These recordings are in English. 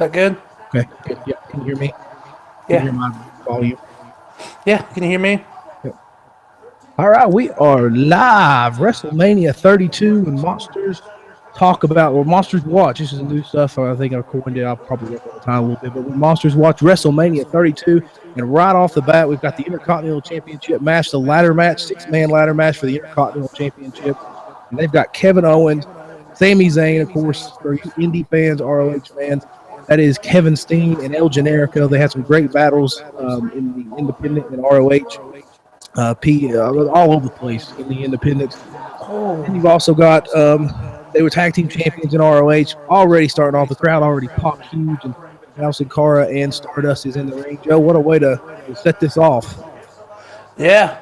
that good? Okay. Good. Yeah. Can you hear me? Can you Yeah. hear my volume? Yeah. Can you hear me? Yep. All right. We are live. WrestleMania 32 and Monsters talk about, or Monsters Watch. This is new stuff. I think I coined it. I'll probably work on the time a little bit. But when Monsters Watch WrestleMania 32, and right off the bat, we've got the Intercontinental Championship match, the ladder match, 6-man ladder match for the Intercontinental Championship. And they've got Kevin Owens, Sami Zayn, of course, for you indie fans, ROH fans. That is Kevin Steen and El Generico. They had some great battles in the independent and ROH, all over the place in the independents. And you've also got they were tag team champions in ROH. Already starting off, the crowd already popped huge, and Sin Cara and Stardust is in the ring. Joe, what a way to set this off! Yeah.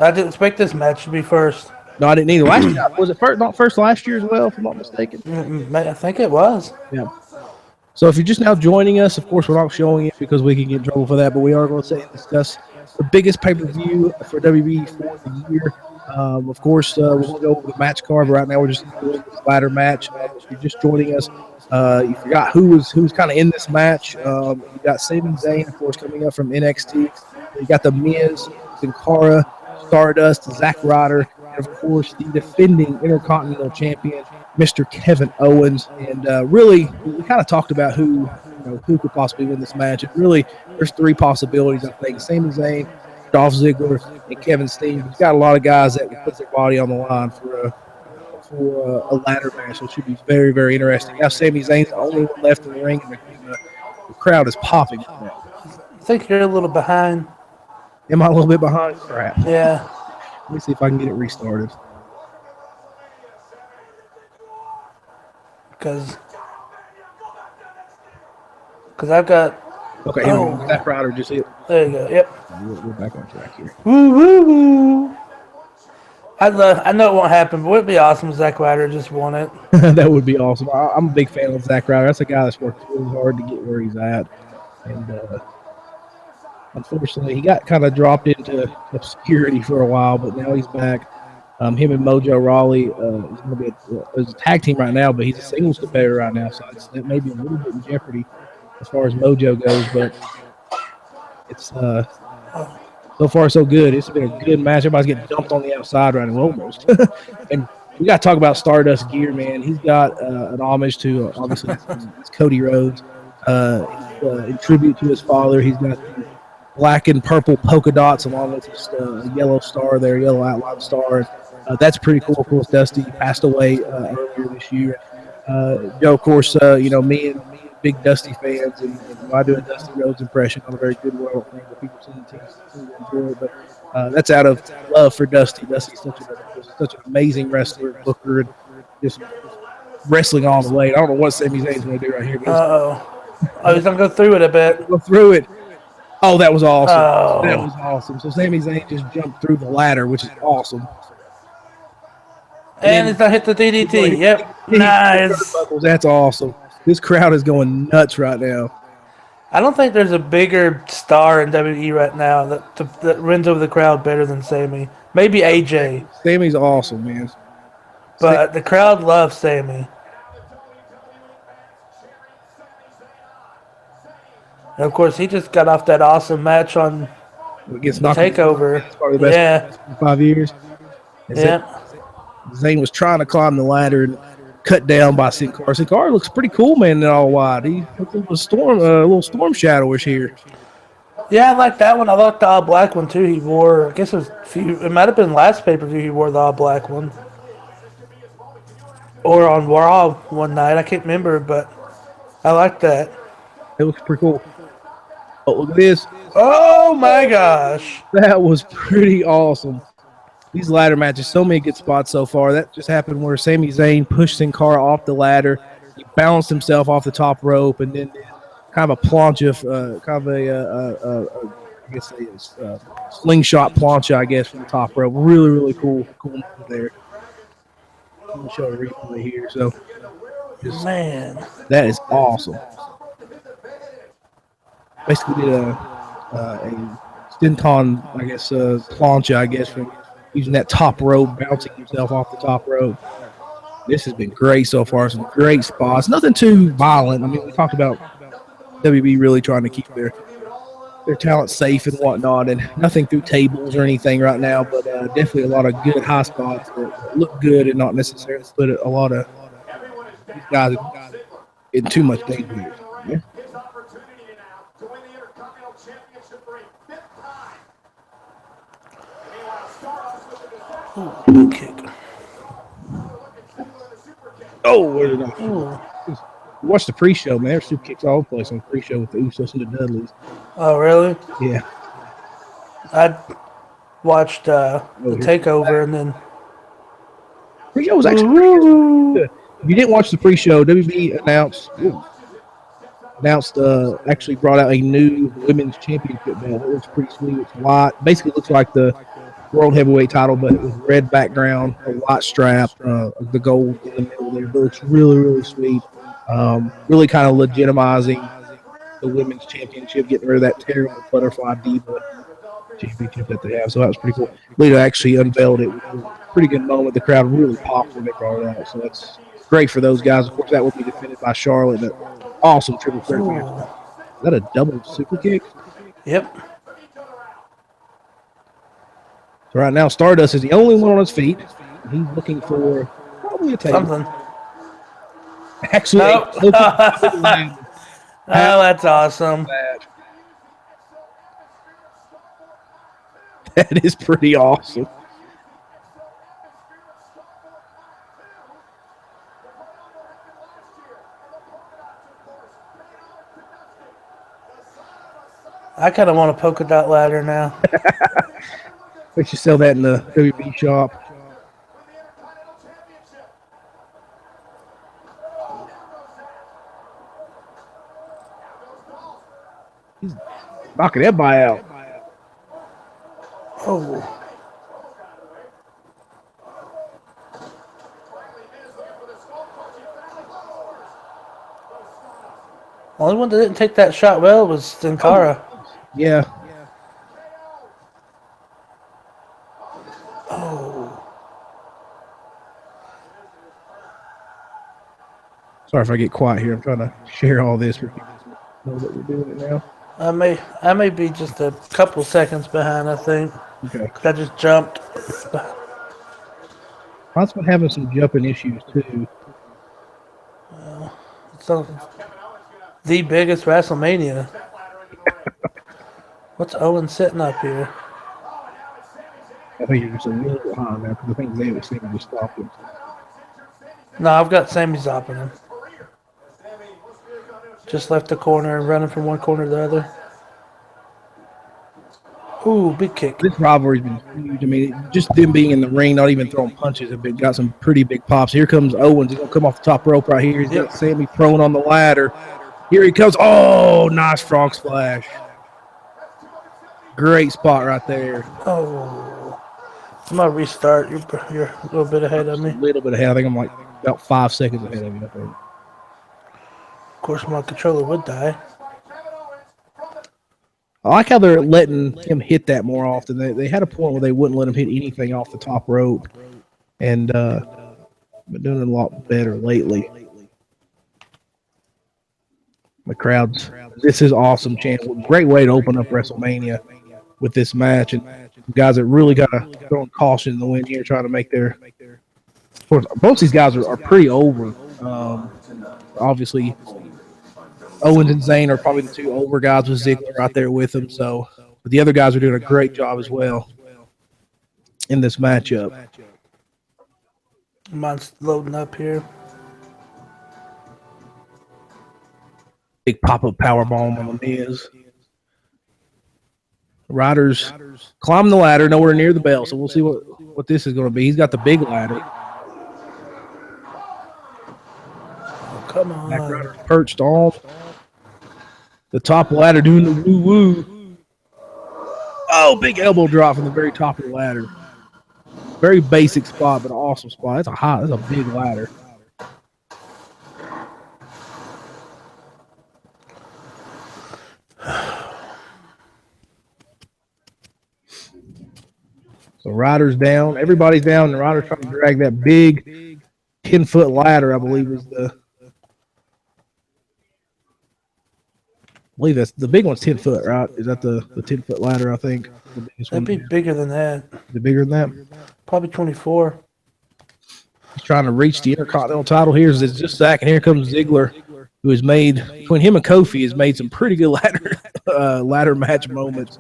I didn't expect this match to be first. No, I didn't either. Last year was it first? Not first last year as well, if I'm not mistaken. I think it was. Yeah. So if you're just now joining us, of course, we're not showing it because we can get in trouble for that, but we are going to say and discuss the biggest pay-per-view for WB for the year. Of course, we're going to go over the match card, but right now we're just doing this ladder match. If you're just joining us, you forgot who's kind of in this match. You got Sami Zayn, of course, coming up from NXT. You got The Miz, Sin Cara, Stardust, Zack Ryder, and, of course, the defending Intercontinental Champion, Mr. Kevin Owens. And really, we kind of talked about who could possibly win this match. And really, there's three possibilities, I think. Sami Zayn, Dolph Ziggler, and Kevin Steen. We've got a lot of guys that will put their body on the line for a ladder match. So it should be very, very interesting. Now, Sami Zayn's the only one left in the ring, and the crowd is popping. I think you're a little behind. Am I a little bit behind? Crap. Yeah. Let me see if I can get it restarted. Because I've got. Okay, Zack Ryder just hit. There you go. Yep. We're back on track here. Woo woo woo. I know it won't happen, but it'd be awesome if Zack Ryder just won it. That would be awesome. I'm a big fan of Zack Ryder. That's a guy that's worked really hard to get where he's at. And unfortunately, he got kind of dropped into obscurity for a while, but now he's back. Him and Mojo Rawley is going to be a tag team right now, but he's a singles competitor right now, so that may be a little bit in jeopardy as far as Mojo goes. But it's so far so good. It's been a good match. Everybody's getting dumped on the outside right now, almost. And we got to talk about Stardust gear, man. He's got an homage to obviously it's Cody Rhodes. In tribute to his father, he's got black and purple polka dots along with his yellow star there, yellow outline star. That's pretty cool. Of course, Dusty passed away earlier this year. Joe, of course, me and big Dusty fans, and I do a Dusty Rhodes impression. Not a very good one. I don't think the people seem to enjoy it, but that's out of love for Dusty. Dusty's such an amazing wrestler, booker, and just wrestling all the way. I don't know what Sami Zayn's going to do right here. He's going to go through it a bit. Go through it. Oh, that was awesome. Oh. That was awesome. So Sami Zayn just jumped through the ladder, which is awesome. And he's going to hit the DDT. Yep. Nice. That's awesome. This crowd is going nuts right now. I don't think there's a bigger star in WWE right now that wins over the crowd better than Sami. Maybe AJ. Sami's awesome, man. But the crowd loves Sami. And of course, he just got off that awesome match on TakeOver. It's probably the best in 5 years. Yeah. Zayn was trying to climb the ladder and cut down by Sin Cara. Sin Cara looks pretty cool, man, in all wide. He looks a little storm shadowish here. Yeah, I like that one. I like the all black one too. He wore. I guess it might have been last pay per view. He wore the all black one, or on Raw one night. I can't remember, but I like that. It looks pretty cool. Oh, look at this! Oh my gosh, that was pretty awesome. These ladder matches, so many good spots so far. That just happened where Sami Zayn pushed Sin Cara off the ladder. He bounced himself off the top rope and then did kind of a plancha, I guess a slingshot plancha, I guess, from the top rope. Really, really cool move there. I'm going to show a replay here. So, man, that is awesome. Basically did a Stinton, I guess, plancha, I guess, from using that top rope, bouncing himself off the top rope. This has been great so far. Some great spots. Nothing too violent. I mean, we talked about WB really trying to keep their talent safe and whatnot, and nothing through tables or anything right now, but definitely a lot of good high spots that look good and not necessarily put a lot of these guys in too much danger here. Yeah. Ooh, big kick. Oh, where did I? Ooh. Watch the pre-show, man. There's super kicks all over the place on the pre-show with the Usos and the Dudleys. Oh, really? Yeah. I watched the Oh, takeover and then. pre-show was actually pretty good. If you didn't watch the pre-show, WB announced actually brought out a new women's championship belt. It looks pretty sweet. It's white. Basically looks like the world heavyweight title, but with red background, a white strap, the gold in the middle there. But it's really, really sweet. Really kind of legitimizing the women's championship, getting rid of that terrible butterfly diva championship that they have. So that was pretty cool. Lita actually unveiled it, which was a pretty good moment. The crowd really popped when they brought it out. So that's great for those guys. Of course, that will be defended by Charlotte. An awesome triple threat match. Is that a double super kick? Yep. So right now, Stardust is the only one on his feet. He's looking for probably a table. Something. Actually, Nope. Oh, that's awesome. That is pretty awesome. I kind of want a polka dot ladder now. We should sell that in the WB shop. He's knocking everybody out. Oh. Only one that didn't take that shot well was Sin Cara. Yeah. Oh. Sorry if I get quiet here. I'm trying to share all this for people to know that we're doing it now. I may be just a couple seconds behind, I think. Okay. I just jumped. I've been having some jumping issues too. It's the biggest WrestleMania. What's Owen sitting up here? I think you're just a little behind now because I think they were seeming to stop him. No, I've got Sami Zapping him. Just left the corner and running from one corner to the other. Ooh, big kick. This rivalry's been huge. I mean, just them being in the ring, not even throwing punches, have got some pretty big pops. Here comes Owens. He's going to come off the top rope right here. He's got Sami prone on the ladder. Here he comes. Oh, nice frog splash. Great spot right there. Oh. I'm going to restart. You're a little bit ahead of me. A little bit ahead. I think I'm like about 5 seconds ahead of you, I think. Of course, my controller would die. I like how they're letting him hit that more often. They had a point where they wouldn't let him hit anything off the top rope, and been doing it a lot better lately. The crowds, this is awesome, chant. Great way to open up WrestleMania with this match, and guys that really got to throw caution in the wind here, trying to make their. Of course, both these guys are pretty over. Obviously, Owens and Zayn are probably the two over guys with Ziggler out there with them. So, but the other guys are doing a great job as well in this matchup. Mine's loading up here. Big pop-up powerbomb on the Miz. Riders climb the ladder, nowhere near the bell. So we'll see what this is going to be. He's got the big ladder. Oh, come on. Back Rider's perched on the top ladder doing the woo-woo. Oh, big elbow drop from the very top of the ladder. Very basic spot, but an awesome spot. That's a big ladder. So Ryder's down. Everybody's down. And Ryder's trying to drag that big 10-foot ladder, I believe is the. I believe that's the big one's 10 foot, right? Is that the 10-foot ladder? I think the biggest That'd one. be bigger than that. Is it bigger than that? Probably 24. He's trying to reach the Intercontinental title here. It's just Zach, and here comes Ziggler, who has made between him and Kofi has made some pretty good ladder match moments.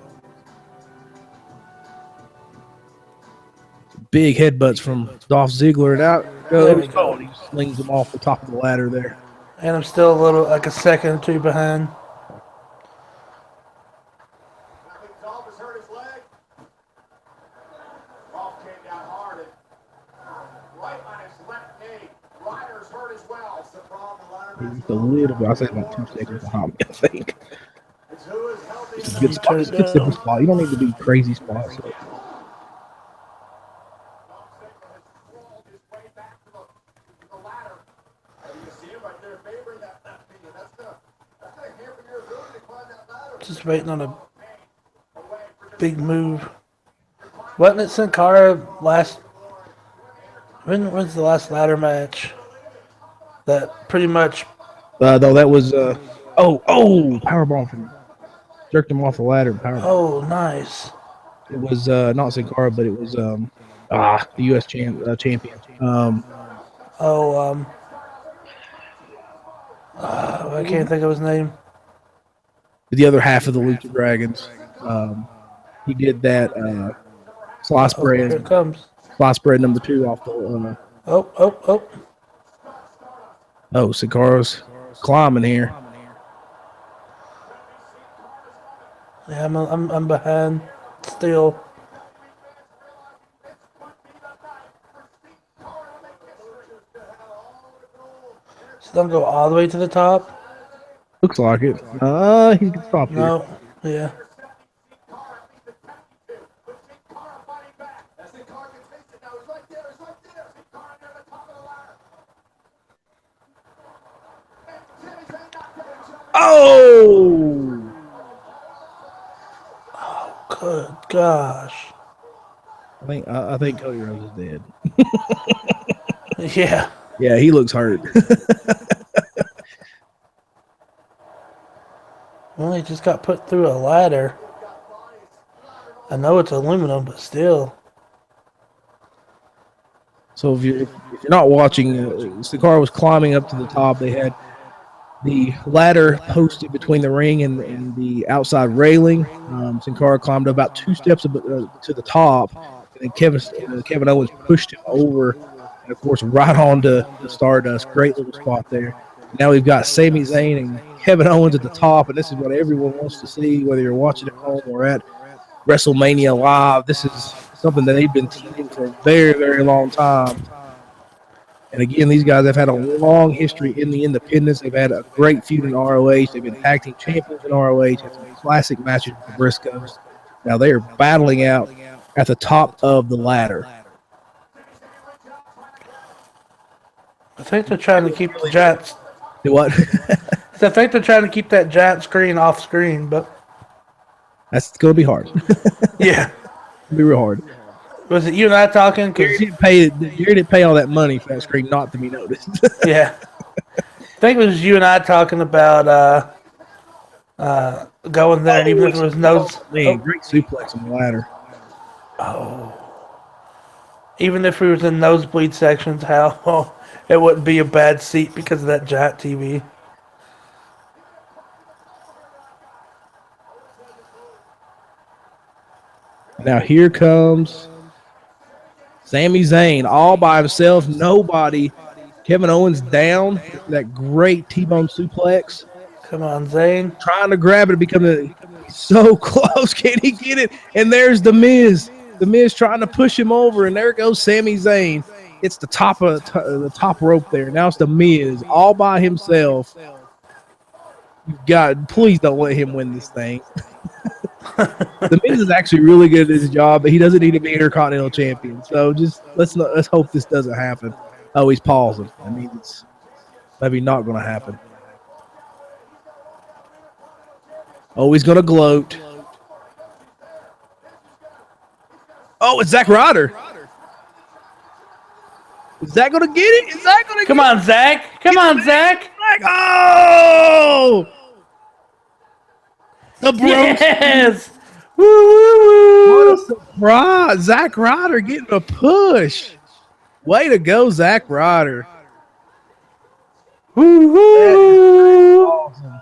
Big headbutts from Dolph Ziggler, and out goes Cole. He slings him off the top of the ladder there. And I'm still a little, like a second or two behind. Just a little bit. I'll say about 2 seconds behind me, I think. It's a good spot. It's a good simple spot. You don't need to be crazy spots. So. Just waiting on a big move. Wasn't it Sin Cara last? When was the last ladder match? That pretty much. Though that was powerbomb from jerked him off the ladder. Powerbomb. Oh, nice. It was not Sin Cara, but it was the U.S. champion. I can't think of his name. The other half of the Lucha Dragons. He did that slice bread. Here it comes. Slice bread number 2 off the. Oh, Sin Cara's climbing here. Yeah, I'm behind still. So don't go all the way to the top. Looks like it. He can stop here. No, yeah. Oh! Good gosh. I think Cody Rhodes is dead. Yeah. Yeah, he looks hurt. Well, he just got put through a ladder. I know it's aluminum, but still. So if you're not watching, Sin Cara was climbing up to the top. They had the ladder posted between the ring and the outside railing. Sin Cara climbed about 2 steps to the top, and then Kevin Owens pushed him over, and of course right onto the Stardust. Great little spot there. Now we've got Sami Zayn and Kevin Owens at the top, and this is what everyone wants to see, whether you're watching at home or at Wrestlemania Live. This is something that they've been teasing for a very, very long time. And again, these guys have had a long history in the independents. They've had a great feud in ROH. They've been tag team champions in ROH. Had some classic matches with the Briscoes. Now they are battling out at the top of the ladder. I think they're trying to keep the giants. Do what? I think they're trying to keep that giant screen off screen, but That's going to be hard. yeah. It'll be real hard. Was it you and I talking? Gary didn't pay all that money for that screen not to be noticed. Yeah. I think it was you and I talking about going there, and even if it was Man, great suplex on the ladder. even if we was in nosebleed sections, how it wouldn't be a bad seat because of that giant TV. Now here comes Sami Zayn all by himself, nobody. Kevin Owens down, that great T-bone suplex. Come on, Zayn. Trying to grab it, so close. Can he get it? And there's The Miz. The Miz trying to push him over, and there goes Sami Zayn. It's the top of the top rope there. Now it's The Miz all by himself. Please don't let him win this thing. The Miz is actually really good at his job, but he doesn't need to be Intercontinental Champion. So just let's hope this doesn't happen. Oh, he's pausing. I mean, it's maybe not going to happen. Oh, he's going to gloat. Oh, it's Zack Ryder. Is that going to get it? Is that going to Come get on, Zach. Come on, Zach. it? Oh! The broski. Yes. Woo, woo, What a woo. surprise. Zack Ryder getting a push. Way to go, Zack Ryder. Woo, That is woo. awesome.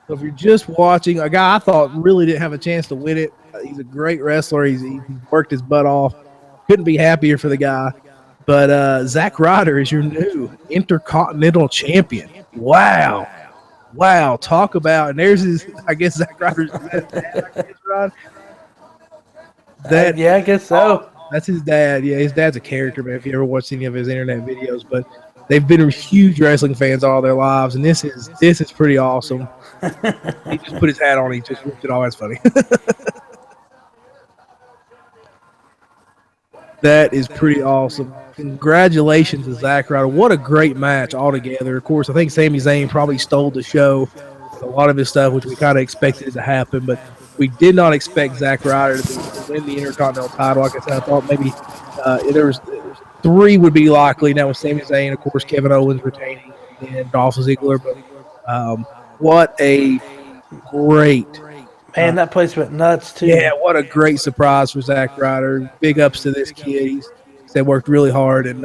So if you're just watching, a guy I thought really didn't have a chance to win it, he's a great wrestler. He's worked his butt off. Couldn't be happier for the guy. But Zack Ryder is your new Intercontinental Champion. Wow. Wow. Talk about, and there's his, I guess, Zack Ryder's dad, I guess, Rod. Yeah, I guess so. That's his dad. Yeah, his dad's a character, man, if you ever watched any of his internet videos. But they've been huge wrestling fans all their lives, and this is pretty awesome. He just put his hat on. He just ripped it all. That's funny. That is pretty awesome. Congratulations to Zack Ryder. What a great match altogether. Of course, I think Sami Zayn probably stole the show with a lot of his stuff, which we kind of expected it to happen, but we did not expect Zack Ryder to win the Intercontinental title. Like I said, I thought maybe there was three would be likely. Now with Sami Zayn, of course, Kevin Owens retaining, and Dolph Ziggler. But what a great Man, that place went nuts, too. yeah, what a great surprise for Zack Ryder. Big ups to this kid. They worked really hard, and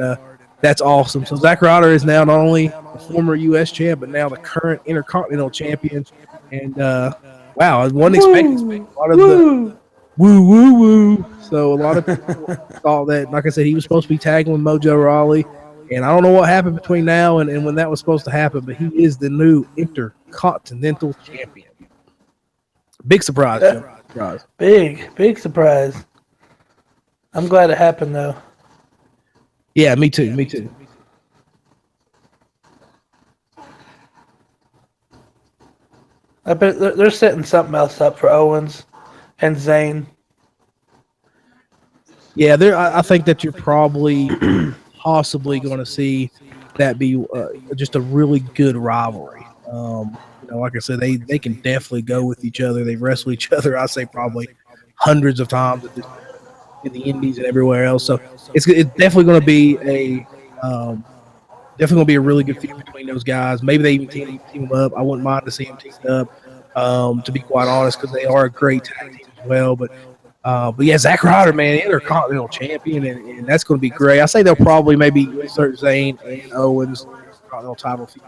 that's awesome. So Zack Ryder is now not only a former U.S. champ, but now the current Intercontinental champion. And wow, I wasn't expecting a lot of the woo. So a lot of people thought that, like I said, he was supposed to be tagging with Mojo Rawley. And I don't know what happened between now and when that was supposed to happen, but he is the new Intercontinental champion. Big surprise, Joe. Surprise. Big surprise. I'm glad it happened, though. Yeah, me too. I bet they're setting something else up for Owens and Zayn. Yeah, I think that you're probably possibly going to see that be just a really good rivalry. Like I said, they can definitely go with each other. They've wrestled each other, I say, probably hundreds of times in the Indies and everywhere else. So it's definitely going to be a really good feud between those guys. Maybe they even team them up. I wouldn't mind to see them teamed up. To be quite honest, because they are a great tag team as well. But yeah, Zack Ryder, man, Intercontinental champion, and that's going to be great. I say they'll probably maybe insert Zayn and Owens Intercontinental title feud.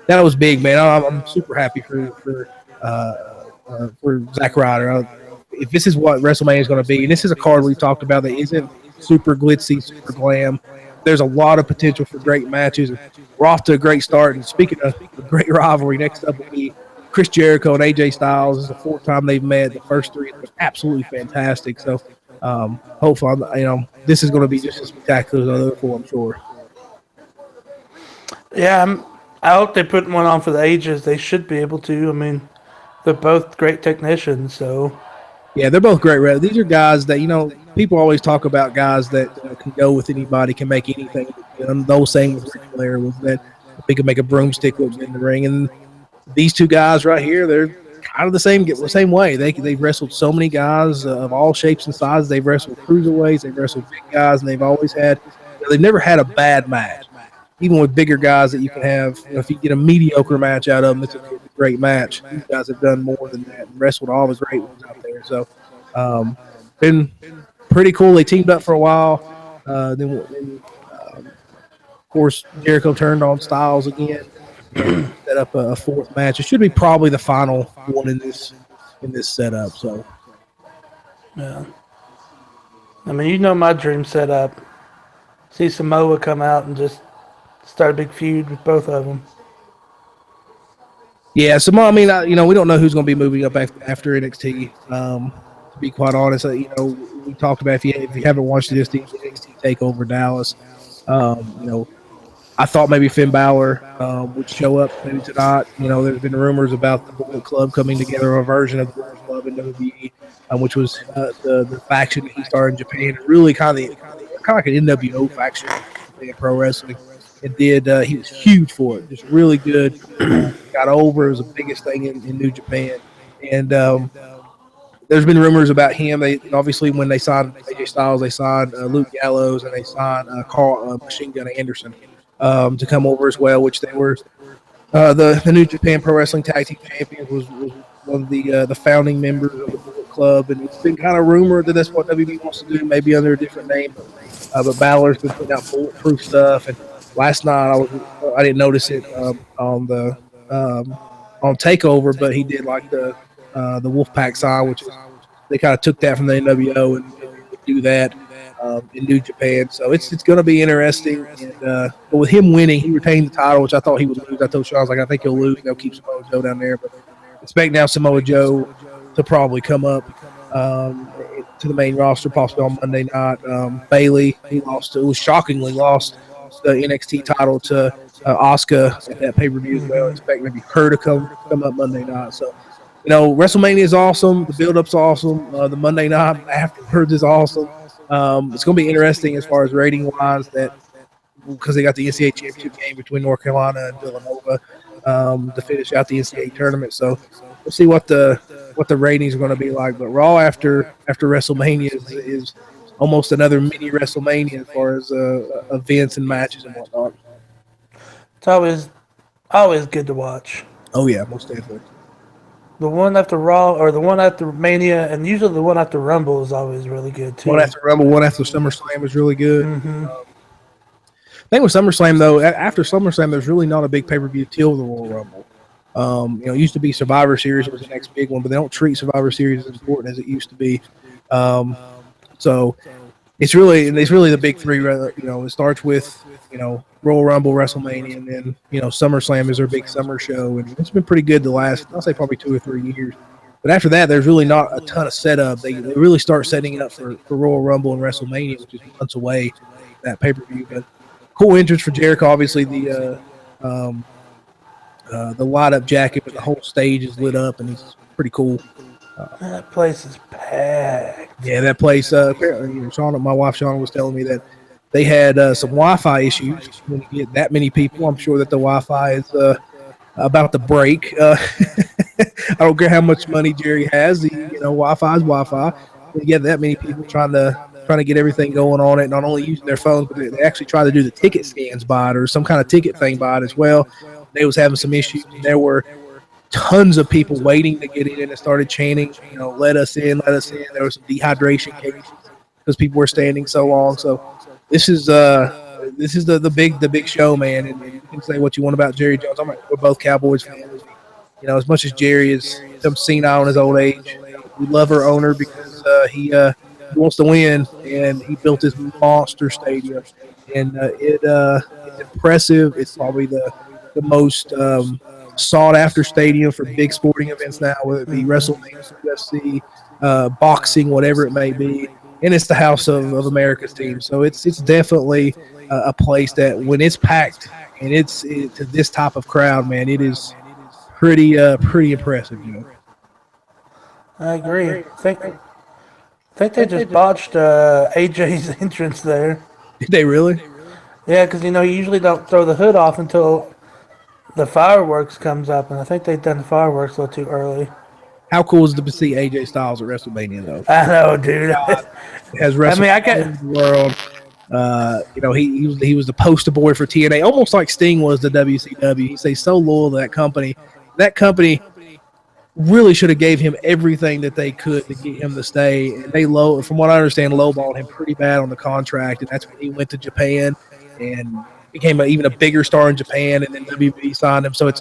That was big, man. I'm super happy for Zack Ryder. If this is what WrestleMania is going to be, and this is a card we've talked about that isn't super glitzy, super glam, there's a lot of potential for great matches. We're off to a great start. And speaking of a great rivalry, next up will be Chris Jericho and AJ Styles. This is the fourth time they've met. The first three were absolutely fantastic. So hopefully, this is going to be just as spectacular as the other four, I'm sure. Yeah, I hope they put one on for the ages. They should be able to. I mean, they're both great technicians, so. Yeah, they're both great wrestlers. These are guys that, people always talk about guys that can go with anybody, can make anything. The whole saying with Ric Flair was that they could make a broomstick look in the ring. And these two guys right here, they're kind of the same way. They've wrestled so many guys of all shapes and sizes. They've wrestled cruiserweights, they've wrestled big guys, and they've never had a bad match. Even with bigger guys that you can have, if you get a mediocre match out of them, it's a great match. These guys have done more than that and wrestled all the great ones out there. So, been pretty cool. They teamed up for a while. Then, of course, Jericho turned on Styles again and set up a fourth match. It should be probably the final one in this setup. So, yeah. I mean, my dream setup. See Samoa come out and just start a big feud with both of them. Yeah, Samoa. I mean, we don't know who's going to be moving up after NXT. To be quite honest, we talked about if you haven't watched this NXT Takeover Dallas, I thought maybe Finn Balor would show up maybe tonight. There's been rumors about the Bullet Club coming together, a version of the Bullet Club in WWE, which was the faction that he started in Japan. Really kind of like an NWO faction in pro wrestling. He was huge for it, just really good. Got over. It was the biggest thing in New Japan. And there's been rumors about him. They obviously when they signed AJ Styles, they signed Luke Gallows and they signed Carl Machine Gun Anderson to come over as well, which they were the New Japan Pro Wrestling Tag Team Champions was one of the founding members of the Bullet Club, and it's been kind of rumored that that's what WB wants to do, maybe under a different name. But Balor's been putting out bulletproof stuff, and last night I didn't notice it on the on Takeover, but he did like the Wolfpack sign, which is they kind of took that from the NWO and would do that in New Japan. So it's going to be interesting. And but with him winning, he retained the title, which I thought he would lose. I told Sean, I was like, I think he'll lose. They'll keep Samoa Joe down there, but expect now Samoa Joe to probably come up to the main roster, possibly on Monday night. Bailey, he shockingly lost the NXT title to Asuka at that pay-per-view as well. Expect maybe her to come up Monday night. So, WrestleMania is awesome. The build-up's awesome. The Monday night afterwards is awesome. It's going to be interesting as far as rating-wise because they got the NCAA championship game between North Carolina and Villanova to finish out the NCAA tournament. So we'll see what the ratings are going to be like. But Raw after WrestleMania is almost another mini WrestleMania as far as events and matches and whatnot. It's always good to watch. Oh yeah, most definitely. The one after Raw or the one after Mania, and usually the one after Rumble is always really good too. One after Rumble, one after SummerSlam is really good. Mm-hmm. I think with SummerSlam though, after SummerSlam, there's really not a big pay-per-view till the Royal Rumble. It used to be Survivor Series was the next big one, but they don't treat Survivor Series as important as it used to be. So it's really the big three. It starts with Royal Rumble, WrestleMania, and then SummerSlam is their big summer show, and it's been pretty good the last I'll say probably 2 or 3 years. But after that, there's really not a ton of setup. They really start setting it up for Royal Rumble and WrestleMania, which is months away, that pay-per-view. But cool entrance for Jericho. Obviously, the light-up jacket, but the whole stage is lit up, and it's pretty cool. That place is packed. Yeah, that place. Apparently, my wife Shauna was telling me that they had some Wi-Fi issues. When you get that many people, I'm sure that the Wi-Fi is about to break. I don't care how much money Jerry has. Wi-Fi is Wi-Fi. When you get that many people trying to get everything going on it, not only using their phones, but they actually try to do the ticket scans by it or some kind of ticket thing by it as well. They was having some issues. There were tons of people waiting to get in and started chanting, let us in, let us in. There was some dehydration cases because people were standing so long. So this is the big show, man. And you can say what you want about Jerry Jones. We're both Cowboys fans. As much as Jerry is some senile in his old age, we love our owner because he wants to win, and he built this monster stadium, and it's impressive. It's probably the most sought after stadium for big sporting events now, whether it be WrestleMania, UFC, boxing, whatever it may be. And it's the house of America's team. So it's definitely a place that when it's packed and it's to this type of crowd, man, it is pretty impressive. I agree. I think they just botched AJ's entrance there. Did they really? Yeah, because you usually don't throw the hood off until the fireworks comes up, and I think they've done the fireworks a little too early. How cool is it to see AJ Styles at WrestleMania, though? I know, dude. Has WrestleMania in the world. He was the poster boy for TNA, almost like Sting was the WCW. He's so loyal to that company. That company really should have gave him everything that they could to get him to stay. And they from what I understand, lowballed him pretty bad on the contract, and that's when he went to Japan and became even a bigger star in Japan, and then WWE signed him. So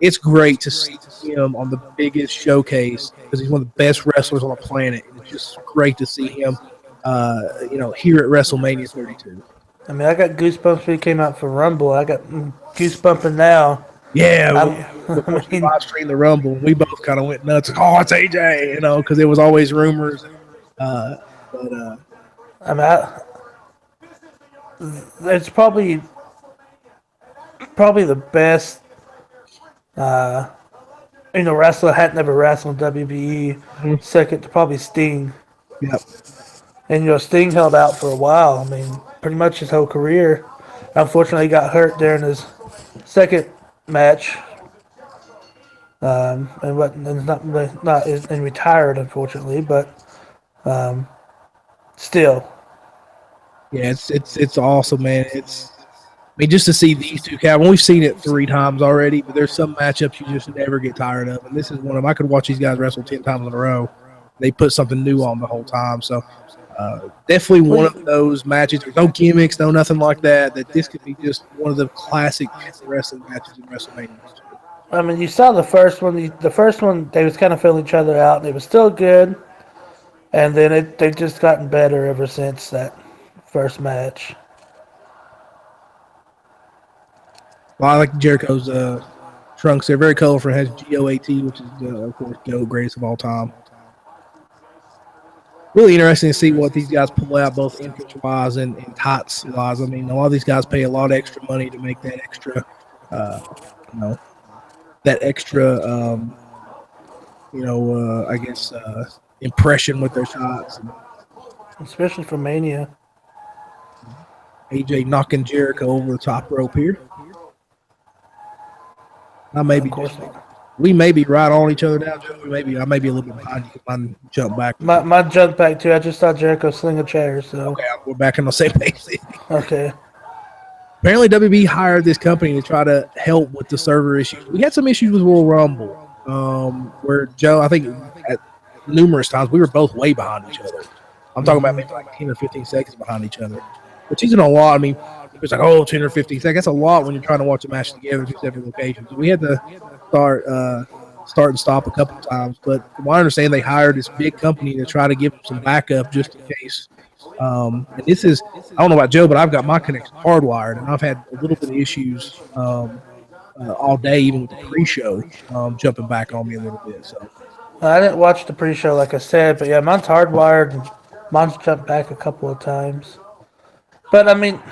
it's great to see him on the biggest showcase because he's one of the best wrestlers on the planet. It's just great to see him, here at WrestleMania 32. I mean, I got goosebumps when he came out for Rumble. I got goosebumping now. Yeah, we live streamed the Rumble. We both kind of went nuts. Oh, it's AJ, because there was always rumors. It's probably the best wrestler had never wrestled in WWE. Mm-hmm. Second to probably Sting. Yep. And Sting held out for a while. I mean, pretty much his whole career. Unfortunately, he got hurt during his second match. and not and retired unfortunately, but still. Yeah, it's awesome, man. I mean, just to see these two cats. We've seen it 3 times already, but there's some matchups you just never get tired of, and this is one of them. I could watch these guys wrestle 10 times in a row. They put something new on the whole time, so definitely one of those matches. There's no gimmicks, no nothing like that. That this could be just one of the classic wrestling matches in WrestleMania. I mean, you saw the first one. The first one, they was kind of filling each other out, and it was still good. And then they've just gotten better ever since that first match. Well, I like Jericho's trunks. They're very colorful. It has GOAT, which is of course GOAT, greatest of all time. Really interesting to see what these guys pull out, both entrance wise and tights wise. I mean, a lot of these guys pay a lot of extra money to make that extra, you know, that extra, I guess, impression with their shots. Especially for Mania. AJ knocking Jericho over the top rope here. We may be right on each other now, Joe. I may be a little bit behind you. Mine jump back. My jump back too. I just saw Jericho sling a chair. So okay, we're back on the same page. Okay. Apparently, WB hired this company to try to help with the server issues. We had some issues with Royal Rumble, where Joe, I think, at numerous times we were both way behind each other. I'm talking about maybe like 10 or 15 seconds behind each other, which isn't a lot. I mean, it's like, 10 or 15 seconds. That's a lot when you're trying to watch a match together, 2 separate locations. So we had to start and stop a couple of times. But from what I understand, they hired this big company to try to give them some backup just in case. And this is, I don't know about Joe, but I've got my connection hardwired, and I've had a little bit of issues all day, even with the pre-show jumping back on me a little bit. So I didn't watch the pre-show, like I said, but yeah, mine's hardwired, and mine's jumped back a couple of times. But I mean,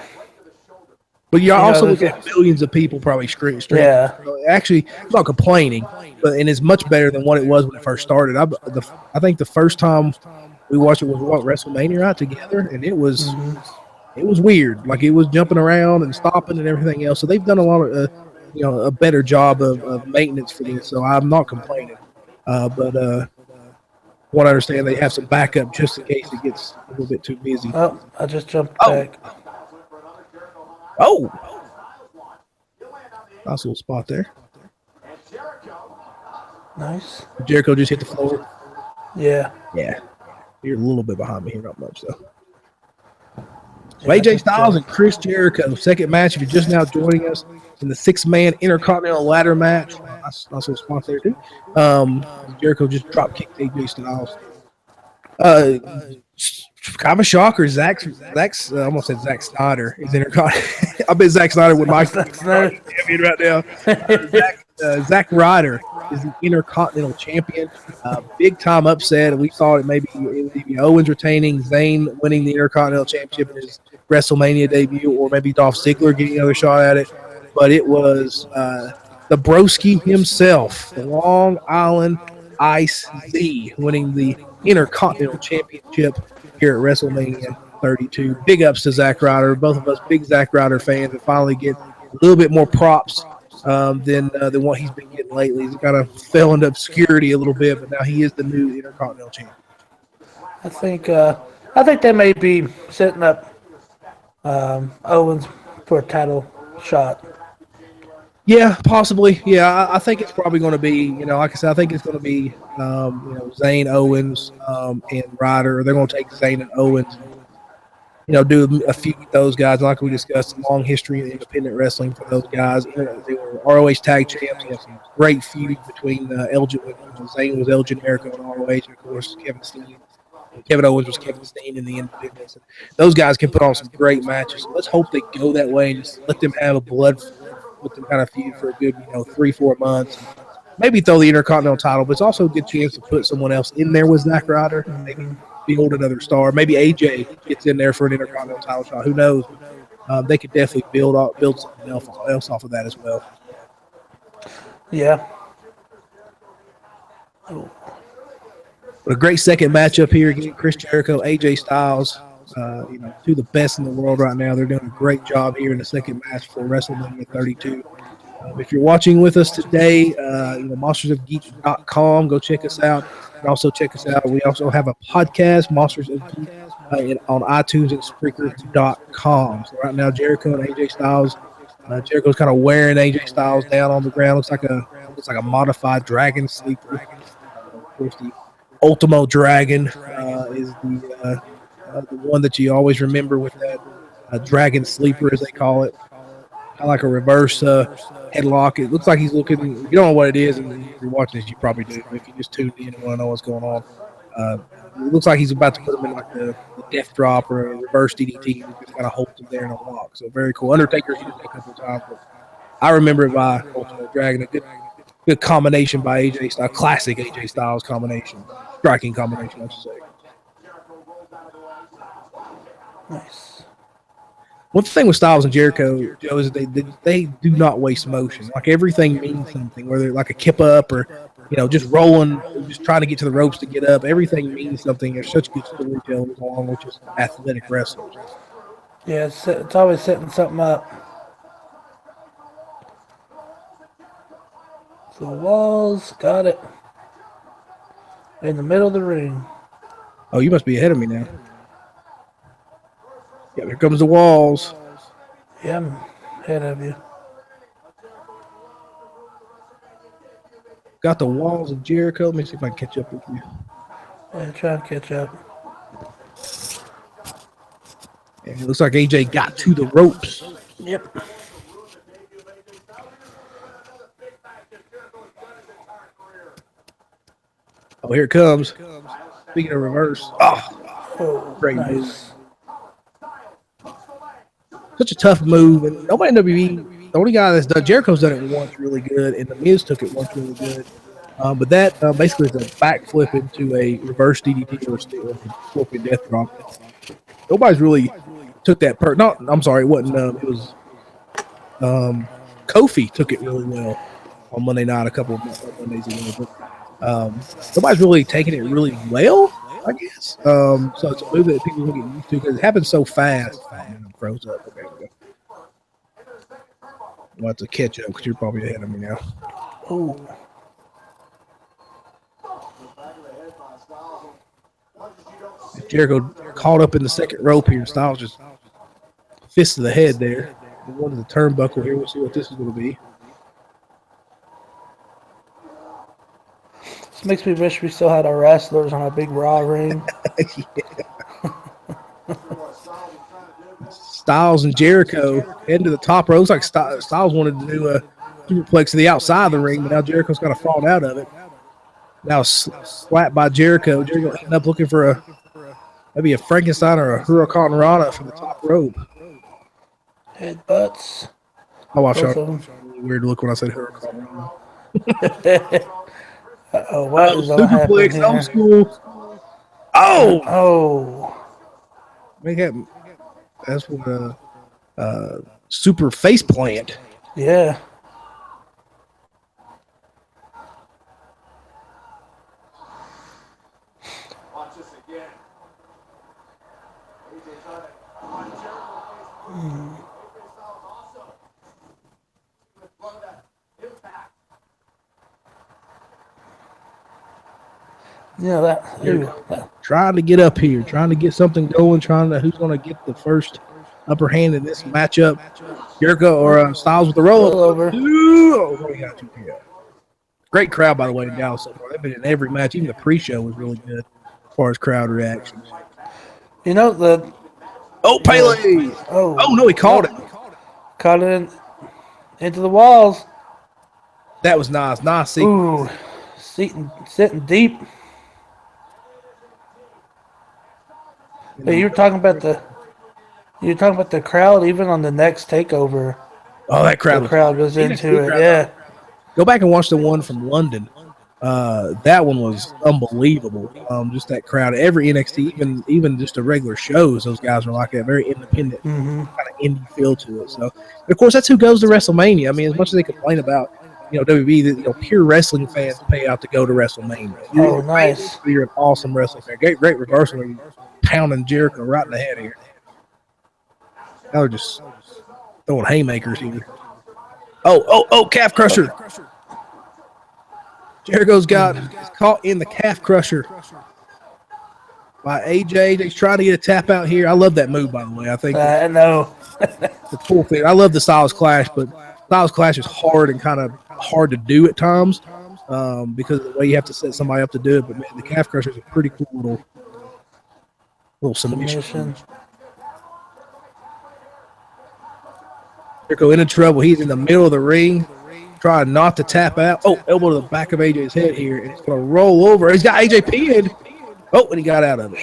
but you also look at millions of people probably streaming. Yeah. Actually, I'm not complaining, and it's much better than what it was when it first started. I think the first time we watched it was WrestleMania right together, and it was weird. Like it was jumping around and stopping and everything else. So they've done a lot of a better job of maintenance for this. So I'm not complaining. But what I understand, they have some backup just in case it gets a little bit too busy. Oh, I just jumped back. Oh, nice little spot there. Nice. Jericho just hit the floor. Yeah. You're a little bit behind me here, not much though. So AJ Styles and Chris Jericho, second match. If you're just now joining us in the 6-man Intercontinental Ladder match, nice little spot there too. Jericho just drop kicked AJ Styles. Kind of a shocker. Zack's I almost said Zack Snyder is Intercontinental. I bet Zack Snyder would like champion right now. Zack Ryder is the Intercontinental Champion. Big time upset. We thought it maybe Owens retaining, Zayn winning the Intercontinental Championship in his WrestleMania debut, or maybe Dolph Ziggler getting another shot at it. But it was the Broski himself, the Long Island Ice Z, winning the Intercontinental Championship here at WrestleMania 32. Big ups to Zack Ryder. Both of us big Zack Ryder fans that finally get a little bit more props than what he's been getting lately. He's kind of fell into obscurity a little bit, but now he is the new Intercontinental Champion. I think they may be setting up Owens for a title shot. Yeah, possibly. Yeah, I think it's probably going to be, like I said, I think it's going to be, Zayn, Owens, and Ryder. They're going to take Zayn and Owens, do a few of those guys. Like we discussed, a long history in independent wrestling for those guys. They were ROH tag champs. They have some great feud between Elgin. Zayn was El Generico in ROH, and of course, Kevin Owens was Kevin Steen in the independents. Those guys can put on some great matches. So let's hope they go that way and just let them have a blood with them kind of feud for a good, 3-4 months. Maybe throw the Intercontinental title, but it's also a good chance to put someone else in there with Zack Ryder. Maybe build another star. Maybe AJ gets in there for an Intercontinental title shot. Who knows? They could definitely build something else off of that as well. Yeah. But a great second matchup here. Again, Chris Jericho, AJ Styles. Two of the best in the world right now. They're doing a great job here in the second match for WrestleMania 32. If you're watching with us today, monstersofgeek.com, go check us out. And also check us out. We also have a podcast, Monsters of Geek, on iTunes and Spreaker.com. So right now, Jericho and AJ Styles, Jericho's kind of wearing AJ Styles down on the ground. Looks like a modified dragon sleeper. Of course, the Ultimo Dragon is the one that you always remember with that dragon sleeper, as they call it. Kind of like a reverse headlock. It looks like he's looking. You don't know what it is, and if you're watching this, you probably do. If you just tuned in and want to know what's going on, it looks like he's about to put him in like the death drop or a reverse DDT. And just kind of holds him there in a lock. So very cool. Undertaker's used it a couple of times, but I remember it by Ultimate Dragon. A good combination by AJ Styles, classic AJ Styles combination, striking combination, I should say. Nice. One thing with Styles and Jericho, Joe, is they do not waste motion. Like everything means something, whether like a kip up or just rolling, just trying to get to the ropes to get up. Everything means something. They're such good storytellers along with just athletic wrestlers. Yeah, it's always setting something up. So the walls, got it. In the middle of the ring. Oh, you must be ahead of me now. Yeah, here comes the walls. Yeah, I'm ahead of you. Got the walls of Jericho. Let me see if I can catch up with you. Yeah, try to catch up. And it looks like AJ got to the ropes. Yep. Oh, here it comes. Speaking of reverse. Oh, great move. Such a tough move, and nobody in WWE. The only guy that's done Jericho's done it once really good, and the Miz took it once really good. But that basically is a backflip into a reverse DDT or a scorpion death drop. Nobody's really took that part. No, I'm sorry, it wasn't. It was Kofi took it really well on Monday night a couple of Mondays ago. But nobody's really taking it really well, I guess. So it's a move that people will get used to because it happens so fast. Froze up. Okay, we go. I'll have to catch up because you're probably ahead of me now. Ooh. Jericho caught up in the second rope here. Styles just fist to the head there. One of the turnbuckle here. We'll see what this is going to be. This makes me wish we still had our wrestlers on a big Raw ring. Styles and Jericho heading to the top rope. Looks like Styles wanted to do a superplex to the outside of the ring, but now Jericho's kind of fallen out of it. Now slapped by Jericho. Jericho ended up looking for maybe a Frankenstein or a Hurricane Rana from the top rope. Headbutts. Oh, I shot a weird look when I said Hurricane Rana. Uh-oh, what is going to happen here? Old school. Oh. That's what super face plant. Yeah. Watch this again. Yeah, that. Trying to get up here, trying to get something going, who's going to get the first upper hand in this matchup. Jericho or Styles with the rollover. Great crowd, by the way, in Dallas so far. They've been in every match. Even the pre-show was really good as far as crowd reactions. You know, the... Oh, Pele! Oh, no, he caught it. Caught it into the walls. That was nice. Nice sequence. Ooh, sitting deep. Hey, you're talking about the crowd even on the next takeover. Oh, that crowd! The crowd was into it. Yeah. Go back and watch the one from London. That one was unbelievable. Just that crowd. Every NXT, even just the regular shows, those guys were like that. Very independent, kind of indie feel to it. So, of course, that's who goes to WrestleMania. I mean, as much as they complain about, WWE, that pure wrestling fans pay out to go to WrestleMania. Oh, nice. You're an awesome wrestling fan. Great reversal. Where you pounding Jericho right in the head here. Now they're just throwing haymakers here. Oh, calf crusher. Jericho's is caught in the calf crusher by AJ. He's trying to get a tap out here. I love that move, by the way. I think I know. the cool thing. I love the Styles Clash, but Styles Clash is hard and kind of hard to do at times because of the way you have to set somebody up to do it. But man, the calf crusher is a pretty cool little submission. Jericho in trouble. He's in the middle of the ring, trying not to tap out. Oh, elbow to the back of AJ's head here, and he's going to roll over. He's got AJ pinned. Oh, and he got out of it.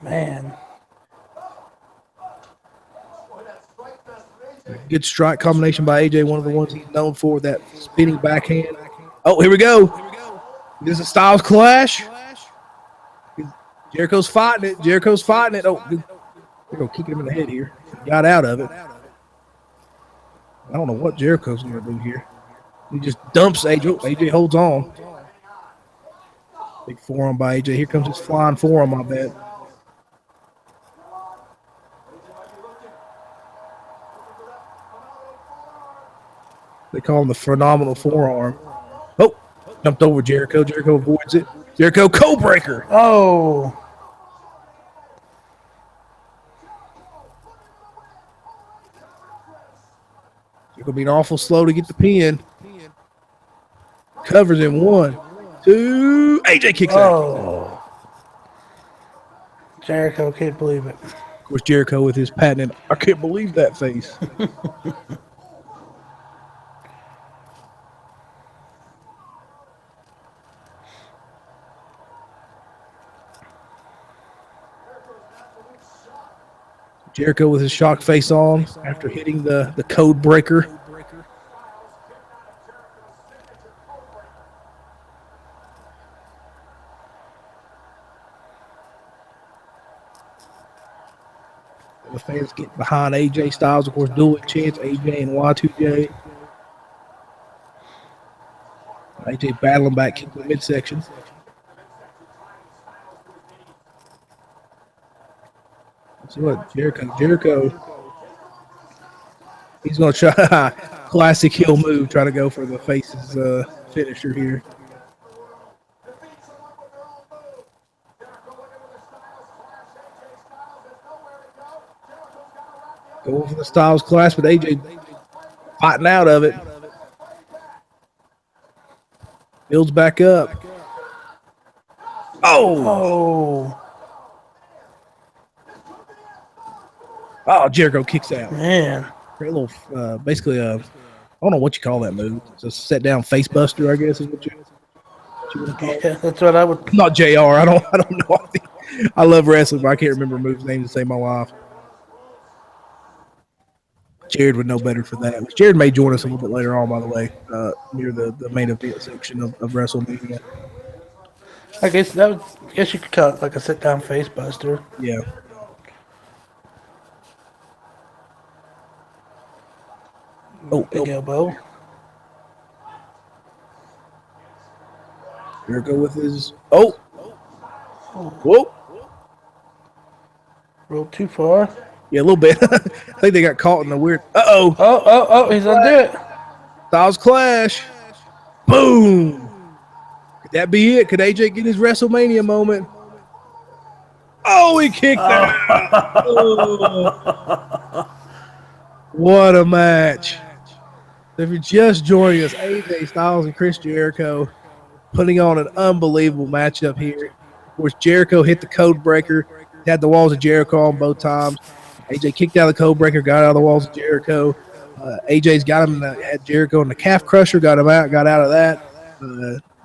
Man. Good strike combination by AJ, one of the ones he's known for, that spinning backhand. Oh, here we go. This is a Styles Clash. Jericho's fighting it. Oh, good. Jericho kicking him in the head here. He got out of it. I don't know what Jericho's going to do here. He just dumps AJ. Oh, AJ holds on. Big forearm by AJ. Here comes his flying forearm, I bet. They call him the phenomenal forearm. Oh, jumped over Jericho. Jericho avoids it. Jericho code breaker. Oh. Jericho being awful slow to get the pin. Covers in 1, 2. AJ kicks out. Oh. Jericho can't believe it. Of course, Jericho with his patented, I can't believe that face. Jericho with his shock face on after hitting the code breaker. The fans get behind AJ Styles, of course, dual chance, AJ and Y2J. AJ battling back, kicking the midsection. See what Jericho. He's going to try classic heel move, try to go for the face's finisher here. Going for the Styles Clash, but AJ fighting out of it. Builds back up. Oh, Jericho kicks out. Man. Great little, basically, I don't know what you call that move. It's a set down face buster, I guess, is what you want to call it. Yeah, that's what I would. Not JR. I don't know. I love wrestling, but I can't remember moves names to save my life. Jared would know better for that. Jared may join us a little bit later on, by the way, near the main event section of WrestleMania. I guess you could call it like a sit down face buster. Yeah. Big elbow. Jericho with his whoa. Rolled too far. Yeah, a little bit. I think they got caught in the weird. Oh, he's gonna do it. Styles Clash. Boom. Could that be it? Could AJ get his WrestleMania moment? Oh, he kicked that. Oh. What a match. If you're just joining us, AJ Styles and Chris Jericho putting on an unbelievable matchup here. Of course, Jericho hit the code breaker. He had the walls of Jericho on both times. AJ kicked out the code breaker, got out of the walls of Jericho. AJ's got him at Jericho in the calf crusher, got out of that.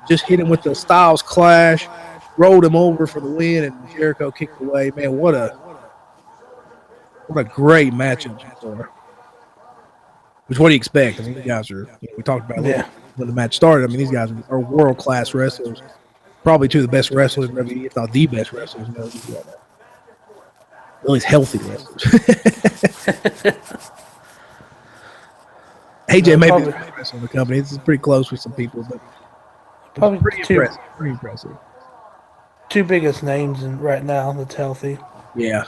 Just hit him with the Styles Clash, rolled him over for the win, and Jericho kicked away. Man, what a great matchup so far. Which, what do you expect? I mean, these guys are, we talked about when the match started. I mean, these guys are world-class wrestlers. Probably two of the best wrestlers, maybe if not the best wrestlers. At least healthy wrestlers. AJ may be the best wrestler in the company. This is pretty close with some people, but probably pretty impressive. Pretty impressive. Two biggest names right now that's healthy. Yeah.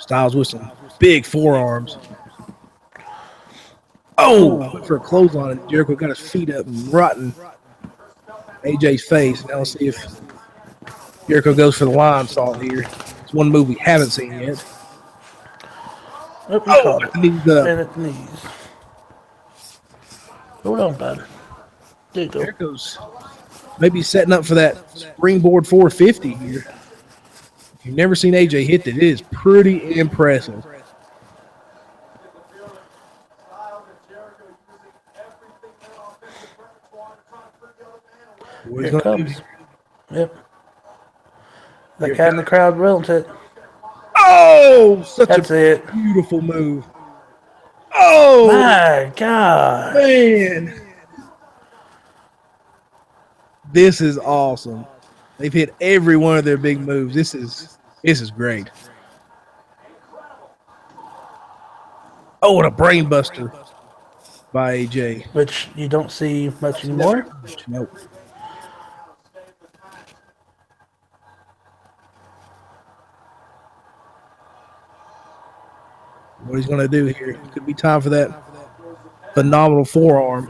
Styles with some big forearms. Oh, went for a clothesline, and Jericho got his feet up and rotten AJ's face. Now let's see if Jericho goes for the lion salt here. It's one move we haven't seen yet. Oh, he Oh, caught it. knees up. And at the knees. Hold on, bud. There you go. Jericho's maybe setting up for that springboard 450 here. If you've never seen AJ hit that, it is pretty impressive. Here it comes. Yep. That guy in the crowd willing to. Oh, such That's it. beautiful move. Oh, My God. man. This is awesome. They've hit every one of their big moves. This is great. Oh, and a brain buster by AJ. Which you don't see much anymore. Nope. What he's going to do here. Could be time for that phenomenal forearm.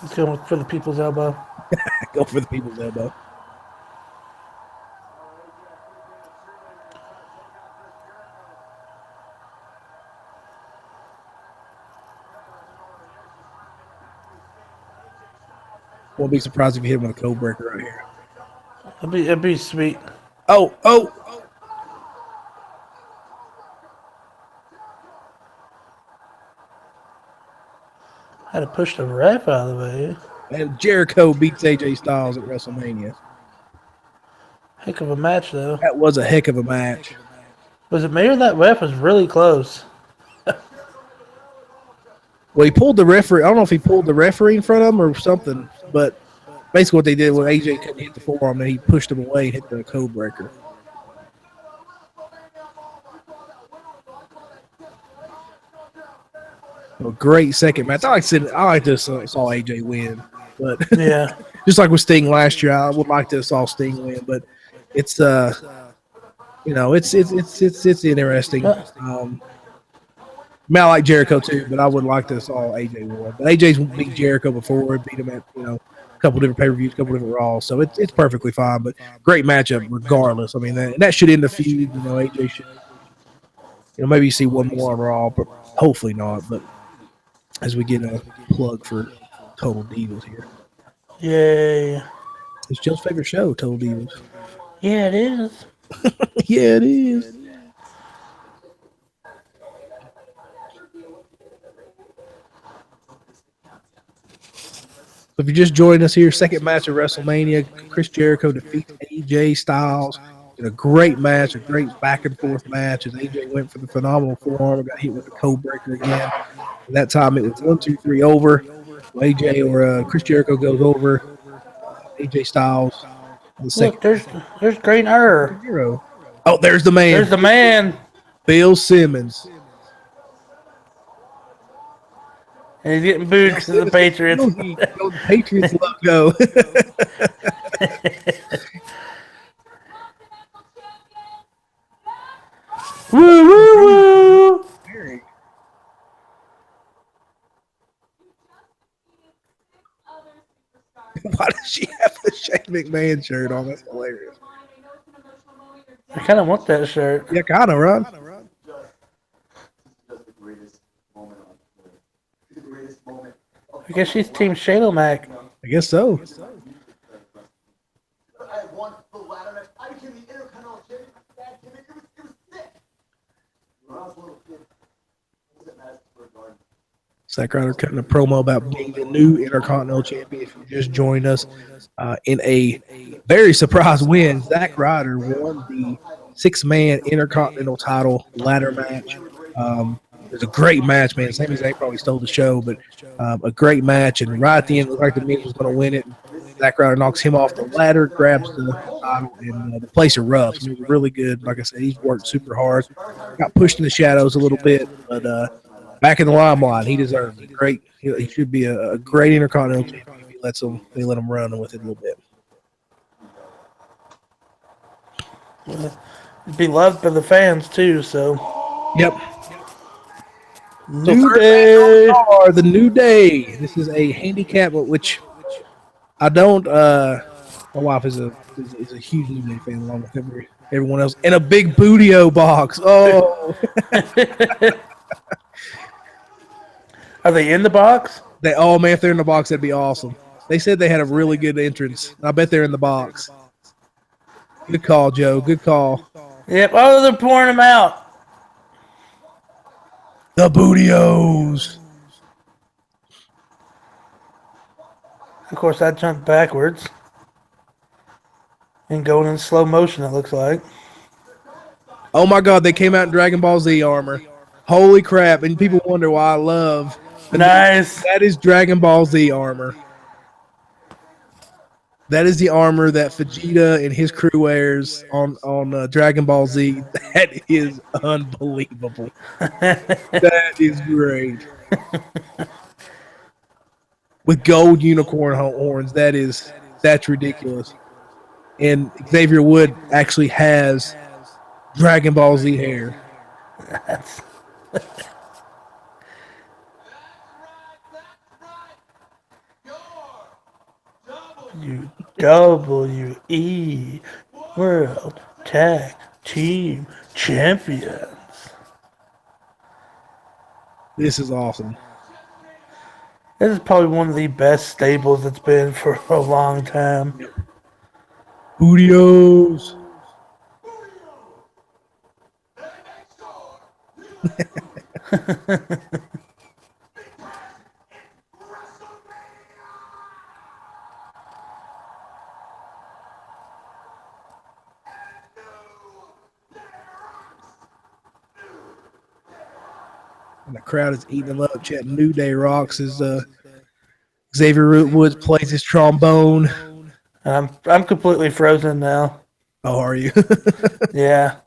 He's going for the people's elbow. Go for the people's elbow. Won't be surprised if you hit him with a code breaker right here. It'd be sweet. Oh. Had to push the ref out of the way. And Jericho beats AJ Styles at WrestleMania. Heck of a match, though. That was a heck of a match. Was it me or that ref was really close? Well, he pulled the referee. I don't know if he pulled the referee in front of him or something, but basically what they did was AJ couldn't hit the forearm, and he pushed him away and hit the code breaker. A great second match. I like to saw AJ win, but Yeah. just like with Sting last year, I would like to saw Sting win, but it's it's interesting. I like Jericho too, but I would like to saw AJ win. But AJ's beat Jericho before, beat him at a couple different pay-per-views, a couple different Raws, so it's perfectly fine. But great matchup regardless. I mean that should end the feud. AJ should maybe you see one more on Raw, but hopefully not. But as we get a plug for Total Divas here, Yay. it's Joe's favorite show, Total Divas. Yeah, it is. Yeah, it is. So if you just joined us here, second match of WrestleMania, Chris Jericho defeats AJ Styles in a great match, a great back and forth match. As AJ went for the phenomenal forearm, got hit with the code breaker again. And that time it was 1, 2, 3 over. AJ or Chris Jericho goes over AJ Styles. Look, there's Great Error. Oh, there's the man. There's the man. Bill Simmons. And he's getting booed because of the Patriots. The Patriots logo. Woo, woo, woo. Why does she have the Shane McMahon shirt on? That's hilarious. I kind of want that shirt. Yeah, kind of, Ron. I guess she's Team Shayla Mac. I guess so. Zack Ryder cutting a promo about being the new Intercontinental Champion. If you just joined us in a very surprise win, Zack Ryder won the 6-man Intercontinental title ladder match. It was a great match, man. Sami Zayn probably stole the show, but a great match. And right at the end, it looked like the Miz was going to win it. Zack Ryder knocks him off the ladder, grabs the title, and the place erupts. I mean, really good. Like I said, he's worked super hard. Got pushed in the shadows a little bit, but back in the limelight, he deserves it. Great. He should be a great Intercontinental Champion if they let them run with it a little bit. Be loved by the fans too. So Yep. So New third match on Day. the card, the New Day. This is a handicap, which I don't. My wife is a huge New Day fan, along with everyone else, and a big Bootio box. Oh, Are they in the box? man, if they're in the box, that'd be awesome. They said they had a really good entrance. I bet they're in the box. Good call, Joe. Good call. Yep. Oh, they're pouring them out. The Bootios. Of course, I jumped backwards and going in slow motion. It looks like. Oh my God, they came out in Dragon Ball Z armor. Holy crap! And people wonder why I love Nice. that is Dragon Ball Z armor. That is the armor that Vegeta and his crew wears on Dragon Ball Z. That is unbelievable. That is great. With gold unicorn horns, that's ridiculous. And Xavier Wood actually has Dragon Ball Z hair. That's WWE World Tag Team Champions. This is awesome. This is probably one of the best stables it's been for a long time. Bootios. And the crowd is eating them up. Chat New Day rocks as Xavier Woods plays his trombone. I'm completely frozen now. Oh, are you? Yeah.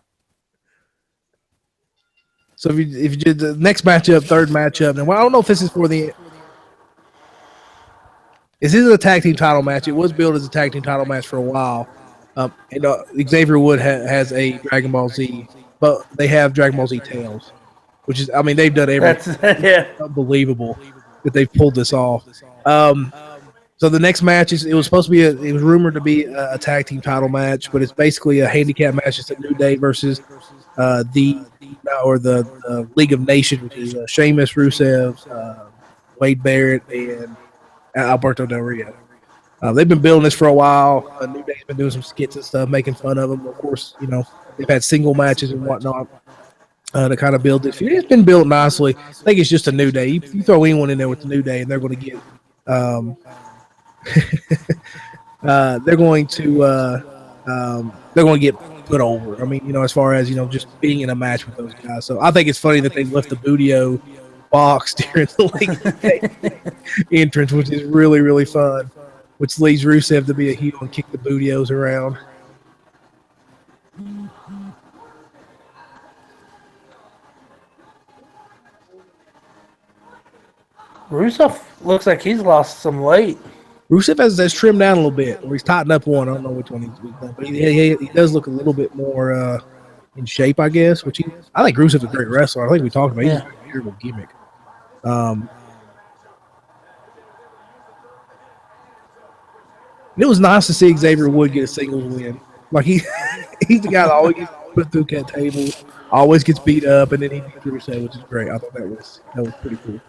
So if you did the next matchup, third matchup, and well, I don't know if this is for the. This is a tag team title match. It was billed as a tag team title match for a while. Xavier Wood has a Dragon Ball Z, but they have Dragon Ball Z Tails, which is, I mean, they've done everything. That's yeah. Unbelievable that they've pulled this off. So the next match it was supposed to be it was rumored to be a tag team title match, but it's basically a handicap match. It's a New Day versus the League of Nations, which is Sheamus, Rusev, Wade Barrett, and Alberto Del Rio. They've been building this for a while. New Day's been doing some skits and stuff, making fun of them. Of course, they've had single matches and whatnot to kind of build this. It's been built nicely. I think it's just a New Day. You throw anyone in there with the New Day, and they're going to get they're going to get put over. I mean, as far as just being in a match with those guys. So I think it's funny that they left the Boodio box during the entrance, which is really, really fun. Which leads Rusev to be a heel and kick the Bootios around. Rusev looks like he's lost some weight. Rusev has trimmed down a little bit, or he's tightened up one. I don't know which one he's done, but he does look a little bit more in shape, I guess. I think Rusev's a great wrestler. I think we talked about he's a terrible gimmick. It was nice to see Xavier Wood get a singles win. Like he's the guy that always gets put through that table, always gets beat up, and then he beat Rusev, which is great. I thought that was pretty cool.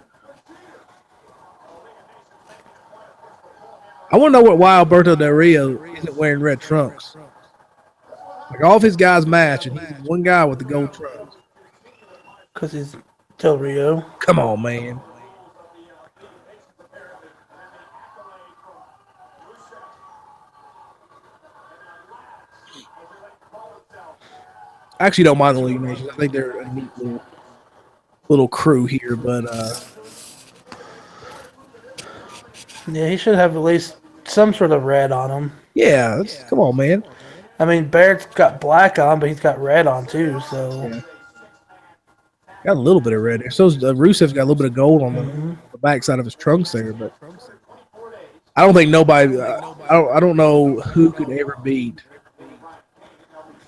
I want to know why Alberto Del Rio isn't wearing red trunks. Like all of his guys match, and he's one guy with the gold trunks. Because he's Del Rio. Come on, man. I actually don't mind the League Nations. I think they're a neat little crew here, but yeah, he should have at least some sort of red on him. Yeah, come on, man. I mean, Barrett's got black on, but he's got red on too. So yeah. Got a little bit of red there. So Rusev's got a little bit of gold on the backside of his trunks there, but I don't think nobody. I don't know who could ever beat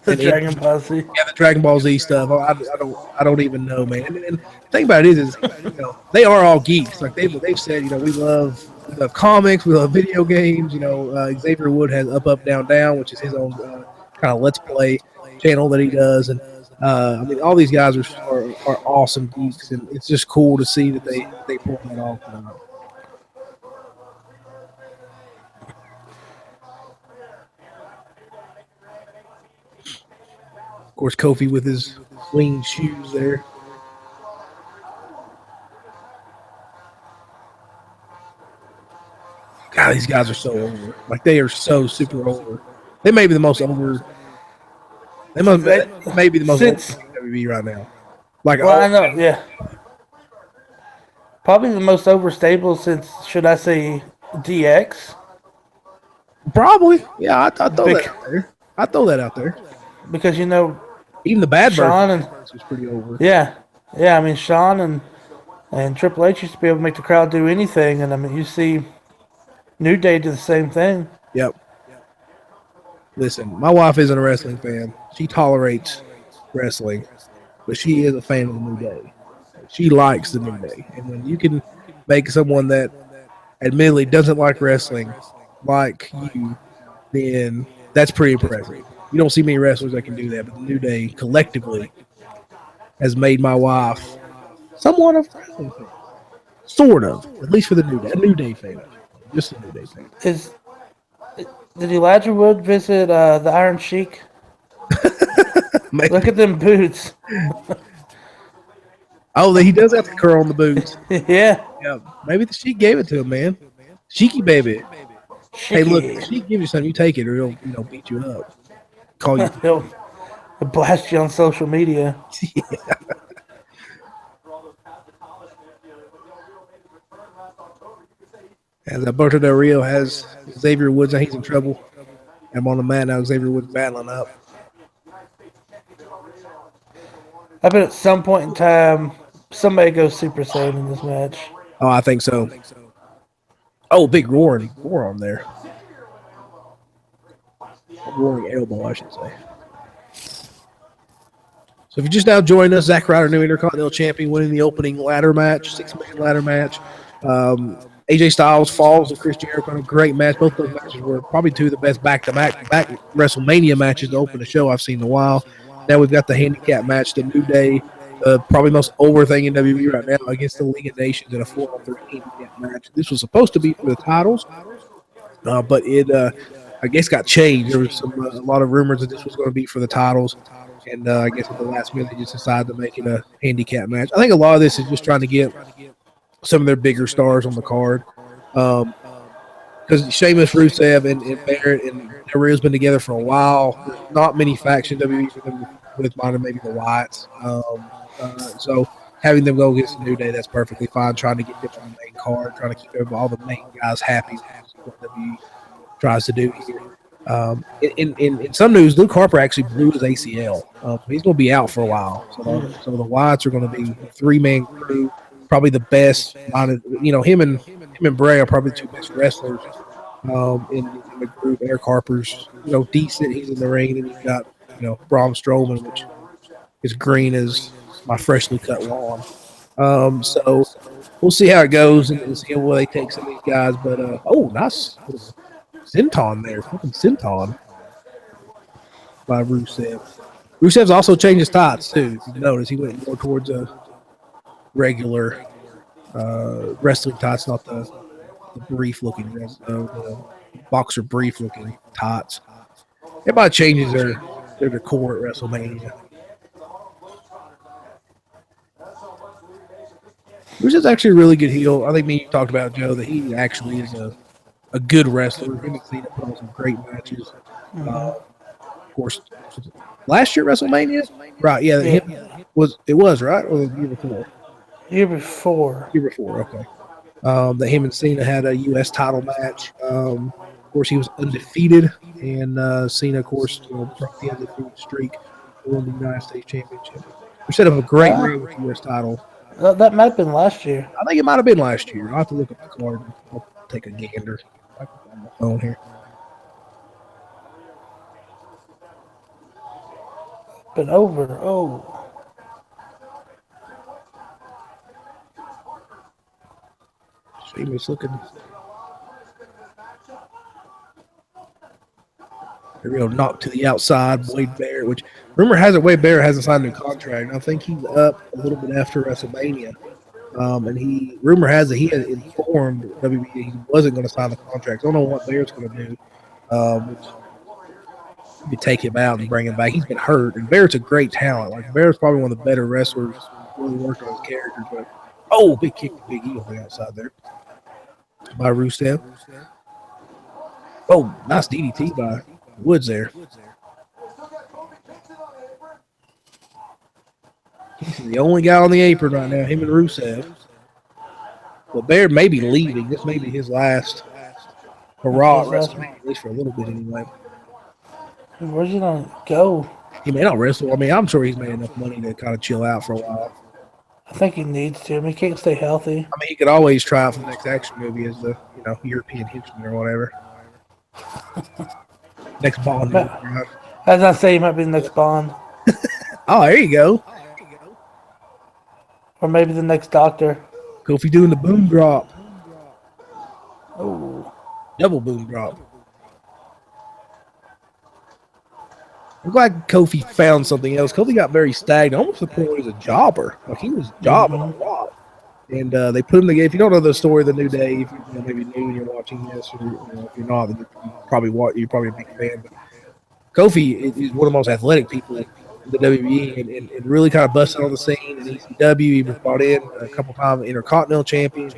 The an Dragon Posse. yeah, the Dragon Ball Z stuff. I don't even know, man. And the thing about it is, they are all geeks. Like they've said, we love comics, we love video games. Xavier Wood has Up Down Down, which is his own kind of let's play channel that he does, and I mean, all these guys are awesome geeks, and it's just cool to see that they pull that off. Of course, Kofi with his clean shoes there. God, these guys are so over. Like they are so super over. They may be the most over. They may be the most over Since WWE right now. Like well, I know, yeah, probably the most overstable since should I say DX probably, yeah. I throw that Bec- out there. I throw that out there. because Even the bad Sean and version was pretty over. yeah, yeah. I mean Sean and Triple H used to be able to make the crowd do anything, and I mean you see New Day do the same thing. Yep. Listen, my wife isn't a wrestling fan. She tolerates wrestling, but she is a fan of the New Day. She likes the New Day, and when you can make someone that admittedly doesn't like wrestling like you, then that's pretty impressive. You don't see many wrestlers that can do that, but the New Day collectively has made my wife somewhat of a wrestling fan. Sort of, at least for the New Day. A New Day fan. Just a New Day fan. Did Elijah Wood visit the Iron Sheik? Look at them boots. Oh, he does have the curl on the boots. Yeah. Yeah, maybe the Sheik gave it to him, man. Sheiky baby. Hey, look, if the Sheiky. Sheik gives you something, you take it, or he'll beat you up. Call you. He'll blast you on social media. As Alberto Del Rio has Xavier Woods, now he's in trouble. I'm on the mat now. Xavier Woods battling up. I bet at some point in time somebody goes Super Saiyan in this match. Oh, I think so. Oh, big roaring forearm there. Roaring elbow, I should say. So if you just now joined us, Zack Ryder, new Intercontinental Champion, winning the opening ladder match, 6-man ladder match. AJ Styles falls to Chris Jericho in a great match. Both those matches were probably two of the best back-to-back WrestleMania matches to open the show I've seen in a while. Now we've got the handicap match, the New Day, probably most over thing in WWE right now against the League of Nations in a 4-on-3 handicap match. This was supposed to be for the titles, but it I guess got changed. There was a lot of rumors that this was going to be for the titles, and I guess at the last minute they just decided to make it a handicap match. I think a lot of this is just trying to get some of their bigger stars on the card. Because Sheamus, Rusev, and Barrett and Del Rio's been together for a while. There's not many factions WWE for them with minor maybe the Wyatts. So having them go against the New Day, that's perfectly fine. Trying to get them on the main card, trying to keep all the main guys happy. What WWE tries to do here. In some news, Luke Harper actually blew his ACL. He's going to be out for a while. So the Wyatts are going to be a 3-man crew. Probably the best. Him and Bray are probably the two best wrestlers in the group. Eric Harper's decent. He's in the ring, and you've got Braun Strowman, which is green as my freshly cut lawn. So we'll see how it goes and see where they take some of these guys. But nice senton there, fucking senton by Rusev. Rusev's also changed his tights too. If you notice, he went more towards a regular wrestling tights, not the brief looking, the boxer brief looking tights. Everybody changes their decor at WrestleMania. Rusev's actually a really good heel. I think you talked about, Joe, that he actually is a good wrestler. Him and Cena put on some great matches. Of course, last year at WrestleMania, right? Yeah, it was right, or the year before. Year before, okay. That him and Cena had a U.S. title match. Of course, he was undefeated, and Cena, of course, broke the undefeated streak, won the United States Championship. We set up a great run with the U.S. title. that might have been last year. I think it might have been last year. I'll have to look up the card. I'll take a gander. I can find my phone here. Been over. Oh. Sheamus looking. A real knock to the outside. Wade Barrett, which rumor has it Wade Barrett hasn't signed a new contract. I think he's up a little bit after WrestleMania. And rumor has it he had informed WWE he wasn't going to sign the contract. I don't know what Barrett's going to do. Which you take him out and bring him back. He's been hurt, and Barrett's a great talent. Like Barrett's probably one of the better wrestlers. Really worked on his character, but big kick to Big E on the outside there by Rusev. Oh, nice DDT by Woods there. He's the only guy on the apron right now, him and Rusev. Well, Barrett may be leaving. This may be his last hurrah at WrestleMania, at least for a little bit anyway. Where's he gonna go? He may not wrestle. I mean, I'm sure he's made enough money to kind of chill out for a while. I think he needs to. I mean, he can't stay healthy. I mean, he could always try out for the next action movie as the European henchman or whatever. Next Bond. As I say, he might be the next Bond. Oh, there you go. Or maybe the next Doctor. Kofi doing the boom drop. Oh. Double boom drop. I'm glad Kofi found something else. Kofi got very stagnant, almost to the point where he was a jobber. Like he was jobbing a lot. And they put him together. If you don't know the story of the New Day, if you're maybe new and you're watching this, or if you're not, then you're probably a big fan. But Kofi is one of the most athletic people in the WWE, and really kind of busted on the scene in ECW. He was brought in a couple times, Intercontinental Champion.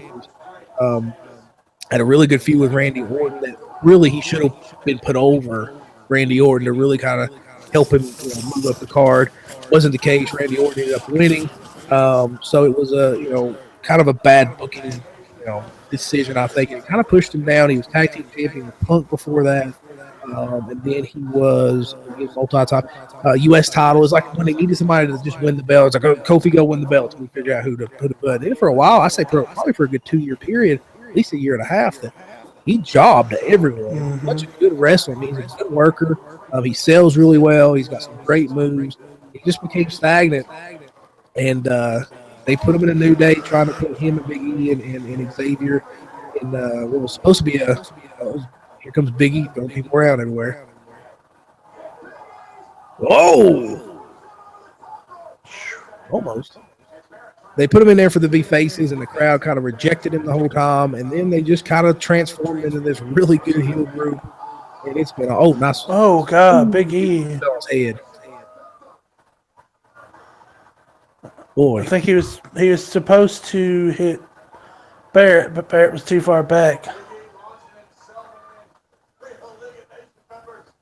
Had a really good feud with Randy Orton that really he should have been put over Randy Orton to really kind of help him move up the card. Wasn't the case. Randy Orton ended up winning. So it was a kind of a bad booking decision, I think. It kind of pushed him down. He was tag team champion with Punk before that. And then he was multi-time U.S. title. It's like when they needed somebody to just win the belt. It's like, oh, Kofi, go win the belt. And we figure out who to put. And for a while, I say probably for a good 2-year period, at least a year and a half, that he jobbed everyone. Mm-hmm. Such a good wrestler. I mean, he's a good worker. He sells really well. He's got some great moves. He just became stagnant. And they put him in a New Day, trying to put him and Big E and Xavier in what was supposed to be here comes Big E throwing people around everywhere. Oh! Almost. They put him in there for the V faces, and the crowd kind of rejected him the whole time. And then they just kind of transformed into this really good heel group. And it's been nice. Oh God, Big E. On his head. Boy, I think he was supposed to hit Barrett, but Barrett was too far back.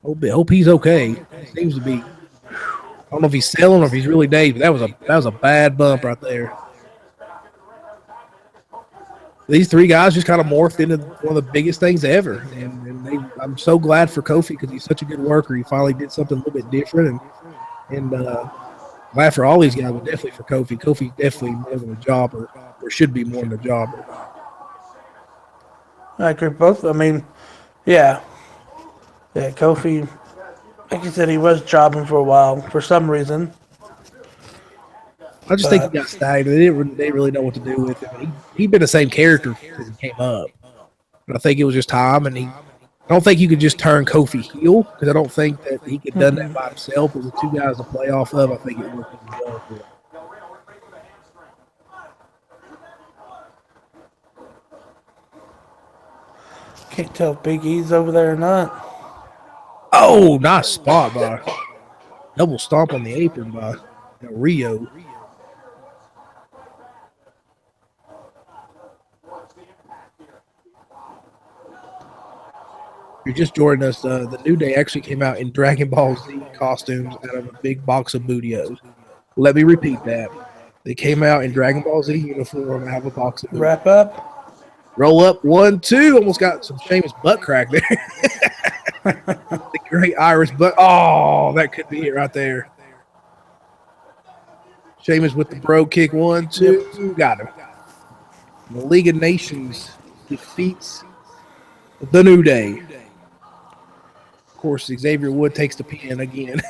Hope he's okay. He seems to be. I don't know if he's selling or if he's really dazed, but that was a bad bump right there. These three guys just kind of morphed into one of the biggest things ever, and I'm so glad for Kofi because he's such a good worker. He finally did something a little bit different, and glad for all these guys, but definitely for Kofi. Kofi's definitely more than a jobber, or should be more than a jobber. I agree both. I mean, yeah, Kofi. Like you said, he was jobbing for a while for some reason. I just think he got stagnant. They didn't really know what to do with him. He'd been the same character since he came up. But I think it was just time, and I don't think you could just turn Kofi heel because I don't think that he could have done that by himself. But with two guys to play off of, I think it worked well for him. Can't tell if Big E's over there or not. Oh, nice spot by double stomp on the apron by Rio. If you're just joining us, the New Day actually came out in Dragon Ball Z costumes out of a big box of Bootios. Let me repeat that. They came out in Dragon Ball Z uniform out of a box of Bootios. Wrap up. Roll up 1, 2. Almost got some Sheamus butt crack there. The great Irish butt. Oh, that could be it right there. Sheamus with the bro kick. 1, 2. Got him. The League of Nations defeats The New Day. Of course, Xavier Wood takes the pin again.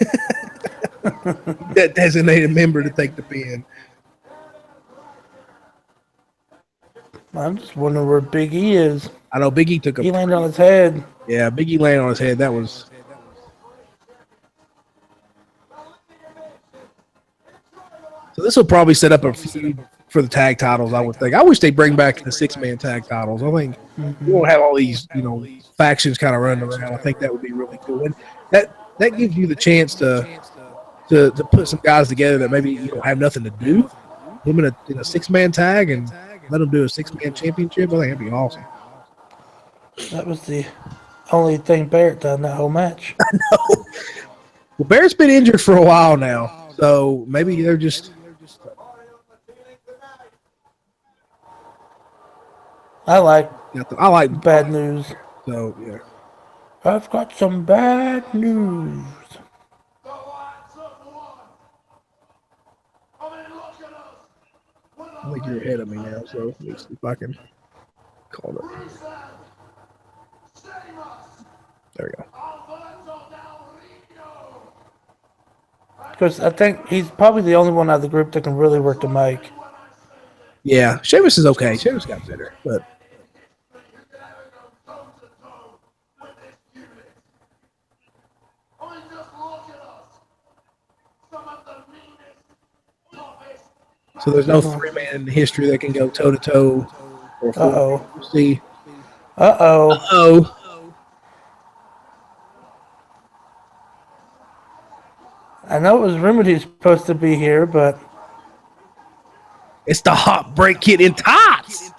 That designated member to take the pin. I'm just wondering where Big E is. I know Big E took a. He landed on his head. Yeah, Big E landed on his head. That was. So this will probably set up a feud for the tag titles, I would think. I wish they'd bring back the 6-man tag titles. I think you won't have all these, factions kind of running around. I think that would be really cool. And that gives you the chance to put some guys together that maybe you don't have nothing to do. Put them in a 6-man tag and let them do a 6-man championship. I think that'd be awesome. That was the only thing Barrett done that whole match. Well, Barrett's been injured for a while now, so maybe they're just. I like bad news. So yeah, I've got some bad news. I think you're ahead of me now, so let me see if I can call it. There we go. Because I think he's probably the only one out of the group that can really work the mic. Yeah, Sheamus is okay. Sheamus got better, but. So there's no 3-man in history that can go toe-to-toe or 4. Uh-oh. We'll see. Uh-oh. Uh-oh. I know it was rumored he's supposed to be here, but... It's the Hot Break Kid in tots!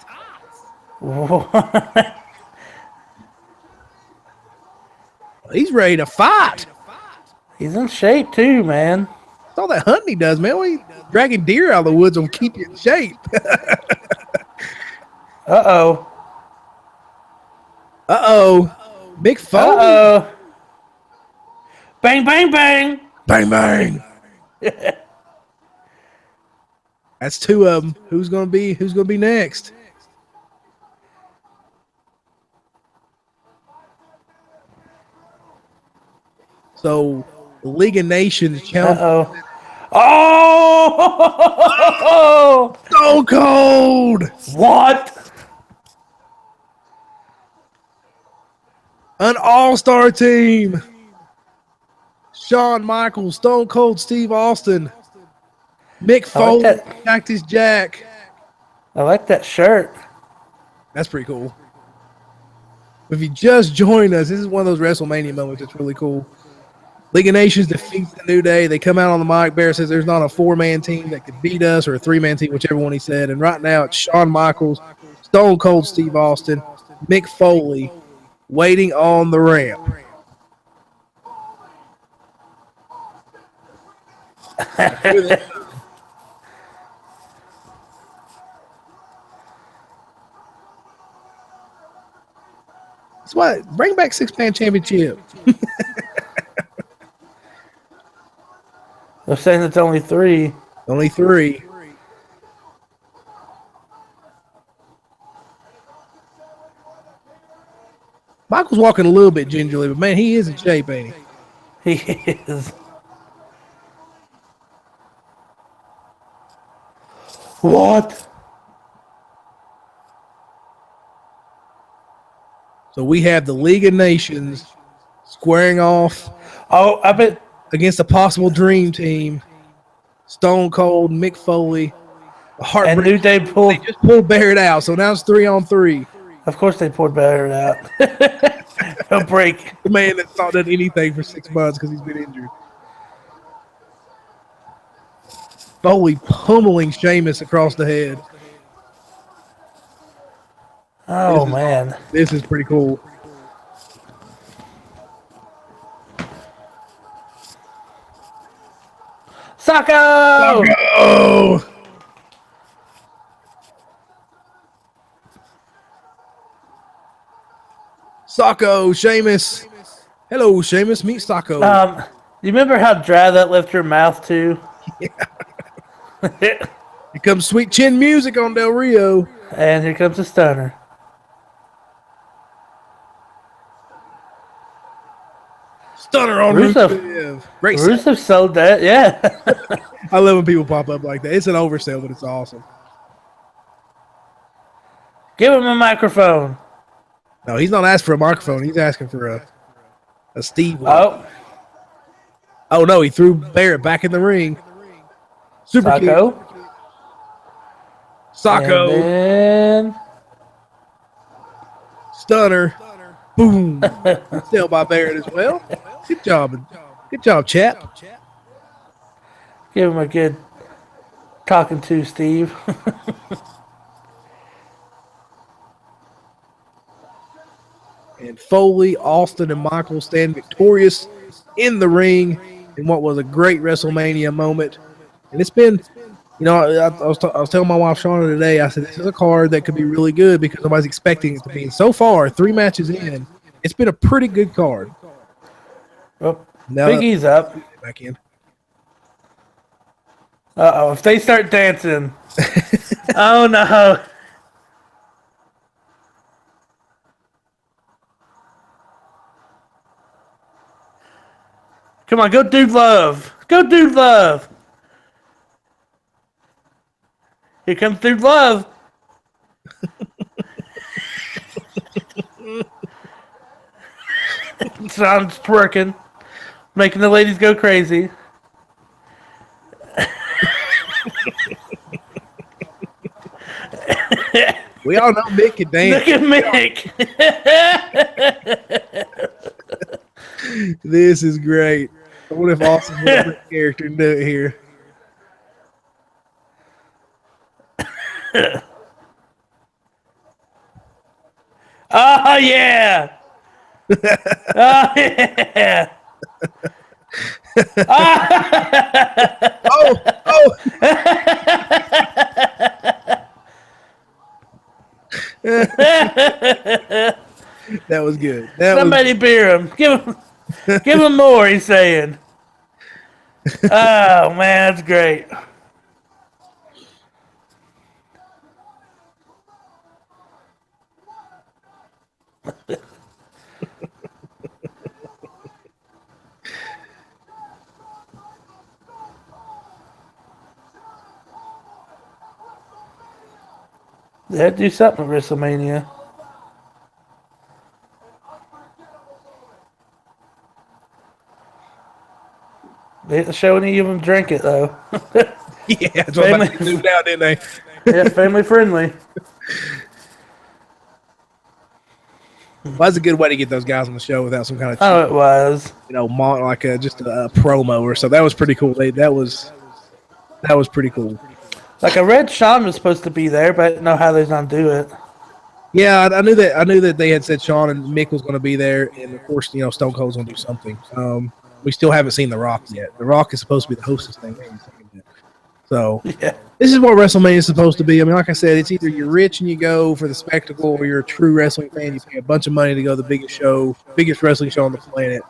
He's ready to fight. He's in shape, too, man. That's all that hunting he does, man. When he dragging deer out of the woods will keep you in shape. Uh-oh. Uh-oh. Big Foley. Uh-oh. Bang, bang, bang. Bang, bang. That's 2 of them. Who's gonna be next? So the League of Nations challenge. Uh-oh. Oh! Stone Cold! What? An all-star team. Shawn Michaels, Stone Cold Steve Austin, Mick Foley, Cactus Jack. I like that shirt. That's pretty cool. If you just joined us, this is one of those WrestleMania moments that's really cool. League of Nations defeats the New Day. They come out on the mic. Bear says there's not a 4-man team that could beat us or a 3-man team, whichever one he said. And right now it's Shawn Michaels, Stone Cold Steve Austin, Mick Foley waiting on the ramp. That's why bring back 6-man championship. They're saying it's only 3. Only 3. Michael's walking a little bit gingerly, but man, he is in shape, ain't he? He is. What? So we have the League of Nations squaring off. Oh, I bet against a possible dream team. Stone Cold, Mick Foley, and New Day pulled. They just pulled Barrett out, so now it's 3-on-3. Of course, they pulled Barrett out. He'll break. The man that's not done anything for 6 months because he's been injured. Foley pummeling Sheamus across the head. Oh, man. This is pretty cool. Socko! Socko! Socko, Sheamus. Hello, Sheamus. Meet Socko. You remember how dry that left your mouth, too? Yeah. Here comes Sweet Chin music on Del Rio. And here comes the stunner. Stunner on Rusev. Rusev. Great set. Rusev sold that, yeah. I love when people pop up like that. It's an oversell, but it's awesome. Give him a microphone. No, he's not asking for a microphone. He's asking for a Steve. Oh, Oh, no, he threw Barrett back in the ring. Super Sacco. kick. Sacco. And then Stunner. Boom. Still by Barrett as well. Good job. Good job, chap. give him a good talking to, Steve. And Foley, Austin, and Michael stand victorious in the ring in what was a great WrestleMania moment. And it's been, I was telling my wife Shauna today, I said, this is a card that could be really good because nobody's expecting it to be. And so far, 3 matches in, it's been a pretty good card. Oh, Now, Big E's up. back in. Uh-oh, if they start dancing. Oh, no. Come on, go Dude Love. Go Dude Love. Here comes Dude Love. Sounds twerking. Making the ladies go crazy. We all know Mick can dance. Look at Mick. This is great. I wonder if Austin's a character and do it here. Oh, yeah. Oh, yeah. Oh! That was good. Somebody beer him. Give him more, he's saying. Oh, man, that's great. They had to do something at WrestleMania. They didn't show any of them drink it, though. Yeah, that's what they moved out, didn't they? Yeah, family friendly. Well, that's a good way to get those guys on the show without some kind of, Oh, it was. just a promo or so. That was pretty cool. That was pretty cool. Like, I read Sean was supposed to be there, but I didn't know how they're going to do it. Yeah, I knew that. I knew that they had said Sean and Mick was going to be there, and of course, Stone Cold's going to do something. We still haven't seen The Rock yet. The Rock is supposed to be the host of this thing. So Yeah. this is what WrestleMania is supposed to be. I mean, like I said, it's either you're rich and you go for the spectacle, or you're a true wrestling fan. You pay a bunch of money to go to the biggest wrestling show on the planet.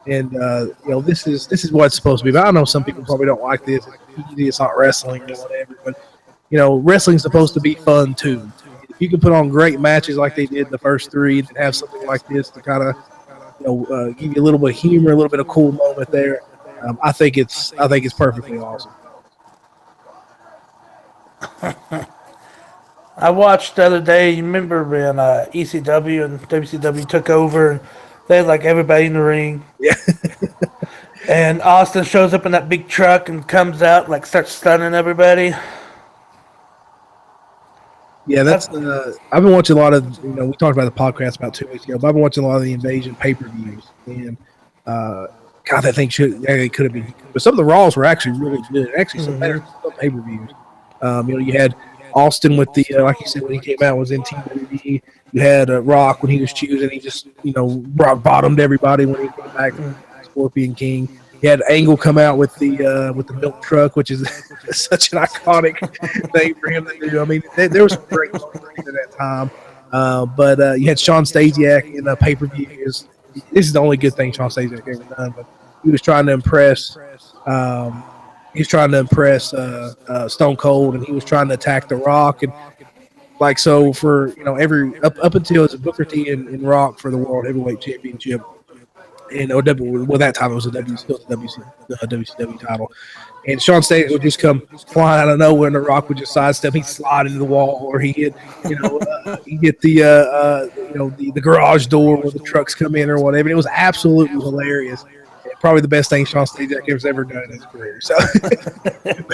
And this is what it's supposed to be. But I know some people probably don't like this. It's not wrestling or whatever. But wrestling's supposed to be fun too. If you can put on great matches like they did the first 3, and have something like this to kind of give you a little bit of humor, a little bit of cool moment there, I think it's perfectly awesome. I watched the other day, you remember when ECW and WCW took over, and they had like everybody in the ring. Yeah. And Austin shows up in that big truck and comes out, like starts stunning everybody. Yeah, that's. I've been watching a lot of. We talked about the podcast about 2 weeks ago, but I've been watching a lot of the Invasion pay-per-views, and God, that thing it could have been. But some of the Raws were actually really good. Actually, some better than some pay-per-views. You had Austin with the like you said, when he came out was in TWD. You had Rock when he was choosing. He just bottomed everybody when he came back. Scorpion King. You had Angle come out with the milk truck, which is such an iconic thing for him to do. I mean, there was some great moments at that time. But you had Shawn Stasiak in a pay-per-view. This is the only good thing Shawn Stasiak ever done. But he was trying to impress. Stone Cold, and he was trying to attack The Rock, and for every up until it's Booker T and Rock for the World Heavyweight Championship. and well, that time it was a still the WCW title. And Sean Stadium would just come flying out of nowhere, and The Rock would just sidestep. He'd slide into the wall, or he'd hit the garage door where the trucks come in or whatever. And it was absolutely hilarious. Probably the best thing Sean Stadium has ever done in his career. So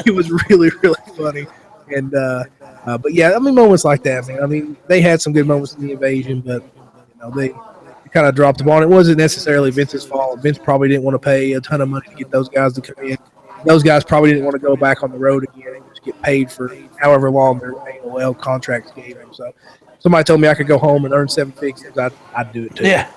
it was really, really funny. And but yeah, I mean, moments like that, man. I mean, they had some good moments in the invasion, but they kind of dropped the ball. And it wasn't necessarily Vince's fault. Vince probably didn't want to pay a ton of money to get those guys to come in. Those guys probably didn't want to go back on the road again and just get paid for however long their AOL contracts gave them. So somebody told me I could go home and earn 7 figures. I'd do it too. Yeah.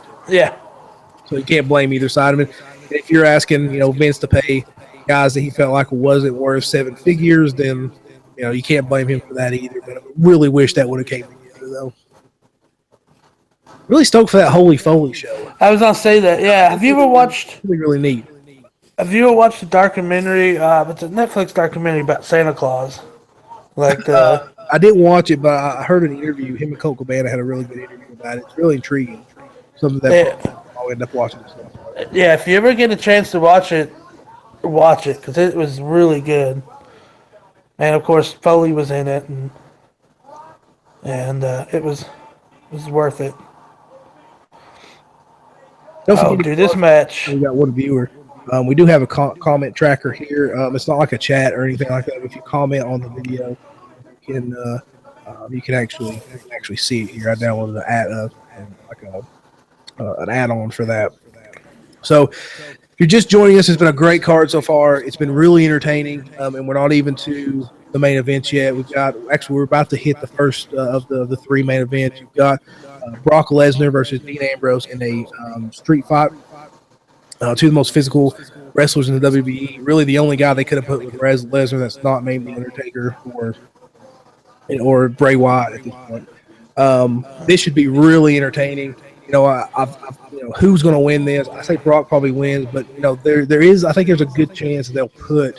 So you can't blame either side of it. If you're asking, Vince to pay guys that he felt like wasn't worth 7 figures, then you can't blame him for that either. But I really wish that would have came together though. Really stoked for that Holy Foley show. I was gonna say that. Yeah. Have you ever watched? Really neat. Have you ever watched the documentary? It's a Netflix documentary about Santa Claus. Like I didn't watch it, but I heard an interview. Him and Colt Cabana had a really good interview about it. It's really intriguing. Something that I'll end up watching. Yeah, if you ever get a chance to watch it because it was really good. And of course, Foley was in it, and it was worth it. Don't forget this match. We got one viewer. We do have a comment tracker here. It's not like a chat or anything like that. If you comment on the video, you can actually see it here. I downloaded an add-on for that. So if you're just joining us, it's been a great card so far. It's been really entertaining, and we're not even to the main events yet. We're about to hit the first of the 3 main events. You've got Brock Lesnar versus Dean Ambrose in a street fight. 2 of the most physical wrestlers in the WWE. Really, the only guy they could have put with Lesnar that's not named The Undertaker or Bray Wyatt at this point. This should be really entertaining. Who's going to win this? I say Brock probably wins, but there is. I think there's a good chance they'll put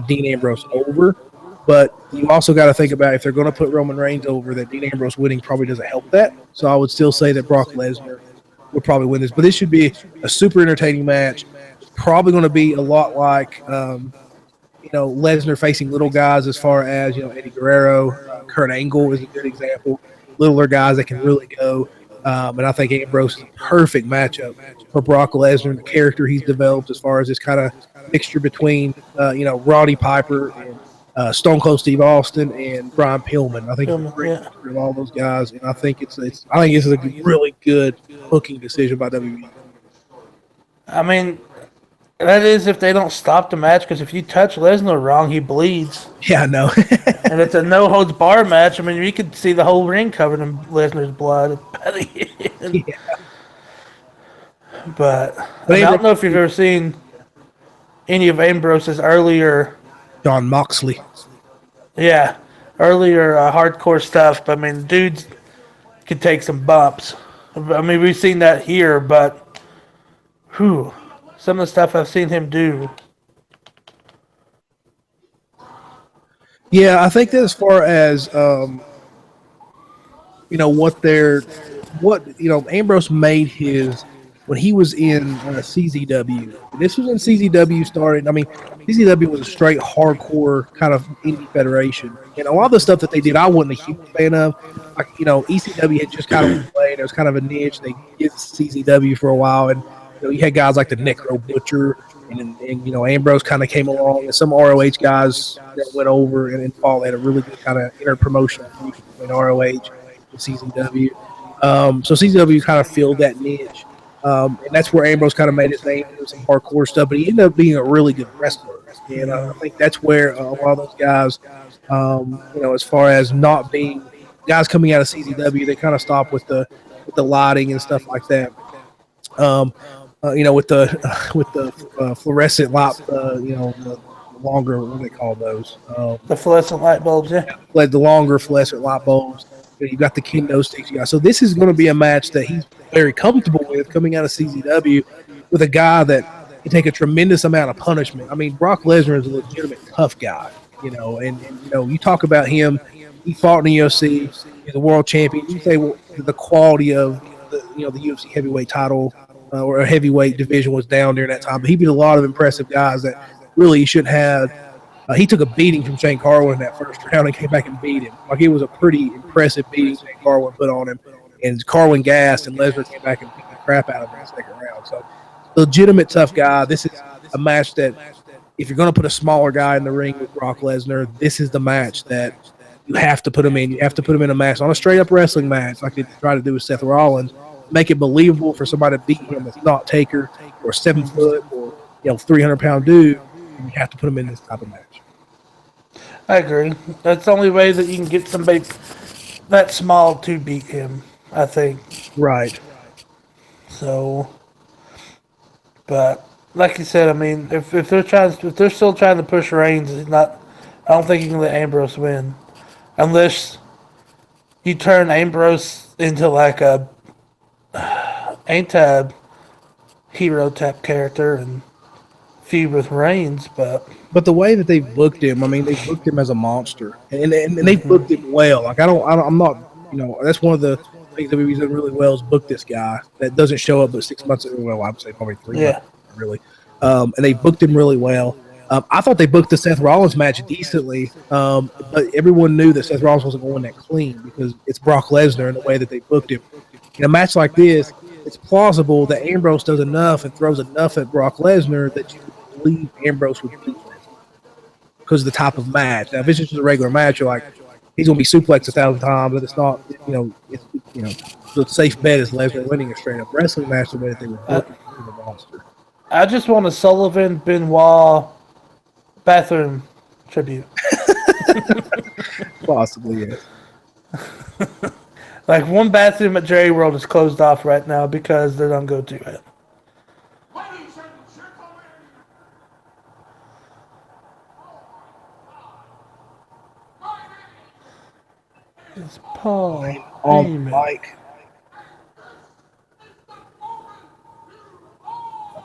Dean Ambrose over. But you also got to think about if they're going to put Roman Reigns over, that Dean Ambrose winning probably doesn't help that. So I would still say that Brock Lesnar would probably win this. But this should be a super entertaining match. It's probably going to be a lot like Lesnar facing little guys as far as Eddie Guerrero, Kurt Angle is a good example. Littler guys that can really go. And I think Ambrose is a perfect matchup for Brock Lesnar and the character he's developed as far as this kind of mixture between, Roddy Piper and Stone Cold Steve Austin and Brian Pillman. I think it's a great mixture of all those guys, and I think it's a really good booking decision by WWE. I mean, that is if they don't stop the match, because if you touch Lesnar wrong, he bleeds. Yeah, I know. And it's a no-holds-barred match. I mean, you could see the whole ring covered in Lesnar's blood by the end. Yeah. But I don't know if you've ever seen any of Ambrose's earlier... John Moxley. Yeah, earlier hardcore stuff. But, I mean, dudes could take some bumps. I mean, we've seen that here, but... some of the stuff I've seen him do. Yeah, I think that as far as Ambrose made his when he was in CZW. This was when CZW started. I mean, CZW was a straight hardcore kind of indie federation, and a lot of the stuff that they did, I wasn't a huge fan of. Like, ECW had just kind of played. It was kind of a niche. They did CZW for a while, and you had guys like the Necro Butcher, and Ambrose kind of came along, and some ROH guys that went over and Paul had a really good kind of inter-promotional group between ROH and CZW. So CZW kind of filled that niche, and that's where Ambrose kind of made his name with some hardcore stuff, but he ended up being a really good wrestler, and I think that's where a lot of those guys, as far as not being guys coming out of CZW, they kind of stopped with the lighting and stuff like that. With the fluorescent light, the longer, what do they call those? The fluorescent light bulbs, yeah. Like the longer fluorescent light bulbs. You got the kendo sticks. So this is going to be a match that he's very comfortable with coming out of CZW with a guy that can take a tremendous amount of punishment. I mean, Brock Lesnar is a legitimate tough guy, and you talk about him. He fought in the UFC. He's a world champion. You say, well, the quality of the UFC heavyweight title or a heavyweight division was down during that time. But he beat a lot of impressive guys that really he shouldn't have. He took a beating from Shane Carwin in that first round and came back and beat him. Like, it was a pretty impressive beating Shane Carwin put on him. And Carwin gassed, and Lesnar came back and beat the crap out of him in the second round. So, legitimate tough guy. This is a match that, if you're going to put a smaller guy in the ring with Brock Lesnar, this is the match that you have to put him in. You have to put him in a match, on a straight-up wrestling match, like they try to do with Seth Rollins. Make it believable for somebody to beat him that's not Taker or 7 foot or 300-pound dude. You have to put him in this type of match. I agree. That's the only way that you can get somebody that small to beat him, I think. Right. So, but like you said, I mean, if they're still trying to push Reigns, I don't think you can let Ambrose win, unless you turn Ambrose into like a anti-hero type character and feud with Reigns, but the way that they've booked him, I mean, they've booked him as a monster, and they've booked him well. Like, I'm not, that's one of the things that we've done really well is book this guy that doesn't show up but 6 months ago. Well, I would say probably 3 months, really. And they booked him really well. I thought they booked the Seth Rollins match decently, but everyone knew that Seth Rollins wasn't going that clean because it's Brock Lesnar and the way that they booked him. In a match like this, it's plausible that Ambrose does enough and throws enough at Brock Lesnar that you believe Ambrose would beat him because of the type of match. Now, if it's just a regular match, you're like, he's going to be suplexed 1,000 times, but it's not, the safe bet is Lesnar winning a straight-up wrestling match the way that they were booking the monster. I just want a Sullivan Benoit bathroom tribute. Possibly, yes. Like, one bathroom at Jerry World is closed off right now because they don't go to it. It's Paul On Mike.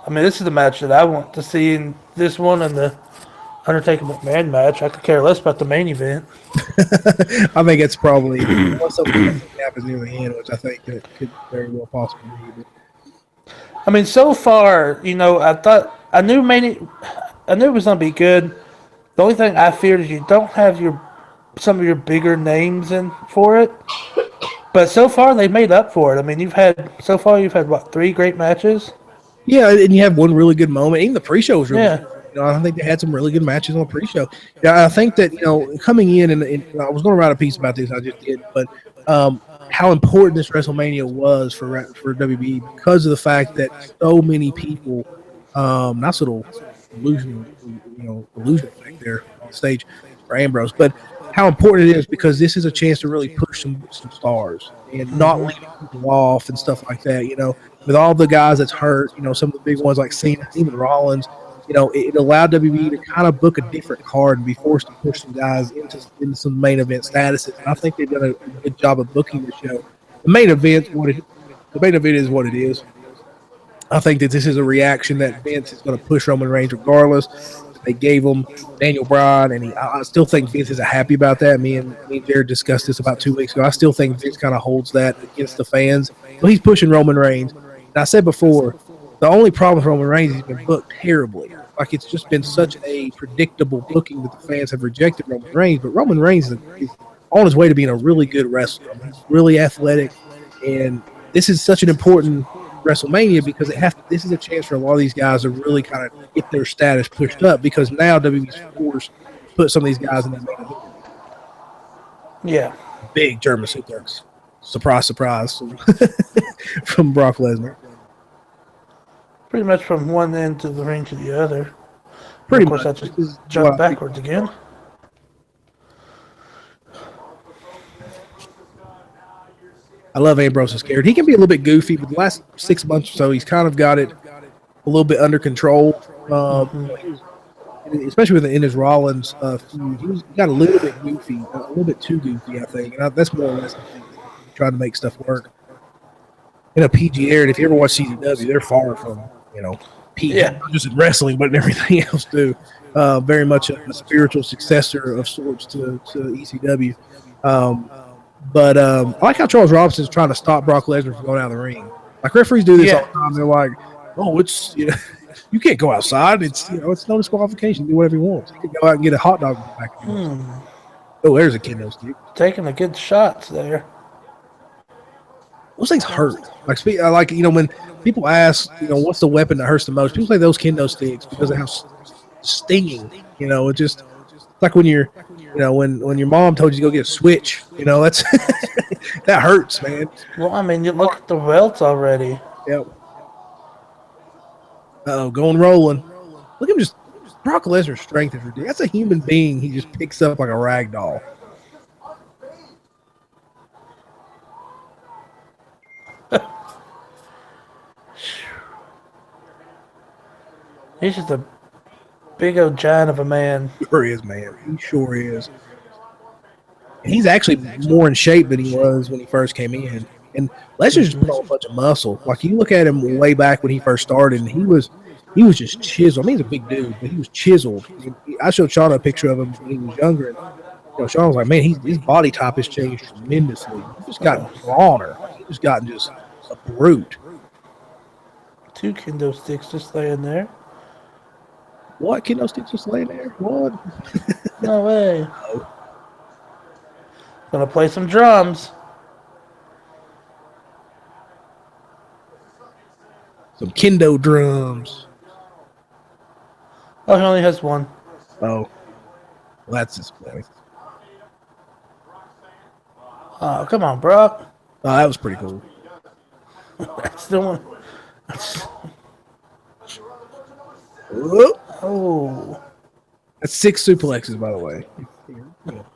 I mean, this is the match that I want to see in this one and the Undertaker McMahon match. I could care less about the main event. I think it's probably unless something happens near the end, which I think it could very well possibly be. I mean, so far, I knew it was gonna be good. The only thing I feared is you don't have some of your bigger names in for it. But so far they made up for it. I mean, you've had what, 3 great matches? Yeah, and you have one really good moment. Even the pre-show was really Yeah. good. I think they had some really good matches on the pre-show. Yeah, I think that, coming in, and I was going to write a piece about this, I just did, but how important this WrestleMania was for WB because of the fact that so many people, nice little illusion effect there on stage for Ambrose, but how important it is because this is a chance to really push some stars and not leave people off and stuff like that. With all the guys that's hurt, some of the big ones like Cena, even Rollins, it allowed WB to kind of book a different card and be forced to push some guys into some main event statuses. And I think they've done a good job of booking the show. The main event is what it is. I think that this is a reaction that Vince is going to push Roman Reigns regardless. They gave him Daniel Bryan, and I still think Vince isn't happy about that. Me and Jared discussed this about 2 weeks ago. I still think Vince kind of holds that against the fans. But he's pushing Roman Reigns. And I said before, the only problem with Roman Reigns is he's been booked terribly. Like, it's just been such a predictable booking that the fans have rejected Roman Reigns. But Roman Reigns is on his way to being a really good wrestler. He's really athletic, and this is such an important WrestleMania because this is a chance for a lot of these guys to really kind of get their status pushed up because now WWE's forced to put some of these guys in the main event. Yeah. Big German suplex. Surprise, surprise from Brock Lesnar. Pretty much from one end of the ring to the other. Pretty of course, much. I just jumped backwards again. I love Ambrose's character. He can be a little bit goofy, but the last 6 months or so, he's kind of got it a little bit under control. Especially in his Rollins feud, he got a little bit goofy, a little bit too goofy, I think. And that's more or less trying to make stuff work. In a PG era, if you ever watch CZW, they're far from PG, not just in wrestling, but in everything else too. Very much a spiritual successor of sorts to ECW. But I like how Charles Robinson is trying to stop Brock Lesnar from going out of the ring. Like referees do this all Yeah. the time. They're like, "Oh, it's you can't go outside. It's it's no disqualification. Do whatever you want. You can go out and get a hot dog back if you want." Oh, there's a kendo stick. Taking the good shots there. Those things hurt. Like when people ask, what's the weapon that hurts the most? People say those kendo sticks because of how stinging. It just like when when your mom told you to go get a switch. That's that hurts, man. Well, I mean, you look at the welts already. Yep. Going rolling. Look at him just. Brock Lesnar's strength is ridiculous. That's a human being. He just picks up like a rag doll. He's just a big old giant of a man. He sure is, man. He sure is. And he's actually more in shape than he was when he first came in. And Lesnar's just put on a bunch of muscle. Like you look at him way back when he first started, and he was just chiseled. I mean, he's a big dude, but he was chiseled. I showed Sean a picture of him when he was younger, and Sean was like, "Man, his body type has changed tremendously. He's just gotten brawner. He's just gotten just a brute." 2 kendo sticks just laying there. What? Kendo sticks just laying there? What? No way. Gonna play some drums. Some kendo drums. Oh, he only has 1. Oh, well, that's disappointing. Oh, come on, Brock. Oh, that was pretty cool. That's the one. Whoop. Oh. That's 6 suplexes, by the way.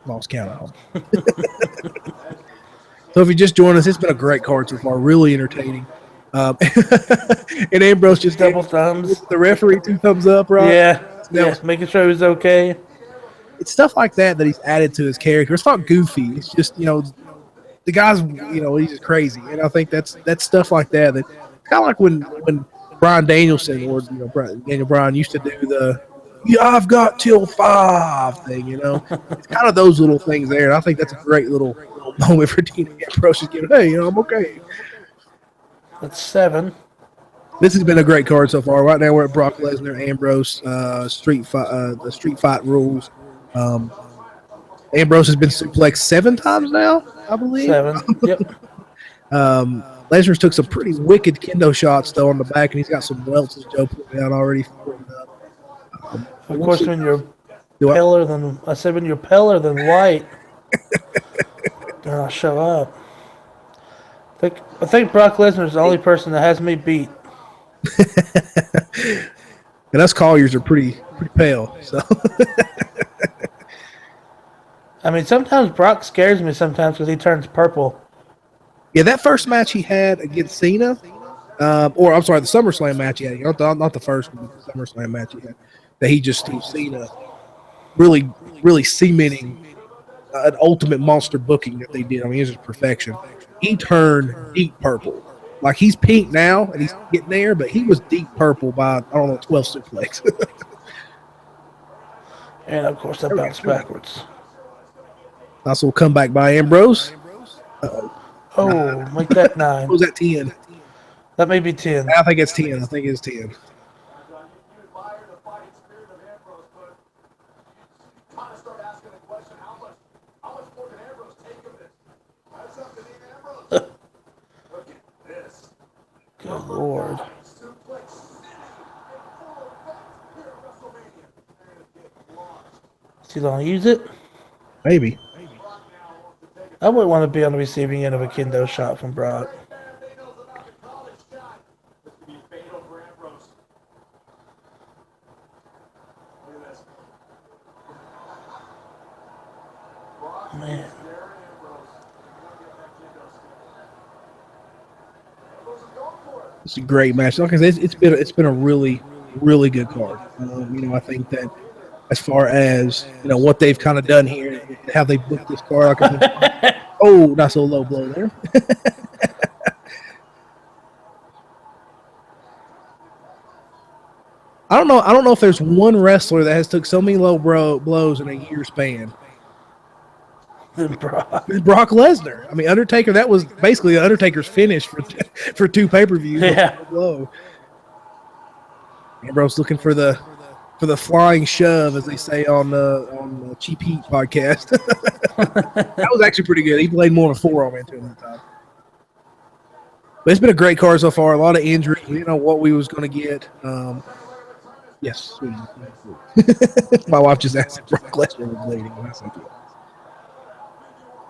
Lost count of them. So if you just joined us, it's been a great card so far. Really entertaining. And Ambrose just Double gave thumbs. the referee 2 thumbs up, right? Yeah. Yeah, making sure he's okay. It's stuff like that he's added to his character. It's not goofy. It's just, the guy's, he's just crazy. And I think that's stuff like that kind of like when Bryan Danielson or, Daniel Bryan used to do the, I've got till 5 thing, It's kind of those little things there. And I think that's a great little moment for Dean Ambrose to give, hey, I'm okay. That's 7. This has been a great card so far. Right now we're at Brock Lesnar, Ambrose, the street fight rules. Ambrose has been suplexed 7 times now, I believe. 7. Yep. Lesnar's took some pretty wicked kendo shots though on the back, and he's got some welts as Joe pointed out already. Of course, when you're paler than when you're paler than white, then I'll show up. I think Brock Lesnar is the only person that has me beat. And us Colliers are pretty pale, so. I mean, sometimes Brock scares me sometimes because he turns purple. Yeah, that first match he had against Cena, or I'm sorry, the SummerSlam match he had, not the first one, but the SummerSlam match he had, that he just threw Cena, really cementing an ultimate monster booking that they did. I mean, it was just perfection. He turned deep purple. Like, he's pink now, and he's getting there, but he was deep purple by, 12 suplex. And, of course, I bounced backwards. Nice little comeback by Ambrose. Oh, make that 9. What was that, 10? That may be 10. I think it's 10. I think it's 10. Good Lord. Is he going to use it? Maybe. I wouldn't want to be on the receiving end of a kendo shot from Brock. Man. It's a great match. Like I said, it's been a really good card. I think that as far as what they've kind of done here, how they booked this card. Oh, nice little low blow there. I don't know if there's one wrestler that has took so many low blows in a year span. Then Brock. Brock Lesnar. I mean, Undertaker. That was basically Undertaker's finish for 2 pay-per-views. Yeah. Blow. Ambrose looking for the flying shove, as they say on the Cheap Heat podcast. That was actually pretty good. He played more of a forearm into him that time. But it's been a great card so far. A lot of injuries. We didn't know what we was going to get. Yes, sweetie. My wife just asked if Brock Lesnar was bleeding. And I said,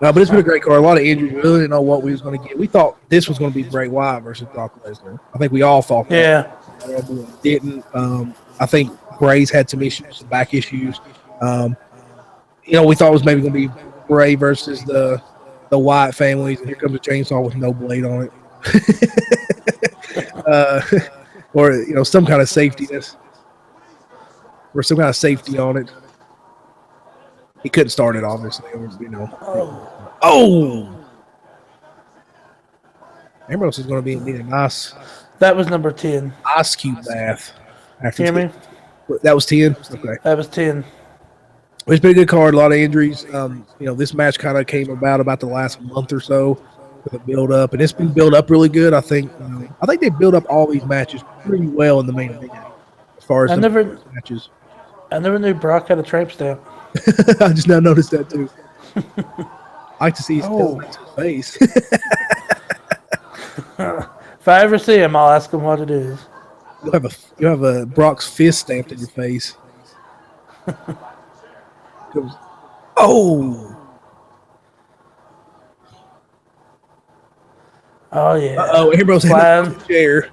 yeah. But it's been a great card. A lot of injuries. We really didn't know what we was going to get. We thought this was going to be Bray Wyatt versus Brock Lesnar. I think we all thought that. Yeah. We didn't. I think Bray's had some issues, some back issues. We thought it was maybe going to be Bray versus the Wyatt families. And here comes a chainsaw with no blade on it. Or some kind of safetyness. Or some kind of safety on it. He couldn't start it, obviously. Oh! Ambrose is going to be a nice. That was number 10. Ice cube bath. Hear me? That was 10? Okay. That was 10. It's been a good card, a lot of injuries. This match kind of came about the last month or so with the build up, and it's been built up really good. I think they build up all these matches pretty well in the main event as far as matches. I never knew Brock had a tramp stamp. I just now noticed that too. I like to see his face. If I ever see him, I'll ask him what it is. You have a Brock's fist stamped in your face. Oh yeah. Ambrose had a chair.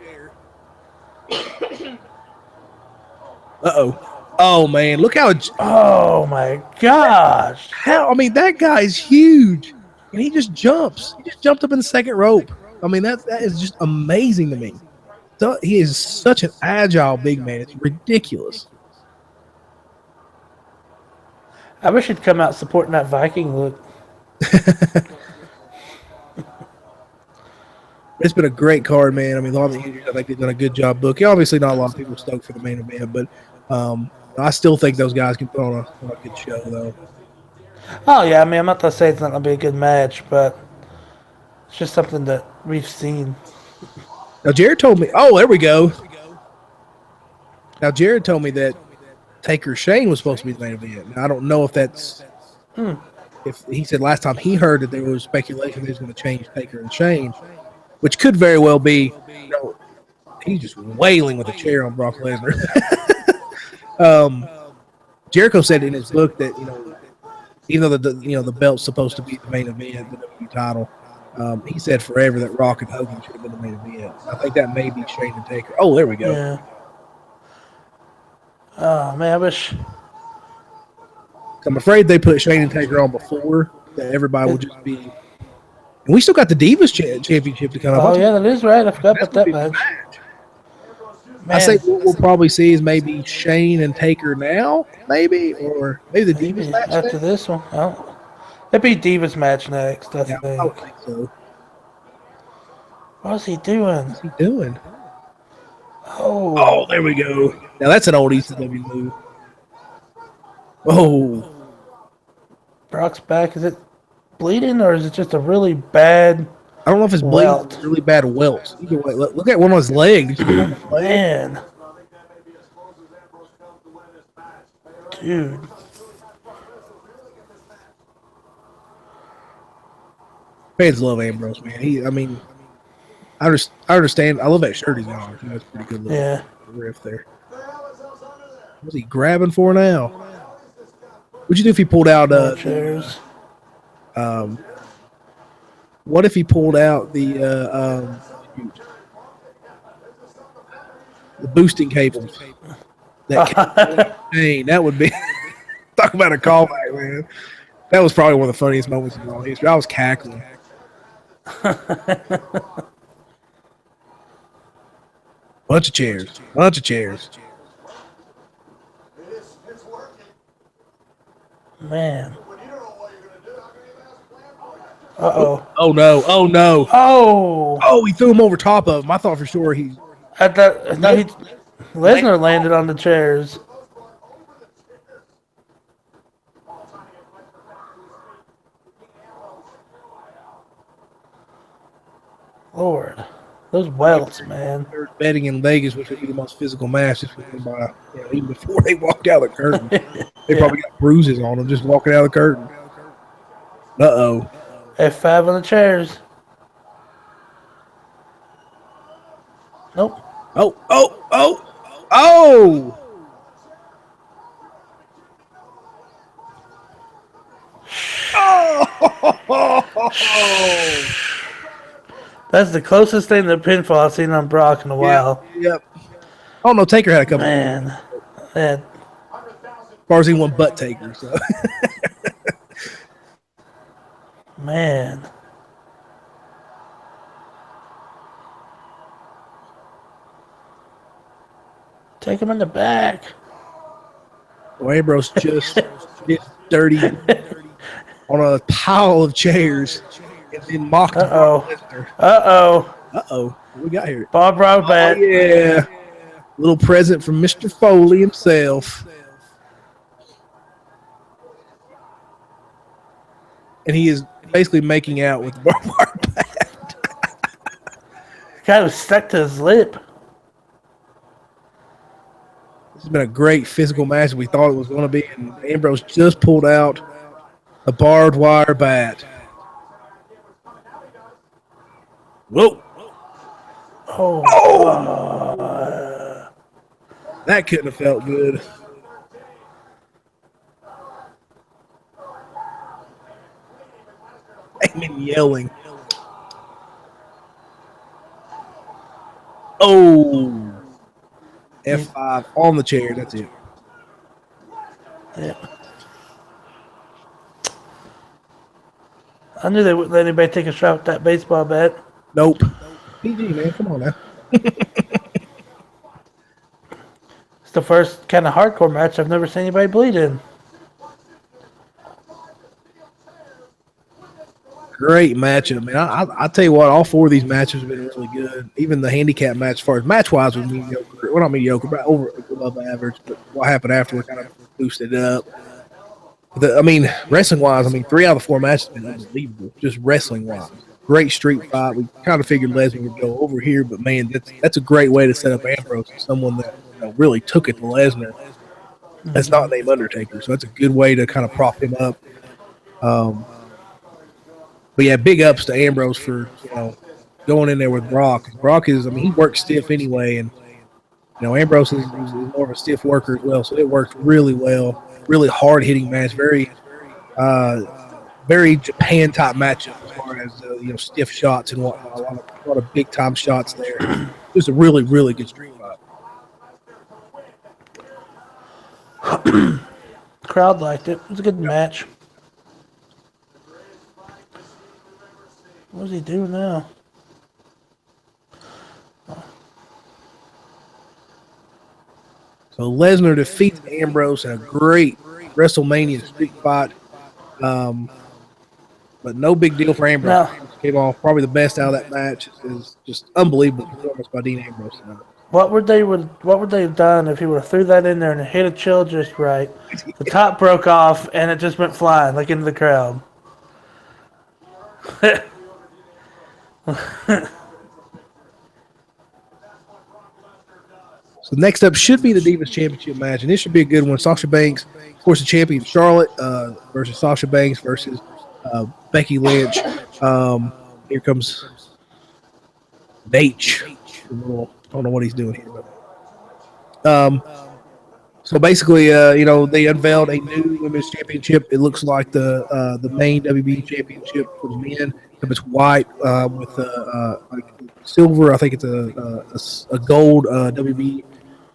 Oh man, look how. Oh my gosh! That guy's huge, and he just jumps. He just jumped up in the second rope. That is just amazing to me. So, he is such an agile big man. It's ridiculous. I wish he'd come out supporting that Viking look. It's been a great card, man. A lot of the injuries, I think they've done a good job booking. Obviously, not a lot of people stoked for the main event, but I still think those guys can put on a good show, though. Oh, yeah. I'm not going to say it's not going to be a good match, but it's just something that we've seen. Now, Jared told me – oh, there we go. Now, Jared told me that Taker Shane was supposed to be the main event. Now, I don't know if that's if he said last time he heard that there was speculation that he was going to change Taker and Shane, which could very well be, he's just wailing with a chair on Brock Lesnar. Jericho said in his book that even though the belt's supposed to be the main event, the WWE title, he said forever that Rock and Hogan should have been the main event. I think that may be Shane and Taker. Oh, there we go. Yeah. Oh man, I wish. I'm afraid they put Shane and Taker on before that everybody would just be. And we still got the Divas Championship to come up. Oh yeah, that is right. I forgot about that match. I say what we'll probably see is maybe Shane and Taker now, maybe, or maybe the Divas match after this one. It'd be Divas match next. I think. I would think so. What's he doing? What's he doing? Oh, there we go. Now that's an old ECW move. Oh, Brock's back. Is it bleeding or is it just a really bad? I don't know if it's bleeding, really bad welts. Either way, look at one of his legs. Man, dude. Fans love Ambrose, man. I understand. I love that shirt he's on. That's pretty good little riff there. What's he grabbing for now? What'd you do if he pulled out chairs? What if he pulled out the boosting cables? That would be talk about a callback, man. That was probably one of the funniest moments in all history. I was cackling. Bunch of chairs. Man. Uh-oh. Oh, no. Oh, he threw him over top of him. I thought for sure he... Lesnar landed on the chairs. Lord. Those welts, man. They're betting in Vegas, which would be the most physical match. This was by, even before they walked out of the curtain. They Yeah. probably got bruises on them just walking out of the curtain. Uh-oh. F5 on the chairs. Nope. Oh, oh, oh, oh! Oh! That's the closest thing to pinfall I've seen on Brock in a while. Yep. Oh, no, Taker had a couple. Man. That, As far as he won butt Taker, so. man. Take him in the back. Well, Ambrose just did dirty on a pile of chairs and then mocked Uh-oh. Lesnar. Uh-oh. Uh-oh. What we got here? Bob Rock Oh, bat. yeah. Little present from Mr. Foley himself. And he is basically making out with the barbed wire bat. Guy was stuck to his lip. This has been a great physical match we thought it was going to be. And Ambrose just pulled out a barbed wire bat. Whoa. Oh. That couldn't have felt good. Heyman yelling. Oh. F5 on the chair. That's it. Yeah. I knew they wouldn't let anybody take a shot with that baseball bat. Nope. PG, man. Come on now. It's the first kind of hardcore match I've never seen anybody bleed in. Great matchup, man. I tell you what, all four of these matches have been really good. Even the handicap match, as far as match-wise, was mediocre. Well, not mediocre, but above average. But what happened afterward kind of boosted it up. Wrestling-wise, 3 out of the 4 matches have been unbelievable, just wrestling-wise. Great street fight. We kind of figured Lesnar would go over here, but, man, that's a great way to set up Ambrose, someone that really took it to Lesnar. That's not named Undertaker, so that's a good way to kind of prop him up. But yeah, big ups to Ambrose for going in there with Brock. Brock is, he works stiff anyway, and Ambrose is more of a stiff worker as well. So it worked really well, really hard hitting match, very Japan type matchup as far as stiff shots and whatnot. A lot of big time shots there. It was a really really good street fight. Crowd liked it. It was a good match. What does he do now? So Lesnar defeats Ambrose in a great WrestleMania street fight. But no big deal for Ambrose. No. Came off probably the best out of that match. Is just unbelievable performance by Dean Ambrose tonight. What would they have done if he would have threw that in there and hit a chill just right? The top broke off and it just went flying like into the crowd. So next up should be the Divas Championship match, and this should be a good one. Sasha Banks, of course, the champion Charlotte versus Sasha Banks versus Becky Lynch. Here comes H. I don't know what he's doing here, but so basically, they unveiled a new women's championship. It looks like the main WB championship for the men. It's white with like silver. I think it's a gold WB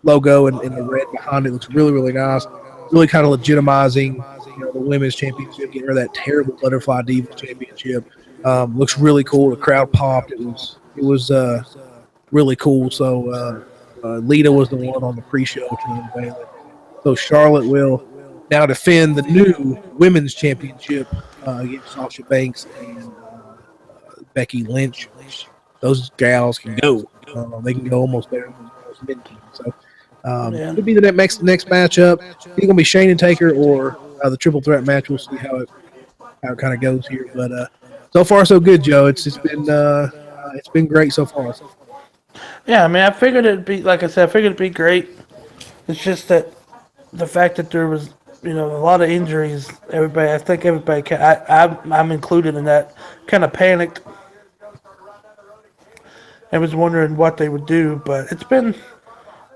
logo and the red behind it. Looks really really nice. Really kind of legitimizing the women's championship, getting rid of that terrible butterfly divas championship. Looks really cool. The crowd popped. It was really cool. So Lita was the one on the pre-show to unveil it. So Charlotte will now defend the new women's championship against Sasha Banks and Becky Lynch. Those gals can go. They can go almost better than most men can. So it'll be the next matchup. It's going to be Shane and Taker or the triple threat match. We'll see how it kind of goes here. But so far so good, Joe. It's been it's been great so far. Yeah, I mean, I figured it'd be like I said. I figured it'd be great. It's just that the fact that there was, a lot of injuries. Everybody, I think everybody. I'm included in that. Kind of panicked and was wondering what they would do, but it's been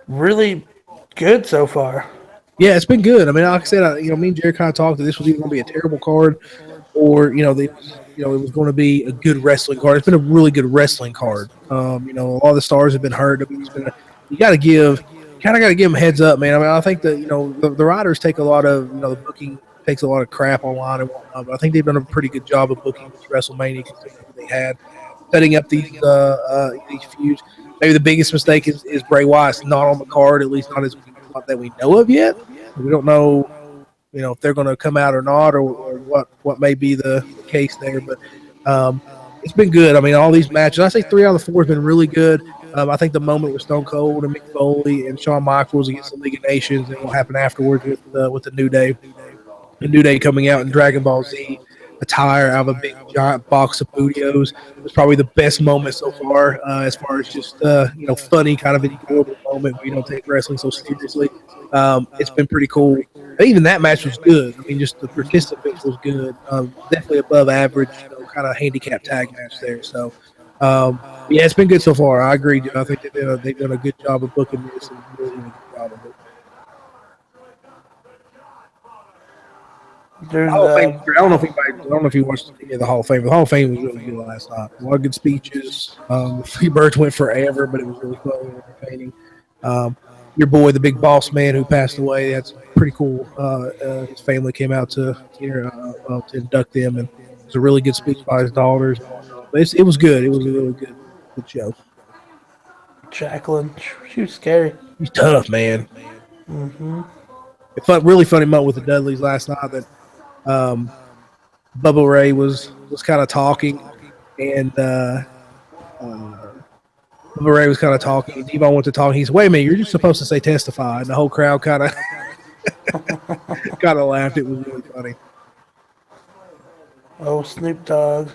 really good so far. Yeah, it's been good. I mean, like I said, me and Jared kind of talked that this was either going to be a terrible card, or it was going to be a good wrestling card. It's been a really good wrestling card. A lot of the stars have been hurt. I mean, you got to kind of got to give them heads up, man. I mean, I think that the writers take a lot of the booking takes a lot of crap online and whatnot, but I think they've done a pretty good job of booking this WrestleMania considering who they had, setting up these feuds. Maybe the biggest mistake is Bray Wyatt's not on the card, at least not that we know of yet. We don't know, if they're going to come out or not, or what may be the case there. But it's been good. I mean, all these matches, I say 3 out of the 4 has been really good. I think the moment with Stone Cold and Mick Foley and Shawn Michaels against the League of Nations and what happened afterwards with the New Day. The New Day coming out in Dragon Ball Z attire out of a big giant box of Bootios was probably the best moment so far as just funny kind of enjoyable moment where you don't take wrestling so seriously. It's been pretty cool. Even that match was good. I mean, just the participants was good. Definitely above average, kind of handicap tag match there. So, yeah, it's been good so far. I agree. I think they've done a good job of booking this and really doing a good job of it. There's Hall of Fame. I don't know if you watched any of the Hall of Fame. The Hall of Fame was really good last night. A lot of good speeches. The Freebirds went forever, but it was really fun and entertaining. Your boy, the big boss man who passed away, that's pretty cool. His family came out to to induct them, and it was a really good speech by his daughters. But it was good. It was a really good show. Jacqueline. She was scary. He's tough, man. Really funny moment with the Dudleys last night that Bubba Ray was kind of talking, and Bubba Ray was kind of talking. Devon went to talk. He said, "Wait a minute, you're just supposed to say testify," and the whole crowd kind of laughed. It was really funny. Oh, Snoop Dogg.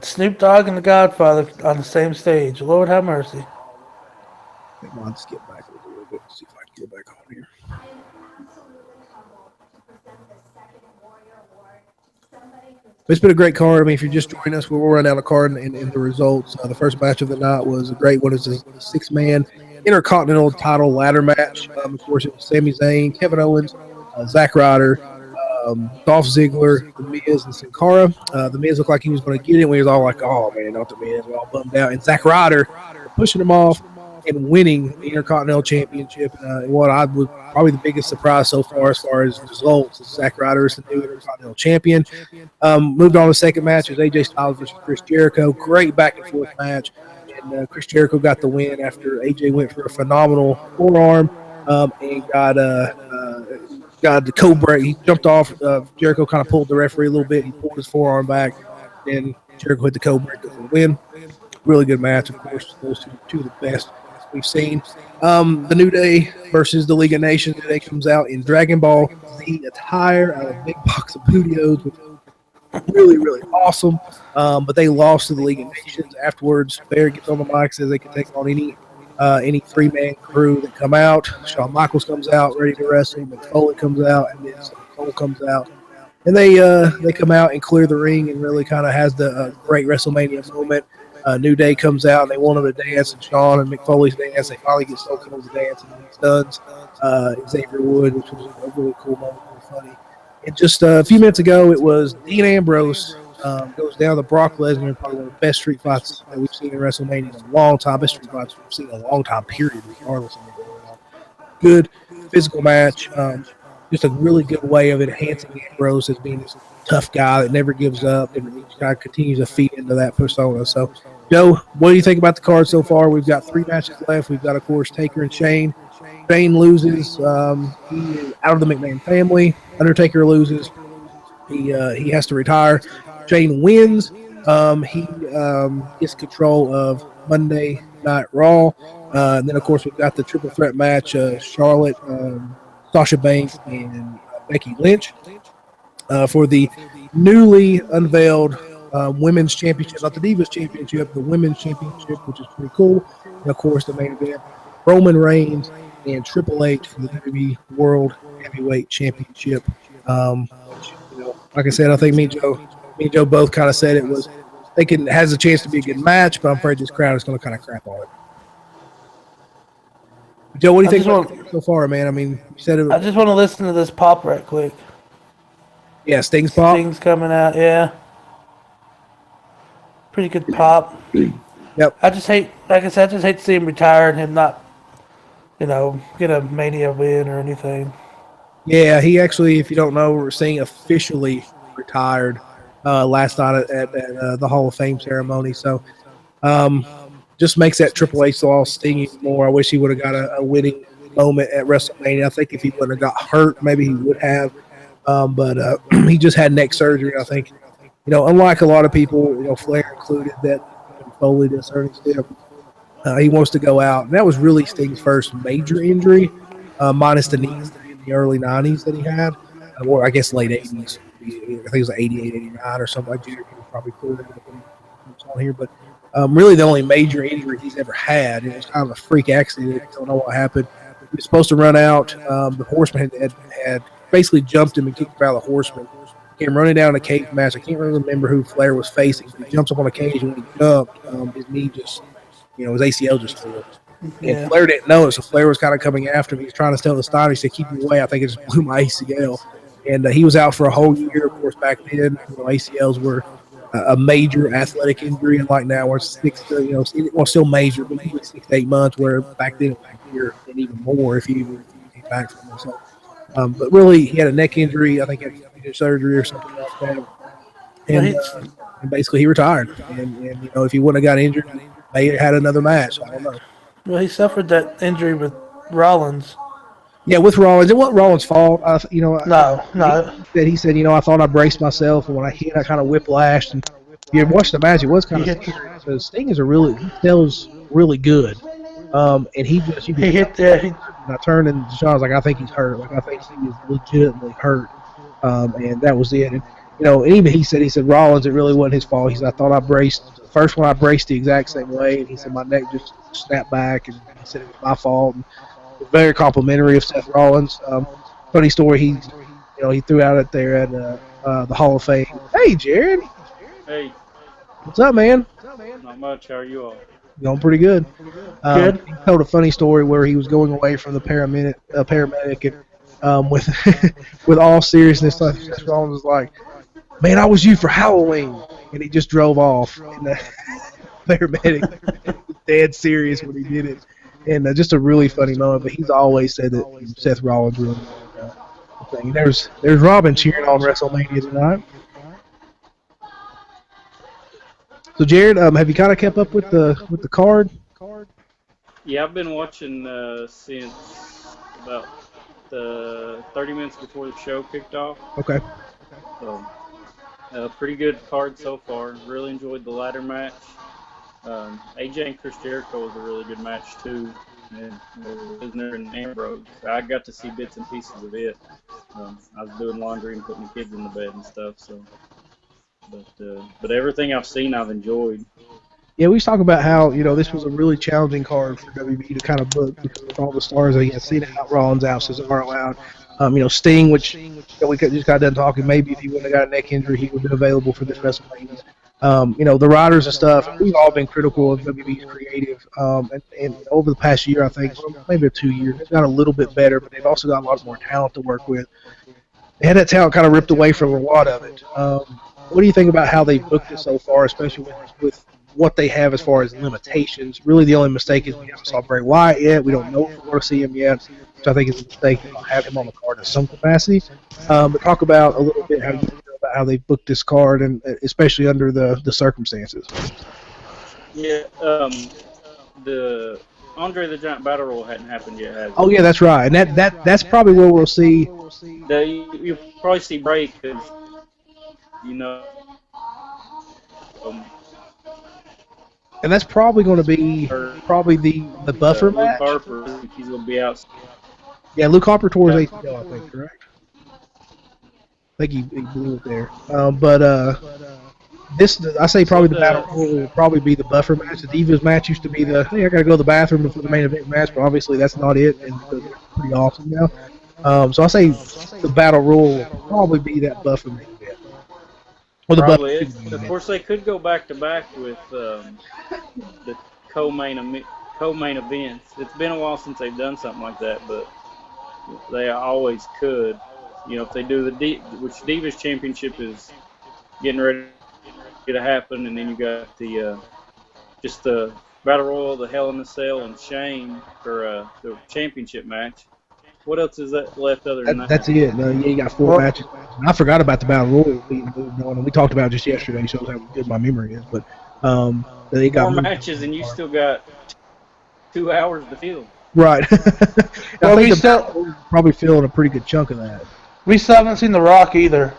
Snoop Dogg and The Godfather on the same stage. Lord have mercy. Come on, let's get back a little bit. See if I can get back on here. It's been a great card. I mean, if you're just joining us, we'll run down the card and the results. The first match of the night was a great one. It was a 6-man Intercontinental title ladder match. Of course, it was Sami Zayn, Kevin Owens, Zack Ryder, Dolph Ziggler, The Miz, and Sin Cara. The Miz looked like he was going to get it. We was all like, "Oh man, not The Miz." We're all bummed out. And Zack Ryder pushing him off and winning the Intercontinental Championship. What I was probably the biggest surprise so far as results is Zack Ryder is the new Intercontinental Champion. Moved on to the second match. It was AJ Styles versus Chris Jericho. Great back and forth match. And Chris Jericho got the win after AJ went for a phenomenal forearm and got the Cobra. He jumped off. Jericho kind of pulled the referee a little bit. He pulled his forearm back. Then Jericho hit the Cobra for the win. Really good match, of course. Those two of the best we've seen. The New Day versus the League of Nations. The New Day comes out in Dragon Ball Z attire out of a big box of Bootios, which really, really awesome. But they lost to the League of Nations. Afterwards, Bear gets on the mic, says they can take on any 3-man crew that come out. Shawn Michaels comes out ready to wrestle. Mick Foley comes out, and then Cole comes out. And they come out and clear the ring and really kind of has the great WrestleMania moment. New Day comes out and they want him to dance, and Shawn and Mick Foley's dance. They finally get Stone Cold to dance, and he stuns Xavier Wood, which was a really cool moment, really funny. And just a few minutes ago, it was Dean Ambrose goes down to Brock Lesnar, probably one of the best street fights that we've seen in WrestleMania in a long time. Best street fights we've seen in a long time, period, regardless of it. Good physical match. Just a really good way of enhancing Ambrose as being this tough guy that never gives up and he kind of continues to feed into that persona. So, Joe, what do you think about the card so far? We've got 3 matches left. We've got, of course, Taker and Shane. Shane loses. He is out of the McMahon family. Undertaker loses. He has to retire. Shane wins. He gets control of Monday Night Raw. And then, of course, we've got the triple threat match, Charlotte, Sasha Banks, and Becky Lynch. for the newly unveiled women's championship, not the Divas Championship, the women's championship, which is pretty cool. And of course, the main event: Roman Reigns and Triple H for the WWE World Heavyweight Championship. Which, like I said, I think me and Joe both kind of said it was thinking it has a chance to be a good match, but I'm afraid this crowd is going to kind of crap on it. Joe, what do you think about it so far, man? I mean, you said it. I just want to listen to this pop right quick. Yeah, Sting's pop. Sting's coming out, yeah. Pretty good pop. Yep. I just hate, like I said, I just hate to see him retire and him not, get a Mania win or anything. Yeah, he actually, if you don't know, we're seeing officially retired last night at the Hall of Fame ceremony. So just makes that Triple H loss sting even more. I wish he would have got a winning moment at WrestleMania. I think if he wouldn't have got hurt, maybe he would have. But he just had neck surgery. I think, unlike a lot of people, Flair included, that Foley to a certain extent, he wants to go out. And that was really Sting's first major injury, minus the knee injury in the early 90s that he had, or I guess late 80s. I think it was 88, 89 or something like that. He was probably clear that on here. But really the only major injury he's ever had. It was kind of a freak accident. I don't know what happened. He was supposed to run out. The Horseman had basically jumped him and kicked him out of the Horseman. Came running down a cage match. I can't really remember who Flair was facing. He jumps up on a cage, and when he jumped, his knee just, his ACL just flew. Yeah. And Flair didn't know it, so Flair was kind of coming after him. He was trying to tell the Steiner, he said, keep me away. I think it just blew my ACL. And he was out for a whole year. Of course, back then, ACLs were a major athletic injury, and like now, we're still major, but even 6 to 8 months, where back then it was a year and even more if you came back from it. So, but really, he had a neck injury. I think he had surgery or something like that. And basically, he retired. And if he wouldn't have got injured, may have had another match. I don't know. Well, he suffered that injury with Rollins. Yeah, with Rollins. It wasn't Rollins' fault. No. He said, I thought I braced myself, and when I hit, I kind of whiplashed. And if you watched the match, it was kind of scary. So Sting he sells really good. And he hit that. And I turned, and Sean was like, I think he's hurt. Like, I think he is legitimately hurt. And that was it. And, even he said, Rollins, it really wasn't his fault. He said, I thought I braced. The first one I braced the exact same way. And he said, my neck just snapped back. And he said, it was my fault. And it was very complimentary of Seth Rollins. Funny story, he threw out it there at the Hall of Fame. Hey, Jared. Hey. What's up, man? Not much. How are you all? Going pretty good. Good. He told a funny story where he was going away from the paramedic, and with with all seriousness, Seth Rollins was like, "Man, I was you for Halloween," and he just drove off. And the paramedic was dead serious when he did it, and just a really funny moment. But he's always said that Seth Rollins really. There's Robin cheering on WrestleMania tonight. So Jared, have you kind of kept up with the card? Yeah, I've been watching since about the 30 minutes before the show kicked off. Okay. So, pretty good card so far. Really enjoyed the ladder match. AJ and Chris Jericho was a really good match too. And Lesnar and Ambrose. I got to see bits and pieces of it. I was doing laundry and putting the kids in the bed and stuff. So, but everything I've seen, I've enjoyed. Yeah, we talk about how this was a really challenging card for WB to kind of book because of all the stars they had. Cena out, Rollins out, Cesaro out. Sting, which we just got done talking. Maybe if he wouldn't have got a neck injury, he would have been available for this WrestleMania. The riders and stuff. We've all been critical of WWE's creative, and over the past year, I think maybe 2 years, it's got a little bit better, but they've also got a lot more talent to work with. They had that talent kind of ripped away from a lot of it. What do you think about how they've booked it so far, especially with what they have as far as limitations? Really, the only mistake is we haven't saw Bray Wyatt yet. We don't know if we're going to see him yet, which I think is a mistake. They don't have him on the card in some capacity. But talk about a little bit how you feel about how they booked this card, and especially under the circumstances. Yeah, the Andre the Giant Battle Royal hadn't happened yet, has it? Oh yeah, that's right, and that's probably where we'll see. You'll probably see Bray because and that's probably going to be the buffer match. Luke Harper, he's going to be out. Yeah, Luke Harper tore his ACL, I think, correct? I think he blew it there. This, I say, probably the battle royal will probably be the buffer match. The Divas match used to be the, hey, I got to go to the bathroom before the main event match, but obviously that's not it, and because they're pretty awesome now. So I say the battle royal will probably be that buffer main event. Or the buffer Probably. main Of event. course, they could go back to back with the co-main events. It's been a while since they've done something like that, but they always could. You know, if they do which Divas Championship is getting ready to happen, and then you got the just the Battle Royal, the Hell in a Cell, and Shane for the championship match. What else is that left other than that? That's it. Yeah, you got 4 matches. And I forgot about the battle royal being moved on, and we talked about it just yesterday. Shows how good my memory is. But they got 4 matches, and you still got 2 hours to fill. Right. Well, I think the probably filling a pretty good chunk of that. We still haven't seen The Rock either.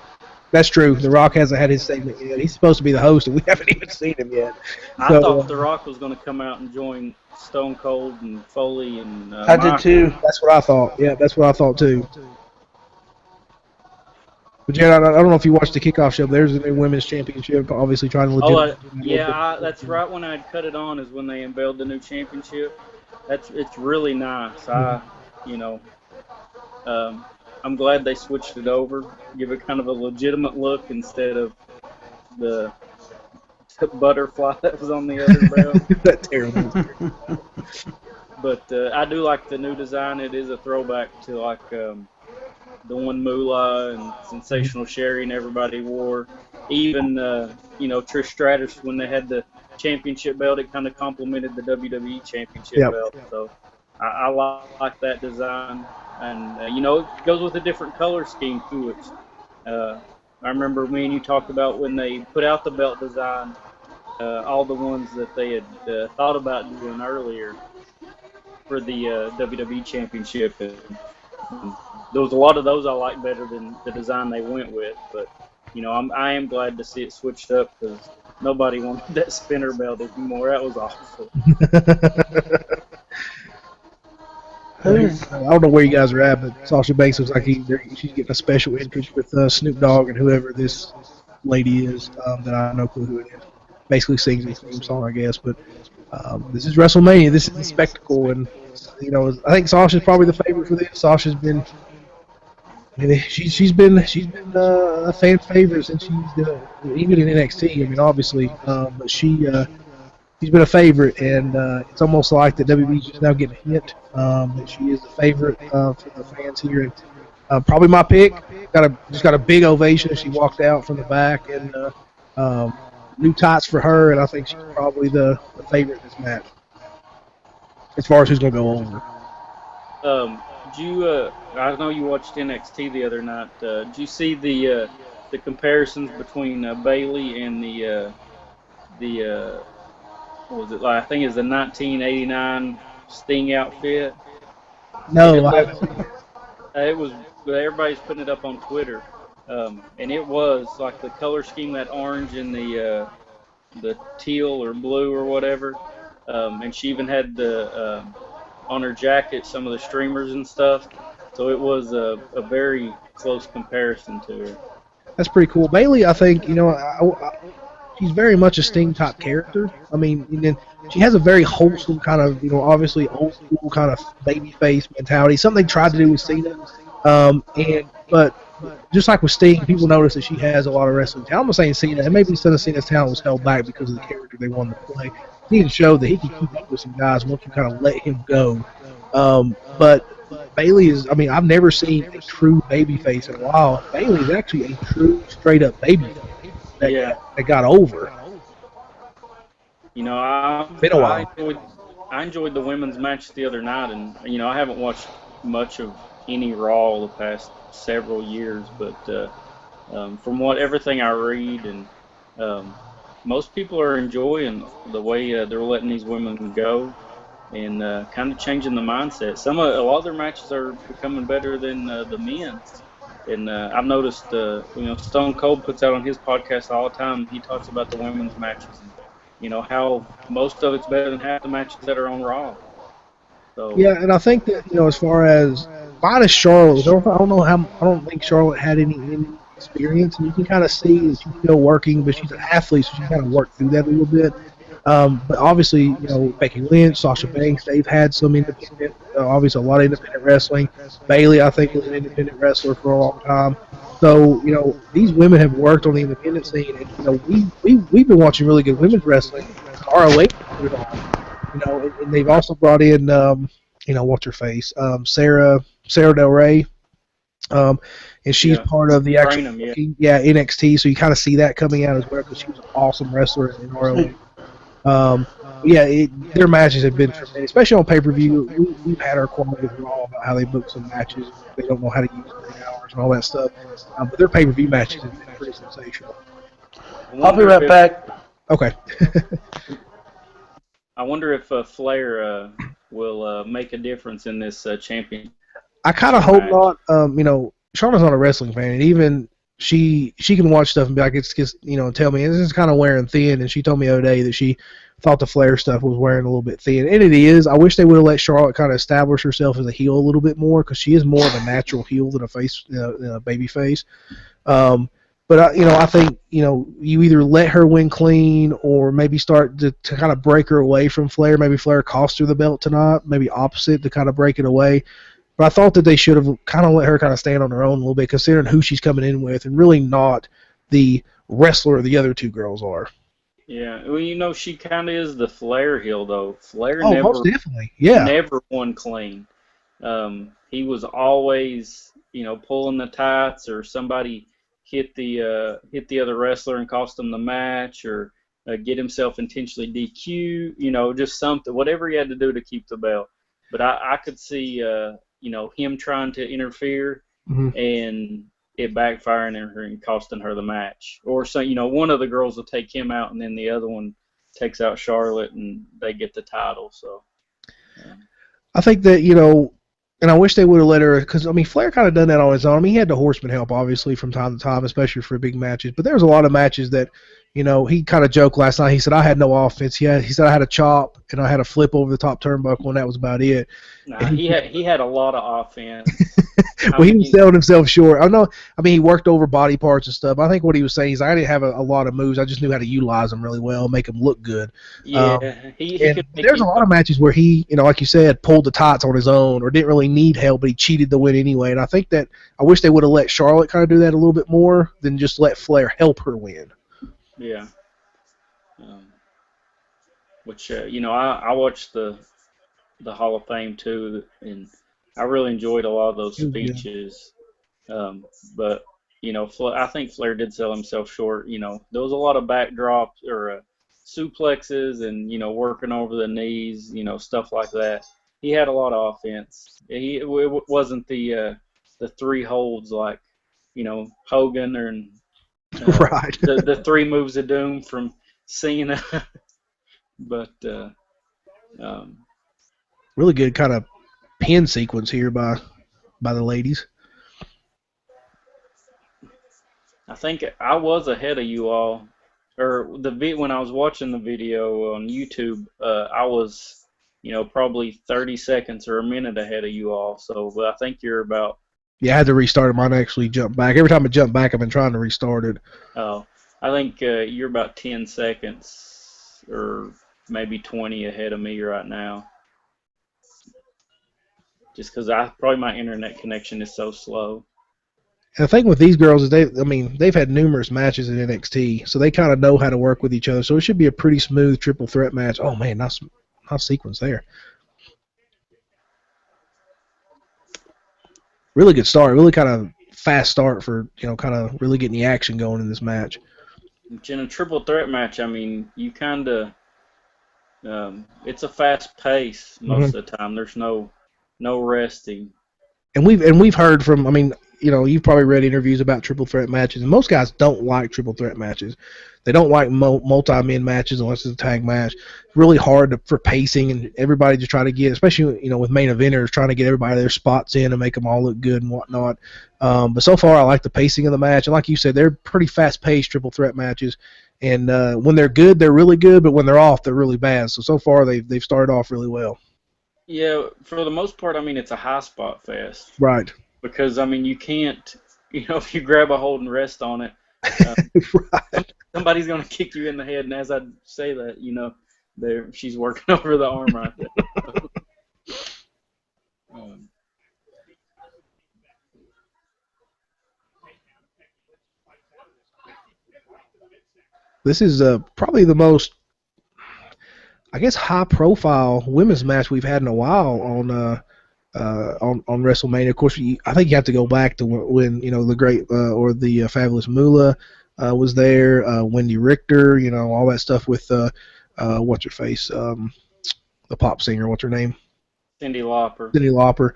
That's true. The Rock hasn't had his segment yet. He's supposed to be the host, and we haven't even seen him yet. I thought The Rock was going to come out and join Stone Cold and Foley and I did too. That's what I thought. Yeah, that's what I thought too. But Jared, I don't know if you watched the kickoff show. There's the new women's championship, obviously trying to legit. That's right when I cut it on is when they unveiled the new championship. It's really nice. I'm glad they switched it over, give it kind of a legitimate look instead of the butterfly that was on the other belt. That's terrible. But I do like the new design. It is a throwback to like the one Moolah and Sensational Sherry and everybody wore. Even Trish Stratus, when they had the championship belt, it kind of complemented the WWE championship belt. So I like that design. And, it goes with a different color scheme, too. I remember me and you talked about when they put out the belt design, all the ones that they had thought about doing earlier for the WWE Championship. And there was a lot of those I like better than the design they went with. But, I am glad to see it switched up because nobody wanted that spinner belt anymore. That was awful. I don't know where you guys are at, but Sasha Banks looks like she's getting a special entrance with Snoop Dogg and whoever this lady is that I know who it is. Basically sings the theme song, I guess. But this is WrestleMania. This is the spectacle, and I think Sasha's probably the favorite for this. Sasha's been, she's been a fan favorite since she's even in NXT. I mean, obviously, but she's been a favorite, and it's almost like the WWE's just now getting a hint that she is the favorite for the fans here. And probably my pick. Just got a big ovation as she walked out from the back, and new tights for her, and I think she's probably the favorite in this match as far as who's going to go over. I know you watched NXT the other night. Did you see the comparisons between Bayley and the what was it like? I think it's the 1989 Sting outfit. No, I haven't. It was. Everybody's putting it up on Twitter, and it was like the color scheme, that orange and the teal or blue or whatever. And she even had the on her jacket some of the streamers and stuff. So it was a very close comparison to her. That's pretty cool. Bayley, I think, she's very much a Sting type character. I mean, and then she has a very wholesome kind of, obviously old school kind of baby face mentality. Something they tried to do with Cena. But just like with Sting, people notice that she has a lot of wrestling talent. I'm not saying Cena, and maybe some of Cena's talent was held back because of the character they wanted to play. He can show that he can keep up with some guys once you kind of let him go. But Bayley is, I've never seen a true babyface in a while. Bayley is actually a true, straight-up babyface that got over. Been a while. I enjoyed the women's match the other night, and I haven't watched much of any Raw the past several years, but from everything I read, and most people are enjoying the way they're letting these women go, and kind of changing the mindset. A lot of their matches are becoming better than the men's. And I've noticed, Stone Cold puts out on his podcast all the time. He talks about the women's matches, and how most of it's better than half the matches that are on Raw. So yeah, and I think that as far as minus Charlotte, I don't think Charlotte had any experience, and you can kind of see that she's still working, but she's an athlete, so she kind of worked through that a little bit. But obviously, Becky Lynch, Sasha Banks, they've had some independent, obviously a lot of independent wrestling. Bailey, I think, was an independent wrestler for a long time. So, these women have worked on the independent scene, and, we've been watching really good women's wrestling. ROH put it on, and they've also brought in, what's her face? Sarah Del Rey. And she's part of the actual NXT, so you kind of see that coming out as well because she was an awesome wrestler in ROH. Their matches have been tremendous, especially on pay-per-view. We've had our quarrel with Raw about how they book some matches. They don't know how to use 3 hours and all that stuff. But their pay-per-view matches have been pretty sensational. I'll be right back. Okay. I wonder if Flair will make a difference in this championship. I kind of hope not. Charlotte's not a wrestling fan, and even she can watch stuff and be like, it's just, tell me this is kind of wearing thin. And she told me the other day that she thought the Flair stuff was wearing a little bit thin, and it is. I wish they would have let Charlotte kind of establish herself as a heel a little bit more because she is more of a natural heel than a face, a baby face. But I think you either let her win clean or maybe start to kind of break her away from Flair. Maybe Flair cost her the belt tonight. Maybe opposite to kind of break it away. But I thought that they should have kind of let her kind of stand on her own a little bit, considering who she's coming in with, and really not the wrestler the other 2 girls are. Yeah, well, she kind of is the Flair heel, though. Flair most definitely, yeah, never won clean. He was always, pulling the tights, or somebody hit the other wrestler and cost him the match, or get himself intentionally DQ. Just something, whatever he had to do to keep the belt. But I could see. Him trying to interfere and it backfiring on her and costing her the match. Or, so, one of the girls will take him out and then the other one takes out Charlotte and they get the title. So, I think that, and I wish they would have let her, because, Flair kind of done that on his own. He had the Horseman help, obviously, from time to time, especially for big matches. But there was a lot of matches that, he kind of joked last night. He said, I had no offense. He said, I had a chop, and I had a flip over the top turnbuckle, and that was about it. Nah, he had a lot of offense. Well, he was selling himself short. He worked over body parts and stuff. I think what he was saying is, I didn't have a lot of moves. I just knew how to utilize them really well, make them look good. Yeah, there's a lot of matches where he, like you said, pulled the tights on his own or didn't really need help, but he cheated to win anyway. And I think that I wish they would have let Charlotte kind of do that a little bit more than just let Flair help her win. Yeah. Which, I watched the Hall of Fame too, and I really enjoyed a lot of those speeches. But, I think Flair did sell himself short. There was a lot of backdrops or suplexes and, working over the knees, stuff like that. He had a lot of offense. It wasn't the 3 holds like, Hogan or right. the 3 moves of doom from Cena. But really good kind of pin sequence here by the ladies. I think I was ahead of you all, or when I was watching the video on YouTube, I was, probably 30 seconds or a minute ahead of you all. So, but I think you're about. Yeah, I had to restart it. Mine actually jumped back. Every time I jump back, I've been trying to restart it. Oh, I think you're about 10 seconds or maybe 20 ahead of me right now. Just because probably my internet connection is so slow. And the thing with these girls is they've had numerous matches in NXT, so they kind of know how to work with each other. So it should be a pretty smooth triple threat match. Oh man, nice sequence there. Really good start. Really kind of fast start for kind of really getting the action going in this match. In a triple threat match, you kind of it's a fast pace most of the time. There's no resting. And we've heard from you've probably read interviews about triple threat matches, and most guys don't like triple threat matches. They don't like multi-men matches unless it's a tag match. It's really hard for pacing, and everybody just try to get, especially with main eventers, trying to get everybody their spots in and make them all look good and whatnot. But so far, I like the pacing of the match, and like you said, they're pretty fast-paced triple threat matches. And when they're good, they're really good, but when they're off, they're really bad. So far, they've started off really well. Yeah, for the most part, it's a high spot fest. Right. Because, you can't if you grab a hold and rest on it, Right. somebody's gonna kick you in the head. And as I say that, she's working over the arm right there. Um, This is probably the most, I guess, high-profile women's match we've had in a while on WrestleMania. Of course, I think you have to go back to when the great or the fabulous Moolah was there, Wendy Richter, all that stuff with what's her face, the pop singer, what's her name? Cyndi Lauper. Cyndi Lauper.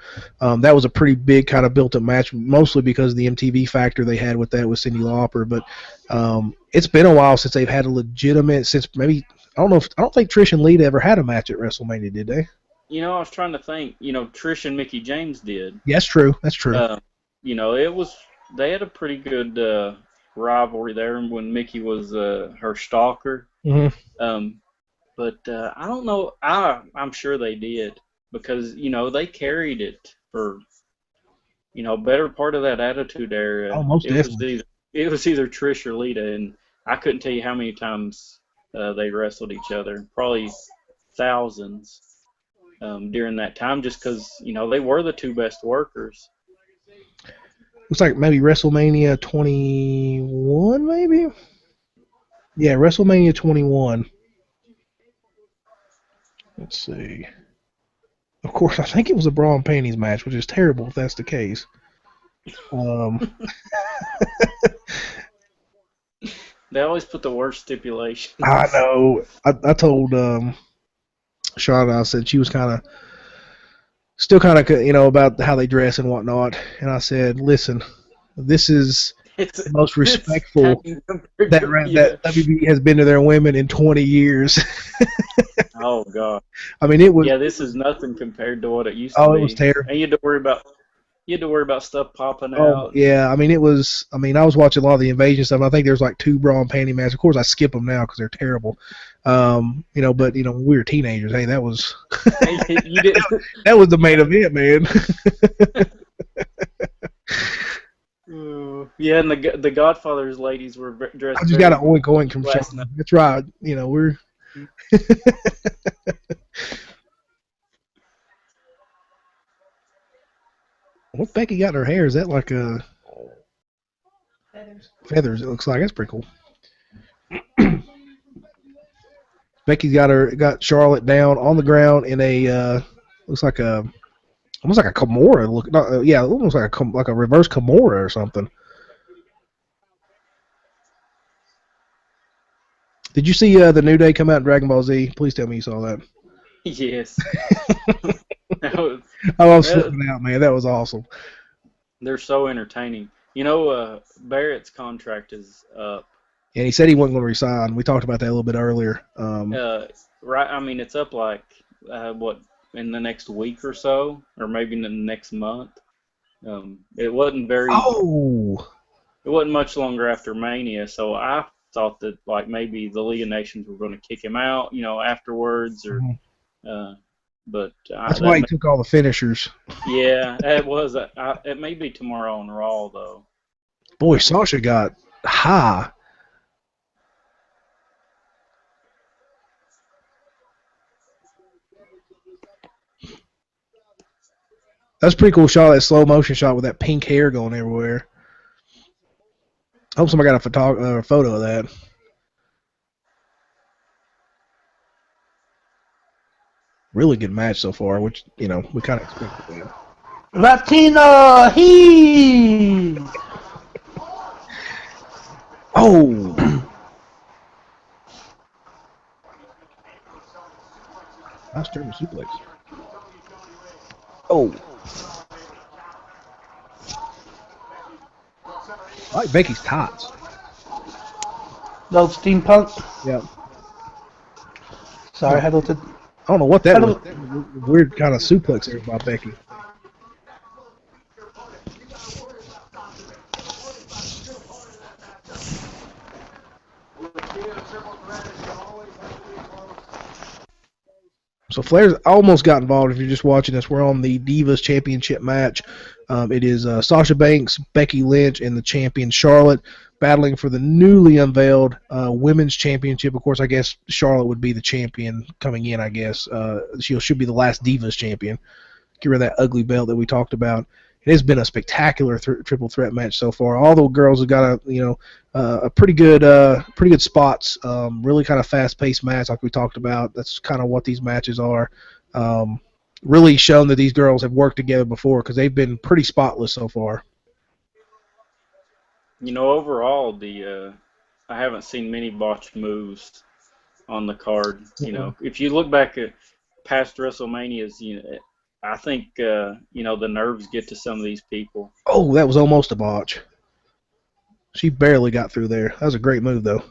That was a pretty big kind of built-up match, mostly because of the MTV factor they had with that with Cyndi Lauper. But it's been a while since they've had a legitimate. Since maybe I don't think Trish and Lita ever had a match at WrestleMania, did they? I was trying to think. Trish and Mickey James did. Yeah, that's true. That's true. It was they had a pretty good rivalry there when Mickey was her stalker. Mm-hmm. But I don't know. I'm sure they did because they carried it for better part of that Attitude Era. Oh, most definitely. It was either Trish or Lita, and I couldn't tell you how many times they wrestled each other. Probably thousands during that time, just because they were the two best workers. Looks like maybe WrestleMania 21, maybe. Yeah, WrestleMania 21. Let's see. Of course, I think it was a bra and panties match, which is terrible if that's the case. They always put the worst stipulations. I know. I told Shauna, I said she was still kind of, about how they dress and whatnot. And I said, listen, this is the most respectful that WB has been to their women in 20 years. Oh God! I mean, it was. Yeah, this is nothing compared to what it used to be. Oh, it was terrible. And you had to worry about stuff popping out. Oh, yeah. I mean, it was. I mean, I was watching a lot of the Invasion stuff. And I think there's like 2 bra and panty matches. Of course, I skip them now because they're terrible. But when we were teenagers, hey, that was. You didn't. That was the main event, man. Yeah, and the Godfather's ladies were dressed. I just got an oink from Shauna. That's right. We're. What Becky got in her hair? Is that like a feathers? It looks like that's pretty cool. Becky's got Charlotte down on the ground in a looks like almost like a Kimura look. Almost like a reverse Kimura or something. Did you see the New Day come out in Dragon Ball Z? Please tell me you saw that. Yes. I'm slipping out, man. That was awesome. They're so entertaining. Barrett's contract is up. And he said he wasn't going to resign. We talked about that a little bit earlier. Right. I mean, it's up like in the next week or so, or maybe in the next month. It wasn't very. Oh. It wasn't much longer after Mania, so I thought that like maybe the League of Nations were going to kick him out, afterwards, or. But that's why he took all the finishers. Yeah, it was. It may be tomorrow on Raw though. Boy, Sasha got high. That's a pretty cool shot. That slow motion shot with that pink hair going everywhere. I hope somebody got a photo of that. Really good match so far, which, we kind of expected that. Latina Heat! Oh! Nice German suplex. Oh! I like Becky's tots. Those steampunk? Yeah. Sorry, I looked at. I don't know what that was. Weird kind of suplex there by Becky. So Flair's almost got involved. If you're just watching us, we're on the Divas Championship match. It is Sasha Banks, Becky Lynch, and the champion Charlotte battling for the newly unveiled women's championship. Of course, I guess Charlotte would be the champion coming in, I guess. She should be the last Divas champion. Get rid of that ugly belt that we talked about. It has been a spectacular triple threat match so far. All the girls have got a pretty good spots. Really kind of fast paced match like we talked about. That's kind of what these matches are. Really shown that these girls have worked together before because they've been pretty spotless so far. Overall, I haven't seen many botched moves on the card. If you look back at past WrestleManias, I think the nerves get to some of these people. Oh, that was almost a botch. She barely got through there. That was a great move, though.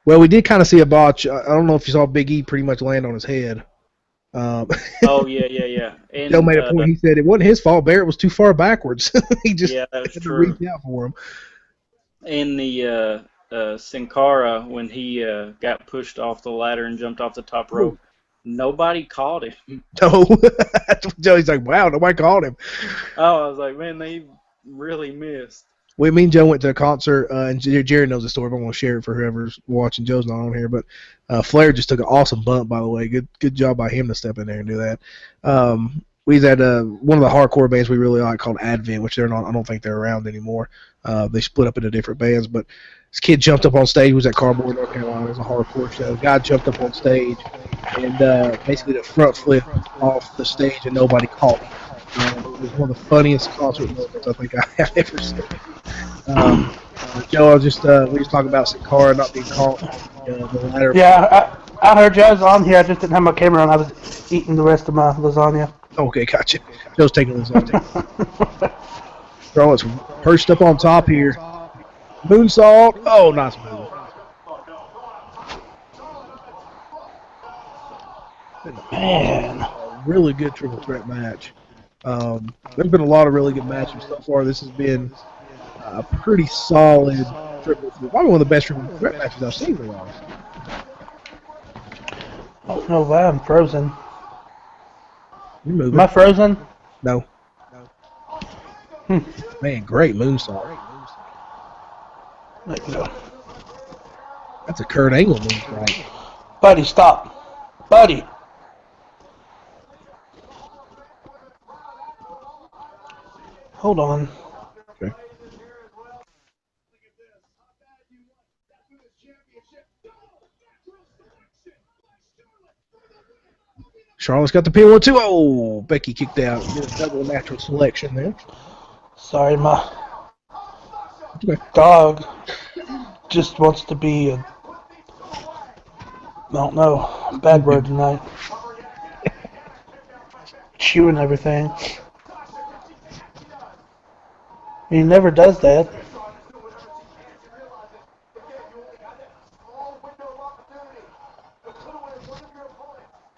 Well, we did kind of see a botch. I don't know if you saw Big E pretty much land on his head. Oh, yeah. And, Joe made a point. He said it wasn't his fault. Barrett was too far backwards. He just that was had true. to reach out for him. And the Sin Cara, when he got pushed off the ladder and jumped off the top rope, nobody called him. No. Joey's like, wow, nobody called him. Oh, I was like, man, they really missed. Me and Joe went to a concert, and Jared knows the story, but I'm going to share it for whoever's watching. Joe's not on here, but Flair just took an awesome bump, by the way. Good job by him to step in there and do that. We was at one of the hardcore bands we really like called Advent, which they're not. I don't think they're around anymore. They split up into different bands, but this kid jumped up on stage. He was at Cardboard, North Carolina. It was a hardcore show. The guy jumped up on stage and basically the front flip off the stage, and nobody caught him. It was one of the funniest concert moments I think I have ever seen. Joe, we was talking about Sin Cara not being caught. The ladder. Yeah, I heard you. I was on here. I just didn't have my camera on. I was eating the rest of my lasagna. Okay, gotcha. Joe's taking lasagna. Charlotte's perched up on top here. Moonsault. Oh, nice move. Man. Really good triple threat match. There's been a lot of really good matches so far. This has been a pretty solid triple threat. Probably one of the best triple threat matches I've seen in a while. Oh, no, why I'm frozen. You moving? Am I frozen? No. Man, great moonsault. There you go. That's a Kurt Angle move, right? Buddy, stop. Buddy. Hold on. Okay. Charlotte's got the pin 1-2. Oh, Becky kicked out. Get a double natural selection there. Sorry, my Okay. dog just wants to be a, I don't know, a bad word tonight. Chewing everything. He never does that.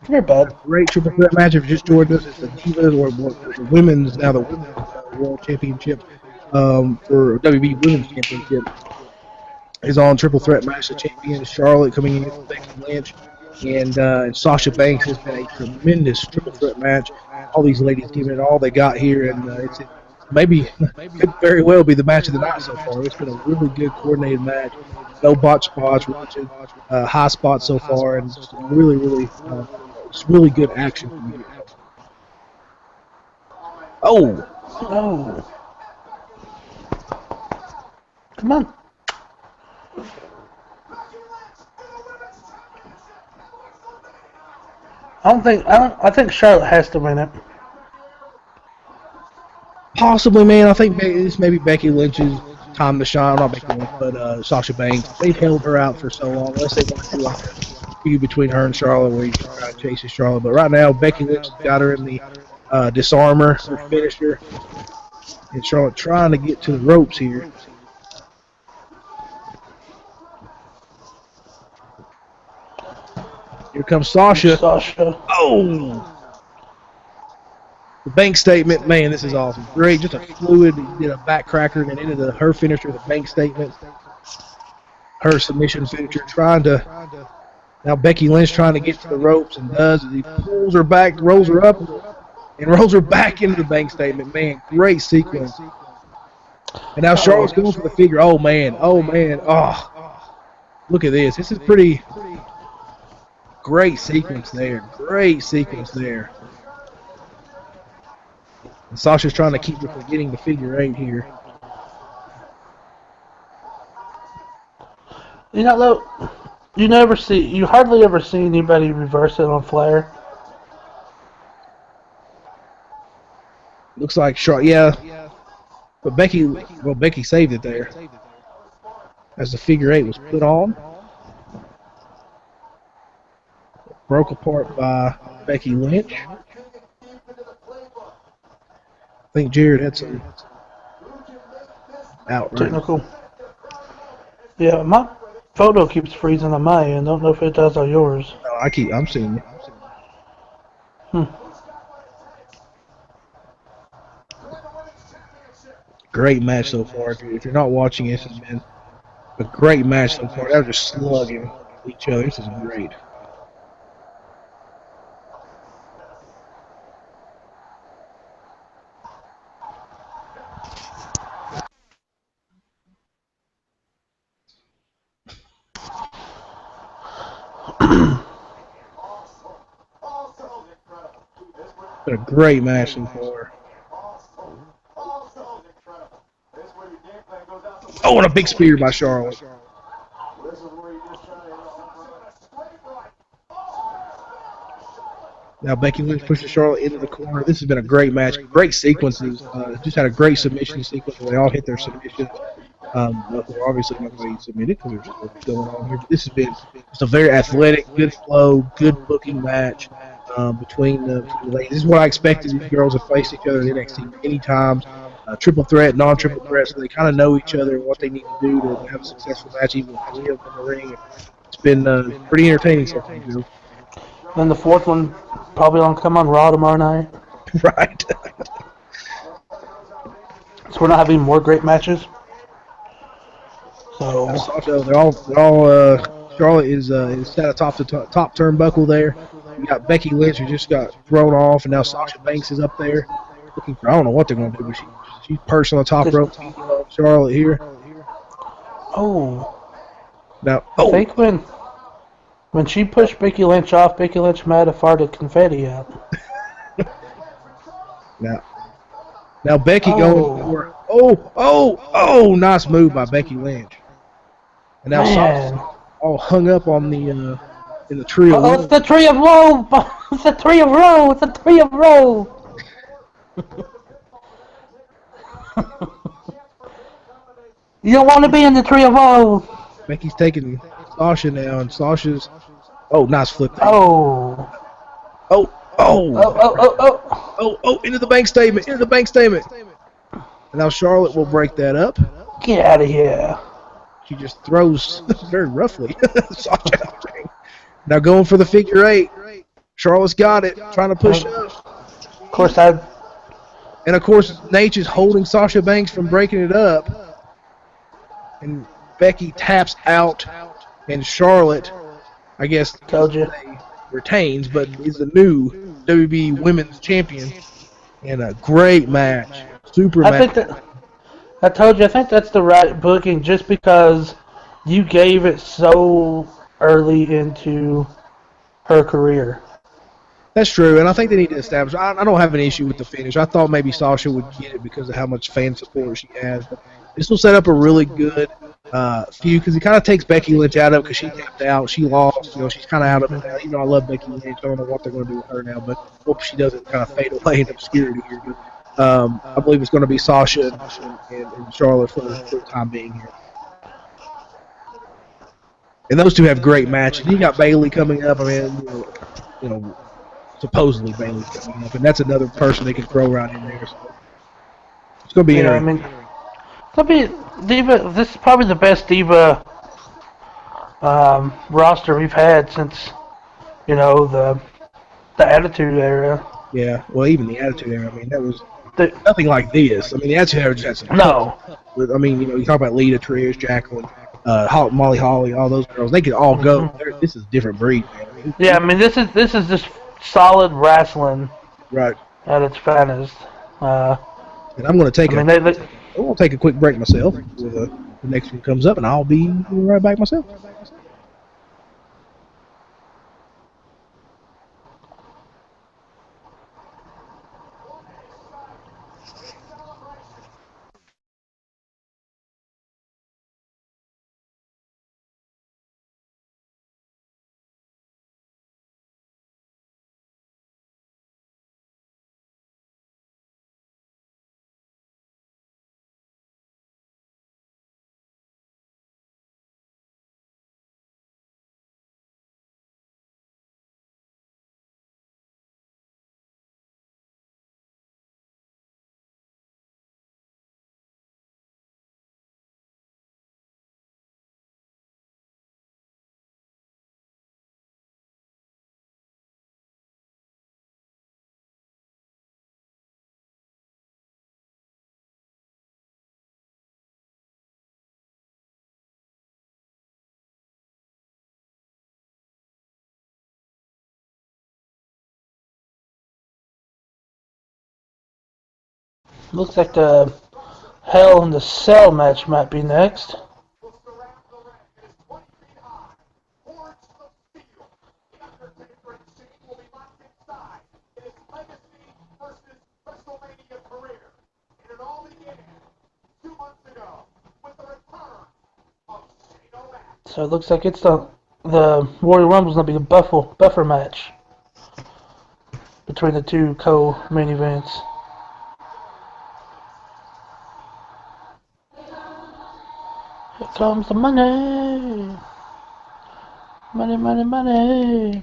Come here, bud. Great triple threat match. If you just joined us, it's the Divas or the women's, now the women's World Championship for WB Women's Championship is on triple threat match. The champion is Charlotte coming in with Becky Lynch, and Sasha Banks. Has been a tremendous triple threat match. All these ladies giving it all they got here, and it's maybe could very well be the match of the night so far. It's been a really good coordinated match. No botch spots, watching high spots so far, and just it's really good action from here. Oh! Oh. Come on. I think Charlotte has to win it. Possibly, man. I think this may be Becky Lynch's time to shine. Not Becky Lynch, but Sasha Banks. They've held her out for so long. Unless they want to do like a feud between her and Charlotte where you try to chase Charlotte. But right now, Becky Lynch got her in the disarmor, her finisher. And Charlotte trying to get to the ropes here. Here comes Sasha. Oh! The bank statement, man, this is awesome. Great, just a fluid, did a back cracker and then into her finisher, the bank statement. Her submission finisher, trying to Now Becky Lynch trying to get to the ropes and does. He pulls her back, rolls her up, and rolls her back into the bank statement. Man, great sequence. And now Charlotte's going for the figure. Oh, man. Oh, man. Oh, look at this. This is pretty great sequence there. Great sequence there. And Sasha's trying to keep her from getting the figure 8 here. You know, look, you hardly ever see anybody reverse it on Flair. Looks like Charlotte, yeah. But Becky saved it there. As the figure 8 was put on. Broke apart by Becky Lynch. I think Jared had some outright. Technical. Yeah, my photo keeps freezing on my end. Don't know if it does on yours. No, I'm seeing it. Great match so far. If you're not watching, this has been a great match so far. They're just slugging each other. This is great. Been a great match so far. Oh, and a big spear by Charlotte. Now Becky Lynch pushes Charlotte into the corner. This has been a great match. Great sequences. Just had a great submission sequence where they all hit their submissions. They're obviously not going to be submitted because there's stuff going on here. But this has been just a very athletic, good flow, good booking match between the ladies. This is what I expected. These girls have faced each other in NXT many times. Triple threat, non-triple threat, so they kind of know each other and what they need to do to have a successful match, even with three of them in the ring. It's been pretty entertaining so far, too. Then the fourth one probably gonna come on Raw tomorrow night. Right. So we're not having more great matches. So they're all Charlotte is set atop the top turnbuckle there. You got Becky Lynch who just got thrown off, and now Sasha Banks is up there looking for, I don't know what they're going to do, but she's perched on the top rope. Charlotte here. Oh. Now, I think when she pushed Becky Lynch off, Becky Lynch might have farted confetti out. Now Becky going for nice move by Becky Lynch. And now Sasha's all hung up on the in the tree of woe. It's the tree of woe! It's the tree of woe! It's the tree of woe! You don't want to be in the tree of woe! Becky's taking Sasha now, and Sasha's nice flip. Oh, into the bank statement. And now Charlotte will break that up. get out of here. She just throws very roughly Sasha out the ring. Now going for the figure 8. Charlotte's got it, trying to push up. Of course, Nate is holding Sasha Banks from breaking it up. And Becky taps out, and Charlotte, I guess, told you, retains, but is the new WB Women's Champion. And a great match. I told you, I think that's the right booking just because you gave it so early into her career. That's true, and I think they need to establish. I don't have an issue with the finish. I thought maybe Sasha would get it because of how much fan support she has. But this will set up a really good feud because it kind of takes Becky Lynch out of it because she tapped out. She lost. She's kind of out of it now. I love Becky Lynch. I don't know what they're going to do with her now, but hope she doesn't kind of fade away in obscurity here. But I believe it's going to be Sasha and Charlotte for the time being here. And those two have great matches. You got Bayley coming up. I mean, supposedly Bayley's coming up, and that's another person they can throw around in there. So it's going to be interesting. Diva. This is probably the best Diva roster we've had since the Attitude Era. Yeah, well, even the Attitude Era. I mean, that was nothing like this. I mean, the Attitude Era just had some. No. I mean, you talk about Lita, Trish, Jacqueline. Molly Holly, all those girls, they could all go. Mhm. This is a different breed, man. Yeah, I mean this is just solid wrestling Right. at its finest. Uh, And I'm going to I take mean they I'm going to take a quick break myself before the next one comes up, and I'll be right back myself. looks like the Hell in the Cell match might be next. Wrestlemania career. And it all began 2 months ago with the return of Shane O'Mac. So it looks like it's the Royal Rumble's gonna be a buffer match between the two co-main events. Here comes the money. Money, money, money.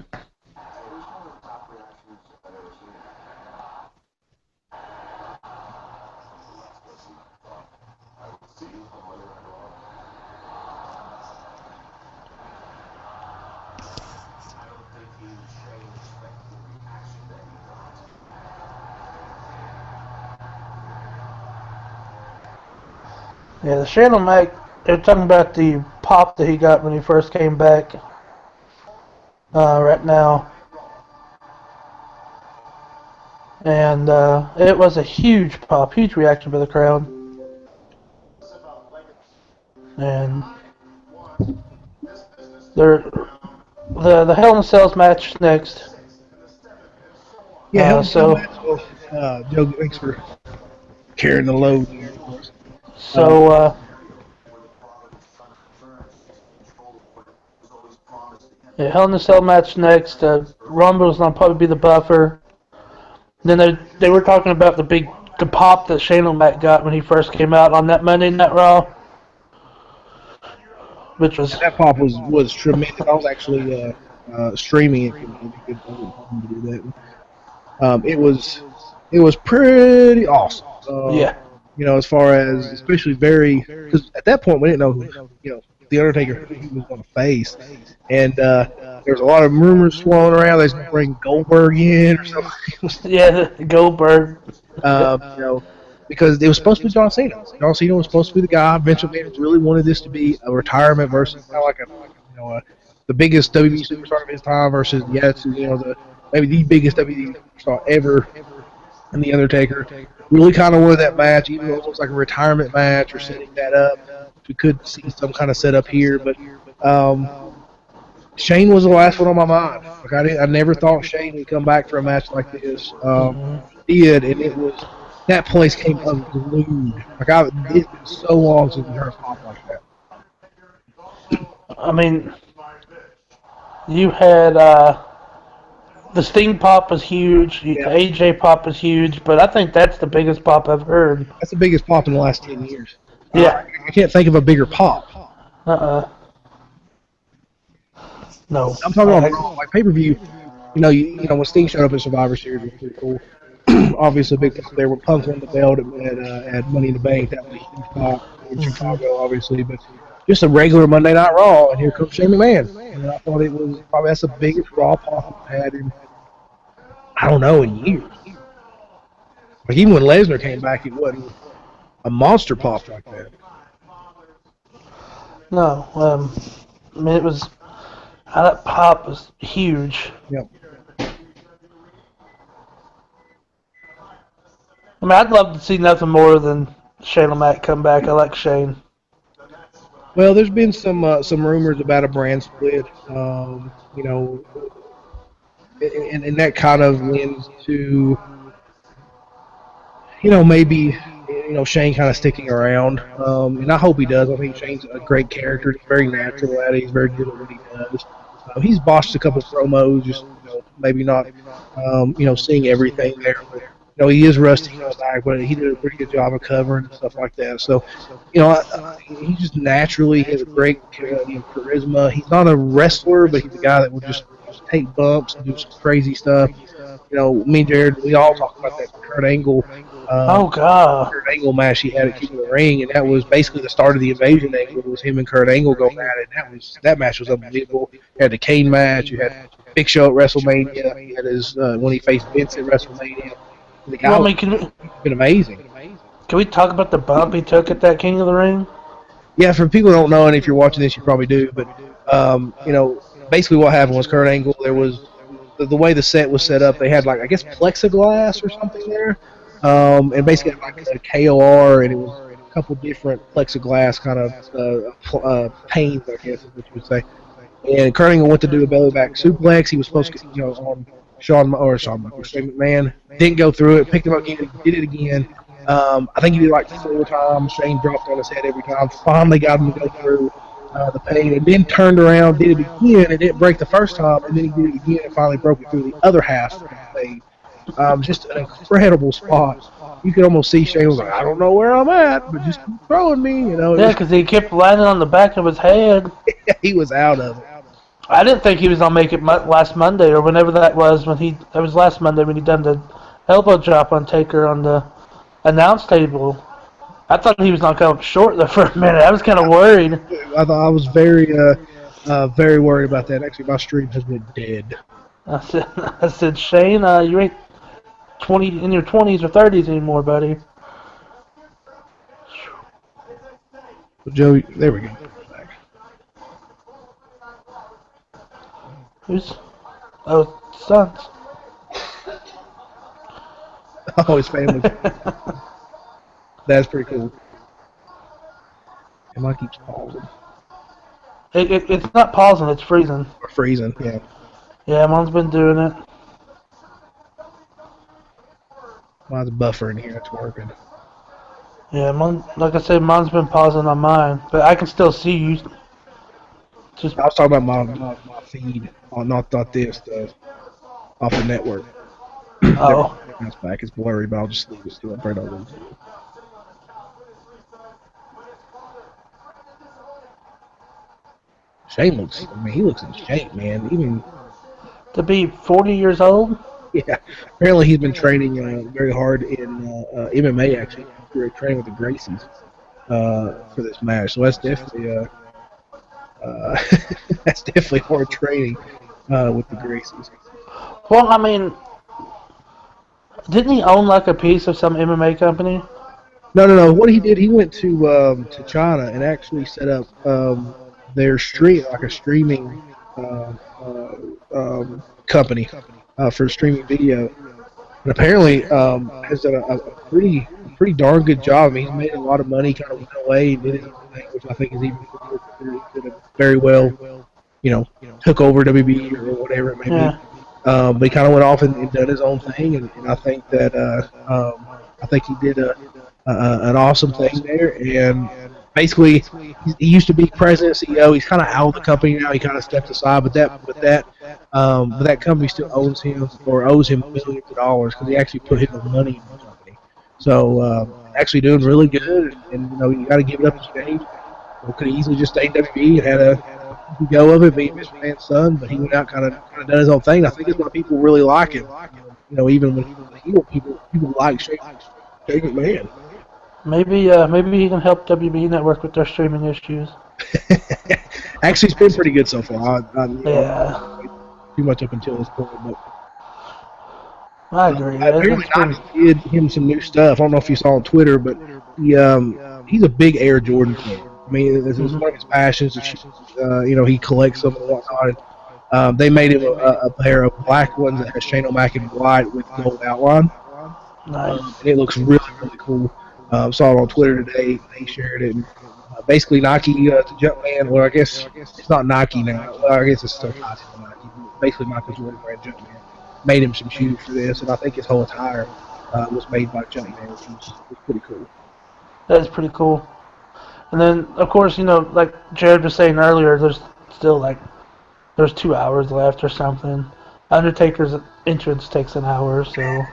Yeah, the Shane O'Mac, they're talking about the pop that he got when he first came back right now. And it was a huge pop, huge reaction by the crowd. And they're, the Hell in a Cells match next. Yeah, hell, So, Joe, thanks for carrying the load here for us. so yeah, Hell in a Cell match next. Rumble's gonna probably be the buffer. Then they were talking about the pop that Shane O'Mac got when he first came out on that Monday Night Raw, which was That pop was tremendous. I was actually streaming it because I didn't have to do that. It was pretty awesome. yeah. You know, as far as especially very because at that point we didn't know who, the Undertaker who he was going to face, and there was a lot of rumors swirling around. They was going to bring Goldberg in or something. Yeah, Goldberg. You know, because it was supposed to be John Cena. John Cena was supposed to be the guy. Vince McMahon really wanted this to be a retirement versus kind of like the biggest WWE superstar of his time versus maybe the biggest WWE superstar ever, and the Undertaker. Really kind of wanted that match, even though it was like a retirement match or setting that up. We could see some kind of setup here, but Shane was the last one on my mind. Like I never thought Shane would come back for a match like this. He did, and that place came unglued. It's been so long since we heard a pop like that. I mean, you had the Sting pop was huge. The AJ pop was huge, but I think that's the biggest pop I've heard. That's the biggest pop in the last 10 years. Yeah. I can't think of a bigger pop. No. I'm talking about like pay-per-view. You know when Sting showed up at Survivor Series, it was pretty cool. Obviously, a big pop there. When Punk won the belt at Money in the Bank, that was a huge pop in Chicago, obviously. But just a regular Monday Night Raw, and here comes Shane McMahon. And I thought it was probably that's the biggest Raw pop I've had in in years. Like even when Lesnar came back, it wasn't a monster pop like that. No, I mean it was that pop was huge. Yep. I mean, I'd love to see nothing more than Shane O'Mac come back. I like Shane. Well, there's been some rumors about a brand split. And that kind of lends to maybe Shane kind of sticking around. And I hope he does. I think Shane's a great character. He's very natural at it. He's very good at what he does. He's botched a couple promos, just maybe not seeing everything there. But he is rusty on the back, but he did a pretty good job of covering and stuff like that. So he just naturally has a great charisma. He's not a wrestler, but he's a guy that will just take bumps and do some crazy stuff. Me and Jared, we all talk about that Kurt Angle. Oh God! Kurt Angle match he had at King of the Ring, and that was basically the start of the Invasion angle. It was him and Kurt Angle going at it. That match was unbelievable. You had the Kane match. You had Big Show at WrestleMania. You had his when he faced Vince at WrestleMania. The guy has been amazing. Can we talk about the bump he took at that King of the Ring? Yeah, for people who don't know, and if you're watching this, you probably do. But basically what happened was Kurt Angle. There was the way the set was set up. They had I guess plexiglass or something there. And basically like a KOR, and it was a couple different plexiglass kind of panes, I guess is what you would say. And Kurt Angle went to do a belly back suplex. He was supposed to, on Shane McMahon. Didn't go through it. Picked him up again. Did it again. I think he did like 4 times. Shane dropped on his head every time. Finally got him to go through the pain, and then turned around, did it again, and didn't break the first time, and then he did it again and finally broke it through the other half of the pain. Just an incredible spot. You could almost see Shane was like, I don't know where I'm at, but just keep throwing me, Yeah, because he kept landing on the back of his head. He was out of it. I didn't think he was gonna make it last Monday or whenever that was. That was last Monday when he done the elbow drop on Taker on the announce table. I thought he was gonna come up short there for a minute. I was kind of worried. I was very worried about that. Actually, my stream has been dead. I said, Shane, you ain't in your 20s or 30s anymore, buddy. Well, Joey, there we go. Who's? Oh, Sons. Oh, his family. That's pretty cool. And mine keeps pausing. It's not pausing, it's freezing. Or freezing, yeah. Yeah, mine's been doing it. Mine's buffering here. It's working. Yeah, like I said, mine's been pausing on mine, but I can still see you. Just I was talking about my feed, not this, off the network. oh, That's back. It's blurry, but I'll just leave it to it right over. Shane he looks in shape, man. Even to be 40 years old. yeah, apparently he's been training very hard in MMA. Actually, he's training with the Gracies for this match. So that's definitely that's definitely hard training with the Gracies. Well, I mean, didn't he own like a piece of some MMA company? No. What he did, he went to China and actually set up their streaming company for streaming video, and apparently has done a pretty darn good job. I mean, he's made a lot of money, kind of went away and did his own thing, which I think is even very well, took over WB or whatever it may be. But he kind of went off and done his own thing, and I think that I think he did an awesome thing there. And basically, he used to be president, CEO. He's kind of out of the company now. He kind of stepped aside, but that company still owes him millions of dollars because he actually put his money in the company. So actually doing really good, and you got to give it up to Shane. Could have easily just stayed in WB and had a go of it, being Mr. Man's son, but he went out kind of done his own thing. I think that's why people really like him. Even when he was a heel, people like Shane McMahon. Maybe he can help WB Network with their streaming issues. Actually, it's been pretty good so far. Yeah. Too much up until this point, but I agree. Apparently, I did him some new stuff. I don't know if you saw on Twitter, but he's a big Air Jordan fan. I mean, it's one of his passions. He collects them and whatnot. They made him a pair of black ones that has Shane O'Mac in white with gold outline. Nice. And it looks really, really cool. Saw it on Twitter today. They shared it. And, basically, Nike to Jumpman, or I guess it's not Nike now. Well, I guess it's still tied to Nike. Basically, Michael Jordan brand Jumpman made him some shoes for this, and I think his whole attire was made by Jumpman, which was pretty cool. That is pretty cool. And then, of course, like Jared was saying earlier, there's still there's 2 hours left or something. Undertaker's entrance takes an hour, so.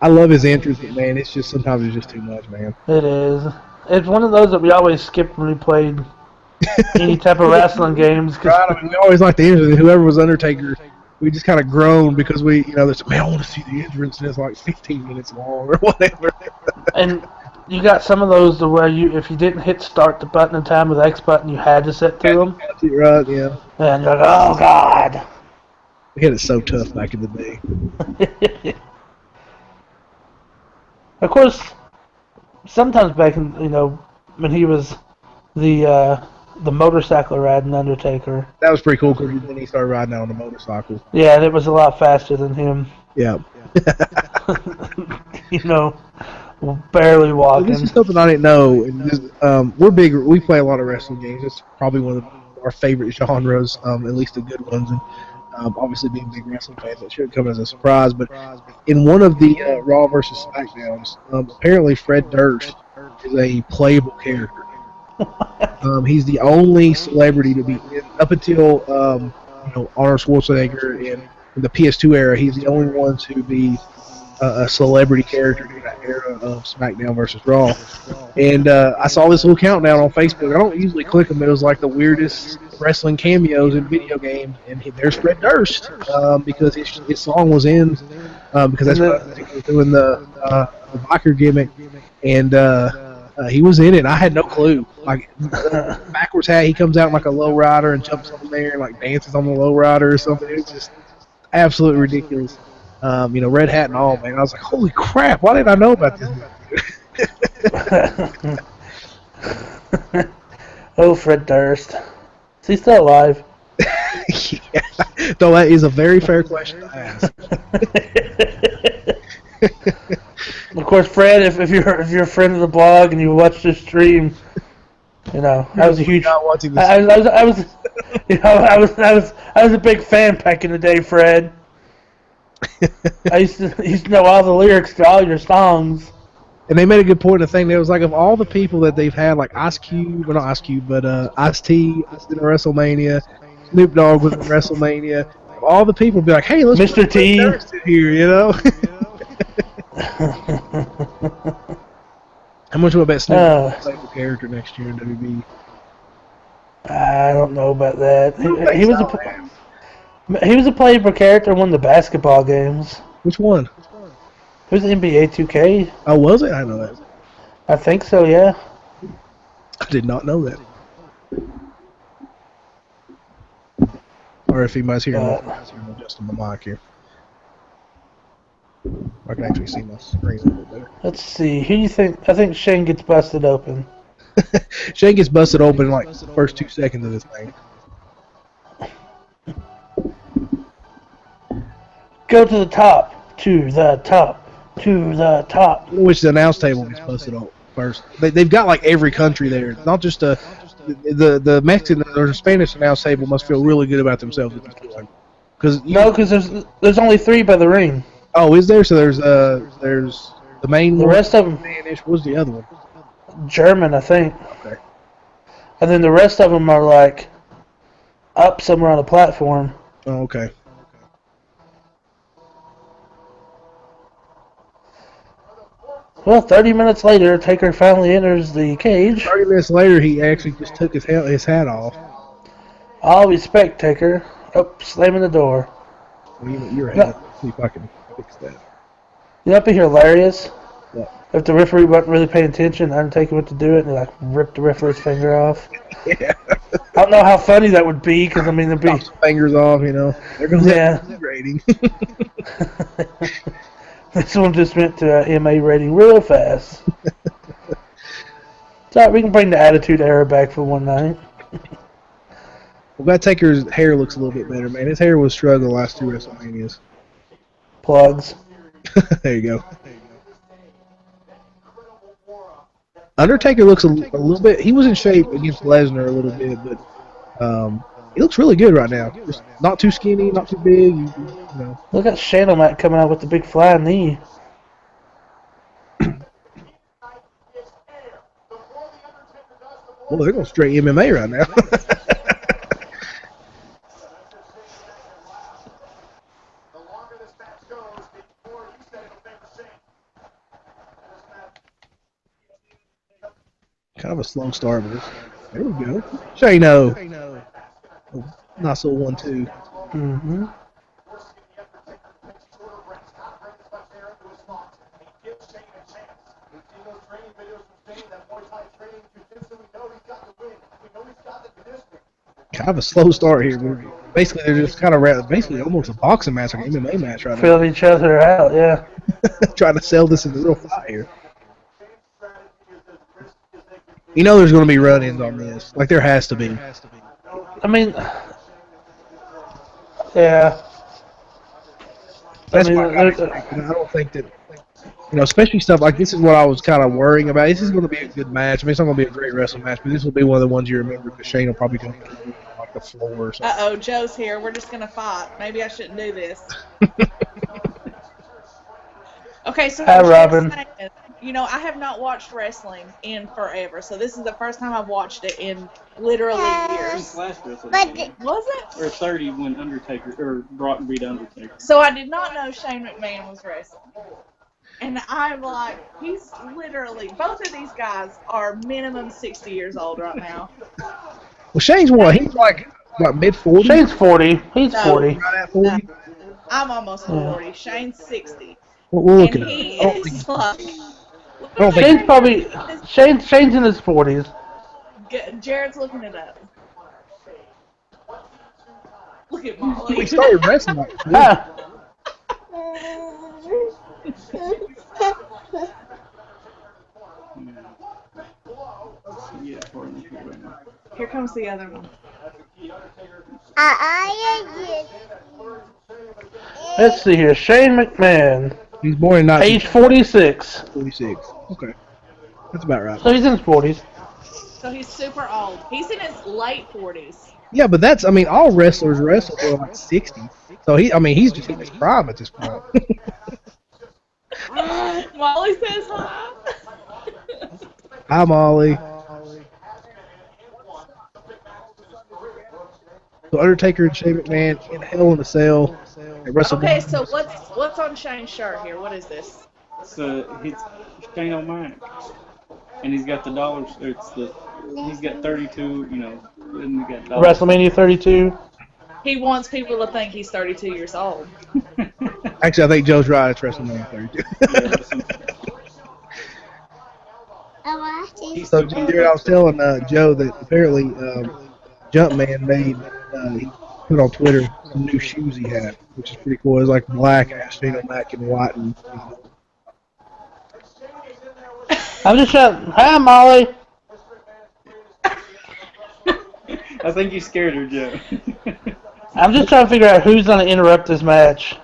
I love his entrance, but man, it's just sometimes it's just too much, man. It is. It's one of those that we always skipped when we played any type of wrestling games. Right, I mean, we always like the entrance. Whoever was Undertaker, we just kind of groaned because we, there's, man, I want to see the entrance, and it's like 15 minutes long or whatever. And you got some of those to where if you didn't hit start the button in time with the X button, you had to sit through them. Right, yeah. And you're like, oh, God. We had it so tough back in the day. Of course, sometimes back in, when he was the motorcycle riding Undertaker. That was pretty cool because then he started riding out on the motorcycle. Yeah, and it was a lot faster than him. Yeah. Barely walking. Well, this is something I didn't know. And this, we're big. We play a lot of wrestling games. It's probably one of our favorite genres, at least the good ones. And obviously, being big wrestling fans, that shouldn't come as a surprise. But in one of the Raw versus SmackDowns, apparently Fred Durst is a playable character. He's the only celebrity to be up until Arnold Schwarzenegger in the PS2 era. He's the only one to be a celebrity character in that era of SmackDown versus Raw. And I saw this little countdown on Facebook. I don't usually click them. It was like the weirdest wrestling cameos in video games. And there's Fred Durst because his song was in because that's what he was doing the biker gimmick. And he was in it. I had no clue. Like backwards hat, he comes out in like a low rider and jumps on there and like dances on the low rider or something. It was just absolutely ridiculous. Red hat and all, man. I was like, holy crap, why didn't I know about this? Oh, Fred Durst. Is he still alive? Yeah. Though that is a very fair question to ask. Of course, Fred, if you're a friend of the blog and you watch this stream, I was a huge. I was a big fan back in the day, Fred. I used to know all the lyrics to all your songs. And they made a good point. The thing there was like of all the people that they've had, like Ice-T was in WrestleMania, Snoop Dogg was in WrestleMania. All the people be like, hey, let's Mr. put T here, How much will I bet Snoop Dogg will play the character next year in WB? I don't know about that. He was a playable character in one of the basketball games. Which one? It was NBA 2K. Oh, was it? I know that. I think so, yeah. I did not know that. Or if he might hear me adjusting my mic here. I can actually see my screen a little better. Let's see. Who do you think? I think Shane gets busted open. Shane gets busted open in like the first 2 seconds of this thing. Go to the top. To the top. To the top. Which the announce table gets busted open first. They've got like every country there. Not just the Mexican or the Spanish announce table must feel really good about themselves at this point. Because there's only 3 by the ring. Oh, is there? So there's the main The one. rest of them, Spanish. What's the other one? German, I think. Okay. And then the rest of them are like up somewhere on the platform. Oh, okay. Well, 30 minutes later, Taker finally enters the cage. 30 minutes later, he actually just took his hat off. All respect, Taker. Oh, slamming the door. Well, you're ahead. See if I can fix that. You know, it'd be hilarious What? if the referee wasn't really paying attention, Undertaker went to do it, and he like ripped the referee's finger off. Yeah. I don't know how funny that would be, because I mean, it'd be. Chop some fingers off, They're going to Yeah. rating. This one just went to MA rating real fast. So we can bring the Attitude Era back for one night. Well, glad Taker's hair looks a little bit better, man. His hair was struggling the last 2 WrestleManias. Plugs. There you go. Undertaker looks a little bit. He was in shape against Lesnar a little bit, but he looks really good right now. Just not too skinny, not too big. You know. Look at Shane O'Mac coming out with the big flying knee. Well, they're going straight MMA right now. Kind of a slow start, but there we go. Shane-O. Oh, nice little 1-2. Mm-hmm. Kind of a slow start here. Basically, they're just kind of basically almost a boxing match, like an MMA match right now. Feeling each other out, yeah. Trying to sell this as a real fight here. You know there's going to be run-ins on this. Like, there has to be. I mean, yeah. That's I mean, why I don't think that, especially stuff like this is what I was kind of worrying about. This is going to be a good match. I mean, it's not going to be a great wrestling match, but this will be one of the ones you remember because Shane will probably go like the floor or something. Uh-oh, Joe's here. We're just going to fight. Maybe I shouldn't do this. Okay, so Hi, Robin. I have not watched wrestling in forever, so this is the first time I've watched it in literally years. Last WrestleMania. Was it? Or 30 when Undertaker, or Brock beat Undertaker. So I did not know Shane McMahon was wrestling. And I'm like, he's literally, both of these guys are minimum 60 years old right now. Well, Shane's what? He's like mid-40s? Shane's 40. He's 40. Right at 40? No, I'm almost 40. Shane's 60. We'll look And at he it. is like... Shane's probably... Shane's in his 40s. Jared's looking it up. Look at Molly. We started wrestling like Ah, Here comes the other one. let's see here. Shane McMahon. He's born in Age 46. 1946. Okay. That's about right. So he's in his 40s. So he's super old. He's in his late 40s. Yeah, but that's, I mean, all wrestlers wrestle till like 60. So he's just in his prime at this point. Molly says hi. Hi, Molly. So Undertaker and Shane McMahon in Hell in a Cell at WrestleMania. Okay, so what's on Shane's shirt here? What is this? So it's Shane O'Mac, and he's got the dollars. He's got 32. And he got dollars. WrestleMania 32. He wants people to think he's 32 years old. Actually, I think Joe's right. It's WrestleMania 32. So, Jared, I was telling Joe that apparently Jumpman made, he put on Twitter some new shoes he had, which is pretty cool. It was like black, Shane O'Mac, and white. And, I'm just shouting, hi, Molly. I think you scared her, Joe. I'm just trying to figure out who's going to interrupt this match.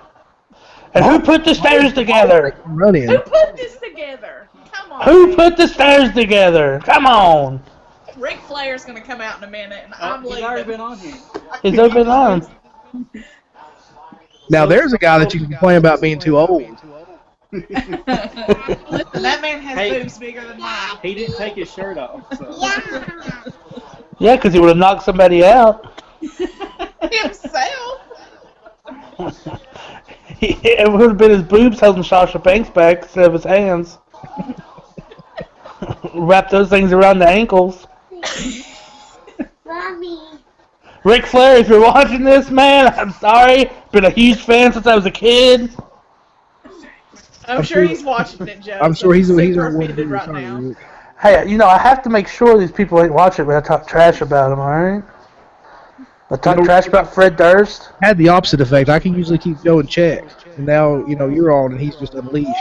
And who put the stairs together? Run in. Who put this together? Come on. Who put the stairs together? Come on. Ric Flair's going to come out in a minute, and I'm He's leaving. already been on here. He's open on. Now, there's a guy that you can complain about being too old. Listen, that man has boobs bigger than mine. He didn't take his shirt off. So. Yeah, because he would have knocked somebody out. Himself. It would have been his boobs holding Sasha Banks back instead of his hands. Wrap those things around the ankles. Mommy. Ric Flair, if you're watching this, man, I'm sorry. Been a huge fan since I was a kid. I'm sure he's watching it, Joe. I'm sure he's super our one offended right now. Hey, I have to make sure these people ain't watching when I talk trash about them, alright? I talk trash about Fred Durst. Had the opposite effect. I can usually keep Joe in check. And now, you're on and he's just unleashed.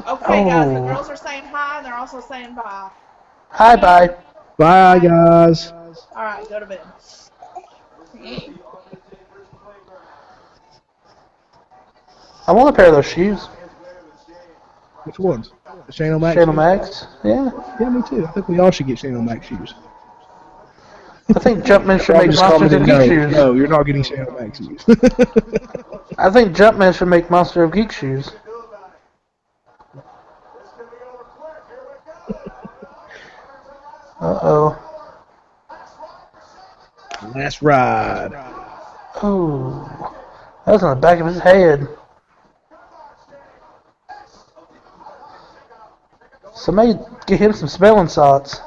Okay, guys, the Oh. girls are saying hi, and they're also saying bye. Hi, bye. Bye, guys. All right, go to bed. I want a pair of those shoes. Which ones? The Shane O'Mac Shane shoes? Max. Yeah. Yeah, me too. I think we all should get Shane O'Mac shoes. I think Jumpman should Rob make just Monsters of commented, Geek no, shoes. no, you're not getting Shane O'Mac shoes. I think Jumpman should make Monster of Geek shoes. Uh-oh. Last ride. Oh. That was on the back of his head. Somebody get him some smelling salts.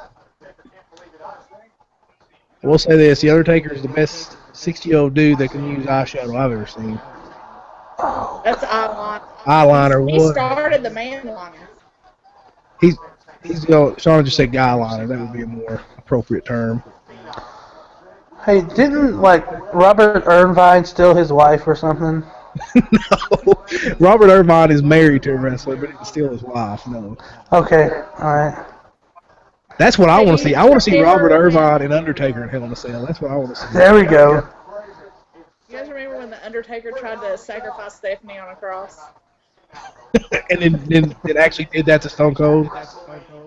I will say this: The Undertaker is the best 60-year-old dude that can use eyeshadow I've ever seen. That's eyeliner. Eyeliner, He what? started the man liner. He's going. Shauna just said guy liner. That would be a more appropriate term. Hey, didn't, like, Robert Irvine steal his wife or something? No, Robert Irvine is married to a wrestler, but he can steal his wife. No, Okay, alright. that's what I Hey, want to see. you I want to see remember Robert when- Irvine and Undertaker in Hell in a Cell. That's what I want to see. There we go. You guys remember when the Undertaker tried to sacrifice Stephanie on a cross? And then actually did that to Stone Cold.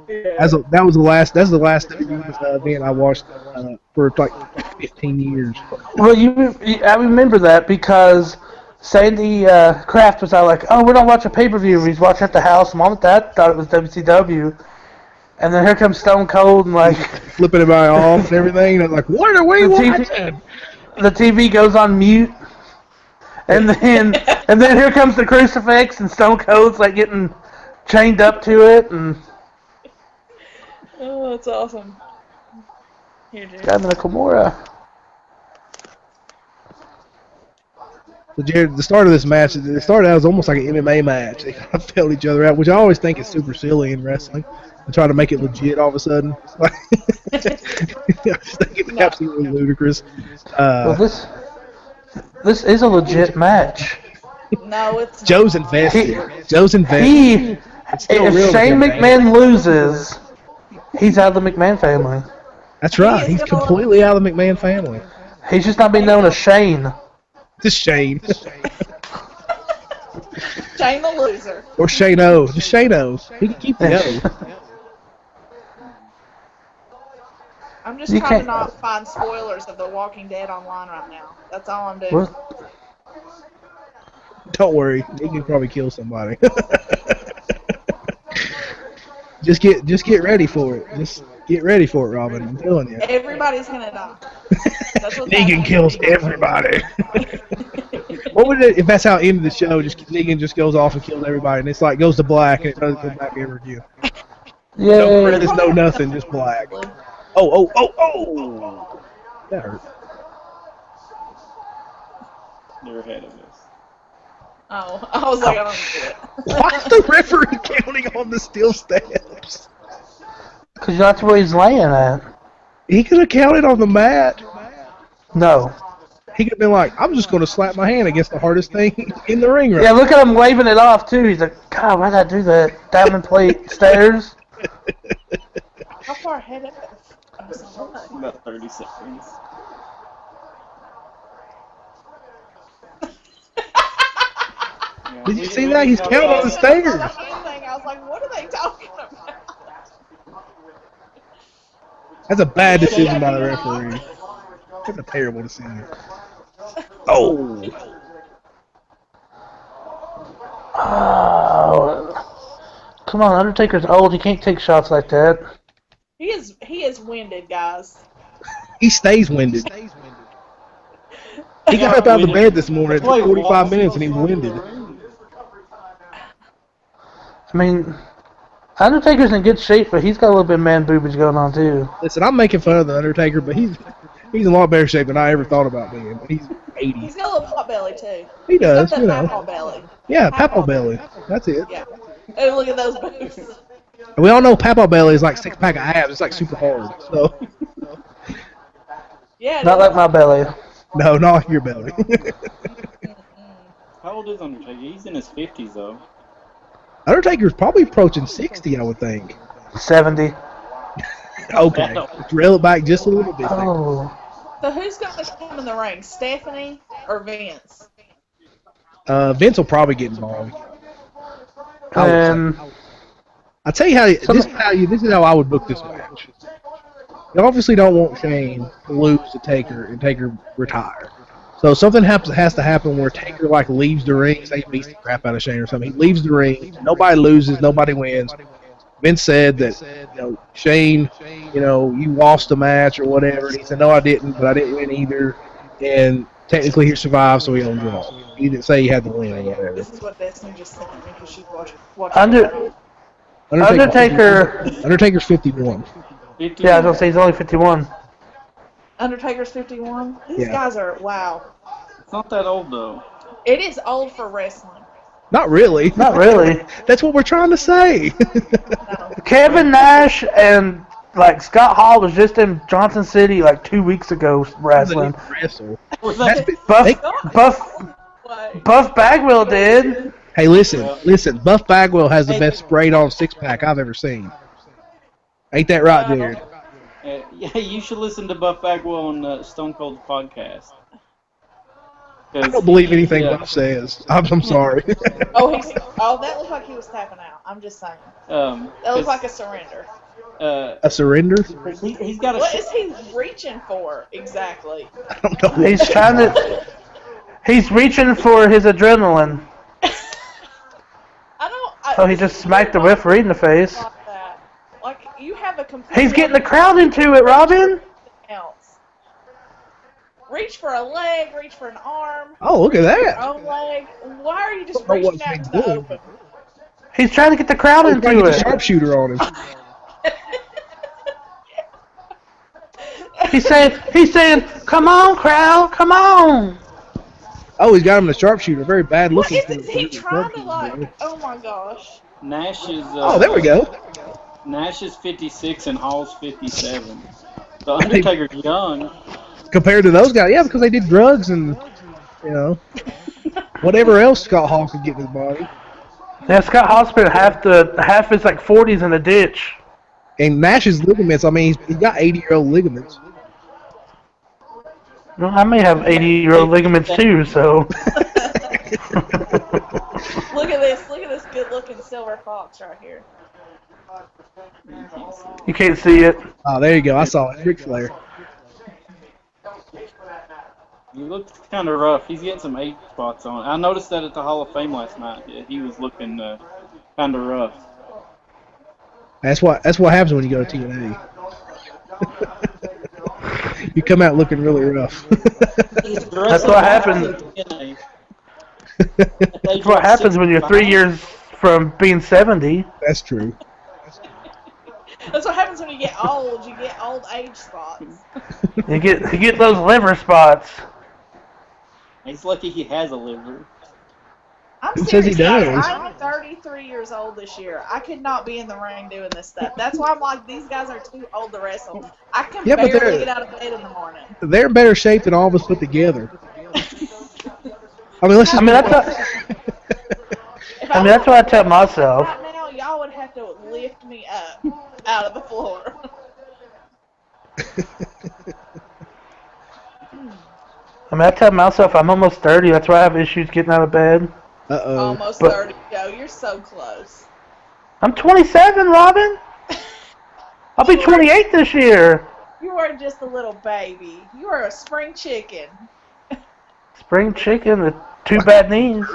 Yeah. That was the last. That's the last event I watched for like 15 years. Well, I remember that because Sandy Kraft was out like, oh, we're not watching pay-per-view. He's watching at the house. Mom and Dad thought it was WCW. And then here comes Stone Cold and, like, Flipping everybody off and everything. And I'm like, what are we watching? the TV goes on mute. And then here comes the crucifix and Stone Cold's, like, getting chained up to it. And Oh, that's awesome. Here, dude. got him in a Kimura. So Jared, the start of this match, it started out as almost like an MMA match. They kind of felt each other out, which I always think is super silly in wrestling. They try to make it legit all of a sudden. I just think it's absolutely ludicrous. Well, this is a legit match. No, it's Joe's invested. Joe's invested. He, still if real Shane legit, McMahon loses, he's out of the McMahon family. That's right. He's completely out of the McMahon family. He's just not being known as Shane. Just Shane. Shane the loser. Or Shane O. Just Shane O. He can keep the O. I'm just You trying to can't- not find spoilers of The Walking Dead online right now. That's all I'm doing. What? Don't worry. He can probably kill somebody. Just get ready for it. Just get ready for it, Robin. I'm telling you. Everybody's gonna die. That's what's Negan happening. kills everybody. What would it if that's how it ended the show? Just Negan just goes off and kills everybody, and it's like goes to black and it doesn't come back ever again. No Yay. credits, no nothing, just black. Oh! That hurt. They're ahead of us. Oh, I was like, I don't get it. Why's the referee counting on the steel steps? Because that's where he's laying at. He could have counted on the mat. No. He could have been like, I'm just going to slap my hand against the hardest thing in the ring right Yeah, look at him waving it off, too. He's like, God, why'd I do that? Diamond plate stairs. How far ahead of it? Oh, so About 30 seconds. Did you see that? He's counting on the stairs. I was like, what are they talking about? That's a bad decision by the referee. That's a terrible decision. Oh. Oh. Come on, Undertaker's old. He can't take shots like that. He is winded, guys. He stays winded. He got up out of the bed this morning. It took 45 minutes and he was winded. I mean, Undertaker's in good shape, but he's got a little bit of man boobage going on, too. Listen, I'm making fun of the Undertaker, but he's in a lot better shape than I ever thought about being. He's 80. He's got a little pot belly too. He does, He's you got that know. papaw belly. Yeah, Papo Belly. That's it. Yeah. Oh, look at those boobs. And we all know Papo Belly is like 6 pack of abs. It's like super hard. So Yeah. Not like my belly. no, not like your belly. How old is Undertaker? He's in his 50s, though. Undertaker's probably approaching 60, I would think. 70. Okay, let's reel it back just a little bit. Oh. So who's going to come in the ring, Stephanie or Vince? Vince will probably get involved. I would And say. I'll tell you how. This is how I would book this match. You obviously don't want Shane to lose to Taker and Taker retire. So something has to happen where Taker like leaves the ring, say he beats the crap out of Shane or something. He leaves the ring, nobody loses, nobody wins. Vince said that Shane, you lost the match or whatever. And he said, no, I didn't, but I didn't win either. And technically he survived, so he don't draw. He didn't say he had to win or whatever. This is what Destiny just sent me because she's watching. Undertaker's 51. 50. yeah, I was gonna say he's only 51. Undertaker's 51. These Yeah. guys are, wow. It's not that old though. It is old for wrestling. Not really. Not really. That's what we're trying to say. No. Kevin Nash and like Scott Hall was just in Johnson City like 2 weeks ago wrestling. Wrestle. Was that Buff Bagwell did. Hey, listen. Buff Bagwell has the best sprayed-on six-pack I've ever seen. Ain't that right, Jared? yeah, you should listen to Buff Bagwell on Stone Cold's podcast. I don't believe anything Buff says. I'm sorry. That looked like he was tapping out. I'm just saying. That looked like a surrender. A surrender? He's got a. What is he reaching for exactly? I don't know. He's trying to. He's reaching for his adrenaline. So he just smacked the referee in the face. Like you have a complete. He's getting the crowd into it, Robin. Else. Reach for a leg, reach for an arm. Oh, look at Your that. own leg. Why are you just I don't know reaching what out Shane's to the doing. open? He's trying to get the crowd He's trying into to get the it. sharpshooter on him. He's saying, come on, crowd, come on. Oh, he's got him in the sharpshooter. Very bad What looking. is he trying to like? Oh my gosh. Nash is. Oh, there we go. Nash is 56 and Hall's 57. The Undertaker's young. Compared to those guys, yeah, because they did drugs and whatever else Scott Hall could get in his body. Yeah, Scott Hall spent half his like 40s in the ditch. And Nash's ligaments, I mean, he's got 80-year-old ligaments. Well, I may have 80-year-old ligaments too, so. Look at this good-looking silver fox right here. You can't see it. Oh, there you go. I saw it. Ric Flair. He looks kind of rough. He's getting some age spots on. I noticed that at the Hall of Fame last night. Yeah, he was looking kind of rough. That's what happens when you go to TNA. You come out looking really rough. That's what happens. That's what happens when you're 3 years from being 70. That's true. That's what happens when you get old. You get old age spots. You get those liver spots. He's lucky he has a liver. I'm Who says he serious, does? I'm 33 years old this year. I could not be in the ring doing this stuff. That's why I'm like, these guys are too old to wrestle. I can Yeah, but barely they're- get out of bed in the morning. They're in better shape than all of us put together. I mean, let's just. That's what I tell myself. Right now, y'all would have to lift me up out of the floor. I tell myself I'm almost 30. That's why I have issues getting out of bed. Uh-oh. Almost But- 30. Joe, you're so close. I'm 27, Robin. I'll be 28 this year. You are just a little baby. You are a spring chicken. Spring chicken with two bad knees.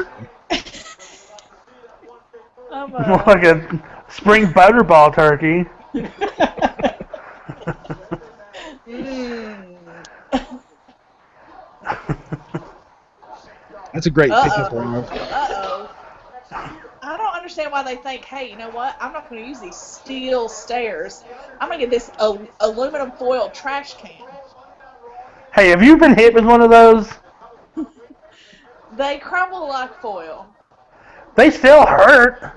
I'm More like a spring butterball turkey. That's a great pickup line. Uh-oh. I don't understand why they think, hey, you know what? I'm not going to use these steel stairs. I'm going to get this aluminum foil trash can. Hey, have you been hit with one of those? They crumble like foil. They still hurt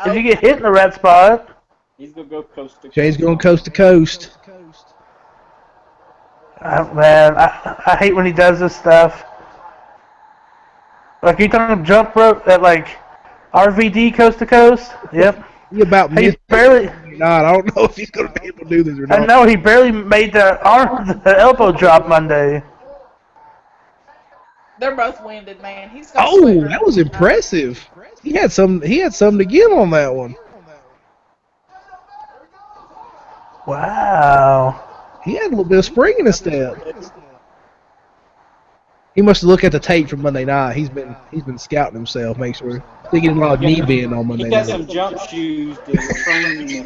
if you get hit in the right spot. He's going to go coast to coast. Shane's going coast to coast. Man, I hate when he does this stuff. Like, he done a jump rope that, like, RVD coast to coast. Yep. He about He missed barely. not. I don't know if he's going to be able to do this or I not. know he barely made the elbow drop Monday. They're both winded, man. He's got Oh, sweat that was impressive. He had some to give on that one. Wow. He had a little bit of spring in his step. He must have looked at the tape from Monday night. He's been scouting himself, make sure. He getting a lot of knee bend on Monday He got night. some jump shoes to train.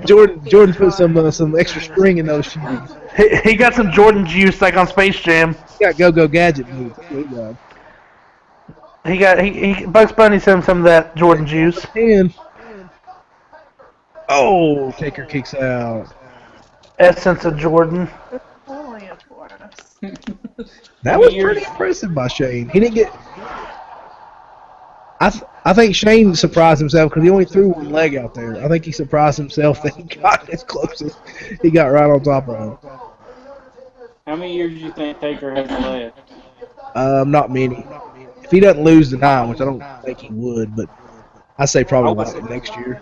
Jordan put some extra spring in those shoes. He got some Jordan juice like on Space Jam. He got go gadget moves. Good job. He Bugs Bunny sent him some of that Jordan juice. And oh, Taker kicks out. Essence of Jordan. That was pretty impressive by Shane. He didn't get. I think Shane surprised himself because he only threw one leg out there. I think he surprised himself that he got as close as he got right on top of him. How many years do you think Taker has left? Not many. If he doesn't lose tonight, which I don't think he would, but I say probably like next year.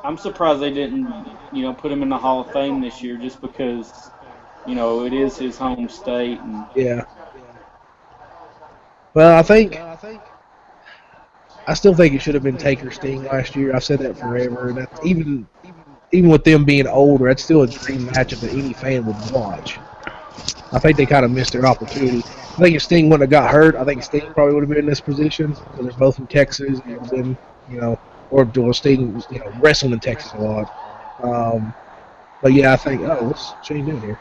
I'm surprised they didn't, put him in the Hall of Fame this year just because, it is his home state. And Yeah. Well, I still think it should have been Taker Sting last year. I've said that forever, and that's even with them being older, that's still a dream matchup that any fan would watch. I think they kind of missed their opportunity. I think if Sting wouldn't have got hurt, I think Sting probably would have been in this position because they're both from Texas and been, or Sting, wrestling in Texas a lot. But yeah, I think, what's Shane doing here?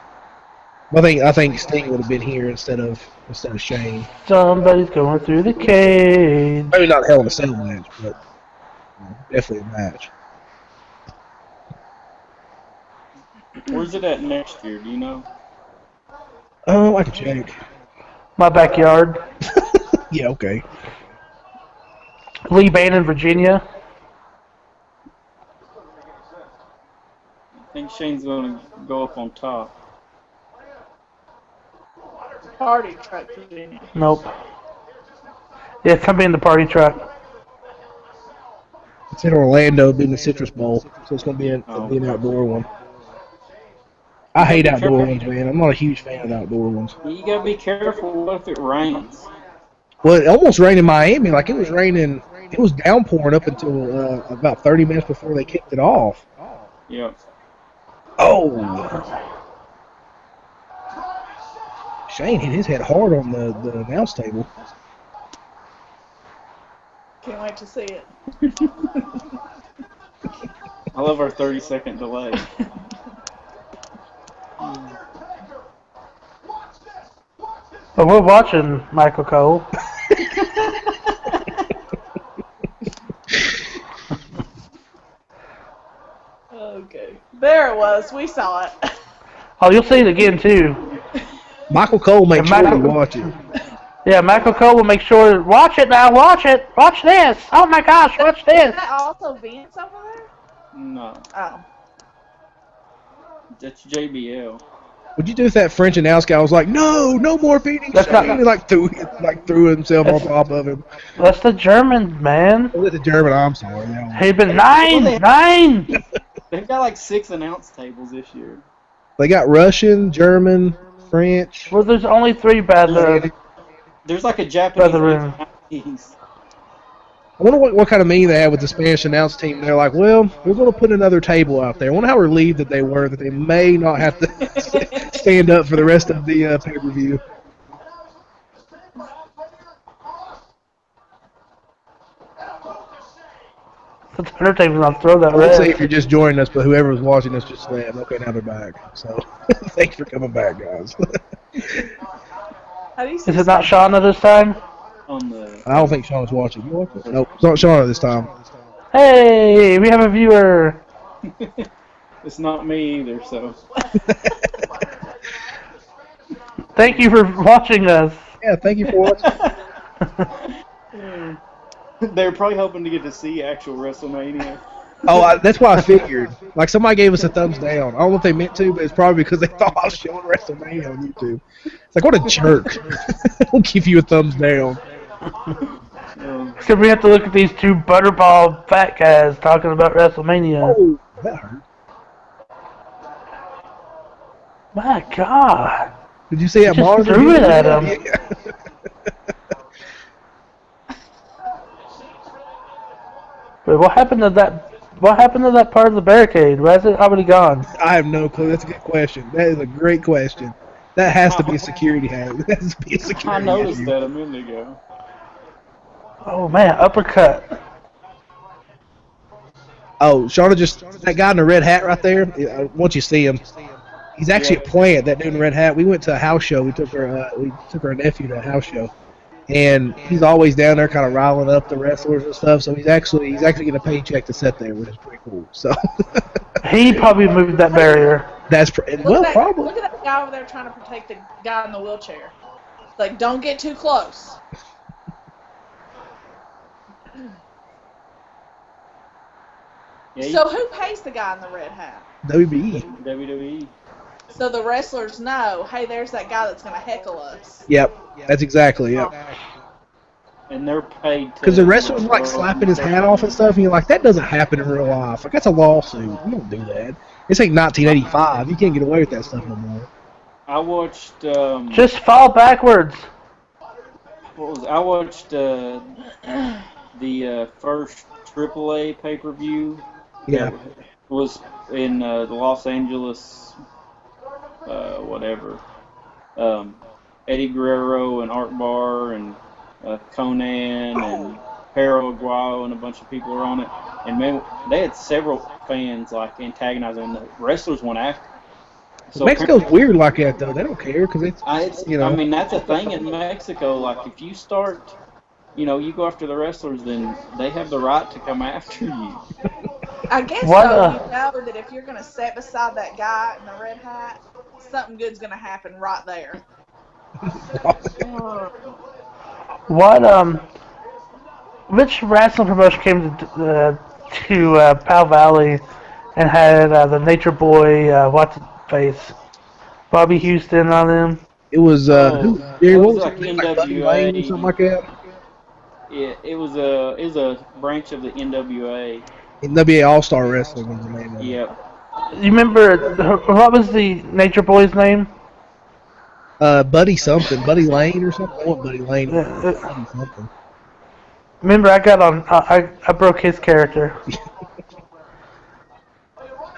I think Sting would have been here instead of Shane. Somebody's going through the cage. Maybe not Hell in a Cell match, but definitely a match. where's it at next year? Do you know? I can check. My backyard. Yeah, okay. Lee Bannon, Virginia. I think Shane's going to go up on top. Party truck, Virginia. Nope. Yeah, it's somebody in the party truck. It's in Orlando, being the Citrus Bowl, so it's going to be an outdoor one. I hate outdoor ones, man. I'm not a huge fan of outdoor ones. You got to be careful. What if it rains? Well, it almost rained in Miami. Like, it was raining. It was downpouring up until about 30 minutes before they kicked it off. Yep. Oh! Shane hit his head hard on the announce table. Can't wait to see it. I love our 30-second delay. But we're watching Michael Cole. Okay. There it was. We saw it. Oh, you'll see it again, too. Michael Cole makes sure you watch it. Yeah, Michael Cole will make sure. Watch it now. Watch it. Watch this. Oh, my gosh. Watch this. Is that also Vince over there? No, Oh. that's JBL. What'd you do with that French announce guy? I was like, no more beating That's Shane. not- He threw himself on top of him. That's the German, man. Was it the German? I'm sorry. He's been nine. They've got like 6 announce tables this year. They got Russian, German, French. Well, there's only 3 bad. There's like a Japanese. Brother room. I wonder what kind of meeting they had with the Spanish announce team. They're like, well, we're going to put another table out there. I wonder how relieved that they were that they may not have to stand up for the rest of the pay-per-view. The Undertaker's gonna throw that Let's say red. if you're just joining us, but whoever was watching us just said, okay, now they're back. So thanks for coming back, guys. How do you see Is it not Shauna this time? On the I don't think Sean's watching. You watching? Nope, it's not Shauna this time. Hey, we have a viewer. it's not me either, so Thank you for watching us. Yeah, thank you for watching. they're probably hoping to get to see actual WrestleMania. That's why I figured. Like, somebody gave us a thumbs down. I don't know if they meant to, but it's probably because they thought I was showing WrestleMania on YouTube. It's like, what a jerk. I'll give you a thumbs down. So we have to look at these two butterball fat guys talking about WrestleMania. Oh, that hurt. My God. Did you see that Just monitor? threw it at him. Yeah. Wait, what happened to that? What happened to that part of the barricade? Why is it already gone? I have no clue. That's a good question. That is a great question. That has to be a security hazard. That has to be a I security noticed issue. that a minute ago. Oh man, uppercut. Oh, Shauna that guy in the red hat right there. Once you see him, he's actually a plant. That dude in the red hat. We went to a house show. We took her nephew to a house show, and he's always down there, kind of riling up the wrestlers and stuff. So he's actually getting a paycheck to sit there, which is pretty cool. So He probably moved that barrier. that's Look probably. at that guy over there trying to protect the guy in the wheelchair. Like, don't get too close. Yeah, So who pays the guy in the red hat? WBE. WWE. So the wrestlers know, hey, there's that guy that's going to heckle us. Yep, that's exactly it. And they're paid to. Because the wrestler's like slapping his hat off and stuff, and you're like, that doesn't happen in real life. Like, that's a lawsuit. You don't do that. It's like 1985. You can't get away with that stuff no more. I watched. Just fall backwards. I watched the first AAA pay-per-view. Yeah. That was in the Los Angeles, whatever. Eddie Guerrero and Art Barr and Conan and Harold Aguayo and a bunch of people were on it. And man, they had several fans like antagonizing, and the wrestlers went after. So Mexico's weird like that, though. They don't care because it's, you know. I mean, that's a thing in Mexico. Like, if you start, you go after the wrestlers, then they have the right to come after you. I guess What, so. You know that if you're going to sit beside that guy in the red hat, something good's going to happen right there. Which wrestling promotion came to Powell Valley and had the Nature Boy, what's his face, Bobby Houston on them? It was, It what was was like it? Like Buddy Lane or something like that? Yeah, it was a branch of the NWA. NWA All-Star Wrestling was the name of it. Yep. You remember, what was the Nature Boy's name? Buddy something. Buddy Lane or something? I want Buddy Lane. Yeah, Buddy something. Remember, I broke his character.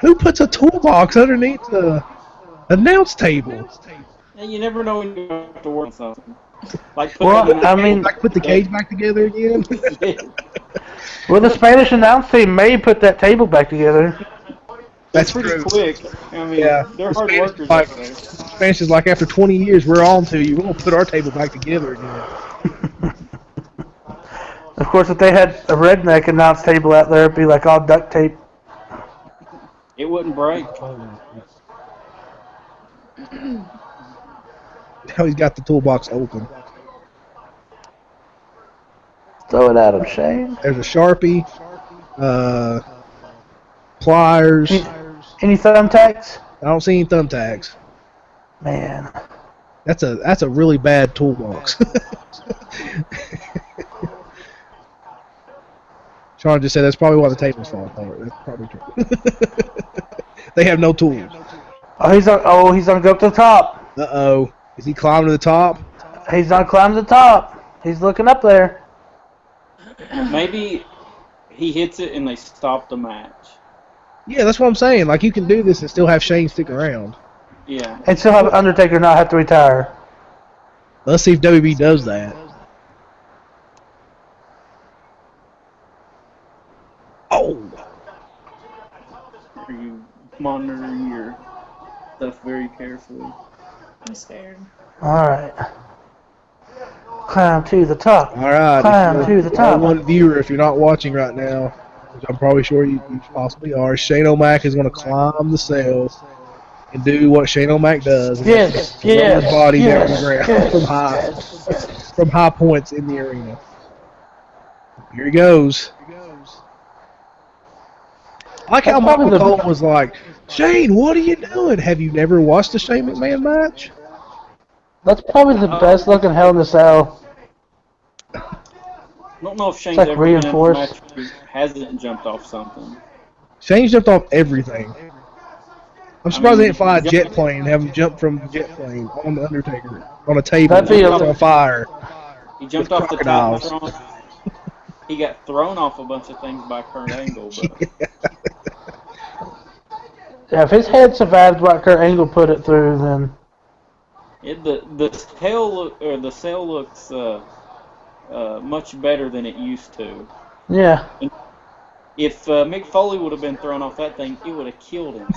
Who puts a toolbox underneath the announce table? And you never know when you have to work on something. Like Put the cage back together again? Well, the Spanish announce team may put that table back together. That's pretty true. quick. I mean, Yeah. they're The hard Spanish workers is like- up there. Spanish is like, after 20 years, we're on to you. We're going to put our table back together again. Of course, if they had a redneck announce table out there, it'd be like all duct tape. It wouldn't break. Now he's got the toolbox open. Throw it at him, Shane. There's a Sharpie, pliers. Any thumbtacks? I don't see any thumbtacks. Man. That's a really bad toolbox. Sean just said that's probably why the tables fall apart. That's probably true. They have no tools. He's gonna go up to the top. Uh-oh. Is he climbing to the top? He's gonna climb to the top. He's looking up there. Maybe he hits it and they stop the match. Yeah, that's what I'm saying. Like, you can do this and still have Shane stick around. Yeah. And still have Undertaker not have to retire. Let's see if WB does that. Oh! Are you monitoring your stuff very carefully? I'm scared. Alright. Climb to the top. All right. Climb to the top. One viewer, if you're not watching right now, which I'm probably sure you possibly are, Shane O'Mac is going to climb the cell and do what Shane O'Mac does. Yes, Throw yes, his body yes, down the ground yes, from high points in the arena. Here he goes. I like how That's Michael probably the- Cole was like, Shane, what are you doing? Have you never watched a Shane McMahon match? That's probably the best looking Hell in a Cell. don't know if Shane's like ever been in a reinforced. match where he hasn't jumped off something. Shane jumped off everything. I'm surprised they didn't fly a he jet jumped- plane and have him jump from the jet plane on the Undertaker on a table That'd be that's on fire. He jumped with off the crocodiles. Titantron. He got thrown off a bunch of things by Kurt Angle, but Yeah, if his head survived what Kurt Angle put it through, then the cell looks much better than it used to. yeah. If Mick Foley would have been thrown off that thing, it would have killed him.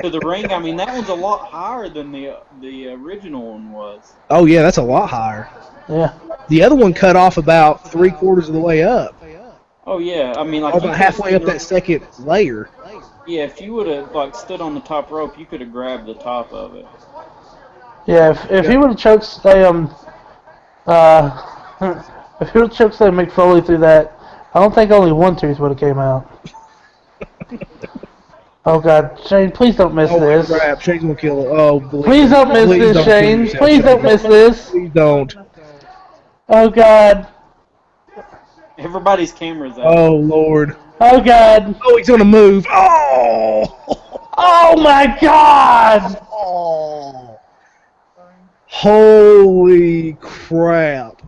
To the ring, I mean, that one's a lot higher than the original one was. Oh yeah, that's a lot higher. Yeah. The other one cut off about 3/4 of the way up, Oh yeah, I mean, like about halfway up that second layer. Yeah, if you would have like stood on the top rope, you could have grabbed the top of it. Yeah, if he would have choked say if he would have choked say Mick Foley through that, I don't think only one tooth would have came out. Oh God, Shane, please don't miss this. Crap, Shane's gonna kill it. Oh, Please don't miss this, don't kill Shane. yourself, Please don't miss this. Please don't. Oh God. Everybody's cameras out. Oh Lord. Oh God. Oh, he's gonna move. Oh. Oh my God. Oh. Holy crap.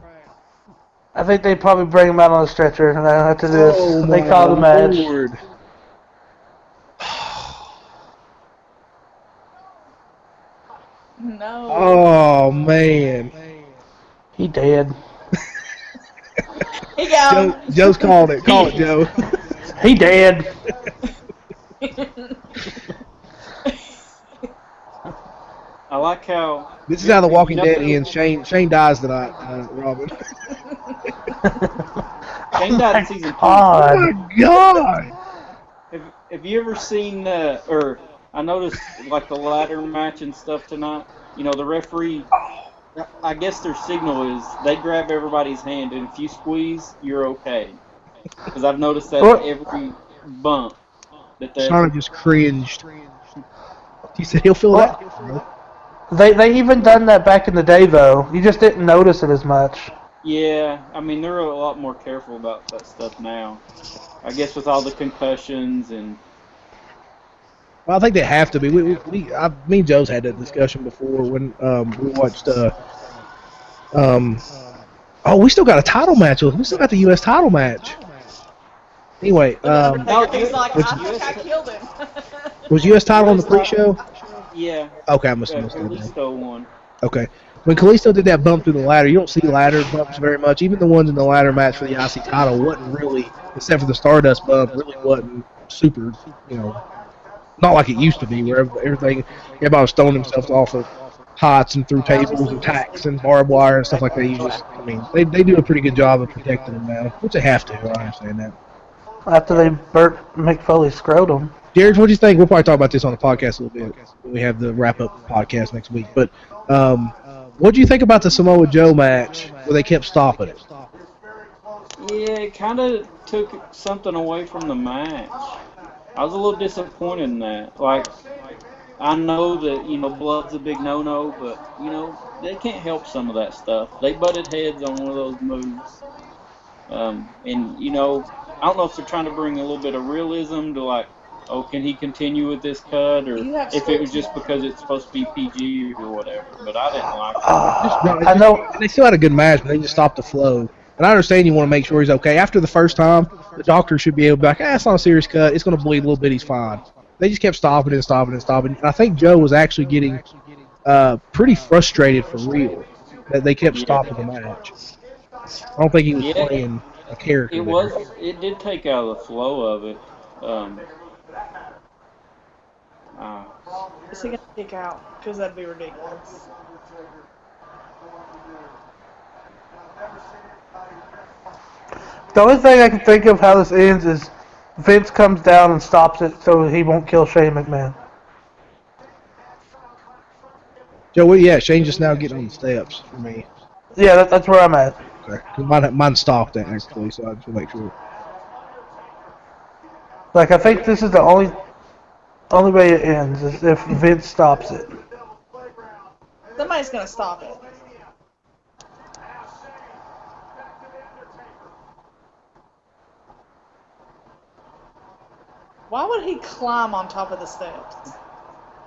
I think they probably bring him out on a stretcher after this. Oh, They call the match. Lord. No. Oh man. He dead. He go. Joe's called it. Call it, Joe. He dead. I like how This is how The Walking Dead ends. Shane dies tonight, Robin. Shane died in season 2. God. Oh my God. Have you ever seen or I noticed like the ladder match and stuff tonight? You know, the referee, I guess their signal is they grab everybody's hand, and if you squeeze, you're okay. Because I've noticed that every bump that they. Shauna just cringed. He said he'll feel that. They even done that back in the day though. You just didn't notice it as much. Yeah, I mean they're a lot more careful about that stuff now. I guess with all the concussions and. Well, I think they have to be. Me and Joe's had that discussion before when we watched. Oh, we still got a title match. We still got the U.S. title match. Anyway, He's like, I think I killed him. was U.S. title on the pre-show? Yeah. Okay, I must have missed that. Kalisto won. Okay. When Kalisto did that bump through the ladder, you don't see ladder bumps very much. Even the ones in the ladder match for the IC title wasn't really, except for the Stardust bump, really wasn't super, not like it used to be, where everybody was throwing themselves off of heights and through tables and tacks and barbed wire and stuff like that. They do a pretty good job of protecting them now, which they have to. I understand that. After they burnt Mick Foley's scrotum. Jared, what do you think? We'll probably talk about this on the podcast a little bit when we have the wrap-up podcast next week. But what do you think about the Samoa Joe match where they kept stopping it? Yeah, it kind of took something away from the match. I was a little disappointed in that. Like, I know that, blood's a big no-no, but, they can't help some of that stuff. They butted heads on one of those moves. I don't know if they're trying to bring a little bit of realism to, like, oh, can he continue with this cut? Or if it was just because it's supposed to be PG or whatever. But I didn't like it. I know. They still had a good match, but they just stopped the flow. And I understand you want to make sure he's okay. After the first time, the doctor should be able to be like, it's not a serious cut. It's going to bleed a little bit. He's fine. They just kept stopping and stopping and stopping. And I think Joe was actually getting pretty frustrated for real that they kept stopping the match. I don't think he was playing a character. It did take out the flow of it. Is he going to kick out? Because that'd be ridiculous. The only thing I can think of how this ends is Vince comes down and stops it so he won't kill Shane McMahon. Joe, yeah, Shane's just now getting on the steps for me. Yeah, that's where I'm at. Okay. Mine stopped that actually, so I just want to make sure. Like, I think this is the only way it ends is if Vince stops it. Somebody's going to stop it. Why would he climb on top of the steps?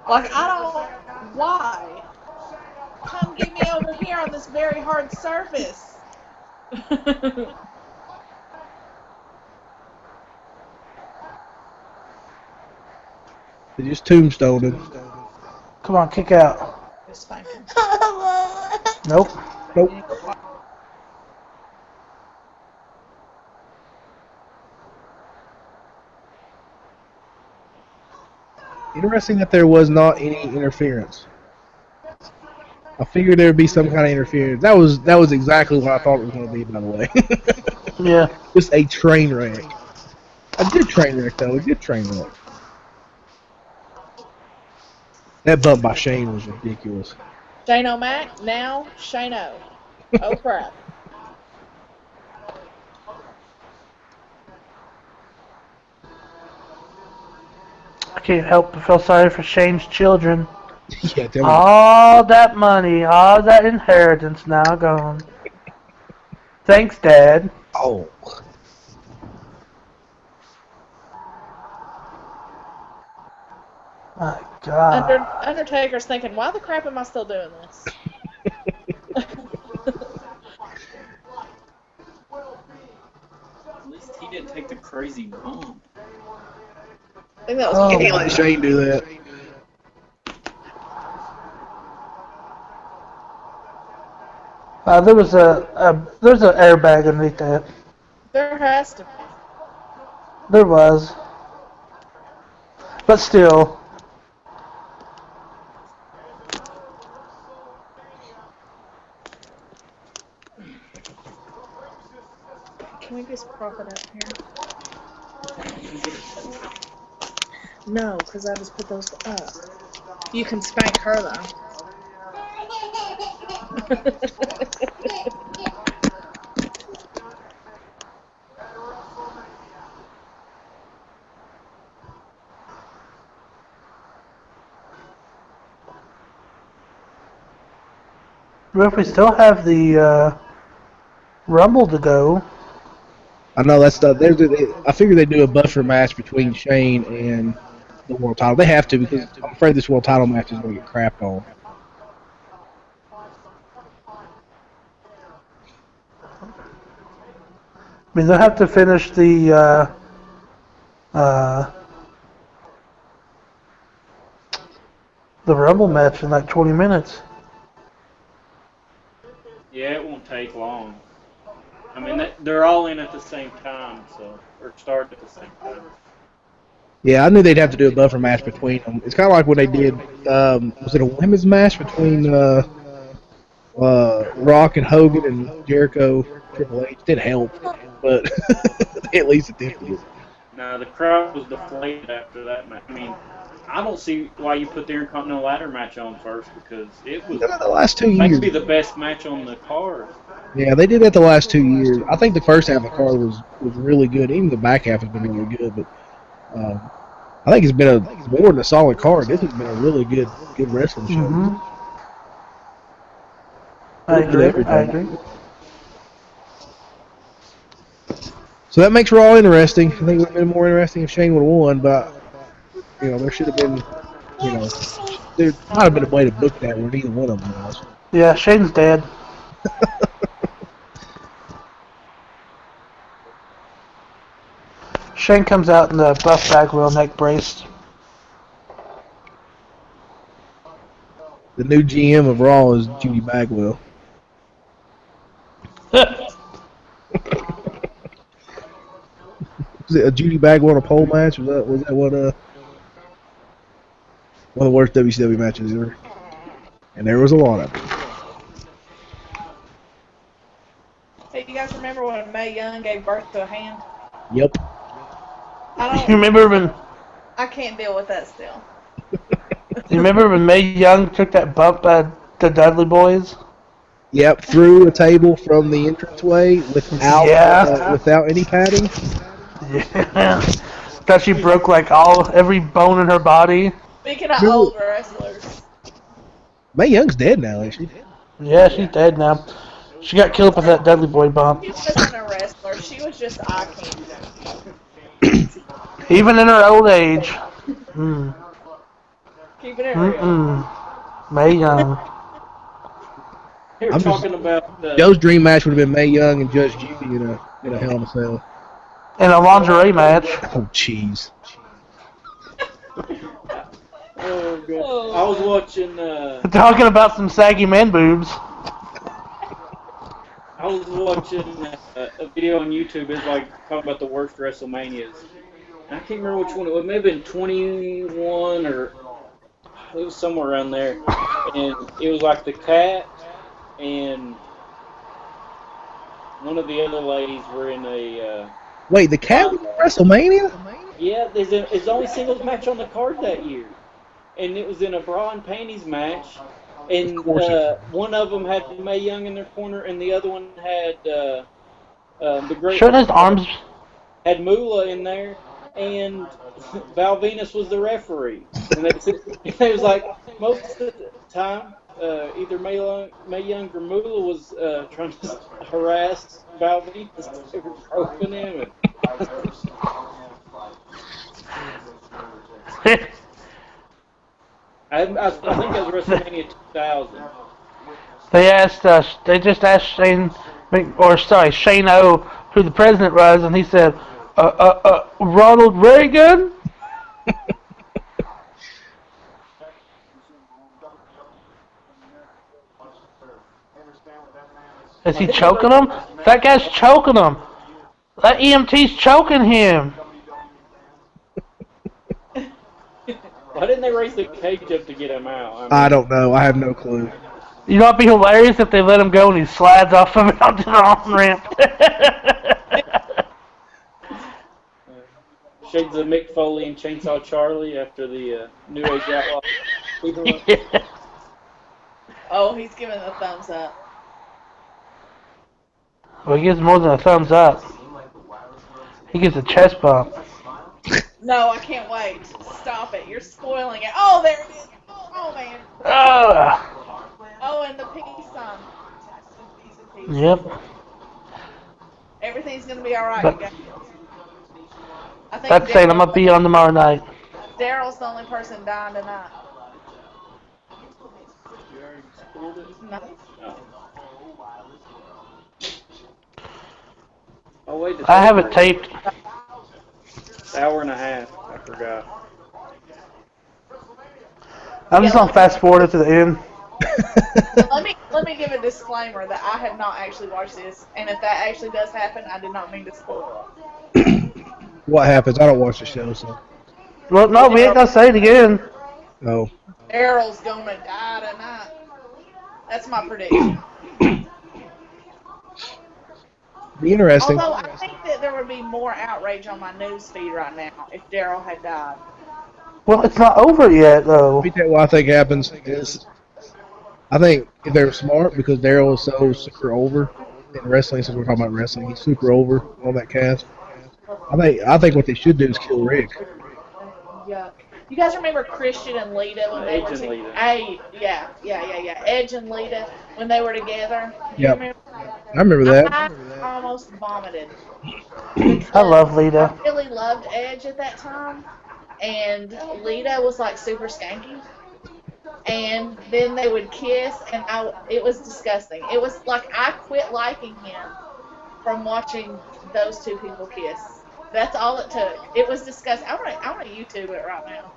Like, I don't. Why? Come get me over here on this very hard surface. They just tombstoned him. Come on, kick out. Just spank him. Nope. Nope. Interesting that there was not any interference. I figured there would be some kind of interference. That was exactly what I thought it was going to be, by the way. Yeah. Just a train wreck. A good train wreck, though. A good train wreck. That bump by Shane was ridiculous. Shane O'Mac, now Shane O. Oh crap. I can't help but feel sorry for Shane's children. Yeah, tell me. All that money, all that inheritance now gone. Thanks, Dad. Oh. My God. Undertaker's thinking, why the crap am I still doing this? At least he didn't take the crazy bump. I think that was Oh. Can't let Shane do that. There's an airbag underneath that. There has to be. There was. But still. Can we just prop it up here? No, because I just put those up. You can spank her though. But if we still have the Rumble to go. I know that's the. I figured they'd do a buffer match between Shane and the world title. They have to because I'm afraid this world title match is going to get crapped on. I mean, they'll have to finish the Rumble match in like 20 minutes. Yeah, it won't take long. I mean, they're all in at the same time, so or start at the same time. Yeah, I knew they'd have to do a buffer match between them. It's kind of like what they did. Was it a women's match between Rock and Hogan and Jericho? Triple H did help, but they at least attempted it. Now the crowd was deflated after that match. I mean, I don't see why you put the Intercontinental Ladder match on first because it was The last 2 might years. be the best match on the card. Yeah, they did that the last 2 years. I think the first half of the card was really good. Even the back half has been really good, but I think it's been more than a solid card. This has been a really good wrestling show. Mm-hmm. I agree. So that makes Raw interesting. I think it would have been more interesting if Shane would have won, but there should have been, there might have been a way to book that where neither one of them was. Yeah, Shane's dead. Shane comes out in the buff Bagwell neck brace. The new GM of Raw is Judy Bagwell. Was it a Judy Bagwell in a pole match? Was that what one of the worst WCW matches ever? And there was a lot of them. Hey, you guys remember when Mae Young gave birth to a hand? Yep. You remember when? I can't deal with that still. You remember when Mae Young took that bump by the Dudley Boys? Yep. Through a table from the entranceway without any padding. Yeah. Thought she broke like every bone in her body. Speaking of old wrestlers. Mae Young's dead now, ain't she? Yeah, she's dead now. She got killed with that Dudley Boy bump. She wasn't a wrestler. She was just eye candy. Even in her old age. Keeping it real. Mae Young. They were I'm just- talking about Joe's dream match would have been Mae Young and Judge Judy in a Hell in a Cell. In a lingerie match. Oh, jeez. Oh god! I was watching. Talking about some saggy man boobs. I was watching a video on YouTube. It's like talking about the worst WrestleManias. And I can't remember which one it was. It may have been 21 or it was somewhere around there. And it was like the cat and one of the other ladies were in a. Wait, the cat was in WrestleMania? Yeah, it's the only singles match on the card that year, and it was in a bra and panties match. And one of them had Mae Young in their corner, and the other one had the great. Shouldn't his arms... Had Moolah in there, and Val Venus was the referee. And it was like most of the time, either Mae Young or Moolah was trying to harass Val Venus. They were groping him. I think it was WrestleMania 2000. They just asked Shane O, who the president was, and he said, Ronald Reagan? Is he choking him? That guy's choking him. That EMT's choking him. Why didn't they raise the cage up to get him out? I don't know. I have no clue. You know what'd be hilarious if they let him go and he slides off of it onto the on-ramp. Shades of Mick Foley and Chainsaw Charlie after the New Age Outlaw. Yeah. Oh, he's giving a thumbs up. Well, he gives more than a thumbs up. He gives a chest bump. No, I can't wait. Stop it. You're spoiling it. Oh, there it is. Oh, man. Oh, and the peace sign. Yep. Everything's going to be all right, But- you guys. I think That's saying I'm going to be on tomorrow night. Daryl's the only person dying tonight. No. Oh wait, I have it taped. Hour and a half. I forgot. I'm just going to fast forward it to the end. Let me give a disclaimer that I have not actually watched this, and if that actually does happen, I did not mean to spoil it. What happens? I don't watch the show, so. Well, no, we ain't going to say it again. Oh. Daryl's gonna die tonight. That's my prediction. Be interesting. Although I think that there would be more outrage on my news feed right now if Daryl had died. Well, it's not over yet, though. Let me tell you what I think happens is, I think if they're smart, because Daryl is so super over in wrestling, since we're talking about wrestling, he's super over on that cast. I think what they should do is kill Rick. Yeah. You guys remember Christian and Lita when they Edge were and together? Lita. Hey, yeah. Edge and Lita when they were together. You Yep. remember? I remember that. I almost vomited. I love Lita. I really loved Edge at that time, and Lita was like super skanky. And then they would kiss, and it was disgusting. It was like I quit liking him from watching those two people kiss. That's all it took. It was disgusting. I want to YouTube it right now.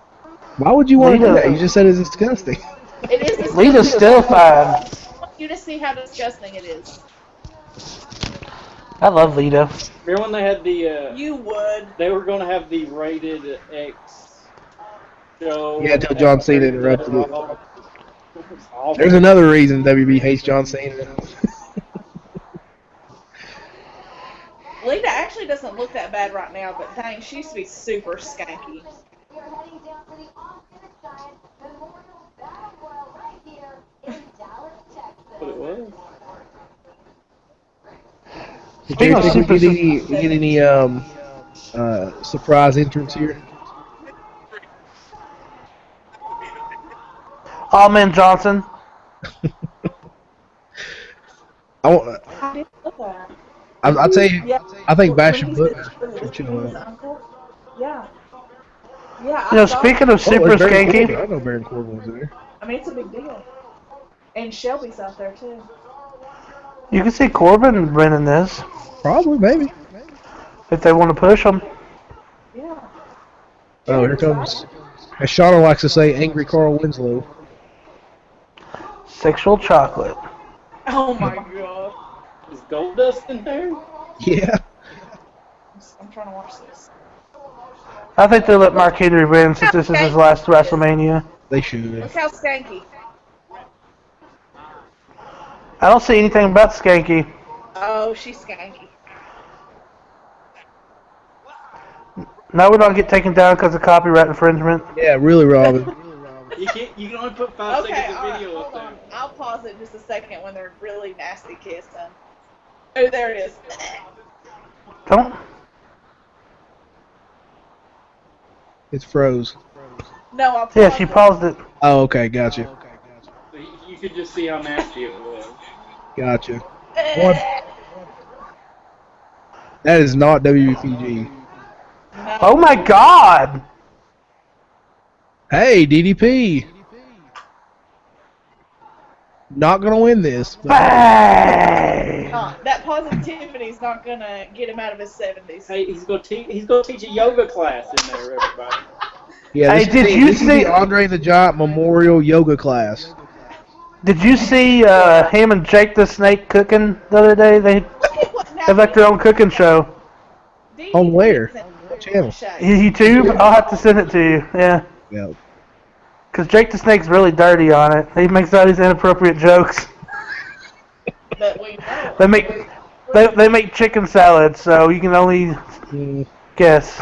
Why would you want to do Lita. that? You just said it's disgusting. It is disgusting. Lita's still fine. I want you to see how disgusting it is. I love Lita. Remember when they had the? You would. They were going to have the rated X show. Yeah, until John Cena interrupted it. Awful. There's another reason WB hates John Cena. Lita actually doesn't look that bad right now, but dang, she used to be super skanky. But it was. Speaking of Did super, we get any surprise entrance here? Allman Johnson. I didn't look that. I'll tell you. Yeah. I think Bash and When Book he said should chill his out. uncle, yeah. Yeah, You know, speaking of Oh, super there's Baron Corbin. skanky, I know Baron Corbin was there. I mean, it's a big deal. And Shelby's out there too. you can see Corbin winning this Probably, maybe. if they want to push him. Yeah. Oh, here comes, as Shauna likes to say, Angry Carl Winslow. Sexual chocolate. Oh my god. Is Goldust in there? Yeah. I'm trying to watch this. I think they'll let Mark Henry win since this is his last WrestleMania. They should. Look how skanky. I don't see anything about Skanky. Oh, she's skanky. No, we don't get taken down because of copyright infringement. Yeah, really, Robin. You can only put 5 Okay, seconds of alright, video hold up there. on. I'll pause it just a second when they're really nasty kissing. Oh, there it is. Don't. It's froze. No, I'll pause Yeah, she it. paused it. Oh, okay, gotcha. You could just see how nasty it was. Gotcha. What? That is not WPG. No. Oh my God! Hey, DDP. Not gonna win this. But Bang! That positivity's not gonna get him out of his 70s. Hey, he's gonna teach a yoga class in there, everybody. yeah, Hey, this did is you this is see- the Andre the Giant Memorial Yoga class? Did you see him and Jake the Snake cooking the other day? They have like their own cooking show. On where? What channel? YouTube? I'll have to send it to you. Yeah. Yeah. Because Jake the Snake's really dirty on it. He makes all these inappropriate jokes. But we know. They make chicken salad, so you can only Mm, guess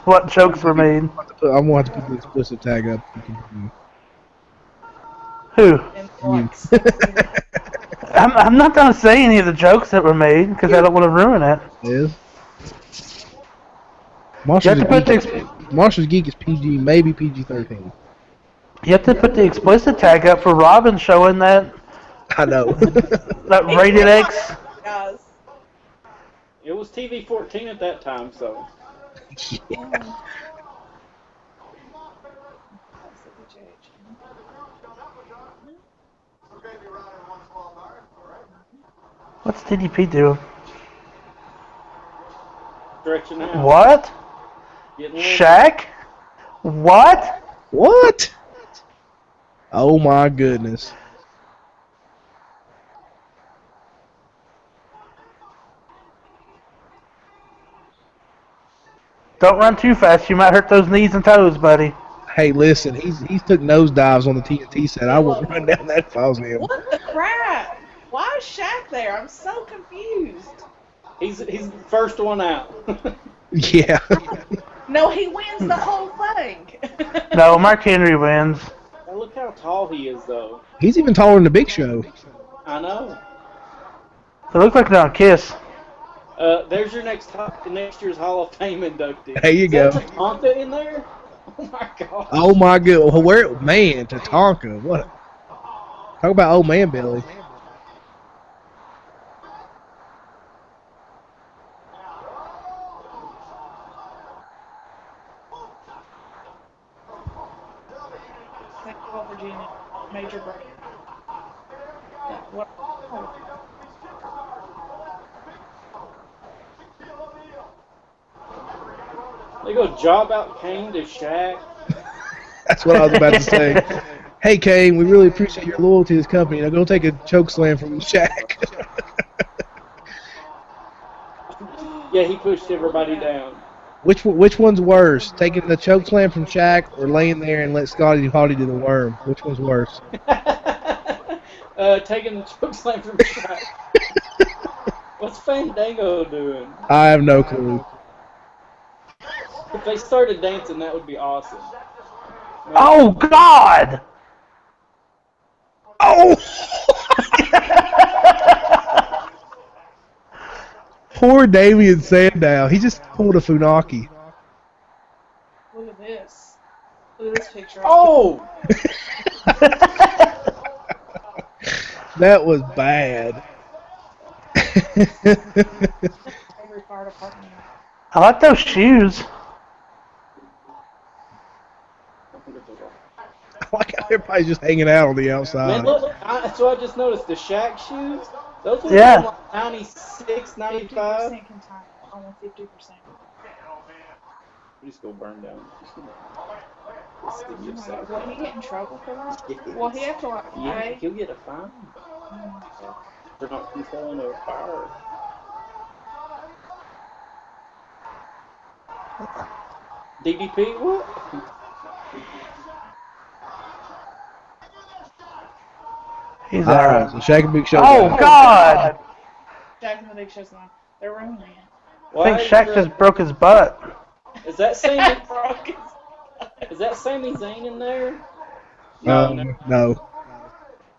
what jokes were made. I'm gonna have to put the explicit tag up. Who? And like, sexy. I'm not gonna say any of the jokes that were made because I don't want to ruin it. Is You Monsters have to put Geek, Monsters Geek is PG, maybe PG-13. You have to put the explicit tag up for Robin showing that I know. that rated X. Guys. It was TV-14 at that time, so. What's DDP doing? Stretching out. What? Getting Shaq? What? What? Oh my goodness. Don't run too fast. You might hurt those knees and toes, buddy. Hey, listen, he's took nosedives on the TNT set. I wouldn't run down that if I was him. What the crap? Why is Shaq there? I'm so confused. He's the first one out. Yeah. No, he wins the whole thing. No, Mark Henry wins. Now look how tall he is, though. He's even taller than the Big Show. I know. They look like they're on Kiss. There's your next year's Hall of Fame inductee. There you Is go. that Tatanka in there? Oh my god. Oh my god. Where, man, Tatanka. What? Talk about old man Billy. St. Paul, Virginia, major break. What? They go job out Kane to Shaq. That's what I was about to say. Hey, Kane, we really appreciate your loyalty to this company. Now go take a choke slam from Shaq. Yeah, he pushed everybody down. Which one's worse? Taking the choke slam from Shaq or laying there and let Scotty Hawley do the worm? Which one's worse? Taking the choke slam from Shaq. What's Fandango doing? I have no clue. If they started dancing, that would be awesome. Oh God! Oh! Poor Damian Sandow. He just pulled a Funaki. Look at this. Look at this picture. Oh! That was bad. Every fire department. I like those shoes. like how everybody's just hanging out on the Man, outside. look, that's what I just noticed. The Shaq shoes, those were Yeah. from like 96, 95. 50% container, only 50%. We just go burn down. Will he get in trouble for that? Will he have to like Yeah, pay? he'll get a fine for not controlling a fire. DDP, what? He's All out. right, so Shaq and Big Show. Oh God! Jack and the Big Show's on. They're ruining it. I think Shaq just broke his butt. Is that Sami? Broke his- Is that Sami Zayn in there? No.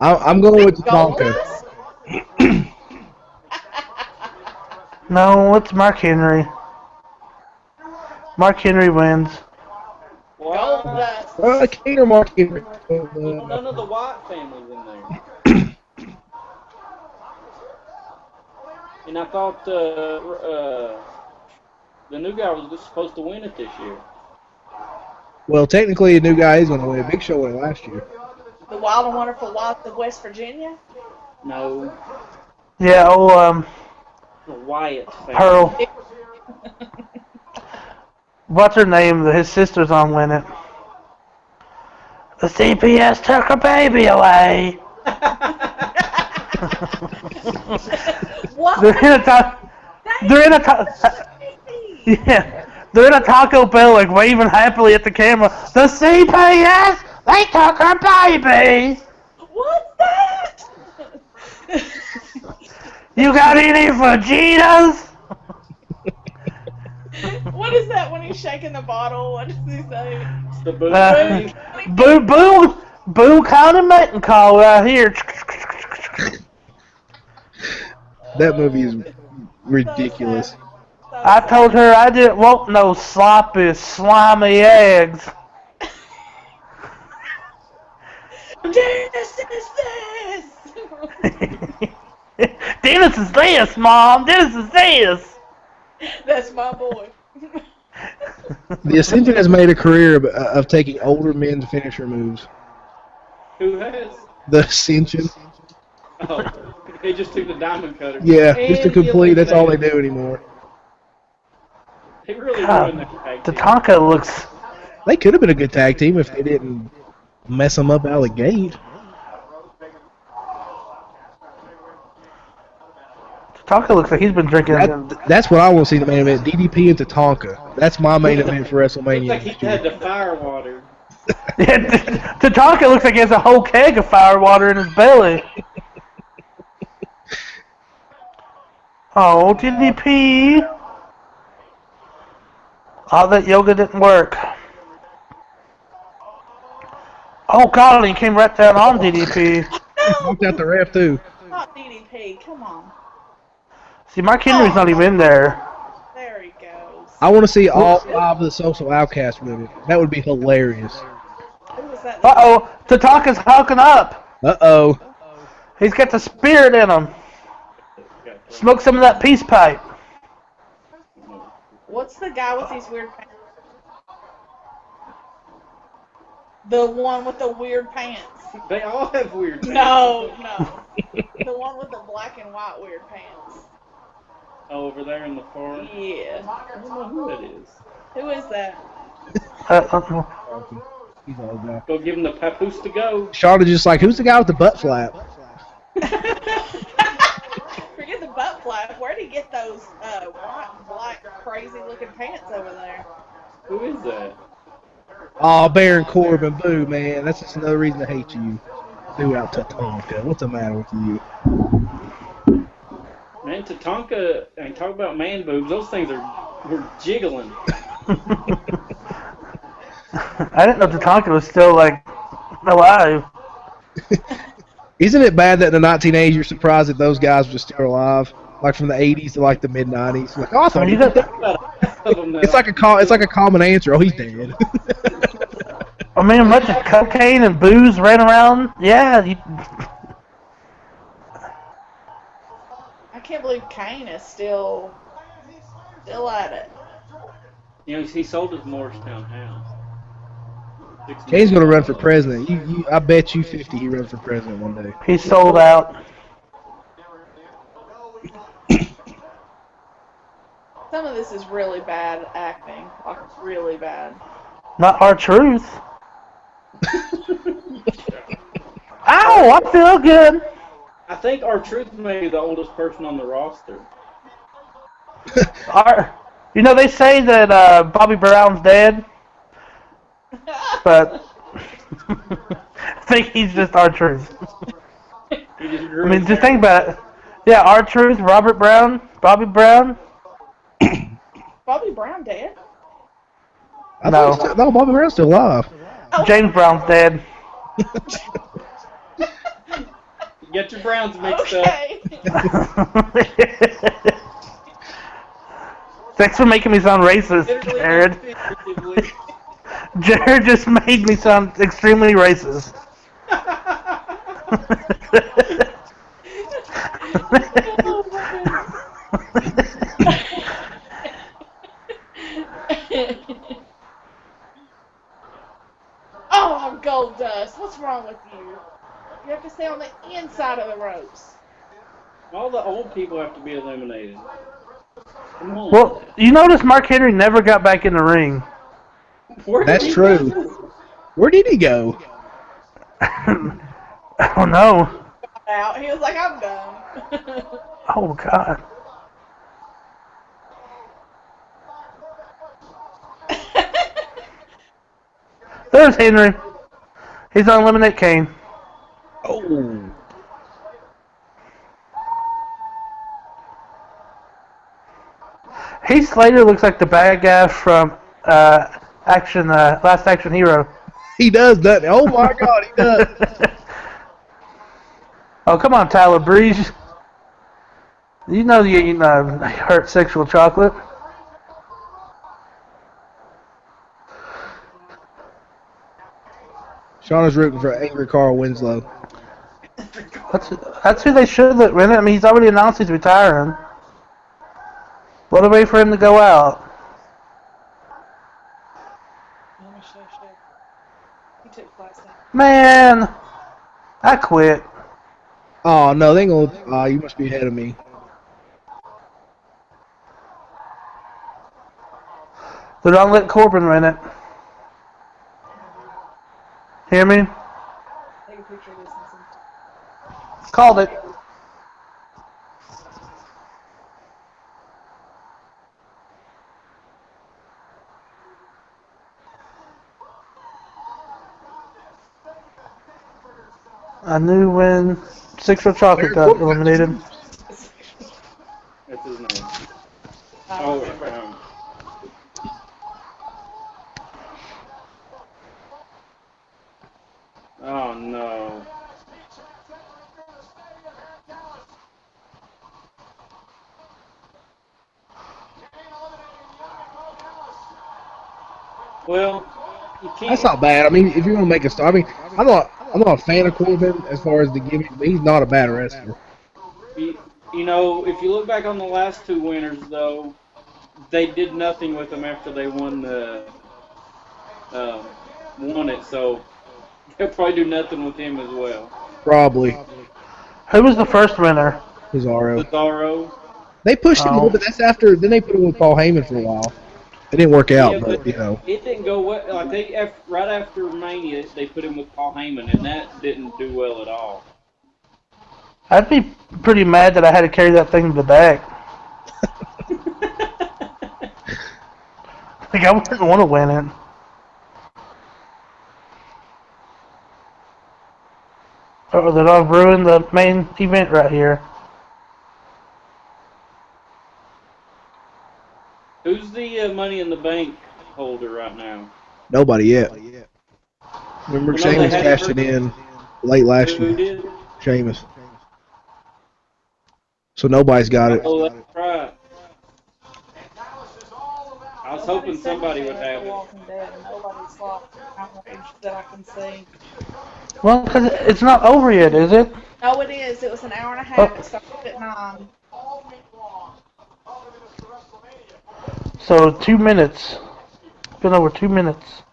I'm going with Tatanka. Goldust? No, it's Mark Henry. Mark Henry wins. Why? Goldust. Kane or Mark Henry. None of the White family's in there. And I thought the new guy was just supposed to win it this year. Well, technically, a new guy is going to win. Big Show won it last year. The Wild and Wonderful Wilds of West Virginia? No, Yeah, the Wyatt family. Pearl. What's her name? His sister's on Win It. The CPS took her baby away. What? They're in a Taco Bell, like waving happily at the camera. The CPS, they took her baby. What's that? You got any Vegetas? What is that when he's shaking the bottle? What does he say? It's the boo. Boo County Meeting Call right here. That movie is ridiculous. I told her I didn't want no sloppy, slimy eggs. Dennis is this! Dennis is this, Mom. Dennis is this. That's my boy. The Ascension has made a career of taking older men's finisher moves. Who has? The Ascension. Oh, they just took the diamond cutter. Yeah, just to And complete, that's all they eliminated. do anymore. They really God, ruined that tag team. Tatanka looks. They could have been a good tag team if they didn't mess them up out of the gate. Tatanka looks like he's been drinking. That's what I want to see the main event. DDP and Tatanka. That's my main event for Looks WrestleMania. like he next year. had the fire water. Tatanka looks like he has a whole keg of fire water in his belly. Oh, DDP. All that yoga didn't work. Oh, God, he came right down on DDP. Knocked out the ref, too. Not DDP. Come on. See, Mark Henry's not even in there. There he goes. I want to see all 5 of the Social Outcasts with it. That would be hilarious. Who was that? Uh-oh, Tatanka's hooking up. Uh-oh. He's got the spirit in him. Smoke some of that peace pipe. What's the guy with these weird pants? The one with the weird pants. They all have weird pants. No. The one with the black and white weird pants. Oh, over there in the far. Yeah. I don't know who that is. Who is that? He's old now. Go give him the papoose to go. Charlotte just like, who's the guy with the butt flap? Forget the butt flap. Where'd he get those white and black crazy looking pants over there? Who is that? Oh, Baron Corbin, boo, man. That's just another reason to hate you. Threw out Tatanka. What's the matter with you? Man, Tatanka, and talk about man boobs, those things were jiggling. I didn't know Tatanka was still, like, alive. Isn't it bad that in the 1980s you're surprised that those guys were still alive? Like from the 80s to like the mid 90s. Like, oh, I thought You he was got- dead. It's like a common answer. Oh, he's dead. I mean, a bunch of cocaine and booze ran around. Yeah, I can't believe Kane is still at it. You know, he sold his Morristown house. Kane's going to run for president. I bet you 50 he runs for president one day. He's sold out. Some of this is really bad acting. Like, really bad. Not our truth. Ow! I feel good. I think R-Truth may be the oldest person on the roster. You know, they say that Bobby Brown's dead, but I think he's just our truth. I mean, just think about it. Yeah, our truth, Robert Brown, Bobby Brown. Bobby Brown dead? No. No, Bobby Brown's still alive. James Brown's dead. Get your Browns mixed Okay. Thanks for making me sound racist, Jared. Jared just made me sound extremely racist. Oh, Gold Dust, what's wrong with you? You have to stay on the inside of the ropes. All the old people have to be eliminated. Come on. Well, you notice Mark Henry never got back in the ring. That's true. Where did he go? I don't know. Out. He was like, I'm done. Oh, God. There's Henry. He's on Eliminate Kane. Oh. Heath Slater looks like the bad guy from Last Action Hero. He does, doesn't he? Oh, my God, he does. Oh, come on, Tyler Breeze. You know you eating hurt sexual chocolate. Shauna's rooting for Angry Carl Winslow. That's who they should let win it. I mean, he's already announced he's retiring. What a way for him to go out. Man, I quit. Oh, no, they ain't gonna. Oh, you must be ahead of me. They're not letting Corbin win it. Hear me? Take a picture of this and send it. Called it. I knew when Six-Row Chocolate got eliminated. That's his name. Oh, oh no. Well, you can't. That's not bad. I mean, if you're gonna make a star, I mean, I'm not a fan of Corbin as far as the gimmick, but he's not a bad wrestler. You know, if you look back on the last two winners, though, they did nothing with him after they won it. So they'll probably do nothing with him as well. Probably. Who was the first winner? Cesaro. They pushed him a little bit. That's after. Then they put him with Paul Heyman for a while. It didn't work out, Yeah, but you know. It didn't go well. Like right after Mania, they put him with Paul Heyman, and that didn't do well at all. I'd be pretty mad that I had to carry that thing to the back. Like, I wouldn't want to win it. Oh, that I've ruined the main event right here. Who's the Money in the Bank holder right now? Nobody yet. Remember, Well, no, Sheamus they had cashed it in late last Who year. did? Sheamus. So nobody's got it. Oh, that's right. I was hoping somebody would have it. Walking Dead, and nobody's like outraged that I can see. Well, because it's not over yet, is it? No, it is. It was an hour and a half. It started at 9. So 2 minutes. Been over 2 minutes.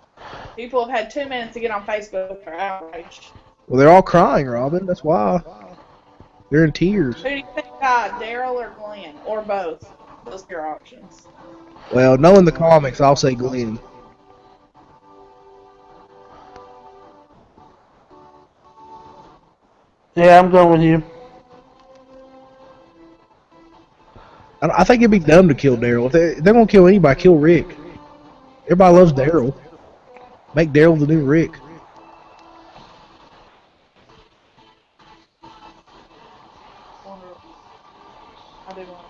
People have had 2 minutes to get on Facebook for outrage. Well, they're all crying, Robin. That's why. They're in tears. Who do you think died, Daryl or Glenn? Or both? Those are your options. Well, knowing the comics, I'll say Glenn. Yeah, I'm going with you. I think it'd be dumb to kill Daryl. If they're going to kill anybody, kill Rick. Everybody loves Daryl. Make Daryl the new Rick. I do want.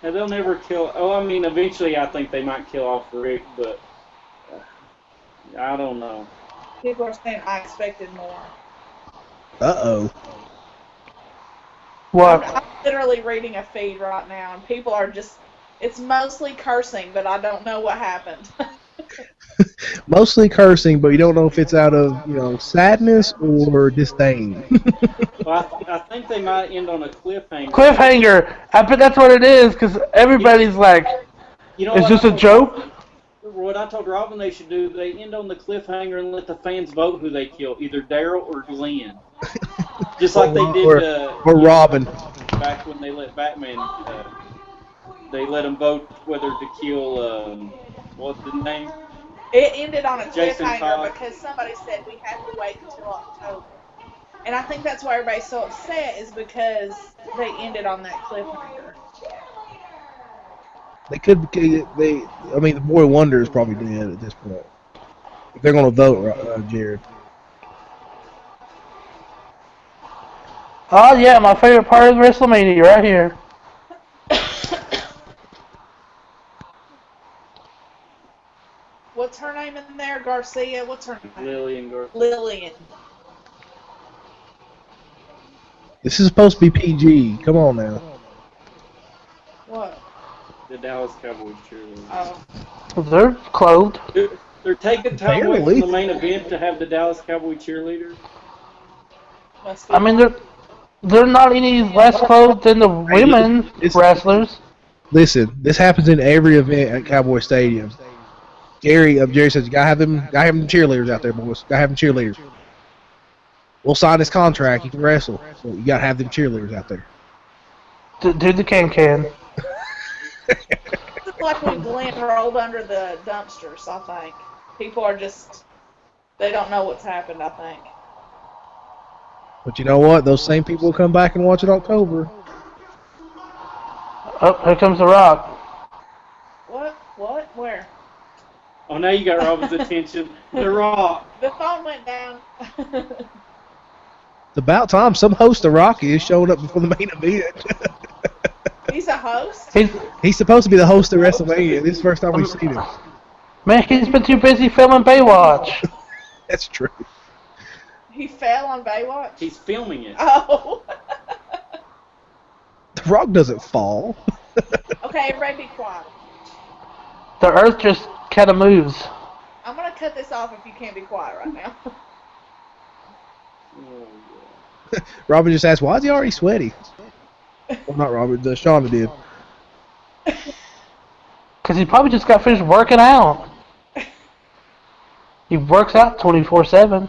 And they'll never kill. Oh, I mean, eventually I think they might kill off Rick, but I don't know. People are saying I expected more. Uh-oh. What? I'm literally reading a feed right now, and people are just. It's mostly cursing, but I don't know what happened. Mostly cursing, but you don't know if it's out of, sadness or disdain. Well, I think they might end on a cliffhanger. Cliffhanger. I bet that's what it is, because everybody's like, You know is what this I a told joke? Robin? What I told Robin they should do, they end on the cliffhanger and let the fans vote who they kill, either Daryl or Glenn. Just like they did or Robin. back when they let Batman, they let him vote whether to kill, what's the name? It ended on a Jason cliffhanger Todd. because somebody said we have to wait until October. And I think that's why everybody's so upset is because they ended on that cliffhanger. They could. The boy Wonder is probably dead at this point. If they're going to vote, Jared. Oh, yeah, my favorite part of Wrestlemania right here. What's her name in there? Garcia? What's her name? Lillian Garcia. Lillian. This is supposed to be PG. Come on now. What? The Dallas Cowboys cheerleaders. Oh. They're clothed. They're taking time away Barely. from the main event to have the Dallas Cowboy cheerleaders. Must be I mean, they're not any less clothed than the women wrestlers. Listen, this happens in every event at Cowboy Stadium. Jerry says, you gotta have them cheerleaders out there, boys. Gotta have them cheerleaders. We'll sign this contract. You can wrestle. So you gotta have them cheerleaders out there. Do the can. It's like when Glenn rolled under the dumpsters, I think. People are just, they don't know what's happened, I think. But you know what? Those same people will come back and watch it October. Oh, here comes The Rock. What? Where? Oh, now you got Robin's attention. The Rock. The phone went down. It's about time some host of Rocky is showing up before the main event. He's a host? He's supposed to be the host of WrestleMania. This is the first time we've seen him. Man, he's been too busy filming Baywatch. That's true. He fell on Baywatch? He's filming it. Oh. The Rock doesn't fall. Okay, everybody be quiet. The earth just kind of moves. I'm going to cut this off if you can't be quiet right now. Oh, Robin just asked, why is he already sweaty? Well, not Robin, Shonda did. Because he probably just got finished working out. He works out 24/7.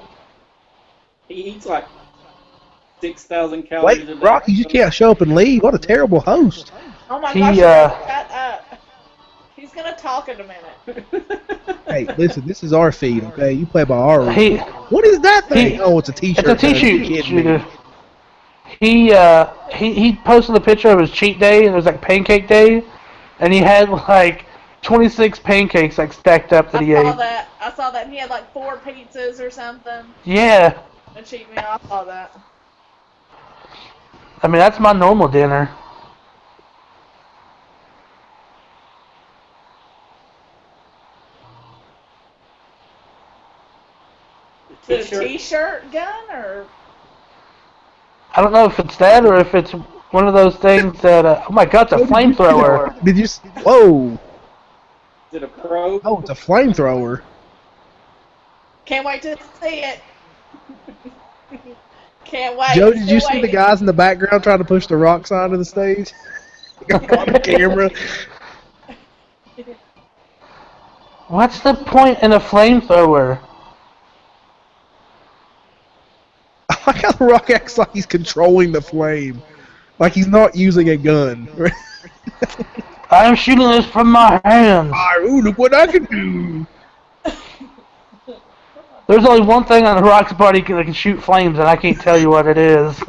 He eats like 6,000 calories a day. Wait, Rocky, you can't show up and leave. What a terrible host. Oh my He, gosh, shut up. He's going to talk in a minute. Hey, listen, this is our feed, okay? You play by our rules. He What is that thing? Oh, it's a t-shirt. It's a man. You t-shirt. kidding me? He posted a picture of his cheat day, and it was like pancake day, and he had like 26 pancakes like stacked up that he ate. I saw that. And he had like 4 pizzas or something. Yeah. A cheat meal. I saw that. I mean, that's my normal dinner. The t-shirt gun or? I don't know if it's that or if it's one of those things that. Oh my God, it's a flamethrower. Did you? Whoa! Is it a probe? Oh, it's a flamethrower. Can't wait to see it. Can't wait. Joe, did you see the guys in the background trying to push the Rock sign to the stage? Got caught on camera. What's the point in a flamethrower? I like how The Rock acts like he's controlling the flame. Like he's not using a gun. I'm shooting this from my hands. Ooh, look what I can do. There's only one thing on The Rock's body that can shoot flames, and I can't tell you what it is.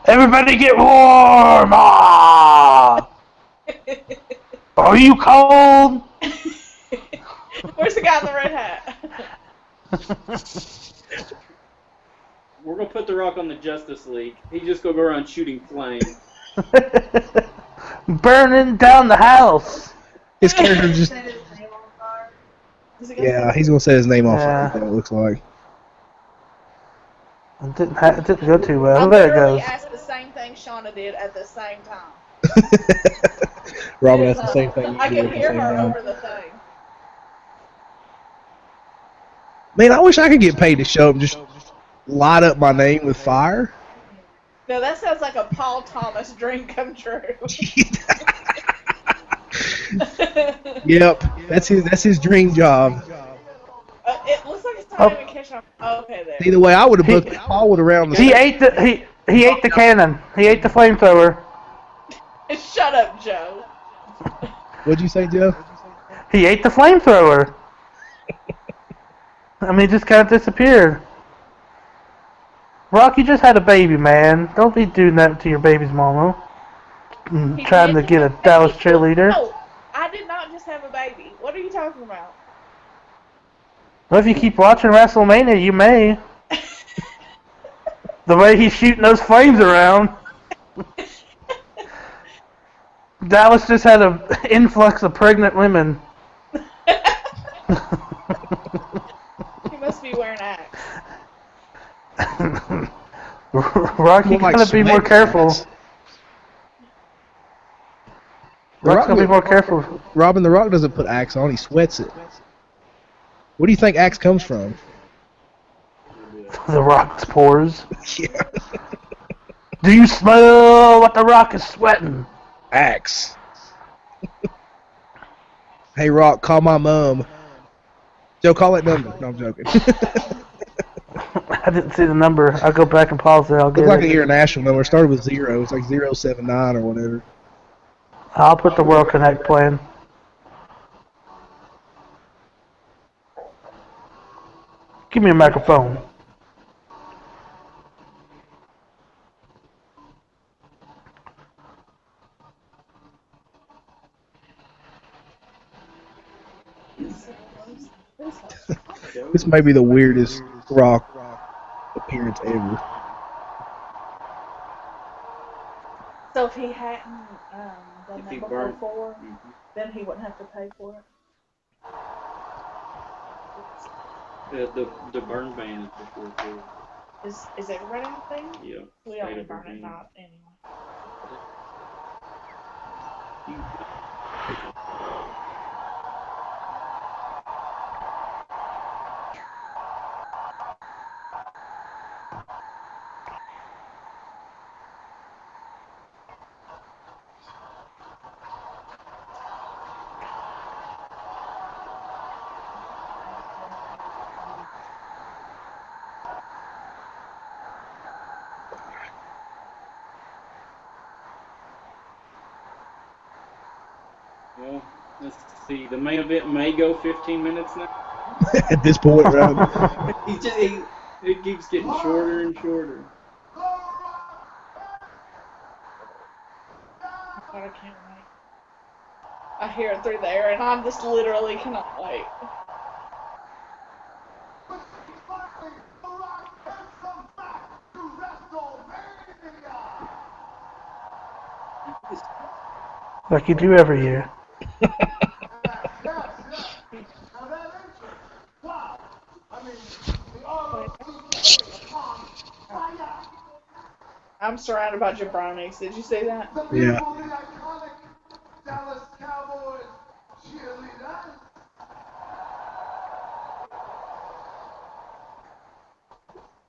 Everybody get warm! Ah! Are you cold? Where's the guy in the red hat? We're gonna put The Rock on the Justice League. He's just gonna go around shooting flames. Burning down the house. His character just. Is it gonna Yeah, say- he's gonna set his name off Yeah. like that. It looks like. It didn't go too well. I There it literally goes. asked the same thing Shauna did at the same time. Robin has the same thing. I you do could at the hear same her time. over the thing. Man, I wish I could get paid to show up and just light up my name with fire. No, that sounds like a Paul Thomas dream come true. Yep, that's his dream job. It looks like it's not Oh. even catching on. Oh, okay, there. Either way, I would have booked Paul would around the He ate the cannon. He ate the flamethrower. Shut up, Joe. What'd you say, Joe? He ate the flamethrower. I mean, it just kind of disappeared. Rock, you just had a baby, man. Don't be doing that to your baby's mama. He Trying to did get a have Dallas baby. cheerleader. No, I did not just have a baby. What are you talking about? Well, if you keep watching WrestleMania, you may. The way he's shooting those flames around. Dallas just had an influx of pregnant women. He must be wearing Axe. Rock, you More like gotta be more sweat careful. pants. Rock's gotta be more careful. Robin, The Rock doesn't put Axe on; he sweats it. Where do you think Axe comes from? The Rock's pores. Yeah. Do you smell what the Rock is sweating? Axe. Hey, Rock, call my mom. Joe, call that number. No, I'm joking. I didn't see the number. I'll go back and pause it. I'll get Looks like it. an international number. It started with 0. It's like 079 or whatever. I'll put the World Connect plan. Give me a microphone. This may be the weirdest Rock appearance ever. So if he hadn't done If he that burned- before, then he wouldn't have to pay for it. The burn ban is before too. Is everybody on the thing? Yeah. We State only of burn at Virginia. night anyway. Well, let's see. The main event may go 15 minutes now. At this point, right? It keeps getting shorter and shorter. God, I can't wait. I hear it through the air, and I'm just literally cannot wait. Finally, The Rock has come back to WrestleMania! Like you do every year. Yes. Now that entrance, wow. I mean, the armor seems upon fire. I'm surrounded by jabronis. Did you see that? The Yeah. beautifully iconic Dallas Cowboys cheerleaders.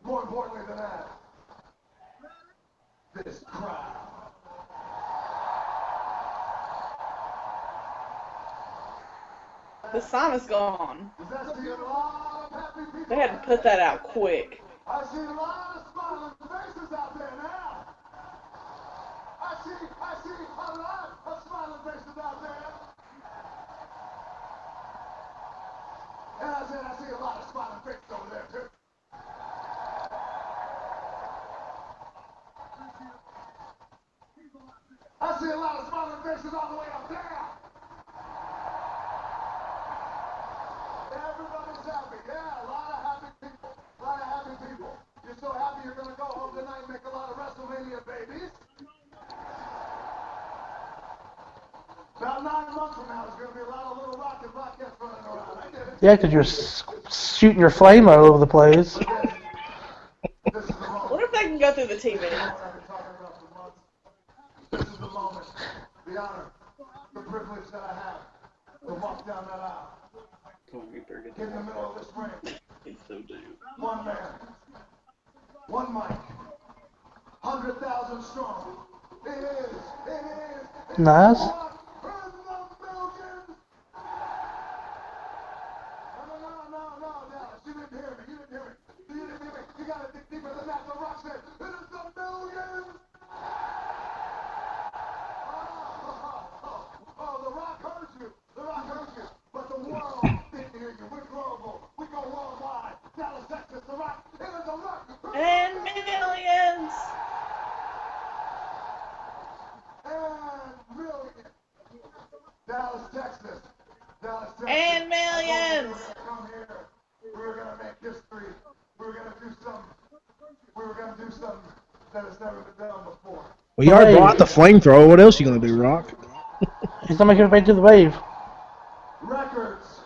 More importantly than that, this crowd. The sign is gone. Does that see a lot of happy people? They had to put that out quick. I see a lot of smiling faces out there now. I see a lot of smiling faces out there. And I said I see a lot of smiling faces over there too. I see a lot of smiling faces all the way up there. Everybody's happy. Yeah, a lot of happy people. A lot of happy people. You're so happy you're going to go home tonight and make a lot of Wrestlemania babies. About 9 months from now, there's going to be a lot of little rocket rockets running around. I get it. Yeah, because you're shooting your flame all over the place. This is the I moment. wonder if they can go through the TV. I've been talking about for months. This is the moment, the honor, the privilege that I have to walk down that aisle. Get in the middle of this ring. One man, one mic, 100,000 strong. It is. Nice. Rock in the building. No, Dallas, you didn't hear me. You gotta dig deeper than that. The Rock said, it is the millions. Oh, the Rock heard you. But the world didn't hear you. We're global. We go worldwide. Dallas, Texas, the Rock. It is the Rock. And millions. And millions. Dallas, Texas. And millions. Come here. We were gonna make history. We were gonna do something that has never been done before. Well, you already brought out the flamethrower. What else you gonna do, Rock? He's not making it back to the wave. Records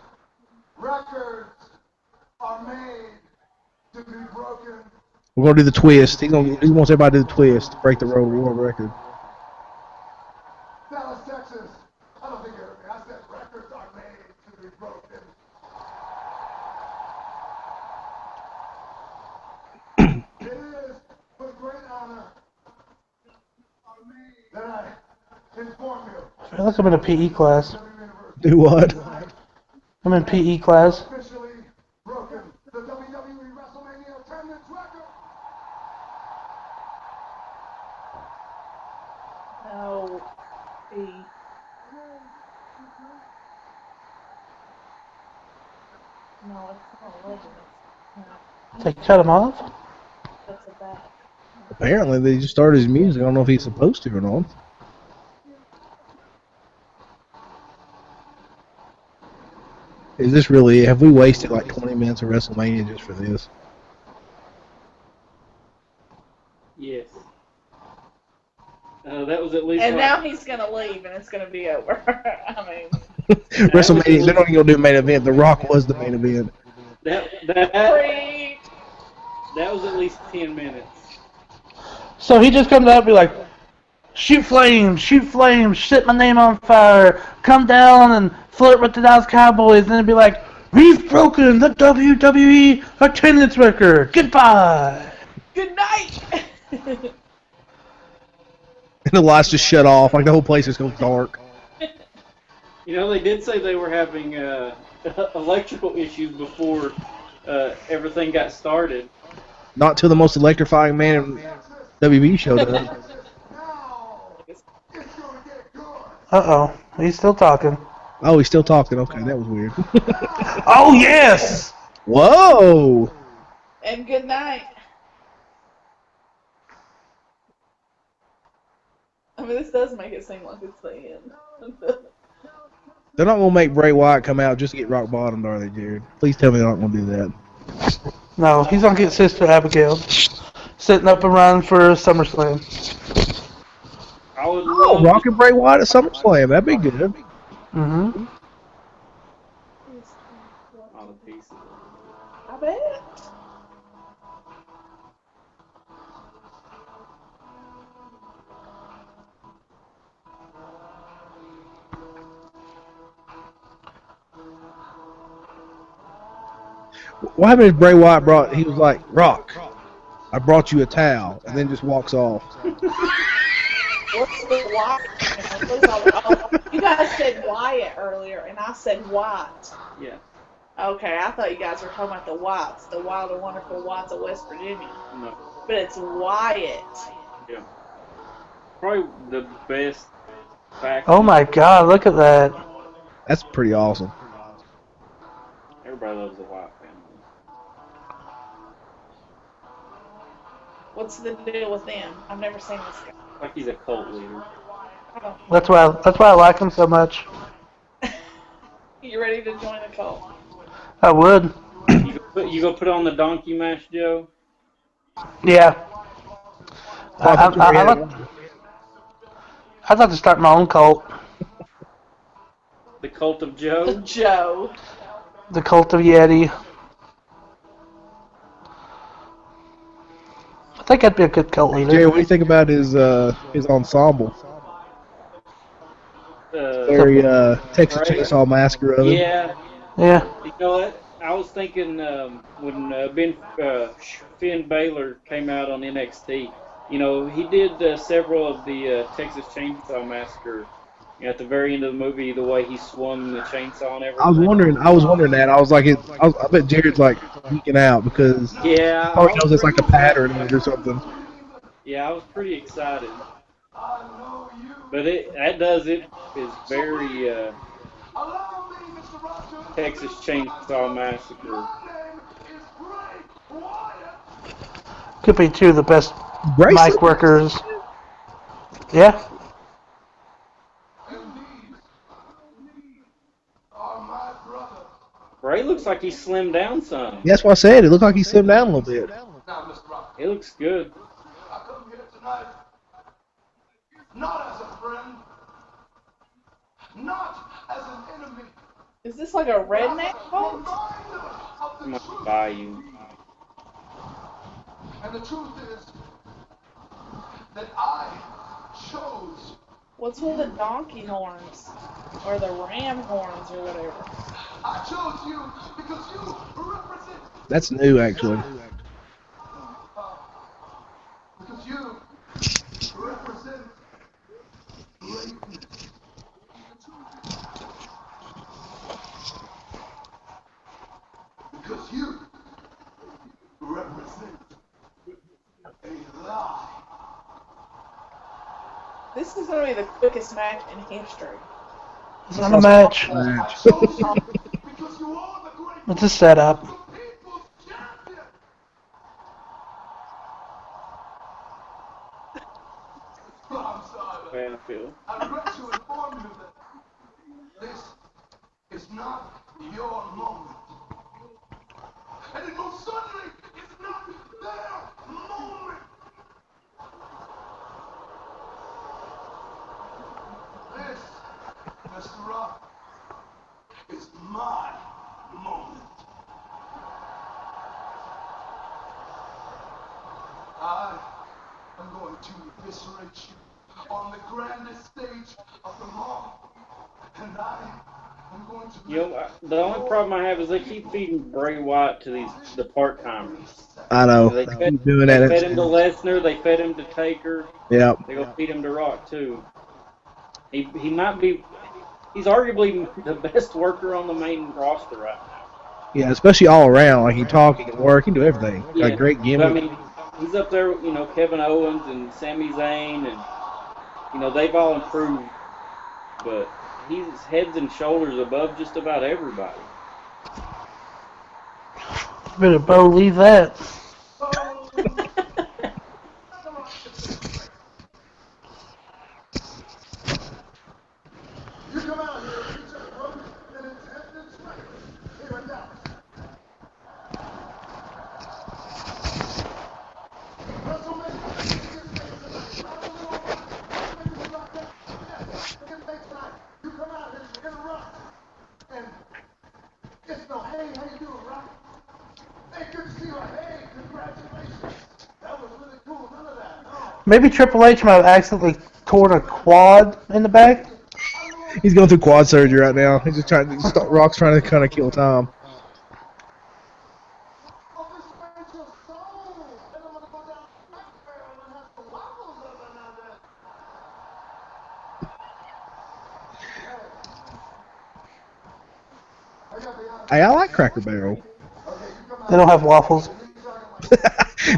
are made to be broken. We're gonna do the twist. He wants everybody to do the twist to break the world record. Dallas, Texas. I don't think you heard me. I said records are made to be broken. It is with great honor that I inform you. I feel like I'm in a PE class. Do what? I'm in PE class. Officially broken the WWE WrestleMania attendance record. No. B. No, it's not a legend. They cut him off? That's a bad. Apparently, they just started his music. I don't know if he's supposed to or not. Is this really? Have we wasted like 20 minutes of WrestleMania just for this? Yes. That was at least. And like, now he's gonna leave, and it's gonna be over. I mean, WrestleMania, they're not even gonna do a main event. The Rock was the main event. that was at least 10 minutes. So he just comes out and be like, shoot flames, set my name on fire, come down and flirt with the Dallas Cowboys, and then be like, we've broken the WWE attendance record, goodbye. good night. And the lights just shut off. Like the whole place just goes dark. You know, they did say they were having electrical issues before everything got started. Not till the most electrifying man in WB showed up. Now it's gonna get good. Uh-oh, he's still talking. Oh, he's still talking. Okay, that was weird. Oh, yes! Whoa! And good night. I mean, this does make it seem like it's the end. They're not gonna make Bray Wyatt come out just to get rock bottomed, are they, Jared? Please tell me they're not gonna do that. No, he's gonna get Sister Abigail sitting up and running for SummerSlam. I would Oh, love Rock and Bray Wyatt at SummerSlam. That'd be good. Mm-hmm. all the pieces. I bet. What happened if Bray Wyatt he was like, Rock, I brought you a towel, and then just walks off. What's the Wyatt family? What is all? Oh, you guys said Wyatt earlier, and I said White. Yeah. Okay, I thought you guys were talking about the Whites, the Wild and Wonderful Whites of West Virginia. No. But it's Wyatt. Yeah. Probably the best faction. Oh my God! Look at that. That's pretty awesome. Everybody loves the Wyatt family. What's the deal with them? I've never seen this guy. Like he's a cult leader. Oh. That's why I like him so much. You ready to join the cult? I would. You go put on the donkey mask, Joe? Yeah. Oh, I thought you already had it on. I'd like to start my own cult. The cult of The Joe? Joe. The cult of Yeti. I think I'd be a good cult Jay, leader. what do you think about his ensemble? Very Texas Right. Chainsaw Massacre of it. Yeah. Yeah. You know what? I was thinking when Finn Balor came out on NXT, you know, he did several of the Texas Chainsaw Massacre. You know, at the very end of the movie, the way he swung the chainsaw and everything. I was wondering that. I was like, I bet Jared's like geeking out because he Yeah, probably knows it's like a pattern in it or something. yeah, I was pretty excited. But it is very Texas Chainsaw Massacre. Could be two of the best Bracelet? mic workers. Yeah. Bray looks like he slimmed down some. Yeah, that's what I said. It looked like he slimmed down a little bit. It looks good. I come here tonight not as a friend, not as an enemy. Is this like a redneck cult? I'm gonna buy you. And the truth is that I chose. What's with the donkey horns? Or the ram horns or whatever? I chose you because you represent. That's new, actually. Because you represent greatness. Because you represent a lie. This is going to be the quickest match in history. It's not a match. I chose you because you are the great It's a setup. people's champion. I'm sorry. Way I feel. I regret to inform you that this is not your moment. And it most certainly is not their moment. This, Mr. Rock, is my moment. I am going to eviscerate you on the grandest stage of them all. And I am going to You know, the only problem I have is they keep feeding Bray Wyatt to the part timers. I know. They Keep doing they that. fed him to Lesnar. They fed him to Taker. Yeah. They go feed him to Rock too. He might be. He's arguably the best worker on the main roster right now. Yeah, especially all around. Like he talk, he can work, he can do everything. Got a great gimmick. I mean, he's up there. You know, Kevin Owens and Sami Zayn, and you know they've all improved, but he's heads and shoulders above just about everybody. Better believe that. You come out here and you just broke an attendance record here in Dallas. WrestleMania is here tonight. Not a little rock. Maybe we rock that. Yes, it's here tonight. You come out here and interrupt. And it's no, hey, how you doing, Rock? Hey, good to see you. Hey, congratulations. That was really cool. None of that. No. Maybe Triple H might have accidentally torn a quad in the back. He's going through quad surgery right now. He's just trying. Rock's trying to kind of kill time. Oh, this makes your soul. And I'm gonna go down that barrel and have some waffles up another. Hey, I like Cracker Barrel. They don't have waffles.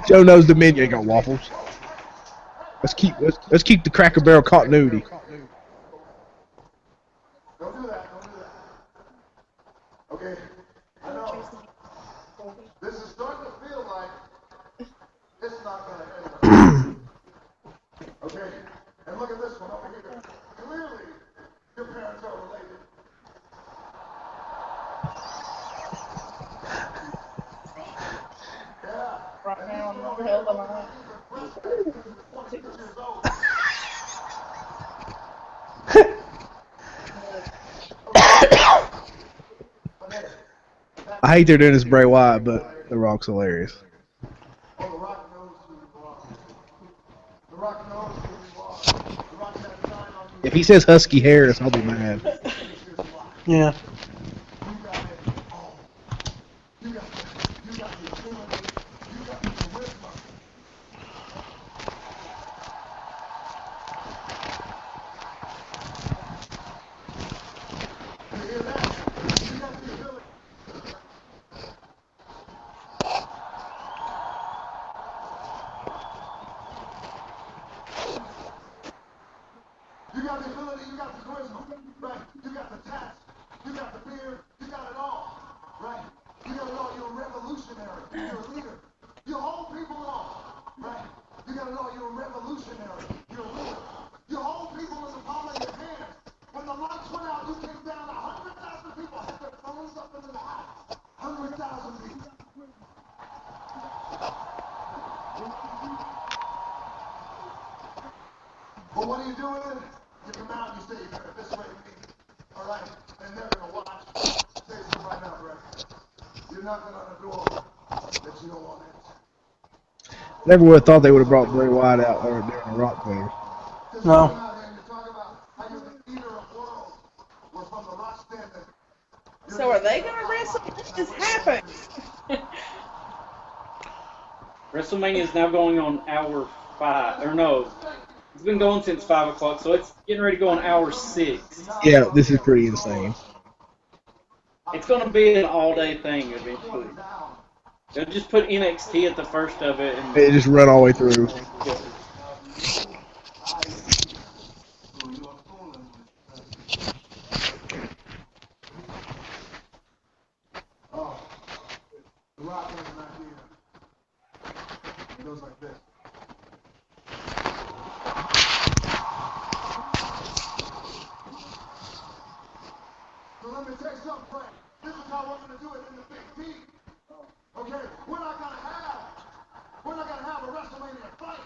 Joe knows the menu ain't got waffles. Let's keep the Cracker Barrel continuity. Don't do that. Okay. I know. This is starting to feel like it's not going to end. Okay. And look at this one over here. Clearly, your parents are related. Yeah. Right now, I'm not held on that. I hate they're doing this Bray Wyatt, but The Rock's hilarious. Oh, The Rock knows who you are. The Rock knows who you are. The Rock has time on you. If he says Husky Harris, I'll be mad. Yeah. You got it all. You got the ability. You got the charisma. You hear that? You got the ability. You got the ability, you got the charisma, right? You got the tats, you got the beard, you got it all, right? You got it all, you're a revolutionary, you're a leader. You hold people on, right? You got it all, you're a revolutionary, you're a leader. You hold people in the palm of your hands. When the lights went out, you came down, 100,000 people had their phones up into the house. 100,000 people. But what do you do with it? You come out and you say, you're going to eviscerate me. All right? And they're going to watch. Say something right now, Brett. You're knocking on a door that you don't want it. Never would have thought they would have brought Bray Wyatt out there during the Rock thing. No. You talk about how you're the eater of worlds. We're from the Rock standard. So are they gonna wrestle? What is happening? WrestleMania is now going on hour 5, or no, it's been going since 5 o'clock, so it's getting ready to go on hour 6. Yeah, this is pretty insane. It's going to be an all-day thing eventually. They'll just put NXT at the first of it, and They just run all the way through. Oh, the Rock has an idea. It goes like this. So let me tell you something, Frank. This is how we're going to do it in the Big D. Okay? We're not going to have a WrestleMania fight.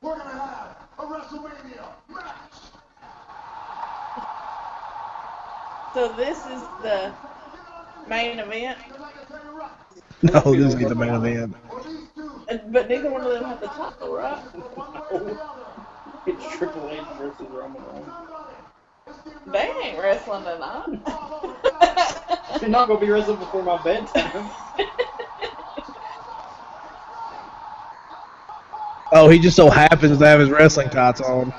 We're going to have a WrestleMania match. So this is the main event, No, this is the main event. but neither one of them have the title, right? it's Triple H versus Roman Reigns. They ain't wrestling tonight. They're not going to be wrestling before my bedtime. Oh, he just so happens to have his wrestling tights on.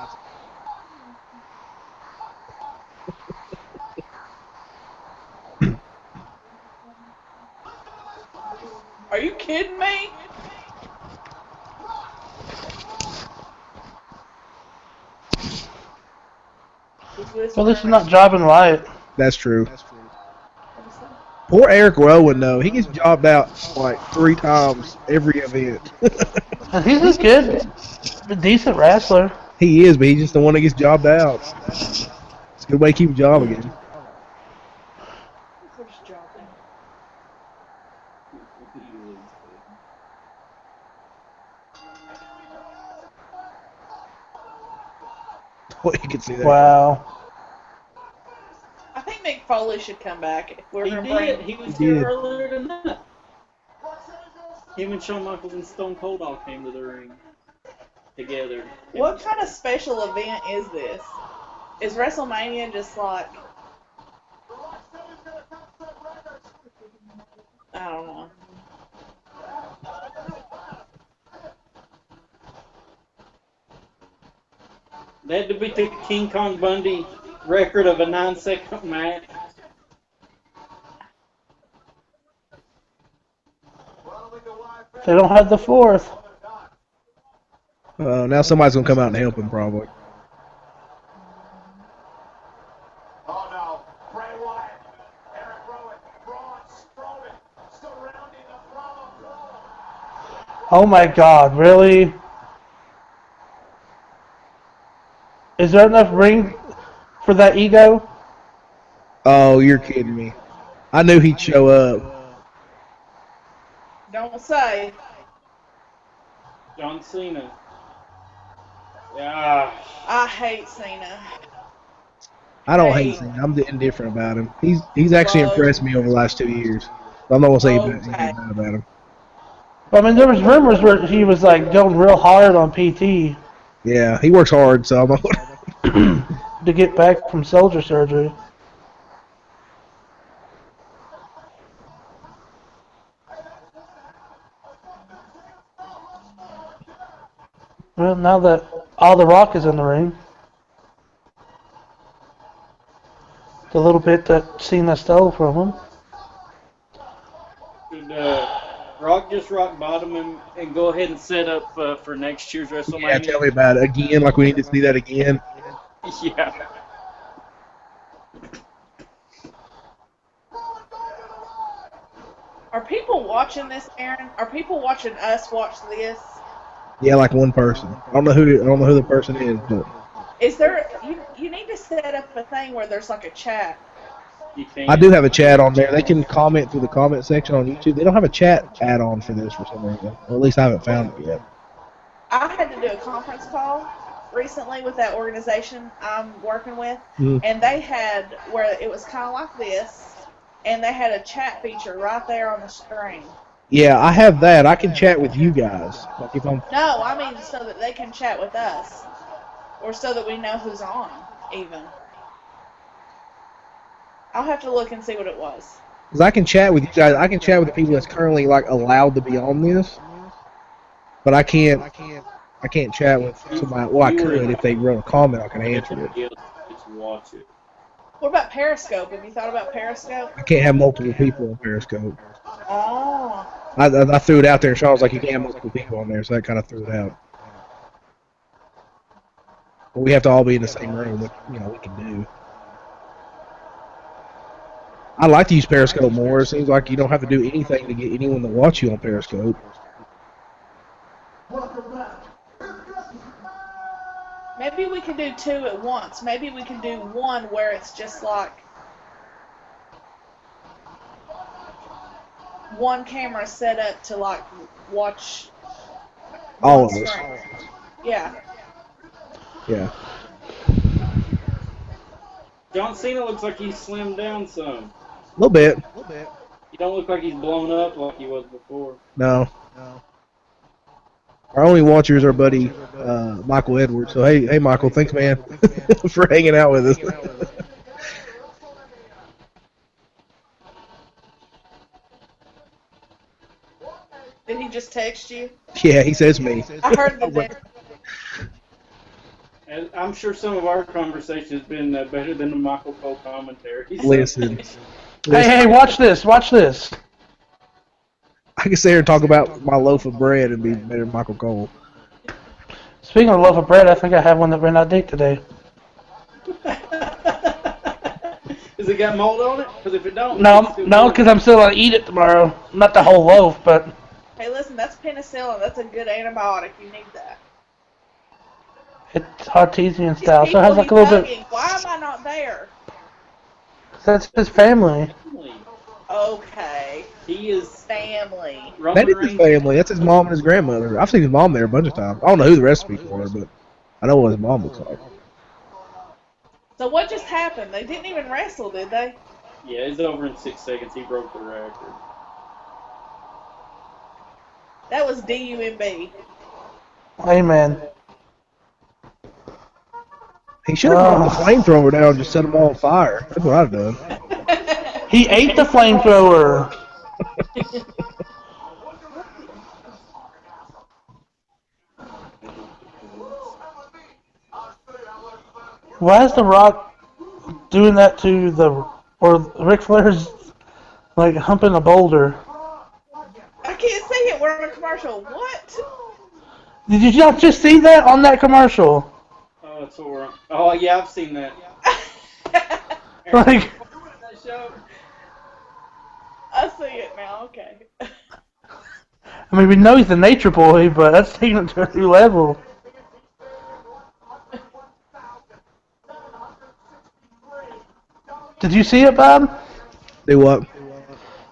Are you kidding me? Well, this is not jobbing right. That's true. Poor Eric Rowan, though. He gets jobbed out like 3 times every event. And he's just good. A decent wrestler. He is, but he's just the one that gets jobbed out. It's a good way to keep a job again. Boy, you can see that. Wow. I think Mick Foley should come back. If we're He gonna did. bring, He was He here did. earlier tonight. Him and Shawn Michaels and Stone Cold all came to the ring together. what kind of special event is this? Is WrestleMania just like, I don't know. They had to beat the King Kong Bundy record of a 9-second match. They don't have the fourth. Now somebody's gonna come out and help him probably. Oh no, Bray Wyatt, Eric Rowan, Braun Strowman, surrounding the Brahma Bull. Oh my God, really? Is there enough ring for that ego? Oh, you're kidding me. I knew he'd show up. Don't say. John Cena. Yeah. I hate Cena. I don't hate Hey. him. I'm indifferent about him. He's actually impressed me over the last 2 years. I'm not gonna say anything Okay. bad about him. I mean, there was rumors where he was like going real hard on PT Yeah, he works hard, so I'm not. to get back from soldier surgery. Well, now that all the Rock is in the ring, the little bit that Cena stole from him. Should Rock just rock bottom and go ahead and set up for next year's WrestleMania? Yeah, tell me about it again. Like we need to see that again. Yeah. Are people watching this, Aaron? Are people watching us watch this? Yeah, like one person. I don't know who the person is, but Is there? You need to set up a thing where there's like a chat. You can. I do have a chat on there. They can comment through the comment section on YouTube. They don't have a chat add-on for this for some reason. Or at least I haven't found it yet. I had to do a conference call recently with that organization I'm working with, and they had where it was kind of like this, and they had a chat feature right there on the screen. Yeah, I have that. I can chat with you guys. Like if I'm. No, I mean so that they can chat with us, or so that we know who's on, even. I'll have to look and see what it was. Because I can chat with you guys. I can chat with the people that's currently like allowed to be on this, but I can't chat with somebody. Well, I could if they wrote a comment. I can answer it. Just watch it. What about Periscope? Have you thought about Periscope? I can't have multiple people on Periscope. Oh. I threw it out there, and Sean was like, "You can't have multiple people on there," so that kind of threw it out. But we have to all be in the same room, which we can do. I like to use Periscope more. It seems like you don't have to do anything to get anyone to watch you on Periscope. Maybe we can do two at once. Maybe we can do one where it's just like one camera set up to like watch All of one us. screen. Yeah. Yeah. John Cena looks like he's slimmed down some. A little bit. He don't look like he's blown up like he was before. No. Our only watcher is our buddy Michael Edwards. So hey Michael, thanks man for hanging out with us. Did he just text you? Yeah, he says me. I heard the name. And I'm sure some of our conversation has been better than the Michael Cole commentary. Listen. Hey, watch this, watch this. I can sit here and talk about my loaf of bread and be better than Michael Cole. Speaking of loaf of bread, I think I have one that ran out of date today. Has it got mold on it? Because if it don't, No, because I'm still gonna eat it tomorrow. Not the whole loaf, but Hey, listen, that's penicillin. That's a good antibiotic. You need that. it's artesian These style, so it has like a people little he's bit. bugging, why am I not there? That's his family. Okay. He is Family. That is his family. That's his mom and his grandmother. I've seen his mom there a bunch of times. I don't know who the rest of the people are, but I know what his mom looks like. So what just happened? They didn't even wrestle, did they? Yeah, it's over in 6 seconds. He broke the record. That was DUMB. Amen. He should have brought the flamethrower down and just set them all on fire. That's what I'd have done. He ate the flamethrower. Why is The Rock doing that to or Ric Flair's like humping a boulder? I can't see it. We're on a commercial. What? Did you not just see that on that commercial? Oh, that's what we're on. Oh, yeah, I've seen that. Like, That show. I see it now. Okay. I mean, we know he's a nature boy, but that's taking it to a new level. Did you see it, Bob? Do what?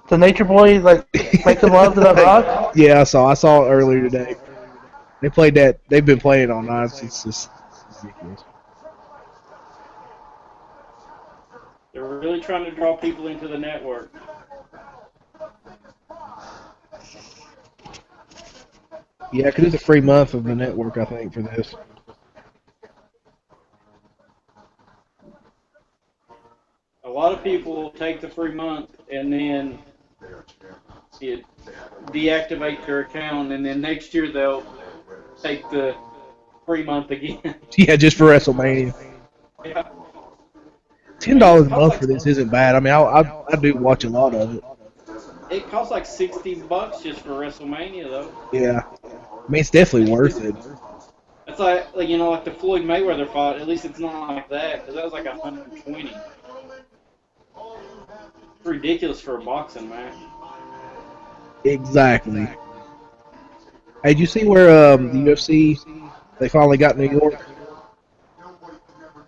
The nature boy, like, making love to that rock? Yeah, I saw it earlier today. They played that. They've been playing it all night. It's just ridiculous. They're really trying to draw people into the network. Yeah, because it's a free month of the network, I think, for this. A lot of people will take the free month and then deactivate their account, and then next year they'll take the free month again. Yeah, just for WrestleMania. Yeah. $10 a month for this isn't bad. I mean, I do watch a lot of it. It costs like $60 just for WrestleMania, though. Yeah, I mean, it's definitely worth it. It's like you know, like the Floyd Mayweather fight. At least it's not like that, because that was like 120. It's ridiculous for a boxing match. Exactly. Hey, did you see where the UFC they finally got New York?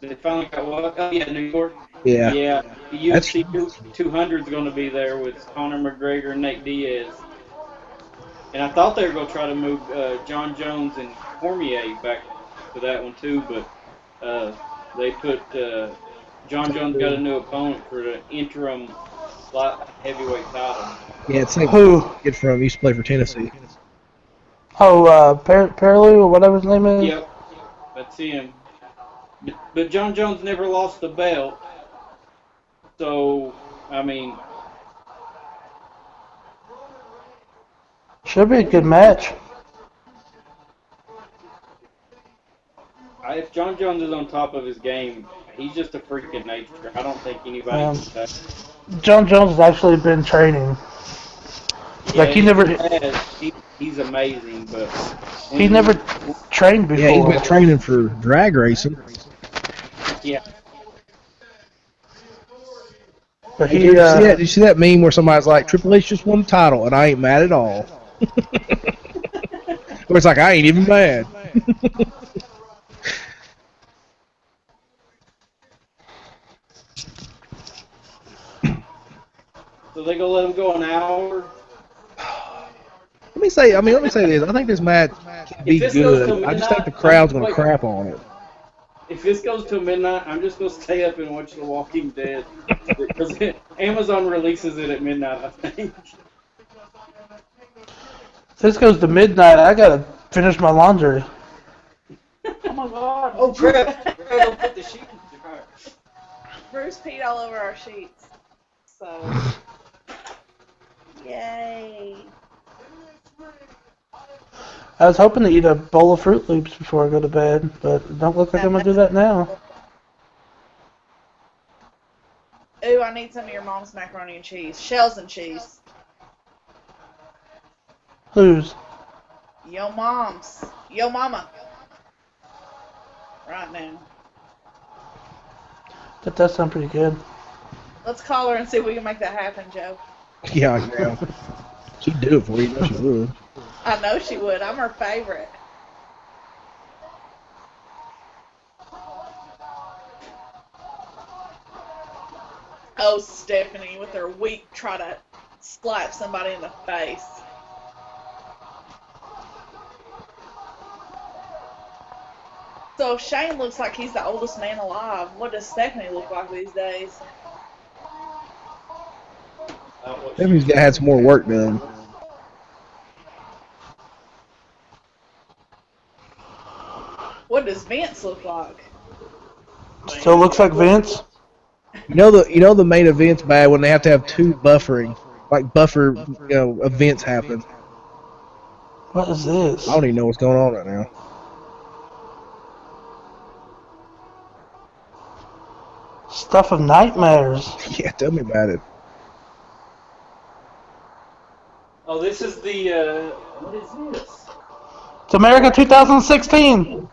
They finally got what? Oh, yeah, New York. Yeah. Yeah, the UFC 200 is going to be there with Conor McGregor and Nate Diaz. And I thought they were going to try to move John Jones and Cormier back to that one too, but they put John Jones got a new opponent for the interim light heavyweight title. Yeah, it's like Who? kid from used to play for Tennessee. Oh, Perlu or whatever his name is? Yep, that's him. But John Jones never lost the belt. So, I mean, Should be a good match. if John Jones is on top of his game, he's just a freak of nature. I don't think anybody can say. John Jones has actually been training. Yeah, Like, he never he's amazing, but he never trained before. Yeah, he's been training for drag racing. Yeah. But Hey, he, did you see that meme where somebody's like, Triple H just won the title, and I ain't mad at all? Where it's like, I ain't even mad. So they gonna let him go an hour? Let me say this. I think this match can be good. I just think the crowd's going to crap on it. If this goes till midnight, I'm just gonna stay up and watch The Walking Dead because Amazon releases it at midnight, I think. if this goes to midnight, I gotta finish my laundry. Oh my God. Oh crap! Don't put the sheet in the car. Bruce peed all over our sheets. So. Yay. I was hoping to eat a bowl of Fruit Loops before I go to bed, but it don't look like I'm gonna do that now. Ooh, I need some of your mom's macaroni and cheese. Shells and cheese. Whose? Yo mom's. Yo mama. Right now. That does sound pretty good. Let's call her and see if we can make that happen, Joe. Yeah. She'd do it for you. She would. I know she would. I'm her favorite. Oh, Stephanie, with her weak try to slap somebody in the face. So Shane looks like he's the oldest man alive. What does Stephanie look like these days? Stephanie's got had some more work done. What does Vince look like? Still looks like Vince. You know the main event's bad when they have to have two buffering, like buffer, events happen. What is this? I don't even know what's going on right now. Stuff of nightmares. Yeah, tell me about it. Oh, Oh, this is the, what is this? It's America 2016.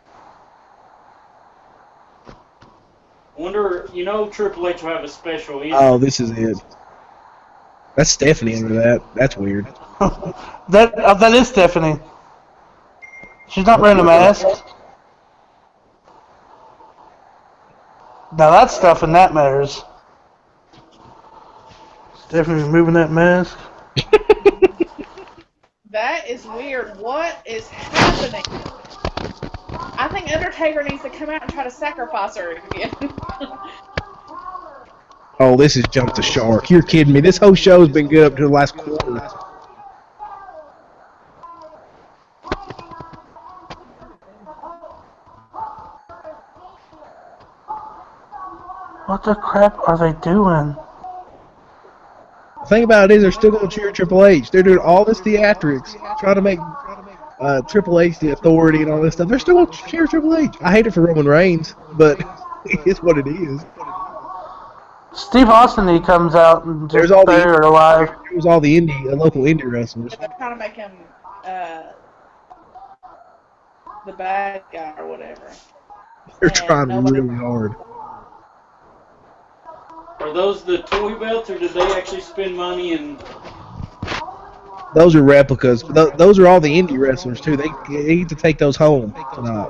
Wonder, Triple H will have a special entry. Oh, this is it. That's Stephanie under that. That's weird. That is Stephanie. She's not wearing a mask. Now that's stuff in that matters. Stephanie removing that mask. That is weird. What is happening? I think Undertaker needs to come out and try to sacrifice her again. Oh, this is Jump the Shark. You're kidding me. This whole show has been good up to the last quarter. What the crap are they doing? The thing about it is they're still going to cheer Triple H. They're doing all this theatrics, trying to make Triple H the authority and all this stuff. They're still going to cheer Triple H. I hate it for Roman Reigns, but it's what it is. Steve Austin, he comes out and just there alive. There's all the local indie wrestlers. They're trying to make him the bad guy or whatever. They're trying really hard. Are those the toy belts, or did they actually spend money and... Those are replicas. Those are all the indie wrestlers, too. They need to take those home tonight.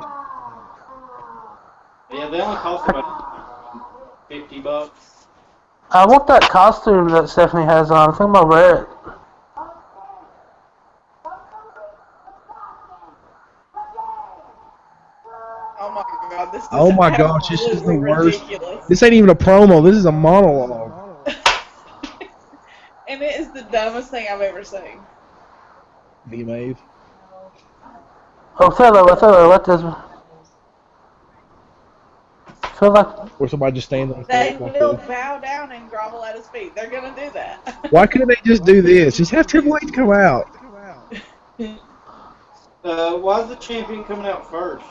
Yeah, they only cost about $50. I want that costume that Stephanie has on. I think I'm gonna wear it. Oh my god, this is Oh my gosh, this is the worst. ridiculous. This ain't even a promo. This is a monologue. And it is the dumbest thing I've ever seen. VMAs. Othello, what does... Feel like... Or somebody just stands on the They stage like will this. bow down and grovel at his feet. They're gonna do that. Why couldn't they just do this? Just have Triple H come out. Why is the champion coming out first?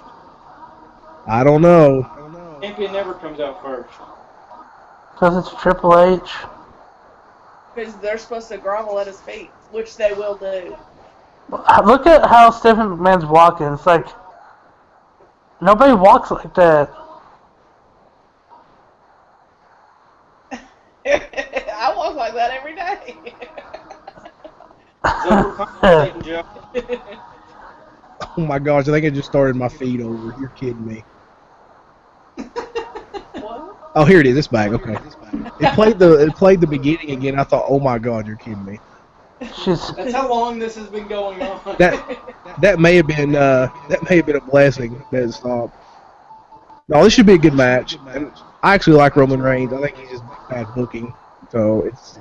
I don't know. Champion never comes out first. Because it's Triple H. Because they're supposed to grovel at his feet, which they will do. Look at how Stephanie McMahon's walking. It's like... Nobody walks like that. I walk like that every day. Oh my gosh, I think I just started my feed over. You're kidding me. What? Oh, here it is. It's back. Okay. It played the beginning again. I thought, oh my god, you're kidding me. That's how long this has been going on. That may have been a blessing that it stopped. No, this should be a good match. And I actually like Roman Reigns. I think he's just bad booking. So it's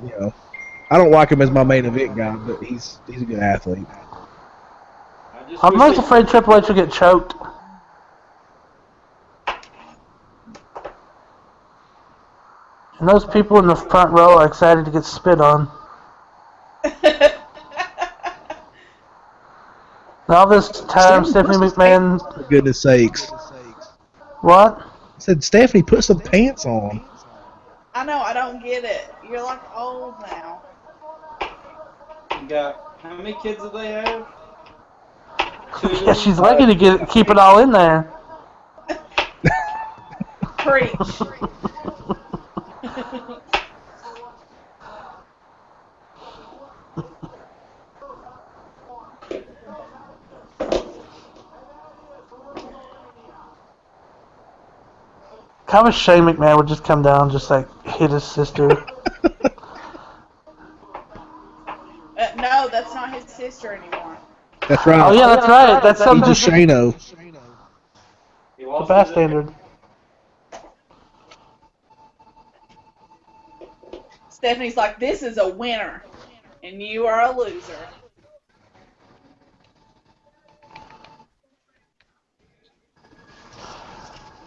I don't like him as my main event guy, but he's a good athlete. I'm most afraid Triple H will get choked. And those people in the front row are excited to get spit on. And all this time, Stephanie McMahon... For goodness sakes. What? I said, Stephanie, put some pants on. I know, I don't get it. You're like old now. You got, how many kids do they have? Yeah, she's lucky to keep it all in there. Preach. Kind of Shane McMahon would just come down and just like hit his sister. No, that's not his sister anymore. That's right. Oh yeah, that's right. That's something. He's just Shano. The bystander. Stephanie's like, this is a winner, and you are a loser.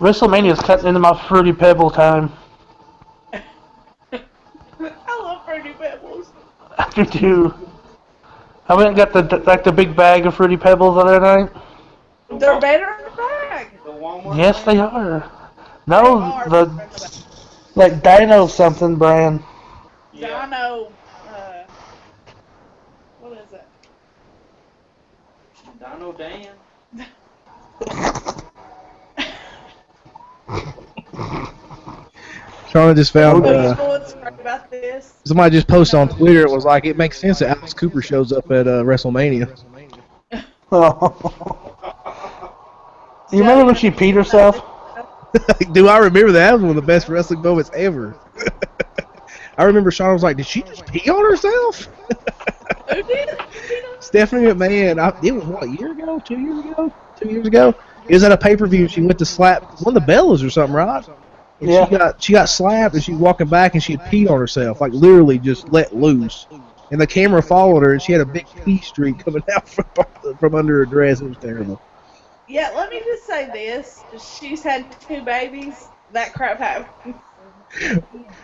Wrestlemania's cutting into my Fruity Pebble time. I love Fruity Pebbles. I do too. I went and got the big bag of Fruity Pebbles the other night. They're better in the bag. The Walmart Yes, they are. No, They are. like Dino something brand. Yeah. Dino. What is it? Dino Dan. Shauna just found Oh, you know what's great about this? somebody just posted on Twitter. It was like it makes sense that Alice Cooper shows up at WrestleMania. You remember when she peed herself? Do I remember that? That was one of the best wrestling moments ever. I remember Shauna was like, "Did she just pee on herself?" Who did? Stephanie McMahon. It was what, a year ago? 2 years ago? 2 years ago? It was at a pay-per-view. She went to slap one of the Bellas or something, right? And Yeah. she got slapped, and she was walking back, and she had peed on herself, like literally just let loose. And the camera followed her, and she had a big pee streak coming out from under her dress. It was terrible. Yeah, let me just say this. She's had 2 babies. That crap happens.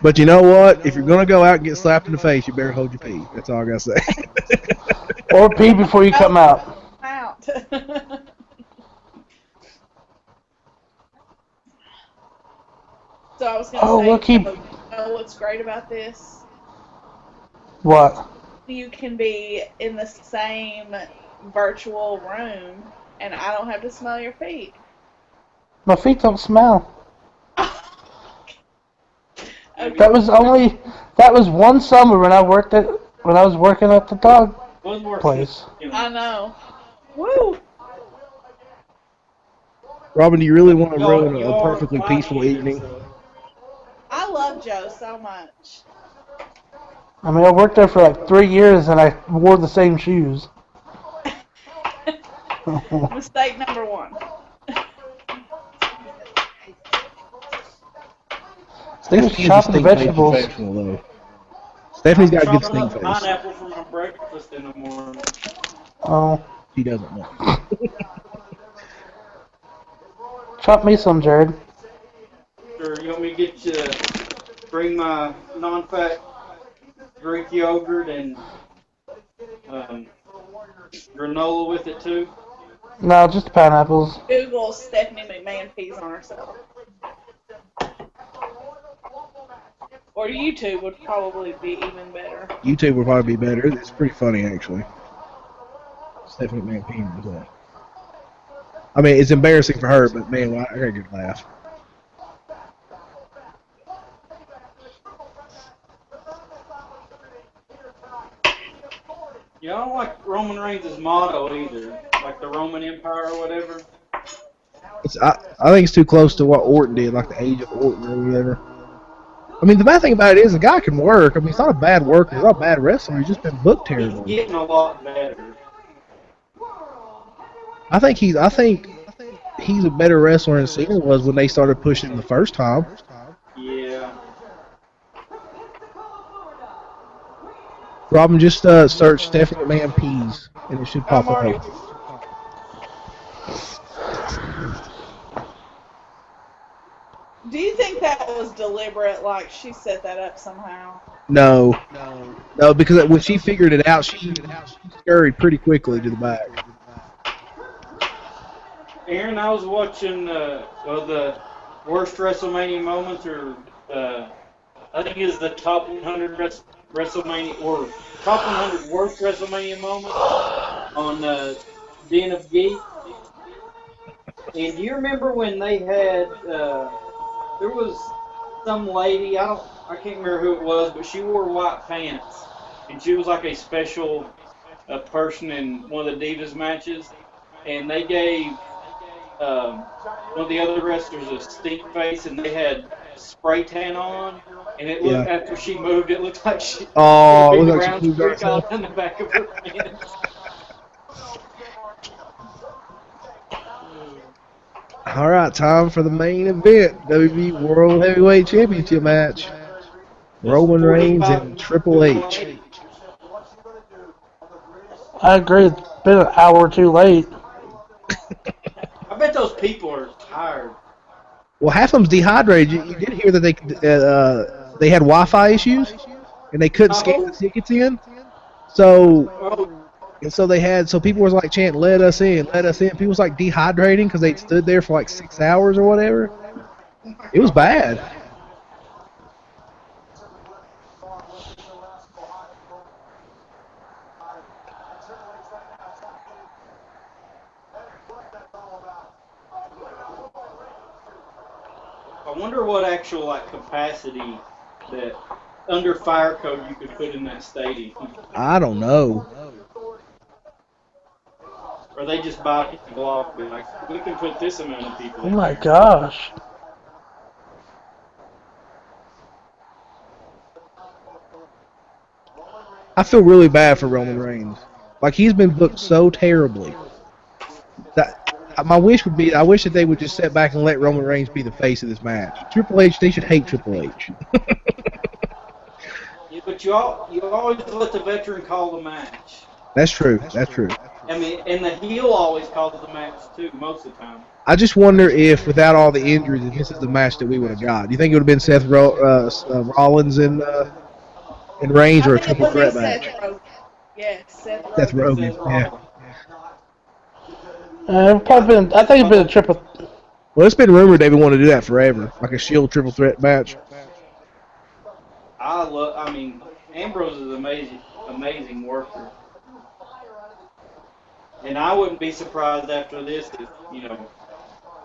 But you know what? If you're gonna go out and get slapped in the face, you better hold your pee. That's all I gotta say. Or pee before you come out. Out. So I was going to say, look, he... you know what's great about this? What? You can be in the same virtual room, and I don't have to smell your feet. My feet don't smell. Okay. That was one summer when I was working at the dog place. I know. Woo! Robin, do you really want to ruin a perfectly peaceful evening? I love Joe so much. I mean, I worked there for like 3 years and I wore the same shoes. Mistake number 1. Stephanie's chopping vegetables. Stephanie's got a good stink face. Pineapple for my breakfast in the morning. Oh. She doesn't know. Chop me some, Jared. Sure, you want me to get you bring my non-fat Greek yogurt and granola with it too? No, just pineapples. Google Stephanie McMahon pees on herself. Or YouTube would probably be even better. YouTube would probably be better. It's pretty funny, actually. Stephanie McMahon peeing on herself. I mean, it's embarrassing for her, but man, I got a good laugh. Yeah, I don't like Roman Reigns' motto either, like the Roman Empire or whatever. I think it's too close to what Orton did, like the age of Orton or whatever. I mean, the bad thing about it is the guy can work. I mean, he's not a bad worker. He's not a bad wrestler. He's just been booked terrible. He's getting a lot better. I think he's a better wrestler than Cena was when they started pushing him the first time. Yeah. Robin, just search Stephanie McMahon peas, and it should pop up. Do you think that was deliberate, like she set that up somehow? No, because when she figured it out, she scurried pretty quickly to the back. Aaron, I was watching the worst WrestleMania moments, or I think it's the top 100 WrestleMania or top 100 worst WrestleMania moments on Den of Geek. And do you remember when they had there was some lady, I can't remember who it was, but she wore white pants, and she was like a special person in one of the Divas matches, and they gave one of the other wrestlers a stink face, and they had spray tan on, and it looked after she moved, it looked like she it looked like she moved all in the back of her pants. All right, time for the main event, WWE World Heavyweight Championship match. Roman Reigns and Triple H. I agree. It's been an hour or two late. I bet those people are tired. Well, half of them's dehydrated. You did hear that they had Wi-Fi issues and they couldn't scan the tickets in. So people was like chanting, "Let us in, let us in." People was like dehydrating because they stood there for like 6 hours or whatever. It was bad. I wonder what actual like capacity that under fire code you could put in that stadium. I don't know. Or they just buy people off, be like, we can put this amount of people Oh in my here. gosh. I feel really bad for Roman Reigns. Like, he's been booked so terribly. That my wish would be, I wish that they would just sit back and let Roman Reigns be the face of this match. Triple H, they should hate Triple H. Yeah, but you always let the veteran call the match. That's true. That's true. I mean, and the heel always calls the match too, most of the time. I just wonder if, without all the injuries, if this is the match that we would have got. Do you think it would have been Seth Rollins and Reigns, or I a think it triple would be threat Seth match? Rogen. Yes, Seth Seth Rogen. Rogen, Seth yeah. Rollins. Probably been. I think it's been a triple. Well, it's been rumored they've been wanting to do that forever, like a Shield triple threat match. I mean, Ambrose is amazing worker. And I wouldn't be surprised after this if,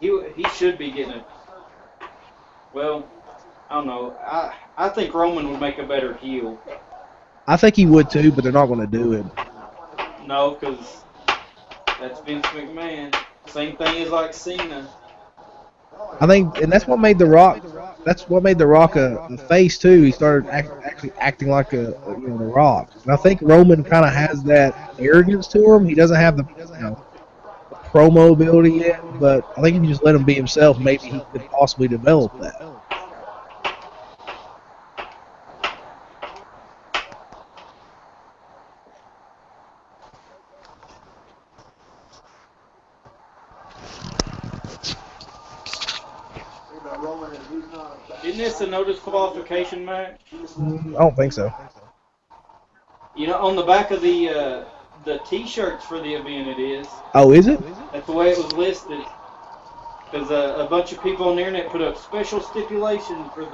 he should be getting a, well, I don't know. I think Roman would make a better heel. I think he would too, but they're not going to do it. No, because that's Vince McMahon. Same thing as like Cena. I think, and that's what made The Rock. That's what made The Rock a face too. He started actually acting like The Rock. And I think Roman kind of has that arrogance to him. He doesn't have the promo ability yet, but I think if you just let him be himself, maybe he could possibly develop that. Isn't this a no disqualification match? I don't think so. On the back of the T-shirts for the event, it is. Oh, is it? That's the way it was listed. Because a bunch of people on the internet put up special stipulation for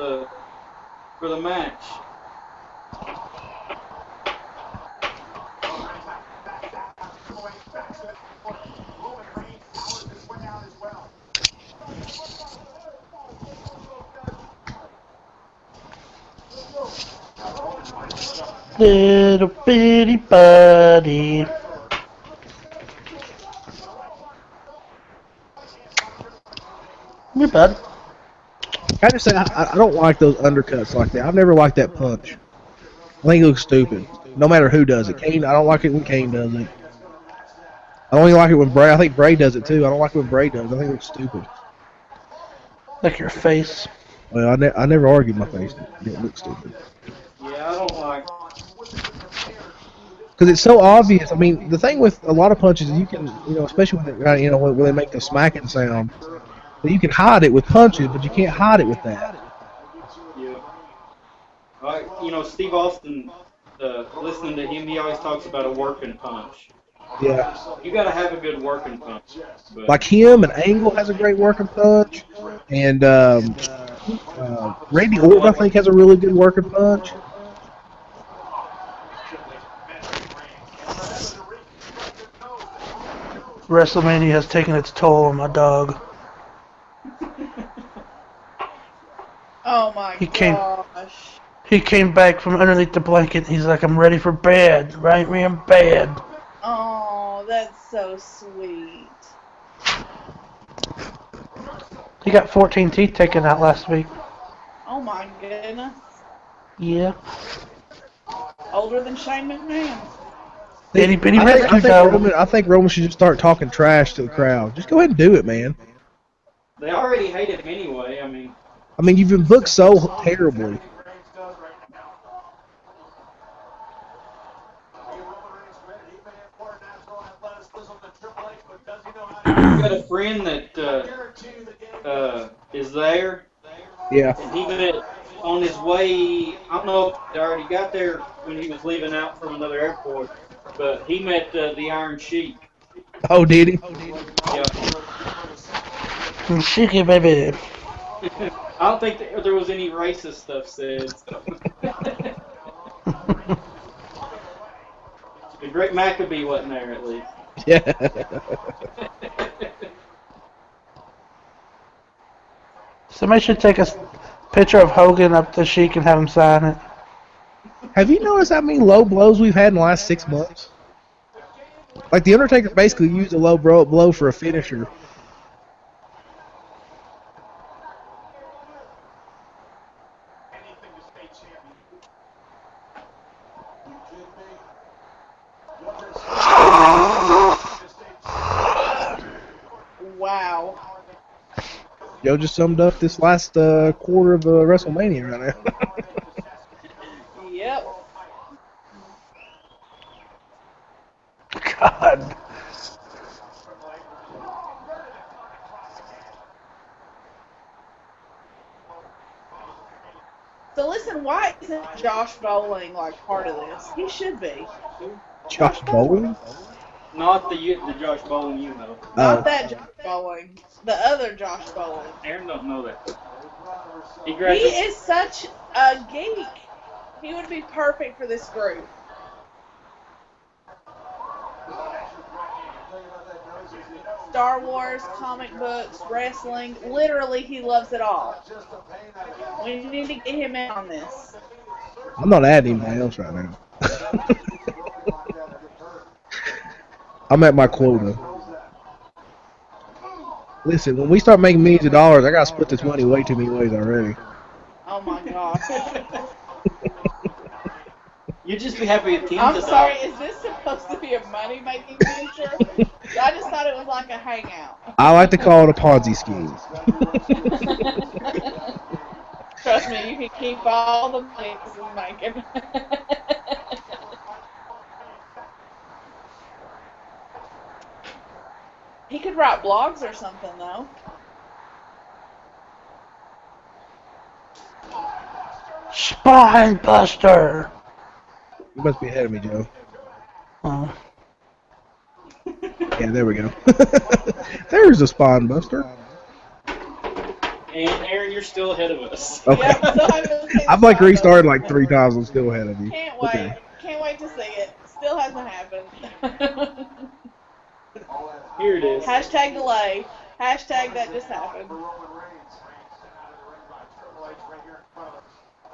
the match. Little bitty buddy. You're bad. I just say I don't like those undercuts like that. I've never liked that punch. I think it looks stupid. No matter who does it. Kane, I don't like it when Kane does it. I don't even like it when Bray. I think Bray does it too. I don't like it when Bray does. I think it looks stupid. Like your face. Well, I never argued my face. It looks stupid. Yeah, I don't like. Because it's so obvious. I mean, the thing with a lot of punches is you can, especially when they make the smacking sound, that you can hide it with punches, but you can't hide it with that. Yeah. Steve Austin, listening to him, he always talks about a working punch. Yeah. You got to have a good working punch. But Like him, and Angle has a great working punch, and Randy Orton, I think, has a really good working punch. Wrestlemania has taken its toll on my dog. Oh my He came- gosh. He came back from underneath the blanket. He's like, I'm ready for bed. Write me in bed. Oh, that's so sweet. He got 14 teeth taken out last week. Oh my goodness. Yeah. Older than Shane McMahon. Itty bitty I rescue dog. think Roman should just start talking trash to the crowd. Just go ahead and do it, man. they already hate him anyway. I mean, you've been booked so terribly. You got a friend that is there, Yeah. and he met on his way. I don't know if he already got there when he was leaving out from another airport, but he met the Iron Sheik. Oh, did he? Yeah. Shiki baby. I don't think there was any racist stuff said. So. The Great Maccabee wasn't there, at least. Yeah. Somebody should take a picture of Hogan up the Sheik and have him sign it. Have you noticed how many low blows we've had in the last 6 months? Like, The Undertaker basically used a low blow for a finisher. Wow. Joe just summed up this last quarter of WrestleMania right now. Yep. God. So listen, why isn't Josh Bowling like part of this? He should be. Josh Bowling? Not the Josh Bowling you know. Not that Josh Bowling. The other Josh Bowling. Aaron don't know that. He He graduated. is such a geek. He would be perfect for this group. Star Wars, comic books, wrestling. Literally, he loves it all. We need to get him in on this. I'm not adding anybody else right now. I'm at my quota. Listen, when we start making millions of dollars, I gotta split this money way too many ways already. Oh my gosh. You'd just be happy if teams I'm of sorry, dollars. is this supposed to be a money-making venture? I just thought it was like a hangout. I like to call it a Ponzi scheme. Trust me, you can keep all the money this is making. He could write blogs or something, though. Spine Buster. You must be ahead of me, Joe. Oh. Yeah, there we go. There's a Spawn Buster. And Aaron, you're still ahead of us. Okay. Yep, so I will say I've like Spine restarted Buster. like 3 times. I'm still ahead of you. Can't wait. Okay. Can't wait to see it. Still hasn't happened. Here it is. Hashtag delay. Hashtag that just happened.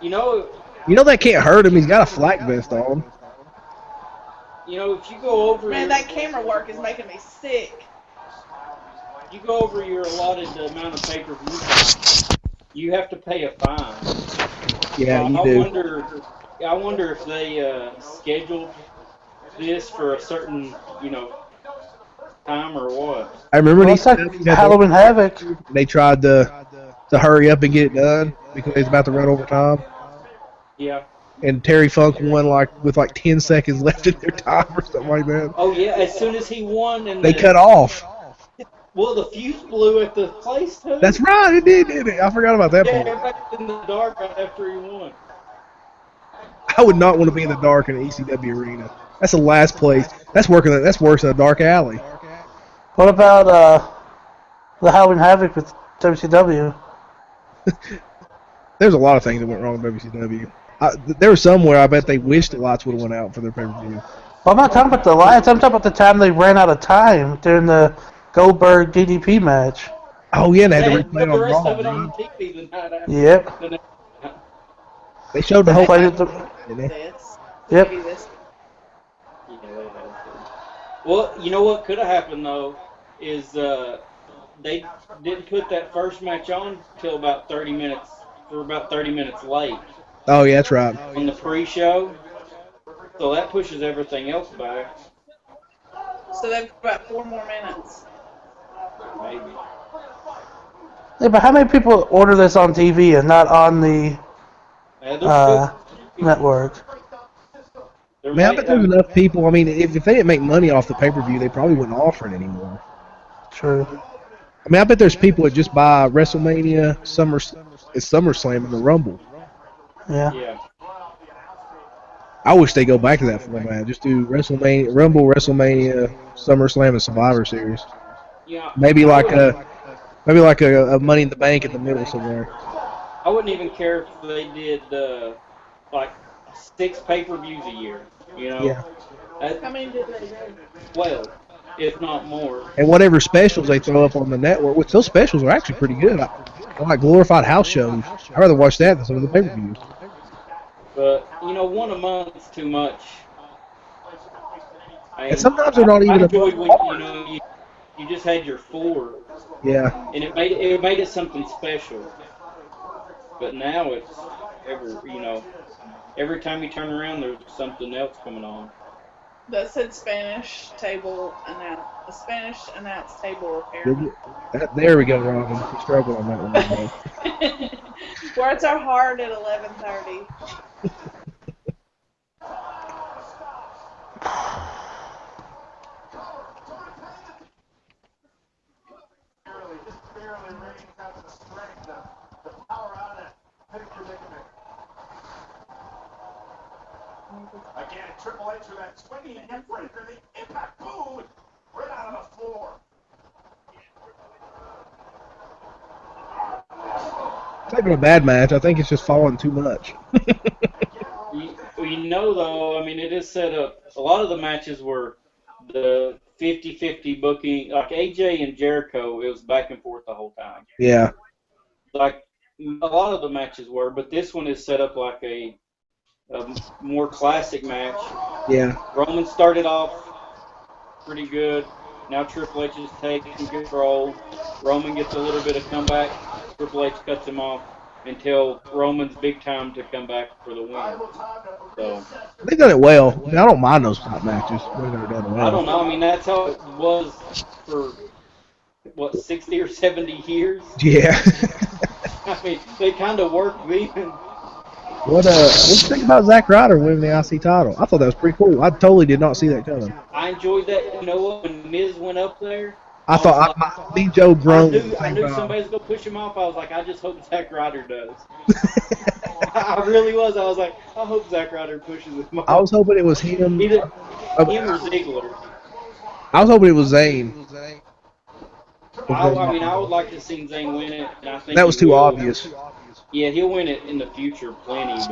You know, You know that can't hurt him. He's got a flak vest on. if you go over, Man, that camera work is making me sick. you go over your allotted amount of pay-per-view time, you have to pay a fine. Yeah, you I do. wonder if they scheduled this for a certain, time or what. I remember Well, these it's like Halloween Havoc. they tried to hurry up and get it done because they was about to run over time. Yeah. And Terry Funk won with 10 seconds left in their time or something like that. Oh yeah. As soon as he won, and They cut off. Well, the fuse blew at the place too. That's right, it did, didn't it? I forgot about that Yeah, part. everybody's in the dark right after he won. I would not want to be in the dark in an ECW arena. That's the last place. That's worse than a dark alley. What about the Halloween Havoc with WCW? There's a lot of things that went wrong with WCW. There was somewhere I bet they wished the lights would have went out for their pay-per-view. Well, I'm not talking about the lights. I'm talking about the time they ran out of time during the Goldberg DDP match. Oh yeah, and they had to They replay put it the rest on of it Raw. on Right? TV the night after. Yep. The next night. They showed the They whole played it. didn't they? This. Yep. Maybe this. Yeah, they had to. Well, you know what could have happened though is they didn't put that first match on till about 30 minutes. For about 30 minutes late Oh yeah, that's right. on the pre-show, so that pushes everything else back. So they've got 4 more minutes. Maybe. Yeah, but how many people order this on TV and not on the There's network? there Man, I may- bet there's enough people. I mean, if they didn't make money off the pay-per-view, they probably wouldn't offer it anymore. True. I mean, I bet there's people that just buy WrestleMania, SummerSlam, and the Rumble. Yeah. Yeah. I wish they go back to that format. Just do WrestleMania, Rumble, WrestleMania, SummerSlam, and Survivor Series. Yeah. Maybe like a Money in the Bank in the middle somewhere. I wouldn't even care if they did like 6 pay-per-views a year. Yeah. How many did they do? 12, if not more. And whatever specials they throw up on the network, which those specials are actually pretty good. like glorified house shows. I'd rather watch that than some of the pay-per-views. But one a month's too much. And sometimes they're not even I a enjoyed when card. you just had your 4, Yeah. and it made it something special. But now it's every time you turn around, there's something else coming on. That said Spanish table a Spanish announce table repairman. There we go, Robin. You struggled on that one. Words are hard at 11:30. Just barely Reigns has the strength to power out of that pit predicament. Again, Triple H with that swinging hip breaker, the impact boom, right out of the floor. It's not even a bad match. I think it's just falling too much. Though, I mean, it is set up. A lot of the matches were the 50-50 booking. Like AJ and Jericho, it was back and forth the whole time. Yeah. Like a lot of the matches were, but this one is set up like a more classic match. Yeah. Roman started off pretty good. Now Triple H is taking control. Roman gets a little bit of comeback. Triple H cuts him off until Roman's big time to come back for the win. So They've done it well. I mean, I don't mind those top matches. They've never done it well. I don't know. I mean, that's how it was for 60 or 70 years. Yeah. I mean, they kind of worked then. What do you think about Zack Ryder winning the IC title? I thought that was pretty cool. I totally did not see that coming. I enjoyed that. When Miz went up there, I thought me and Joe groaned. I knew somebody was gonna push him off. I was like, I just hope Zack Ryder does. I really was. I was like, I hope Zack Ryder pushes him off. I was hoping it was him. Either him or Ziggler. I was hoping it was Zayn. I mean, I would like to see Zayn win it, and I think that was too obvious. Yeah, he'll win it in the future, plenty.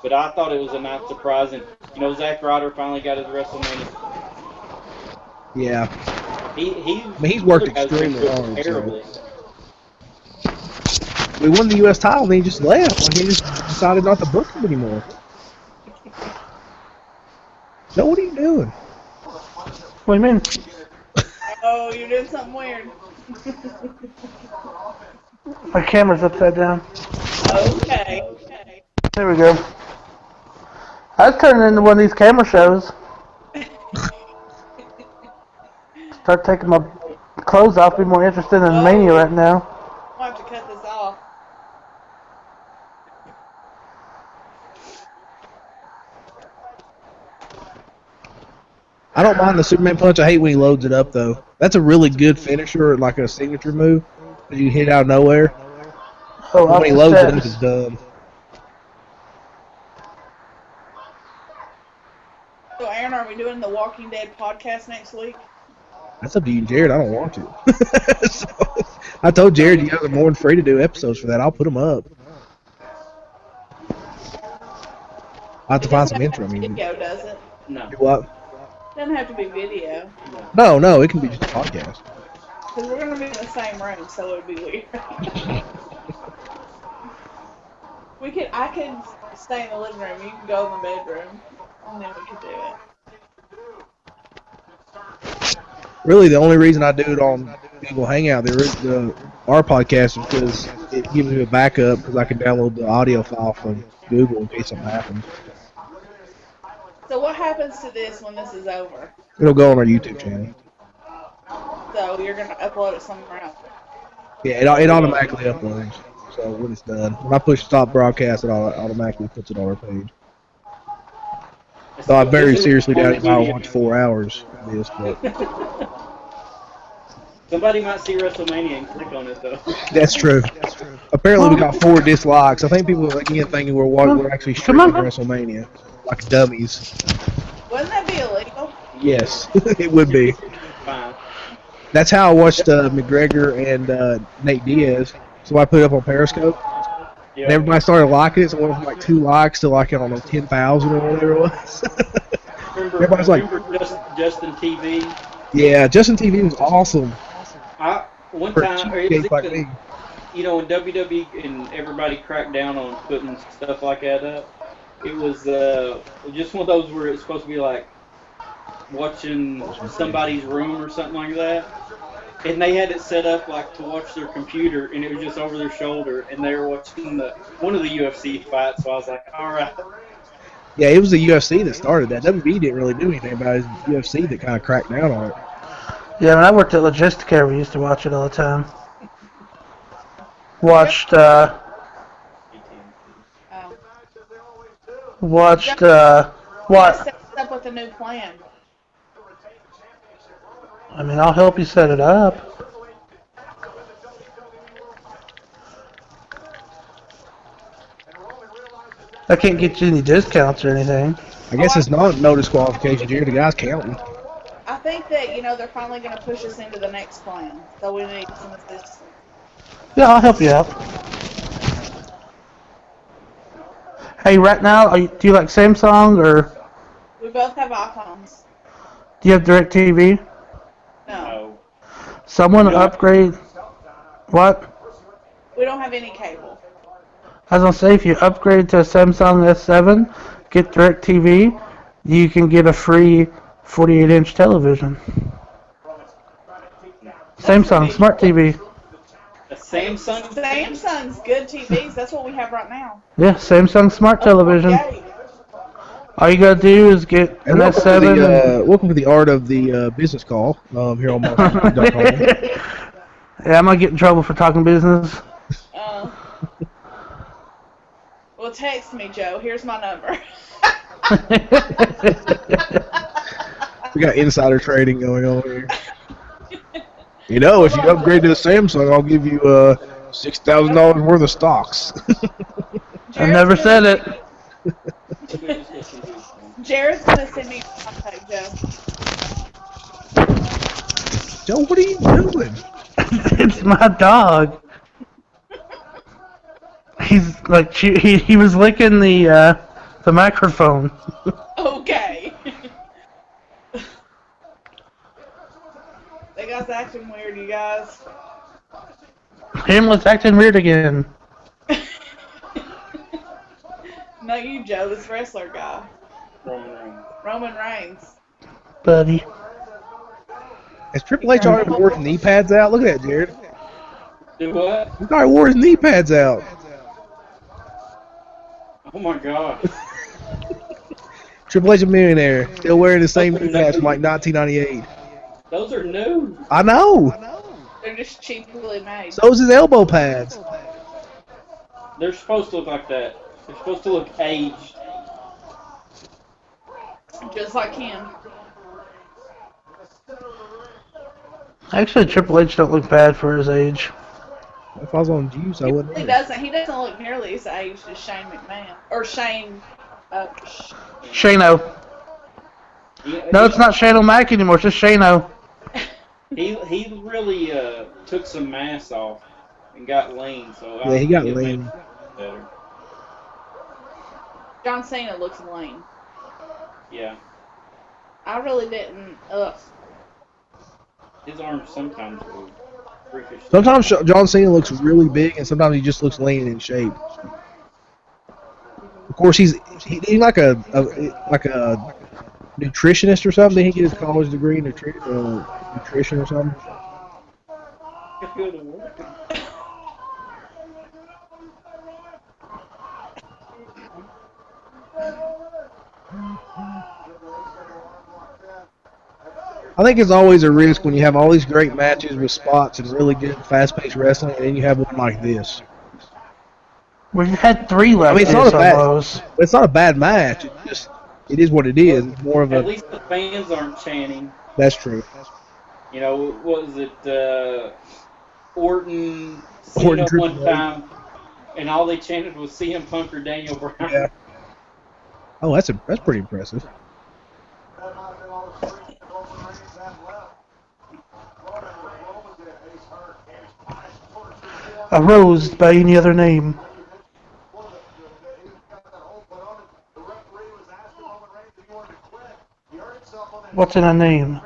But I thought it was a nice surprise, and Zack Ryder finally got his WrestleMania. Yeah. He's worked extremely hard. Terribly. We won the U.S. title, and he just left. Like, he just decided not to book him anymore. No, what are you doing? What do you mean? Oh, you're doing something weird. My camera's upside down. Okay. There we go. I was turning into one of these camera shows. Start taking my clothes off. Be more interested in Mania right now. I'll have to cut this off. I don't mind the Superman punch. I hate when he loads it up, though. That's a really good finisher, like a signature move that you hit out of nowhere. Oh, when he loads it up, it's dumb. So, Aaron, are we doing the Walking Dead podcast next week? That's up to you, Jared. I don't want to. So, I told Jared you guys are more than free to do episodes for that. I'll put them up. I have to find some intro music. Video, does it? No. Do what? Doesn't have to be video. No, it can be just a podcast. Because we're going to be in the same room, so it would be weird. I could stay in the living room. You can go in the bedroom, and then we could do it. Really, the only reason I do it on Google Hangout, our podcast, is because it gives me a backup because I can download the audio file from Google in case something happens. So what happens to this when this is over? It'll go on our YouTube channel. So you're going to upload it somewhere else? Yeah, it automatically uploads. So when it's done, when I push stop broadcast, it automatically puts it on our page. So I very seriously doubt if I watch 4 hours of this, but somebody might see WrestleMania and click on it though. That's true. Apparently we got 4 dislikes. I think people again thinking we're actually streaming WrestleMania like dummies. Wouldn't that be illegal? Yes, it would be. Fine. That's how I watched McGregor and Nate Diaz. So I put it up on Periscope. Yeah. And everybody started liking it, so it went from like 2 likes to like, I don't know, 10,000 or whatever it was. Everybody's like, Justin TV. Yeah, Justin TV was awesome. one For a time, or it was cheapskate like even, me. when WWE and everybody cracked down on putting stuff like that up, it was just one of those where it's supposed to be like watching somebody's room or something like that. And they had it set up like to watch their computer, and it was just over their shoulder, and they were watching one of the UFC fights. So I was like, all right. Yeah, it was the UFC that started that. WWE didn't really do anything about it. It was the UFC that kind of cracked down on it. Yeah, when I worked at Logisticare, we used to watch it all the time. Watched, Oh. watched, Let's what? set us up with a new plan. I mean, I'll help you set it up. I can't get you any discounts or anything. I guess it's not no disqualification here. The guy's counting. I think that, they're finally going to push us into the next plan. So we need some assistance. Yeah, I'll help you out. Hey, right now, do you like Samsung or We both have iPhones. do you have DirecTV? No. Someone No. upgrade. What? We don't have any cable. I was gonna say, if you upgrade to a Samsung S7, get DirecTV, you can get a free 48-inch television. Samsung Smart TV. A Samsung. Samsung's good TVs. That's what we have right now. Yeah, Samsung Smart television. Okay. All you gotta do is get an And S7. welcome to the art of the business call here on my. Yeah, I might get in trouble for talking business. Well, text me, Joe. Here's my number. We got insider trading going on here. If you upgrade to a Samsung, I'll give you $6,000 worth of stocks. I never said it. Jared's gonna send me contact, Joe. Joe, what are you doing? It's my dog. He's like he was licking the microphone. Okay. That guy's acting weird, you guys. Him was acting weird again. No, you, Joe, this wrestler guy. Roman Reigns. Buddy. Has Triple H already wore his knee pads out? Look at that, Jared. Do what? He already wore his knee pads out. Oh my gosh. Triple H a millionaire, still wearing the same knee pads from like 1998. Those are new. I know. They're just cheaply made. So's his elbow pads. They're supposed to look like that. They're supposed to look aged. Just like him. Actually, Triple H don't look bad for his age. If I was on juice, I wouldn't. He doesn't look nearly as aged as Shane McMahon. Or Shane... Shano. No, it's not Shane O'Mac anymore. It's just Shano. He really took some mass off and got lean. So Yeah, he got lean. Better. John Cena looks lean. Yeah. I really didn't... His arms sometimes look freakish. Sometimes John Cena looks really big, and sometimes he just looks lean and in shape. Of course, he's like a nutritionist or something. Did he get his college degree in nutrition or something? I think it's always a risk when you have all these great matches with spots and really good fast-paced wrestling, and then you have one like this. We had 3 left. I mean, it's not a bad match. It is what it is. It's more of a. At least the fans aren't chanting. That's true. What was it? Orton Cena one time, and all they chanted was CM Punk or Daniel Bryan. Yeah. Oh, that's pretty impressive. A rose by any other name. What's in a name?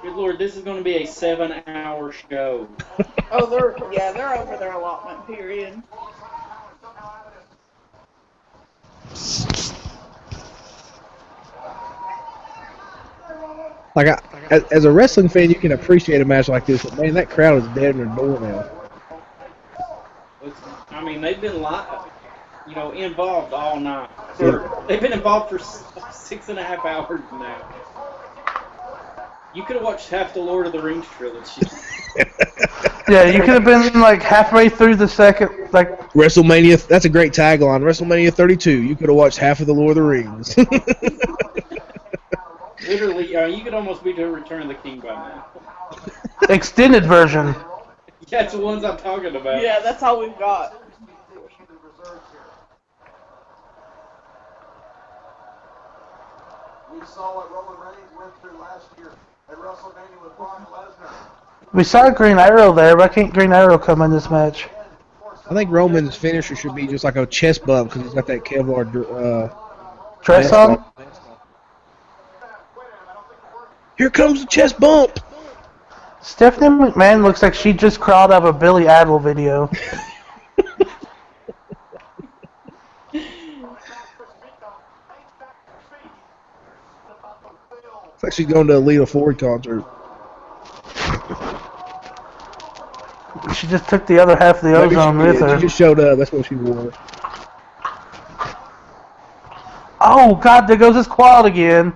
Good Lord, Lord, this is going to be a 7-hour show. Oh, they're over their allotment period. Like, as a wrestling fan, you can appreciate a match like this, but man, that crowd is dead in their door now. I mean, they've been involved all night. Yeah. They've been involved for 6.5 hours now. You could have watched half the Lord of the Rings trilogy. Yeah, you could have been like halfway through the second, like WrestleMania, that's a great tagline. WrestleMania 32, you could have watched half of the Lord of the Rings. Literally, you could almost be to Return of the King by now. extended version. Yeah, it's the ones I'm talking about. Yeah, that's all we've got. We saw what Roman Reigns went through last year at WrestleMania with Brock Lesnar. We saw Green Arrow there. Why can't Green Arrow come in this match? I think Roman's finisher should be just like a chest bump because he's got that Kevlar Dress vest on? Here comes the chest bump. Stephanie McMahon looks like she just crawled out of a Billy Idol video. It's like she's going to a Lita Ford concert. She just took the other half of the Maybe ozone she with did. her. She just showed up. That's what she wore. Oh, God, there goes his quad again. It's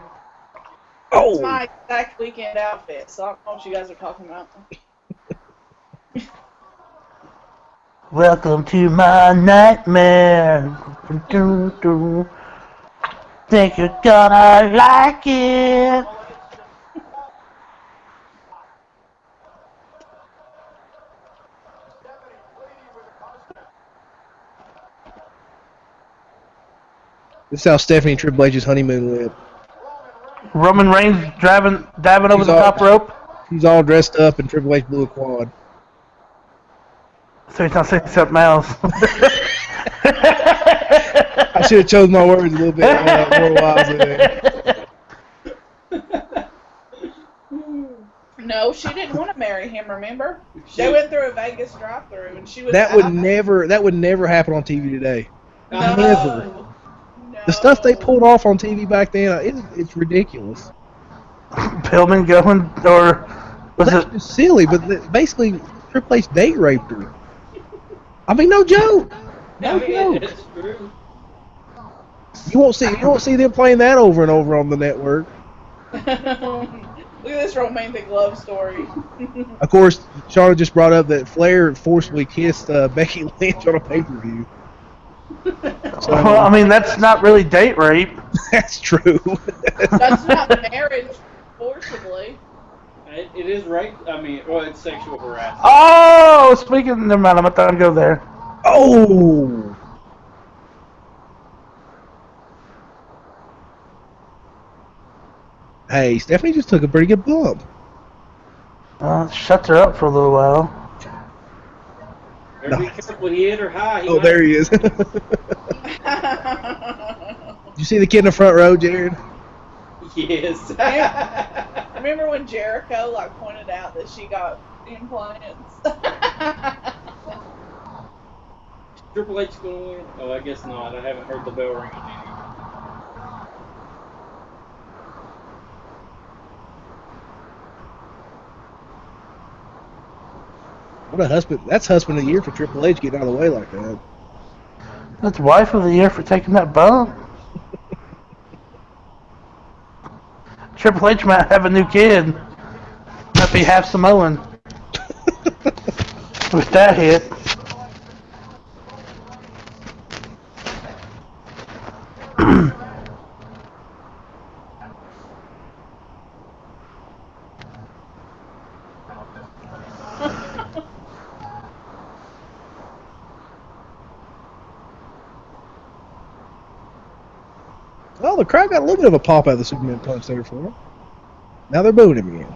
Oh! my exact weekend outfit, so I don't know what you guys are talking about. Welcome to my nightmare. Think you're gonna like it. This is how Stephanie and Triple H's honeymoon went. Roman Reigns diving over the top rope. She's all dressed up, and Triple H blew a quad. So he's not saying something else. I should have chosen my words a little bit more wisely there. No, she didn't want to marry him, remember? They went through a Vegas drive-thru, and she was That would never happen on TV today. No. Never. No. The stuff they pulled off on TV back then, it's ridiculous. Pillman going, or was That's it? just silly, but basically Triple H date raped her. I mean, no joke. No joke. It's true. You won't see them playing that over and over on the network. Look at this romantic love story. Of course, Shauna just brought up that Flair forcibly kissed Becky Lynch on a pay-per-view. So, Well, I mean, that's not really date rape. that's true. That's not marriage, forcibly. It is rape. I mean, well, it's sexual harassment. Oh, speaking. Never mind. I'm not gonna go there. Oh! Hey, Stephanie just took a pretty good bump. Shuts her up for a little while. Better be careful, he hit her high. Oh, there he is. Did you see the kid in the front row, Jared? Yes. Remember when Jericho pointed out that she got implants? Triple H going to win? Oh, I guess not. I haven't heard the bell ringing yet. What a husband. That's husband of the year for Triple H getting out of the way like that. That's wife of the year for taking that bump. Triple H might have a new kid. Might be half Samoan. With that hit. Well, the crowd got a little bit of a pop out of the Superman punch there for him. Now they're booing him again.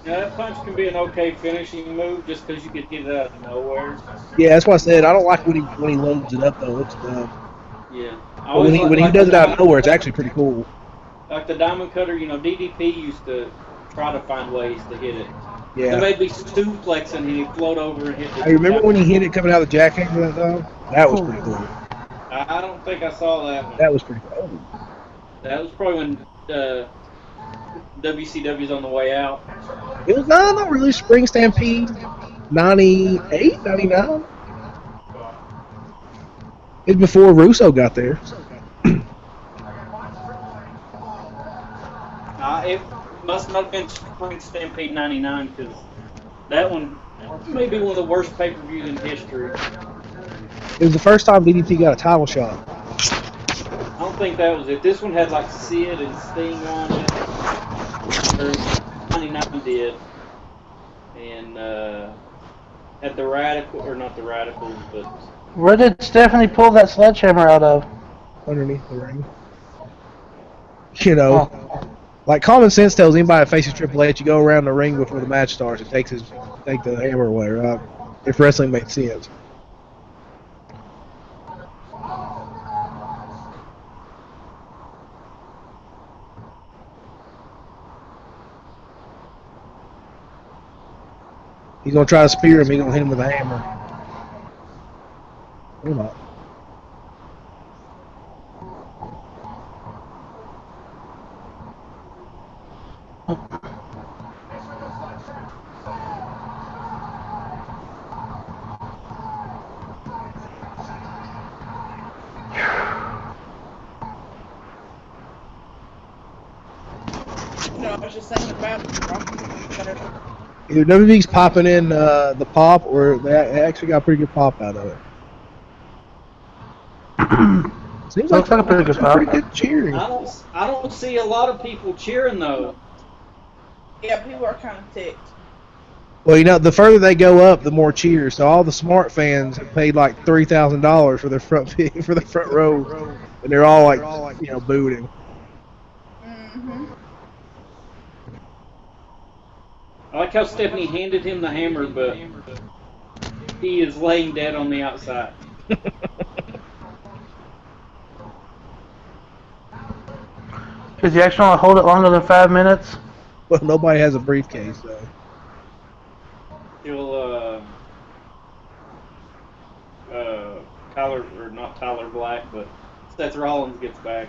Now, that punch can be an okay finishing move just because you could get it out of nowhere. Yeah, that's why I said I don't like when he loads it up though. It's dumb. Yeah. I But when always he does it out of nowhere, it's actually pretty cool. like the diamond cutter. You know, DDP used to try to find ways to hit it. Yeah. There may be suplexing and he'd float over and hit the. I remember when he hit it coming out of the jackhammer that time? That was pretty cool. I don't think I saw that one. That was pretty cool. That was probably when WCW's on the way out. It was not really Spring Stampede 98, 99. It's before Russo got there. It must not have been Spring Stampede '99 because that one may be one of the worst pay-per-views in history. It was the first time DDP got a title shot. I don't think that was it. This one had like Sid and Sting on it. Or '99 did, and had the Radical or not the Radicals, but Where did Stephanie pull that sledgehammer out of? Underneath the ring. You know, like common sense tells anybody that faces Triple H, you go around the ring before the match starts and take the hammer away, right? If wrestling makes sense. He's gonna try to spear him. He's gonna hit him with a hammer. Or not. No, I was just thinking about Either WWE's popping in the pop, or they actually got a pretty good pop out of it. Seems Looks like a pretty good pop. Pretty good cheering. I don't see a lot of people cheering though. Yeah, people are kind of ticked. Well, you know, the further they go up, the more cheers. So all the smart fans have paid like $3,000 for their front row, and they're all like, you know, booing. Mm-hmm. I like how Stephanie handed him the hammer, but he is laying dead on the outside. Is he actually going to hold it longer than 5 minutes? Well, nobody has a briefcase, so. He'll Tyler, or not Tyler Black, but Seth Rollins gets back.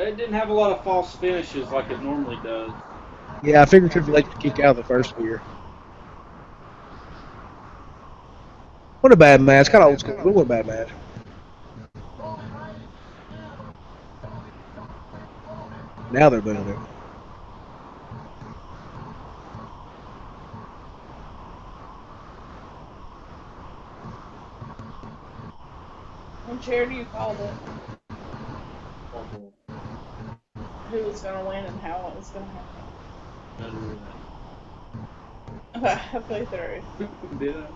It didn't have a lot of false finishes like it normally does. Yeah, I figured Triple H would kick out the first year. What a bad match. Kind of old school. What a bad match. Now they're booing him. What charity you called it? Who was going to win and how it was going to happen. Halfway through. Did I?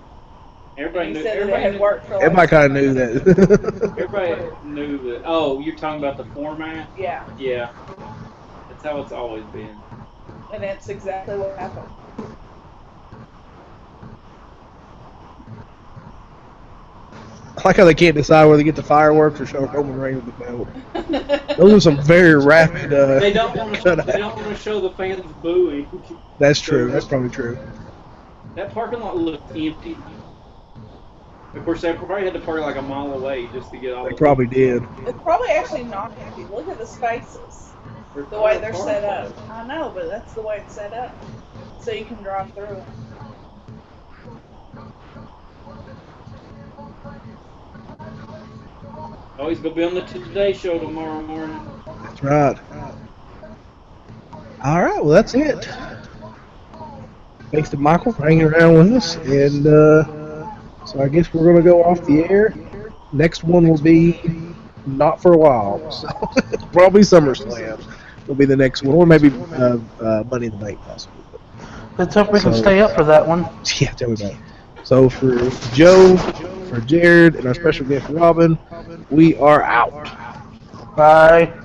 Everybody knew. Said everybody had worked for Everybody kind of knew that. Everybody knew that. Oh, you're talking about the format? Yeah, Yeah. That's how it's always been. and that's exactly what happened. I like how they can't decide whether to get the fireworks or show Roman Reigns with the belt. Those are some very rapid. They don't want to show the fans booing. That's true. That's probably true. That parking lot looked empty. Of course, they probably had to park like a mile away just to get all. They probably did. It's probably actually not empty. Look at the spaces. The way they're set up. I know, but that's the way it's set up. So you can drive through it. Oh, he's gonna be on the Today Show tomorrow morning. That's right. All right, well, that's it. Thanks to Michael for hanging around with us. And so I guess we're going to go off the air. Next one will be not for a while. So probably SummerSlam will be the next one. Or maybe Money in the Bank, possibly. Let's hope we can stay up for that one. Yeah, tell me about it. So for Joe, for Jared, and our special guest Robin, we are out. Bye.